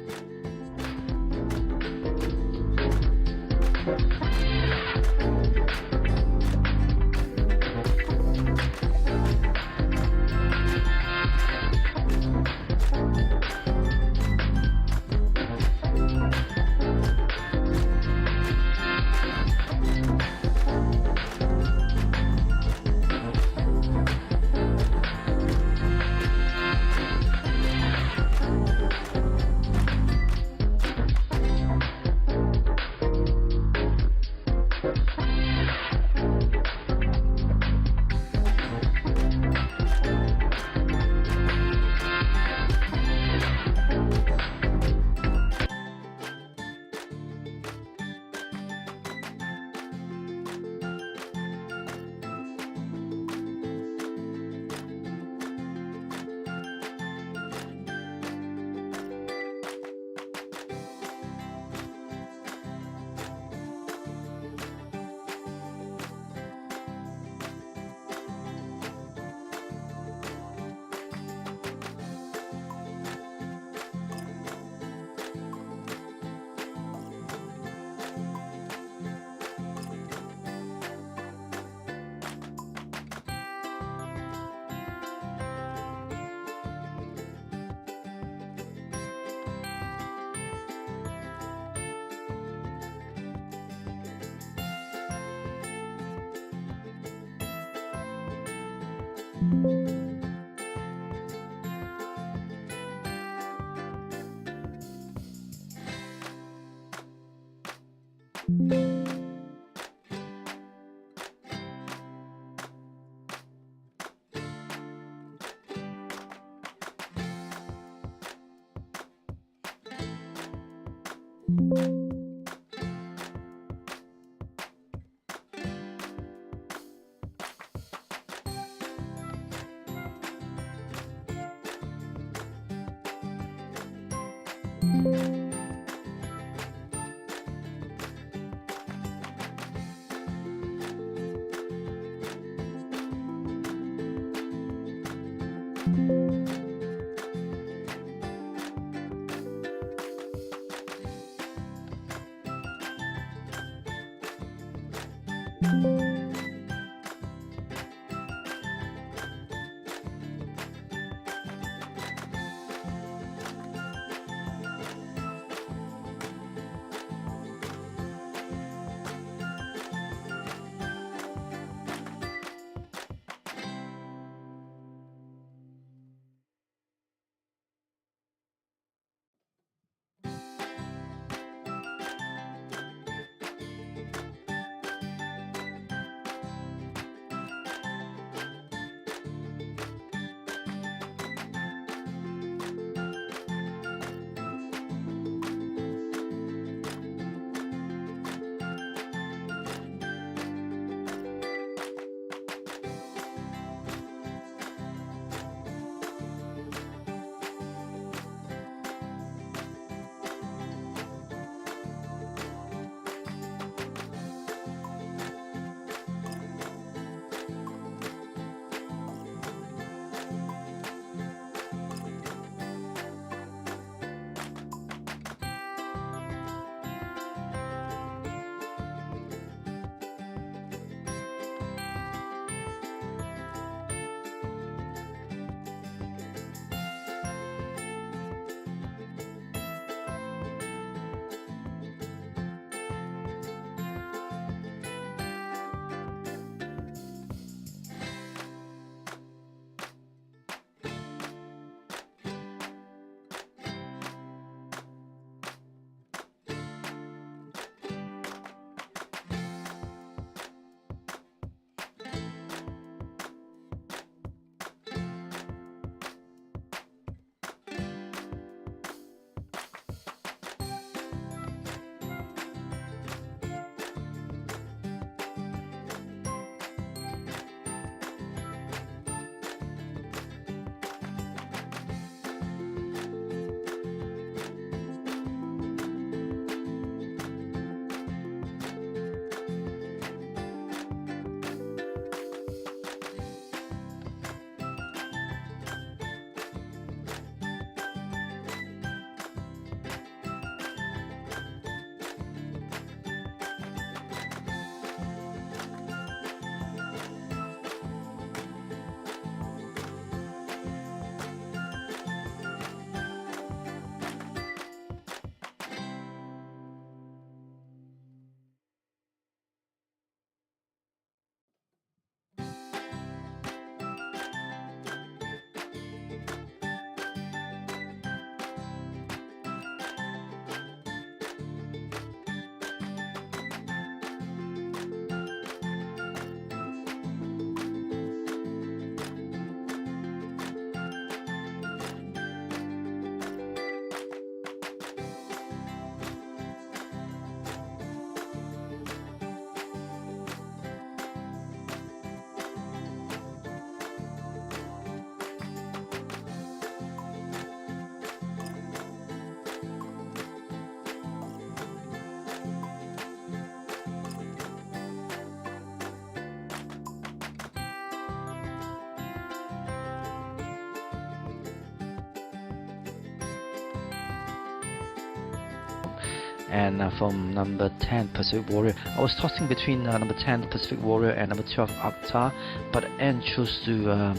S2: And from number 10 Pacific Warrior, I was tossing between number 10 Pacific Warrior and number 12 Avatar, but N chose to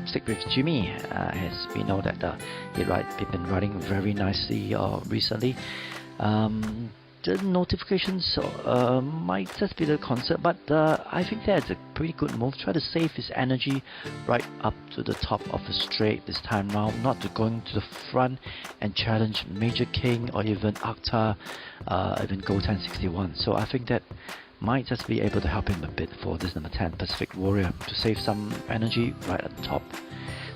S2: stick with Jimmy, as we know that he's been riding very nicely recently. the notifications might just be the concern, but I think that's a pretty good move. Try to save his energy right up to the top of the straight this time round, not to going to the front and challenge Major King or even Akhtar, even Gold 1061. So I think that might just be able to help him a bit for this number 10 Pacific Warrior to save some energy right at the top.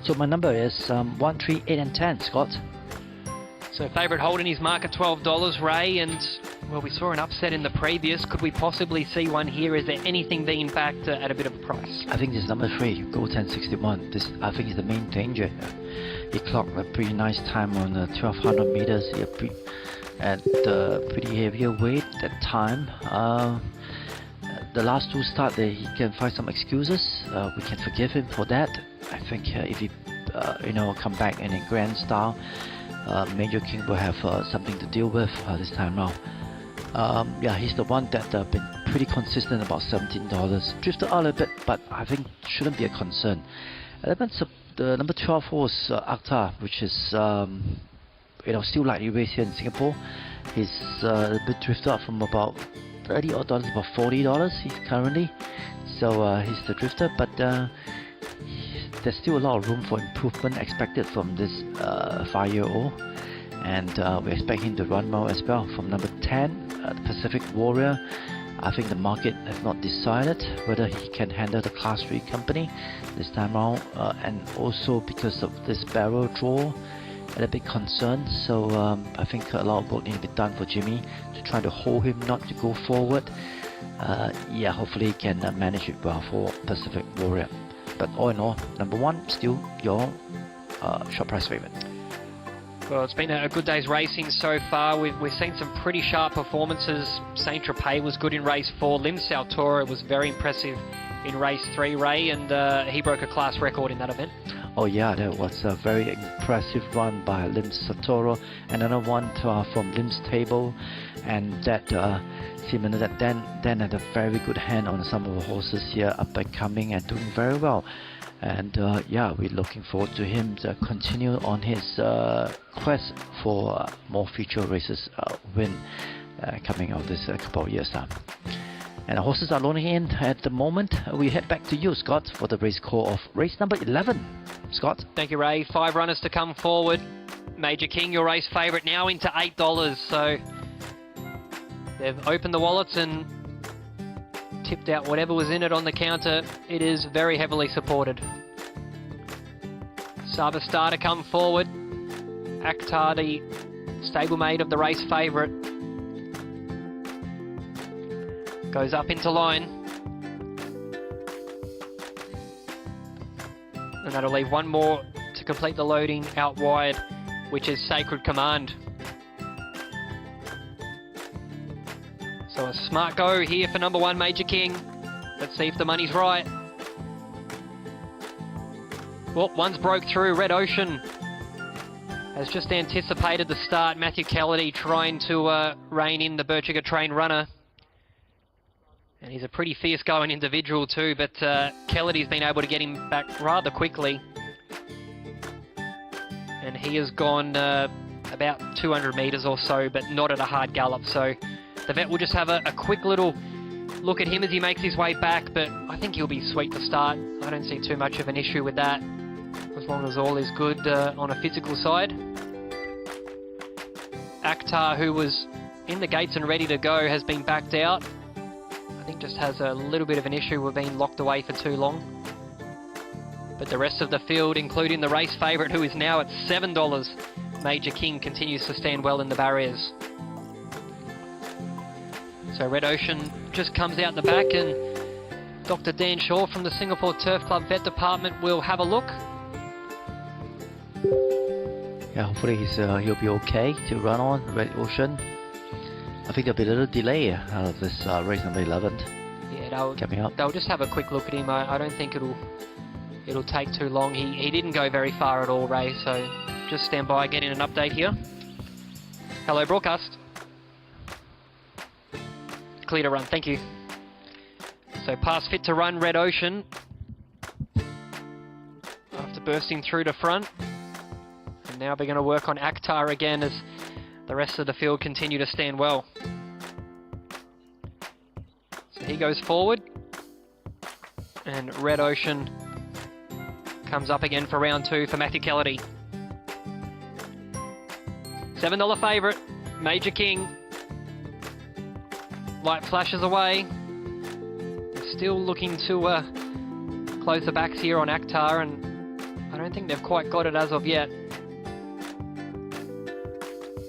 S2: So my number is 1, 3, 8 and 10, Scott.
S1: So favourite holding his mark at $12, Ray, and well, we saw an upset in the previous. Could we possibly see one here? Is there anything being backed at a bit of a price?
S2: I think this number 3, Gold 1061. This I think is the main danger. He clocked a pretty nice time on 1200 meters at pretty heavier weight that time. The last 2 starts, he can find some excuses. We can forgive him for that. I think if he come back in a grand style, Major King will have something to deal with this time round. Yeah, he's the one that been pretty consistent, about $17. Drifted out a little bit, but I think shouldn't be a concern. The number 12 horse Akhtar, which is still lightly raced here in Singapore. He's a bit drifted up from about $30 odd, about $40 he's currently. So he's the drifter, but there's still a lot of room for improvement expected from this 5-year-old, and we expect him to run well as well. From number 10, the Pacific Warrior, I think the market has not decided whether he can handle the Class 3 company this time around, and also because of this barrel draw, a bit concerned. So I think a lot of work needs to be done for Jimmy to try to hold him not to go forward. Yeah, hopefully he can manage it well for Pacific Warrior. But all in all, number 1 still your short price favorite.
S1: Well, it's been a good day's racing so far. We've seen some pretty sharp performances. Saint Tropez was good in race 4. Lim Sautora was very impressive in race 3, Ray, and he broke a class record in that event.
S2: Oh yeah, that was a very impressive run by Lim Sautora. Another one from Lim's table, and that similar that Dan had a very good hand on some of the horses here, up and coming and doing very well. And yeah, we're looking forward to him to continue on his quest for more feature races win coming out this couple of years time. And the horses are loading in at the moment. We head back to you, Scott, for the race call of race number 11. Scott.
S1: Thank you, Ray. 5 runners to come forward. Major King, your race favourite, now into $8. So they've opened the wallets and tipped out whatever was in it on the counter. It is very heavily supported. Savastar to come forward. Akhtar, the stablemate of the race favourite, goes up into line. And that'll leave one more to complete the loading out wide, which is Sacred Command. So a smart go here for number 1, Major King. Let's see if the money's right. Well, one's broke through. Red Ocean has just anticipated the start. Matthew Kennedy trying to rein in the Birchinger train runner. And he's a pretty fierce going individual too, but Kennedy's been able to get him back rather quickly. And he has gone about 200 metres or so, but not at a hard gallop. So the vet will just have a quick little look at him as he makes his way back, but I think he'll be sweet to start. I don't see too much of an issue with that, as long as all is good on a physical side. Akhtar, who was in the gates and ready to go, has been backed out. I think just has a little bit of an issue with being locked away for too long. But the rest of the field, including the race favourite, who is now at $7, Major King, continues to stand well in the barriers. So Red Ocean just comes out the back, and Dr. Dan Shaw from the Singapore Turf Club Vet Department will have a look.
S2: Yeah, hopefully he'll be okay to run on Red Ocean. I think there'll be a little delay out of this race number 11. Yeah,
S1: they'll just have a quick look at him. I don't think it'll take too long. He didn't go very far at all, Ray, so just stand by getting an update here. Hello, broadcast. Clear to run, thank you. So pass fit to run, Red Ocean, after bursting through to front. And now we're going to work on Akhtar again as the rest of the field continue to stand well. he goes forward. And Red Ocean comes up again for round 2 for Matthew Kennedy. $7 favourite, Major King. Light flashes away. Still looking to close the backs here on Akhtar, and I don't think they've quite got it as of yet.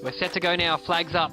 S1: We're set to go now, flags up.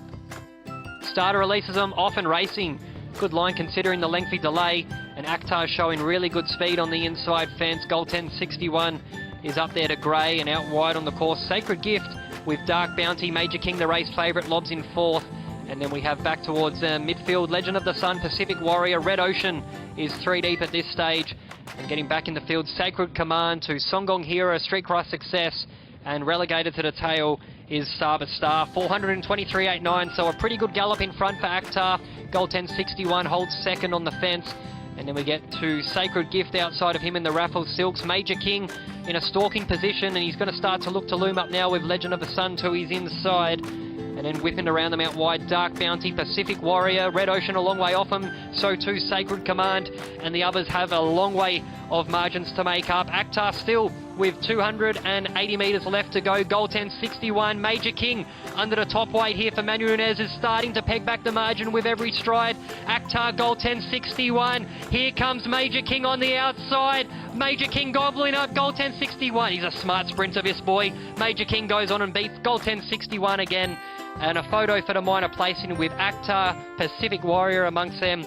S1: Starter releases them, off and racing. Good line considering the lengthy delay, and Akhtar showing really good speed on the inside fence. Goal 1061 is up there to grey and out wide on the course. Sacred Gift with Dark Bounty. Major King, the race favourite, lobs in 4th. And then we have back towards midfield, Legend of the Sun, Pacific Warrior. Red Ocean is 3 deep at this stage. And getting back in the field, Sacred Command to Songgong Hero, Streetcar Success. And relegated to the tail is Saber Star, 423.89. So a pretty good gallop in front for Akhtar. Goal 1061 holds second on the fence. And then we get to Sacred Gift outside of him in the Raffles Silks. Major King in a stalking position, and he's going to start to look to loom up now with Legend of the Sun to his inside. And then whipping around them out wide, Dark Bounty, Pacific Warrior, Red Ocean a long way off him, so too Sacred Command, and the others have a long way of margins to make up. Akhtar still with 280 metres left to go. Goal 1061, Major King under the top weight here for Manuel Nunez is starting to peg back the margin with every stride. Akhtar, goal 1061, here comes Major King on the outside. Major King gobbling up, goal 1061. He's a smart sprinter, this boy. Major King goes on and beats goal 1061 again. And a photo for the minor placing with Akhtar, Pacific Warrior amongst them.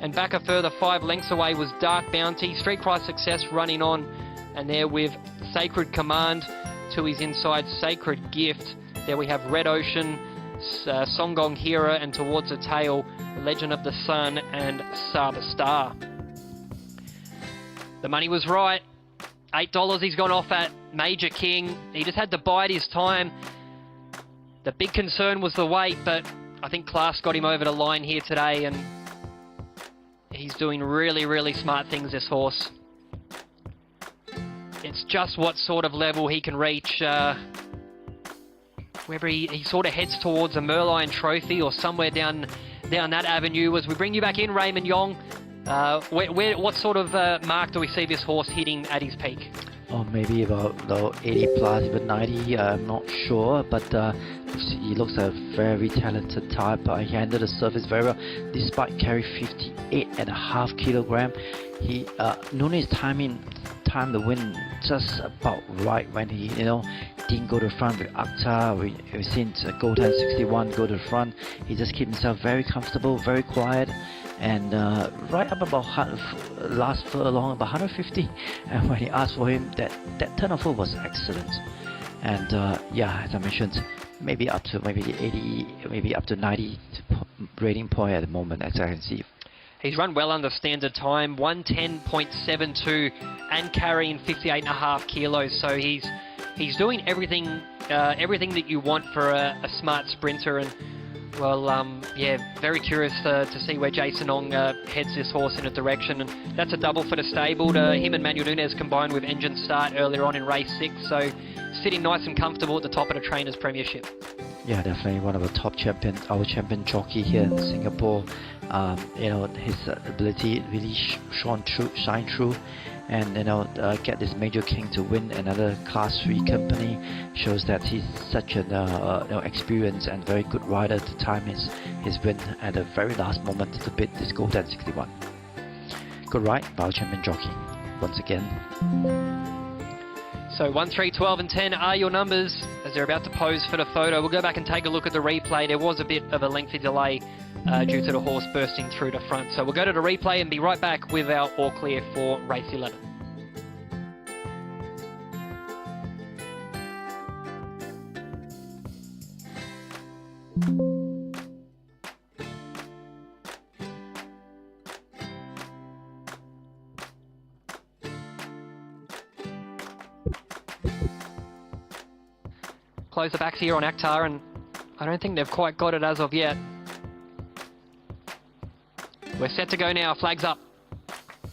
S1: And back a further 5 lengths away was Dark Bounty. Streetcar Success running on. And there with Sacred Command to his inside, Sacred Gift. There we have Red Ocean, Songgong Hero, and towards the tail, Legend of the Sun and Saber Star. The money was right. $8 he's gone off at. Major King. He just had to bide his time. The big concern was the weight, but I think class got him over the line here today, and he's doing really, really smart things, this horse. It's just what sort of level he can reach. Whether he sort of heads towards a Merlion Trophy or somewhere down that avenue. As we bring you back in, Raymond Yong, what sort of mark do we see this horse hitting at his peak?
S2: Or maybe about 80 plus, even 90, I'm not sure, but he looks a very talented type. He handled the surface very well, despite carry 58.5 kilogram. Nunez timed the win just about right when he, didn't go to the front with Akhtar. We've seen goal 1061 go to the front. He just kept himself very comfortable, very quiet. And right up about last furlong, about 150, and when he asked for him, that turn of foot was excellent. And yeah, as I mentioned, maybe up to 80, maybe up to 90 rating point at the moment, as I can see.
S1: He's run well under standard time, 110.72, and carrying 58.5 kilos. So he's doing everything that you want for a smart sprinter. And well, yeah, very curious to see where Jason Ong heads this horse in a direction. And that's a double for the stable. Him and Manuel Nunez combined with Engine Start earlier on in race 6. So sitting nice and comfortable at the top of the Trainers' Premiership.
S2: Yeah, definitely one of the top champion, our champion jockey here in Singapore. His ability really shine through, and get this Major King to win another Class 3 company shows that he's such an experienced and very good rider to time his win at the very last moment to beat this goal 1061. Good ride by our champion jockey once again.
S1: So 1, 3, 12 and 10 are your numbers as they're about to pose for the photo. We'll go back and take a look at the replay. There was a bit of a lengthy delay due to the horse bursting through the front. So we'll go to the replay and be right back with our all clear for race 11. Close the backs here on Akhtar, and I don't think they've quite got it as of yet. We're set to go now, flags up.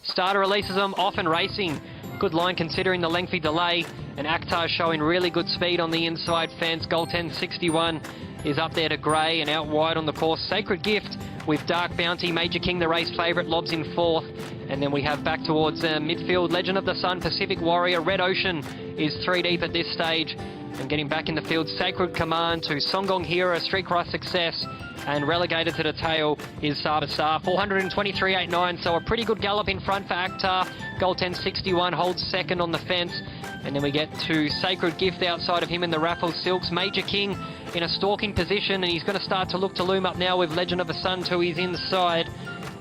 S1: Starter releases them, off and racing. Good line considering the lengthy delay, and Akhtar showing really good speed on the inside fence. Goal 1061 is up there to grey and out wide on the course. Sacred Gift with Dark Bounty, Major King, the race favourite, lobs in 4th. And then we have back towards midfield, Legend of the Sun, Pacific Warrior, Red Ocean is 3 deep at this stage. And getting back in the field, Sacred Command to Songgong Hero, Streetcross Success. And relegated to the tail is Saber Star, 423.89, so a pretty good gallop in front for Akhtar. Goal 10.61 holds second on the fence. And then we get to Sacred Gift outside of him in the Raffles Silks. Major King in a stalking position, and he's going to start to look to loom up now with Legend of the Sun to his inside.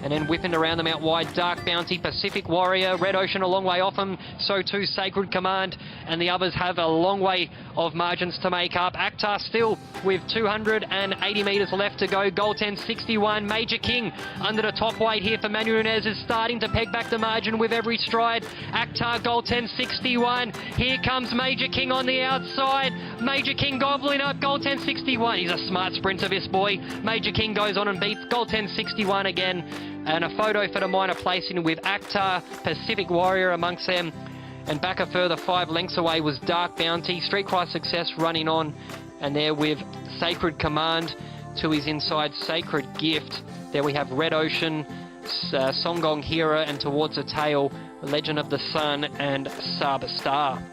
S1: And then whipping around them out wide, Dark Bounty, Pacific Warrior, Red Ocean a long way off him, so too Sacred Command, and the others have a long way of margins to make up. Akhtar still with 280 metres left to go, goal 10.61. Major King under the top weight here for Manuel Nunez is starting to peg back the margin with every stride. Akhtar, goal 10.61. Here comes Major King on the outside. Major King gobbling up, goal 10.61. He's a smart sprinter, this boy. Major King goes on and beats goal 10.61 again. And a photo for the minor placing with Akhtar, Pacific Warrior amongst them. And back a further 5 lengths away was Dark Bounty, Streetcross Success running on. And there with Sacred Command to his inside, Sacred Gift. There we have Red Ocean, Songgong Hero, and towards the tail, Legend of the Sun and Saber Star.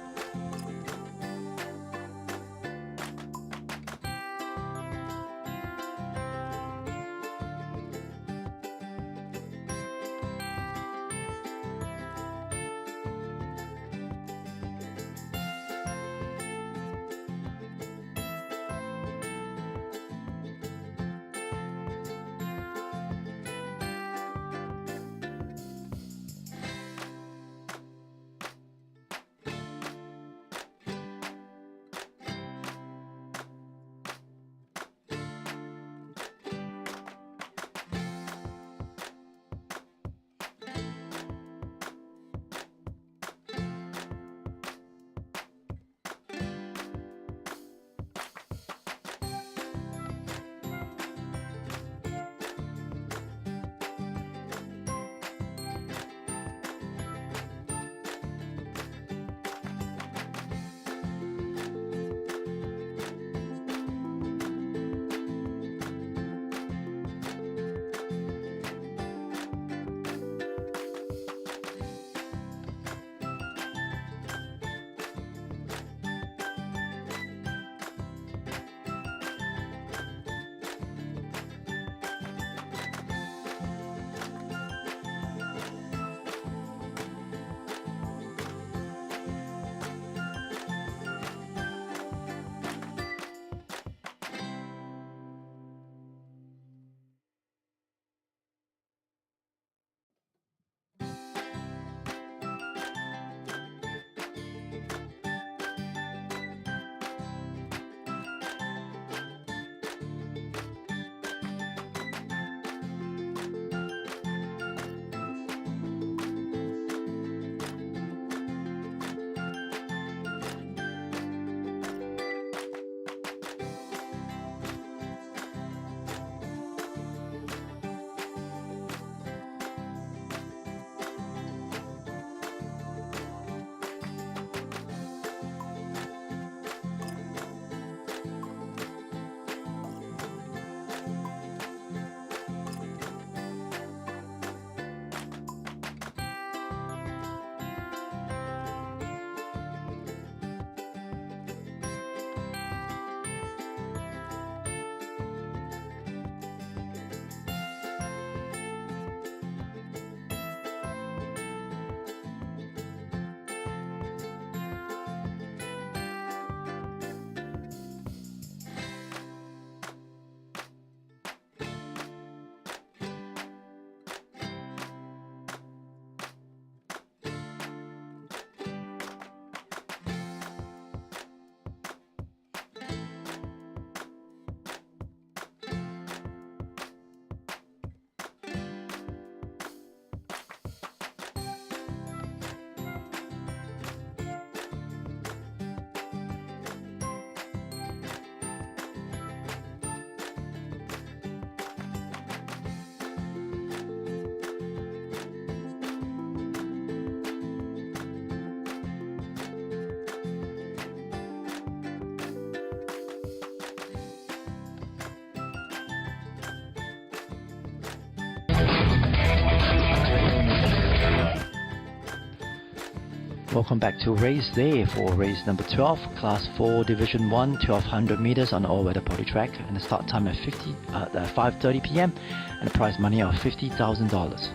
S2: Welcome back to race day for race number 12, Class 4, Division 1, 1200 meters on the all-weather poly track, and the start time at 5:30 p.m. and the prize money of $50,000.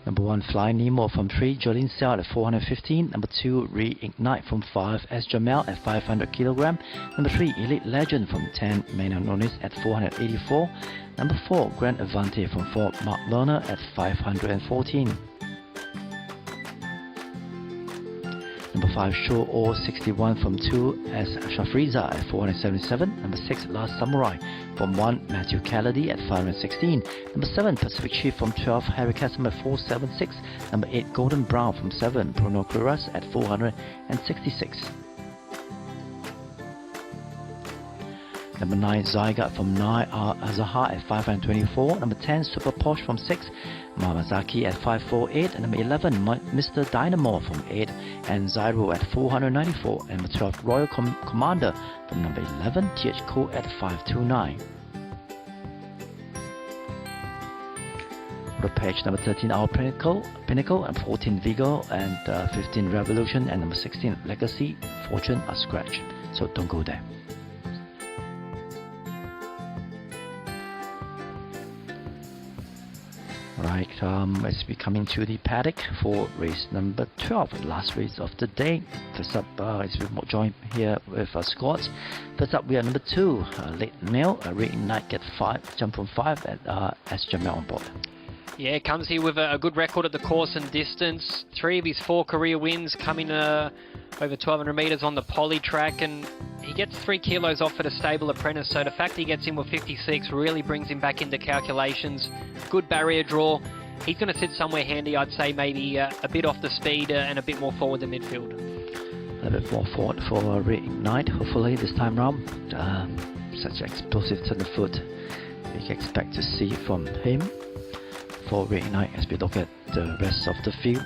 S2: Number 1, Fly Nemo from 3, Jolene Xiao at 415. Number 2, Reignite from 5, S. Jamel at 500 kg. Number 3, Elite Legend from 10, Maynard Nunes at 484. Number 4, Grand Avante from 4, Mark Lerner at 514. Number 5, Show All 61 from 2, S. Shafriza at 477. Number 6, Last Samurai from 1, Matthew Callady at 516. Number 7, Pacific Chief from 12, Harry Cassim at 476. Number 8, Golden Brown from 7, Bruno Quiras at 466. Number 9, Zygarde from 9, Azahar at 524. Number 10, Super Porsche from 6, Mamazaki at 548. And number 11, Mr. Dynamo from 8, and Zyro at 494. And number 12, Royal Commander from number 11, TH Co at 529. Page number 13, Our Pinnacle, and 14, Vigo, and 15, Revolution, and number 16, Legacy, Fortune are scratched, so don't go there. Right, as we come into the paddock for race number 12, last race of the day. First up, as we join here with squads. First up, we are number 2, Late Mail, Reignite get 5, jump from 5 at S. Jamel on board.
S1: Yeah, comes here with a good record at the course and distance. 3 of his 4 career wins coming over 1200 metres on the poly track, and he gets 3 kilos off at a stable apprentice, so the fact he gets in with 56 really brings him back into calculations. Good barrier draw. He's going to sit somewhere handy, I'd say maybe a bit off the speed and a bit more forward the midfield.
S2: A bit more forward for Reignite, hopefully this time round. Such explosive turn of foot we can expect to see from him for Reignite as we look at the rest of the field.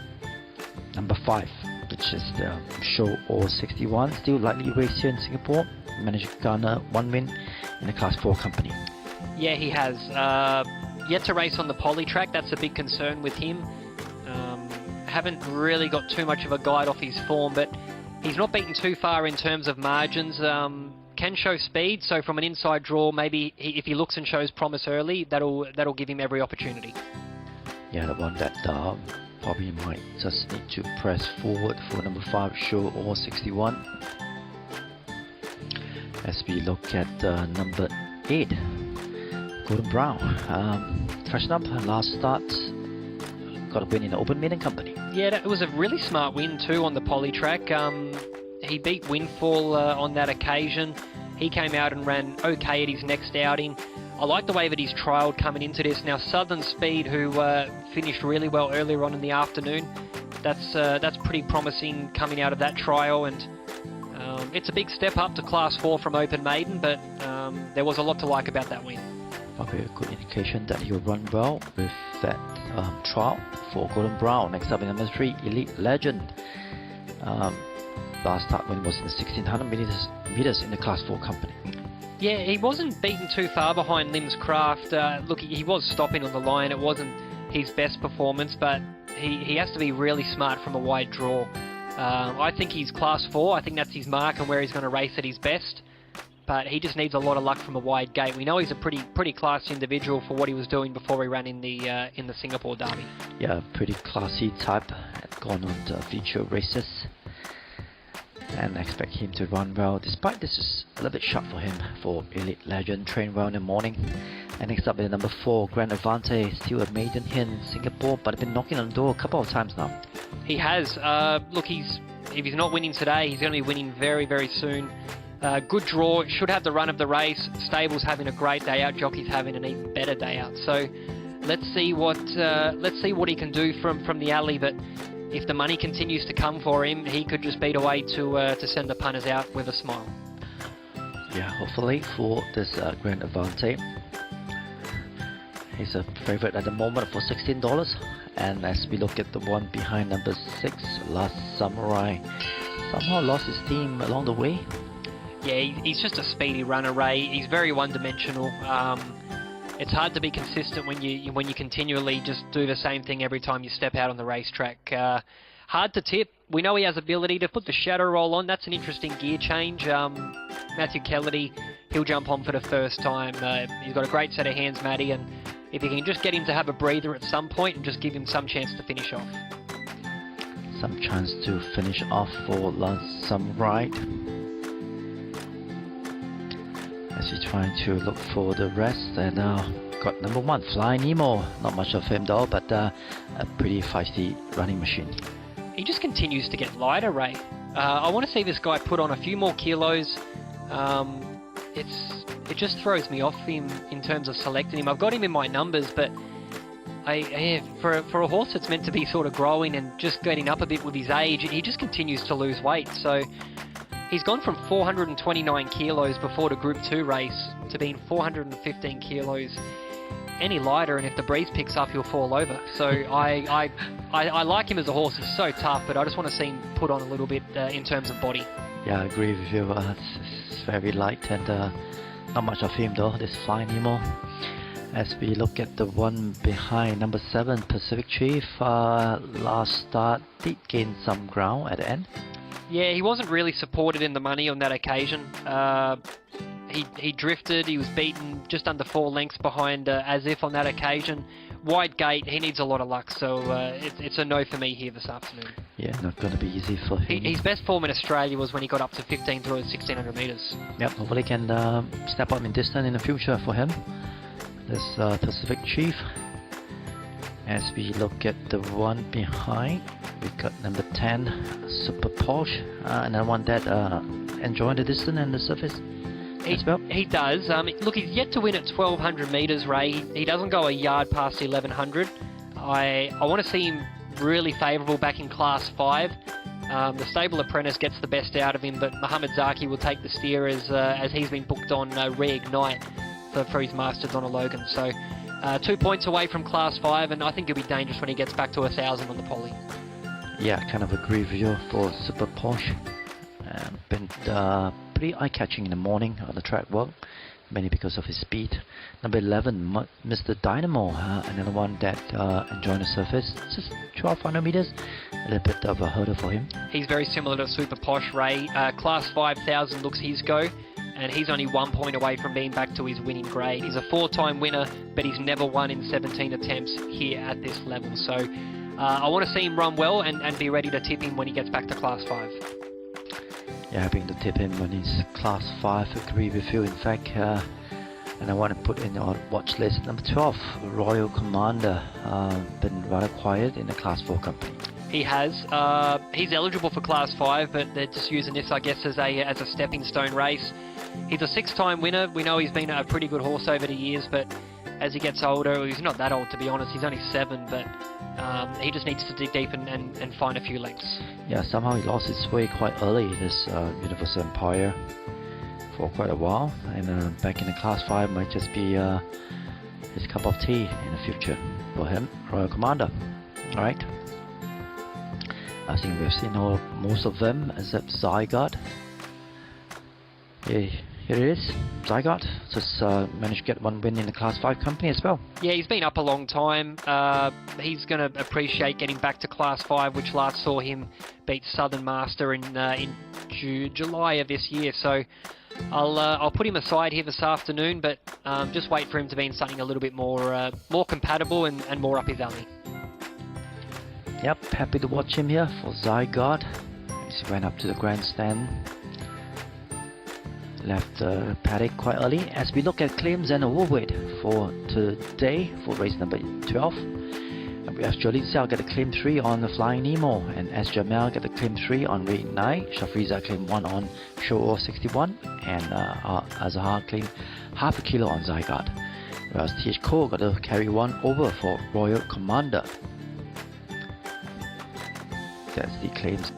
S2: Number 5, which is the Show All 61, still lightly raced here in Singapore, managed to garner 1 win in the Class 4 company.
S1: Yeah, he has. Yet to race on the poly track, that's a big concern with him. Haven't really got too much of a guide off his form, but he's not beaten too far in terms of margins. Can show speed, so from an inside draw, maybe if he looks and shows promise early, that'll give him every opportunity.
S2: Yeah, the one that probably might just need to press forward for number 5, Show All 61. As we look at number 8, Golden Brown. Freshen up, last start, got a win in the Open Maiden Company. Yeah,
S1: that was a really smart win too on the poly track. He beat Windfall on that occasion. He came out and ran okay at his next outing. I like the way that he's trialled coming into this. Now, Southern Speed, who finished really well earlier on in the afternoon, that's pretty promising coming out of that trial, and it's a big step up to Class 4 from Open Maiden, but there was a lot to like about that win.
S2: Probably a good indication that he'll run well with that trial for Golden Brown. Next up in number 3, Elite Legend. Last start win was in the 1600 meters in the Class 4 company.
S1: Yeah, he wasn't beaten too far behind Lim's Craft. Look, he was stopping on the line. It wasn't his best performance, but he has to be really smart from a wide draw. I think he's Class 4. I think that's his mark and where he's going to race at his best. But he just needs a lot of luck from a wide gate. We know he's a pretty classy individual for what he was doing before he ran in the Singapore Derby. Yeah,
S2: pretty classy type. Had gone on to feature races. And I expect him to run well, despite this is a little bit sharp for him for Elite Legend, train well in the morning. And next up is number 4, Grand Avante, still a maiden here in Singapore, but been knocking on the door a couple of times now.
S1: He has. Look, if he's not winning today, he's going to be winning very, very soon. Good draw, should have the run of the race. Stable's having a great day out, jockey's having an even better day out. So let's see what he can do from the alley, but if the money continues to come for him, he could just beat away to send the punters out with a smile.
S2: Yeah, hopefully for this Grand Avante. He's a favourite at the moment for $16. And as we look at the one behind number 6, Last Samurai, somehow lost his steam along the way.
S1: Yeah, he's just a speedy runner, Ray. He's very one-dimensional. it's hard to be consistent when you continually just do the same thing every time you step out on the racetrack. Hard to tip. We know he has ability to put the shadow roll on. That's an interesting gear change. Matthew Kelledy, he'll jump on for the first time. He's got a great set of hands, Matty, and if you can just get him to have a breather at some point and just give him some chance to finish off.
S2: Some chance to finish off for some ride. As he's trying to look for the rest, and got number 1, Flying Nemo. Not much of him though, but a pretty feisty running machine.
S1: He just continues to get lighter, Ray. I want to see this guy put on a few more kilos. It just throws me off him in terms of selecting him. I've got him in my numbers, but for a horse that's meant to be sort of growing and just getting up a bit with his age, he just continues to lose weight. So he's gone from 429 kilos before the Group 2 race to being 415 kilos. Any lighter, and if the breeze picks up, he'll fall over. So I like him as a horse. He's so tough, but I just want to see him put on a little bit in terms of body.
S2: Yeah, I agree with you. It's very light, and not much of him though, this Flying Nemo. As we look at the one behind, number 7, Pacific Chief, last start did gain some ground at the end.
S1: Yeah, he wasn't really supported in the money on that occasion. He drifted, he was beaten just under 4 lengths behind As If on that occasion. Wide gate, he needs a lot of luck, so it's a no for me here this afternoon.
S2: Yeah, not going to be easy for him.
S1: His best form in Australia was when he got up to 15 through 1600 metres.
S2: Yep, hopefully he can step up in distance in the future for him. This Pacific Chief. As we look at the one behind, we got number 10, Super Porsche, another one that enjoying the distance and the surface.
S1: He does. Look, he's yet to win at 1200 metres, Ray. He doesn't go a yard past 1100. I want to see him really favourable back in Class 5. The Stable Apprentice gets the best out of him, but Mohammed Zaki will take the steer as he's been booked on Reignite for his Masters on a Logan. So 2 points away from Class 5, and I think he'll be dangerous when he gets back to 1000 on the poly.
S2: Yeah, kind of agree with you for Super Porsche. Been pretty eye-catching in the morning on the track work, mainly because of his speed. Number 11, Mr. Dynamo, another one that enjoying the surface. Just 1200 meters, a little bit of a hurdle for him.
S1: He's very similar to Super Posh, Ray. Class 5000 looks his go, and he's only 1 point away from being back to his winning grade. He's a 4-time winner, but he's never won in 17 attempts here at this level. So I want to see him run well and be ready to tip him when he gets back to Class 5.
S2: Yeah, having to tip him when he's Class 5, agree with you. In fact, and I want to put in our watch list number 12, Royal Commander, been rather quiet in the Class 4 company.
S1: He has. He's eligible for Class 5, but they're just using this, I guess, as a stepping stone race. He's a 6-time winner. We know he's been a pretty good horse over the years, but as he gets older, he's not that old to be honest, he's only 7, but he just needs to dig deep and find a few lengths.
S2: Yeah, somehow he lost his way quite early, this Universal Empire, for quite a while, and back in the Class 5 might just be his cup of tea in the future for him. Royal Commander. Alright. I think we've seen most of them except Zygarde. Here it is, Zygarde. Just managed to get one win in the Class 5 company as well.
S1: Yeah, he's been up a long time. He's going to appreciate getting back to Class 5, which last saw him beat Southern Master in July of this year. So I'll put him aside here this afternoon, but just wait for him to be in something a little bit more compatible and more up his alley.
S2: Yep, happy to watch him here for Zygarde. He went up to the grandstand. Left the paddock quite early. As we look at claims and overweight for today for race number 12. And we have Jolene Xiao get a claim 3 on the Flying Nemo, and S. Jamel get a claim 3 on Reignite. Shafriza claim 1 on Show 61, and Azahar claim half a kilo on Zygarde. Whereas TH Cole got to carry 1 over for Royal Commander. That's the claims.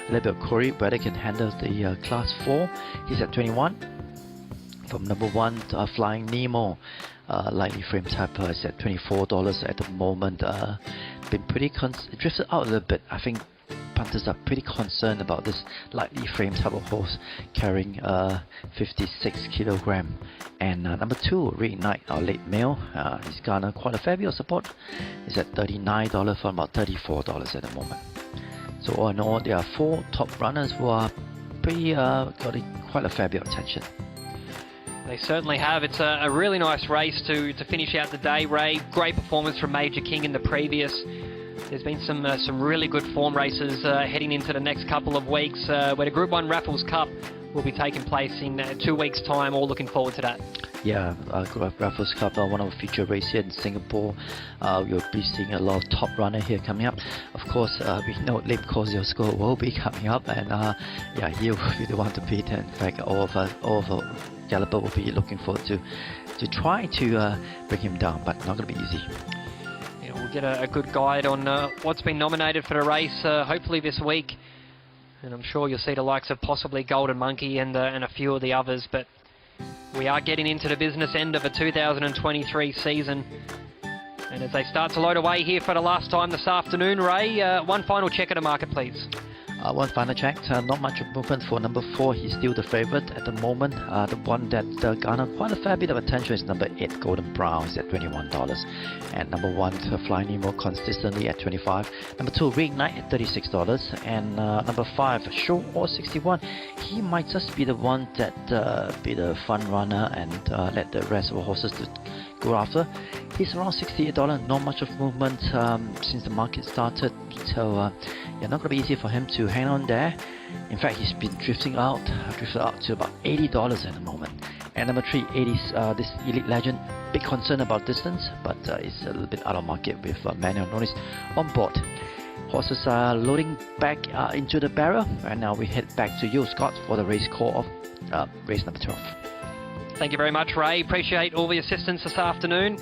S2: A little bit of Corey, whether can handle the class 4. He's at 21. From number 1, Flying Nemo, lightly frame type is at $24 at the moment. Been pretty drifted out a little bit. I think punters are pretty concerned about this lightly framed type of horse carrying 56 kilogram. And number 2, Reignite, our late male. He's garnered quite a fair bit of support. He's at $39 from about $34 at the moment. So all in all, there are 4 top runners who are pretty got quite a fair bit of attention.
S1: They certainly have. It's a really nice race to finish out the day, Ray. Great performance from Major King in the previous. There's been some really good form races heading into the next couple of weeks, where the Group 1 Raffles Cup will be taking place in 2 weeks' time. All looking forward to that. Yeah,
S2: Raffles Cup, one of the feature races here in Singapore. You'll be seeing a lot of top runner here coming up. Of course, we know Lim Kosciuszko will be coming up, and yeah, he will be the one to beat. In fact, all of Galloper will be looking forward to try to bring him down, but not going to be easy.
S1: Yeah, we'll get a good guide on what's been nominated for the race, hopefully this week. And I'm sure you'll see the likes of possibly Golden Monkey and a few of the others, but we are getting into the business end of a 2023 season. And as they start to load away here for the last time this afternoon, Ray, one final check of the market, please.
S2: One final check, not much movement for number 4. He's still the favourite at the moment. The one that garnered quite a fair bit of attention is number 8, Golden Brown, is at $21. And number 1, Flying Nemo, consistently at $25. Number 2, Reignite at $36. And number 5, Show All 61. He might just be the one that be the front runner and let the rest of the horses to go after. He's around $68, not much of movement since the market started, so yeah, not going to be easy for him to hang on there. In fact, he's been drifted out to about $80 at the moment. And number 3, this Elite Legend, big concern about distance, but it's a little bit out of market with manual notice on board. Horses are loading back into the barrel, and now we head back to you, Scott, for the race call of race number 12.
S1: Thank you very much, Ray. Appreciate all the assistance this afternoon.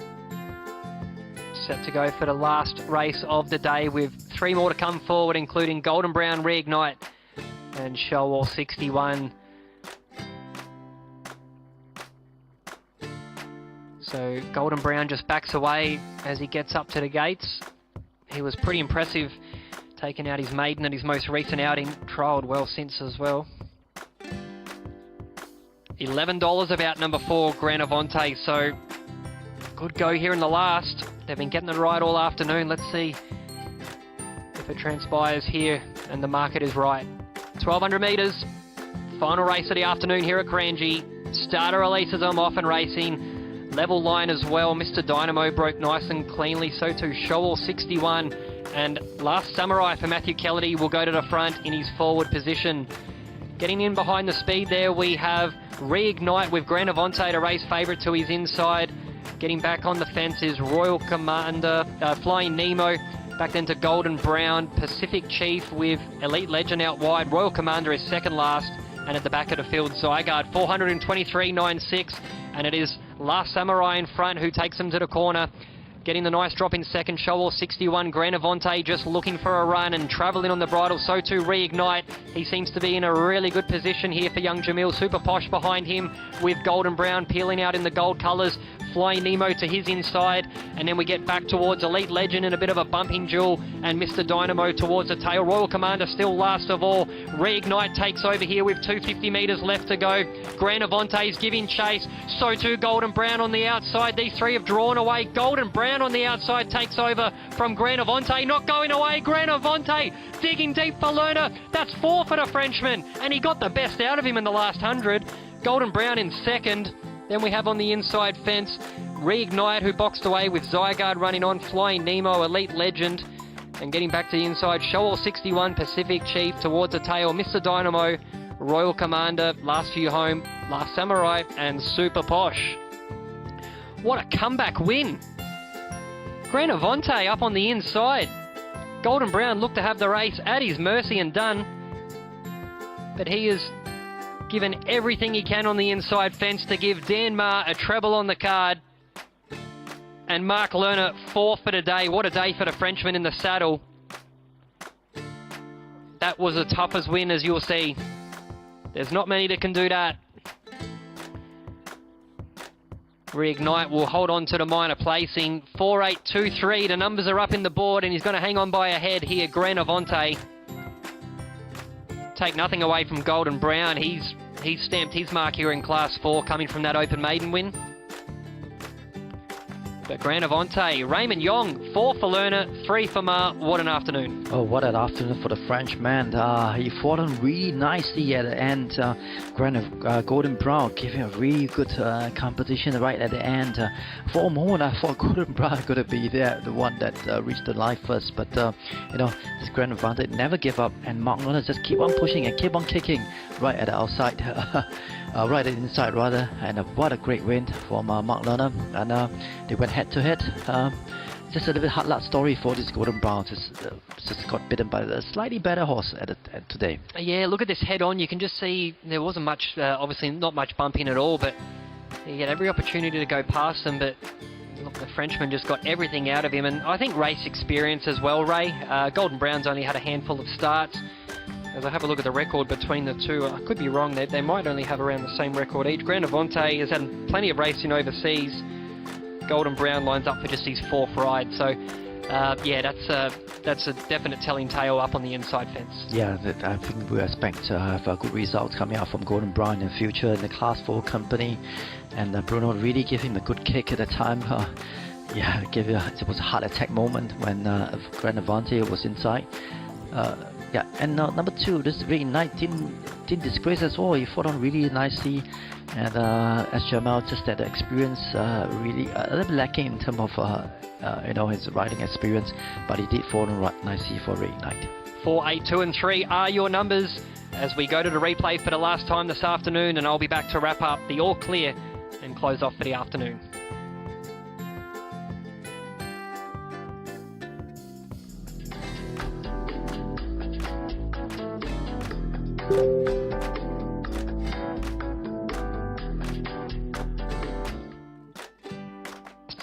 S1: Set to go for the last race of the day with 3 more to come forward, including Golden Brown, Reignite and Show All 61. So Golden Brown just backs away as he gets up to the gates. He was pretty impressive, taking out his maiden at his most recent outing, trialled well since as well. $11 about number 4, Granavante, so good go here in the last. They've been getting it right all afternoon. Let's see if it transpires here and the market is right. 1,200 metres, final race of the afternoon here at Kranji. Starter releases I'm off and racing. Level line as well. Mr. Dynamo broke nice and cleanly, so too Show All 61. And Last Samurai for Matthew Kennedy will go to the front in his forward position. Getting in behind the speed there, we have Reignite with Granavante, the race favourite, to his inside. Getting back on the fence is Royal Commander, Flying Nemo. Back then to Golden Brown, Pacific Chief with Elite Legend out wide. Royal Commander is second last, and at the back of the field, Zygarde 423.96, and it is Last Samurai in front who takes him to the corner. Getting the nice drop in second, Show All 61. Granavante just looking for a run and travelling on the bridle, so too Reignite. He seems to be in a really good position here for young Jamil. Super Posh behind him with Golden Brown peeling out in the gold colours. Flying Nemo to his inside, and then we get back towards Elite Legend in a bit of a bumping duel, and Mr. Dynamo towards the tail. Royal Commander still last of all. Reignite takes over here with 250 metres left to go. Granavante's giving chase, so too Golden Brown on the outside. These 3 have drawn away. Golden Brown on the outside takes over from Granavante, not going away. Granavante digging deep for Lerner. That's 4 for the Frenchman, and he got the best out of him in the last 100. Golden Brown in second. Then we have on the inside fence, Reignite, who boxed away with Zygarde running on, Flying Nemo, Elite Legend, and getting back to the inside, Show All 61, Pacific Chief towards the tail, Mr. Dynamo, Royal Commander, last few home, Last Samurai, and Super Posh. What a comeback win! Granavante up on the inside. Golden Brown looked to have the race at his mercy and done, but he is given everything he can on the inside fence to give Dan Ma a treble on the card. And Mark Lerner 4th for the day. What a day for the Frenchman in the saddle. That was the toughest win, as you'll see. There's not many that can do that. Reignite will hold on to the minor placing. 4-8-2-3. The numbers are up in the board, and he's going to hang on by a head here, Granavante. take nothing away from Golden Brown. He's stamped his mark here in Class 4, coming from that open maiden win. But Grand Avante, Raymond Yong, 4 for Lerner, 3 for Ma. What an afternoon.
S2: Oh, what an afternoon for the Frenchman. He fought on really nicely at the end. Golden Brown gave him a really good competition right at the end. For a moment, I thought Golden Brown could be there, the one that reached the line first. But, this Grand Avante never gave up. And Mark Lerner just keep on pushing and keep on kicking right at the outside. Right at the inside, rather. And what a great win from Mark Lerner. And they went head-to-head. Just a little bit hard luck story for this Golden Brown. Just got bitten by a slightly better horse at today.
S1: Yeah, look at this head-on. You can just see there wasn't much, obviously not much bumping at all, but he had every opportunity to go past them, but look, the Frenchman just got everything out of him. And I think race experience as well, Ray. Golden Brown's only had a handful of starts. As I have a look at the record between the two, I could be wrong, they might only have around the same record each. Grand Avante has had plenty of racing overseas. Golden Brown lines up for just his 4th ride. So, yeah, that's a definite telling tale up on the inside fence.
S2: Yeah, I think we expect to have good results coming out from Golden Brown in the future in the Class 4 company. And Bruno really gave him a good kick at the time. Yeah, it was a heart attack moment when Grand Avante was inside. Yeah, and number 2, this Reignite didn't disgrace us all. He fought on really nicely, and as Jamal just had the experience, really a little lacking in terms of his riding experience, but he did fall on nicely for Reignite.
S1: 4, 8, 2 and 3 are your numbers as we go to the replay for the last time this afternoon, and I'll be back to wrap up the all clear and close off for the afternoon.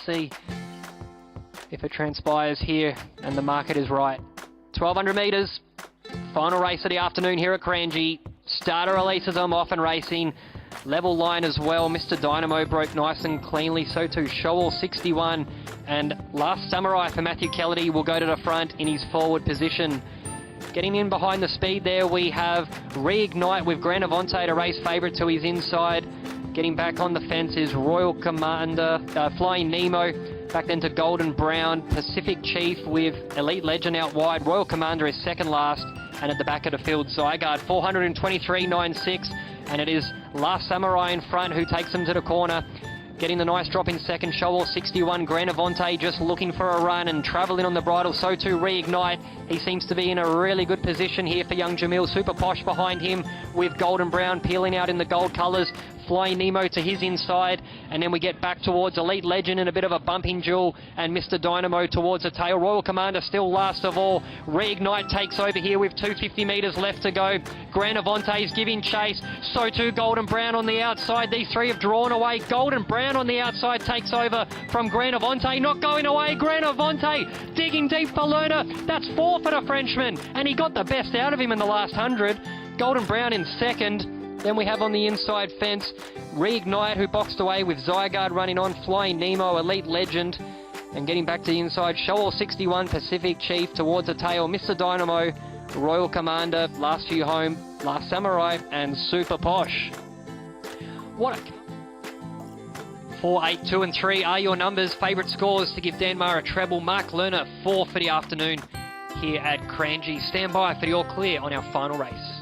S1: See if it transpires here and the market is right. 1200 metres, final race of the afternoon here at Kranji. Starter releases I'm off and racing. Level line as well. Mr. Dynamo broke nice and cleanly. So too Showall 61. And Last Samurai for Matthew Kennedy will go to the front in his forward position. Getting in behind the speed there, we have Reignite with Grand Avante, a race favourite to his inside. Getting back on the fence is Royal Commander, Flying Nemo. Back then to Golden Brown, Pacific Chief with Elite Legend out wide. Royal Commander is second last, and at the back of the field, Zygarde 423.96, and it is Last Samurai in front who takes them to the corner. Getting the nice drop in second, Showall 61. Grand Avante just looking for a run and travelling on the bridle. So too Reignite. He seems to be in a really good position here for young Jamil. Super Posh behind him with Golden Brown peeling out in the gold colours. Flying Nemo to his inside, and then we get back towards Elite Legend in a bit of a bumping duel, and Mr. Dynamo towards the tail. Royal Commander still last of all. Reignite takes over here with 250 metres left to go. Grand Avante is giving chase. So too Golden Brown on the outside. These three have drawn away. Golden Brown on the outside takes over from Grand Avante. Not going away. Grand Avante digging deep for Lerner. That's 4 for the Frenchman, and he got the best out of him in the last 100. Golden Brown in second. Then we have on the inside fence Reignite, who boxed away with Zygarde running on. Flying Nemo, Elite Legend. And getting back to the inside, Showall 61, Pacific Chief towards the tail. Mr. Dynamo, Royal Commander, last few home, Last Samurai, and Super Posh. What a... 4, 8, 2 and 3 are your numbers. Favourite scores to give Danmar a treble. Mark Lerner, 4 for the afternoon here at Kranji. Stand by for the all clear on our final race.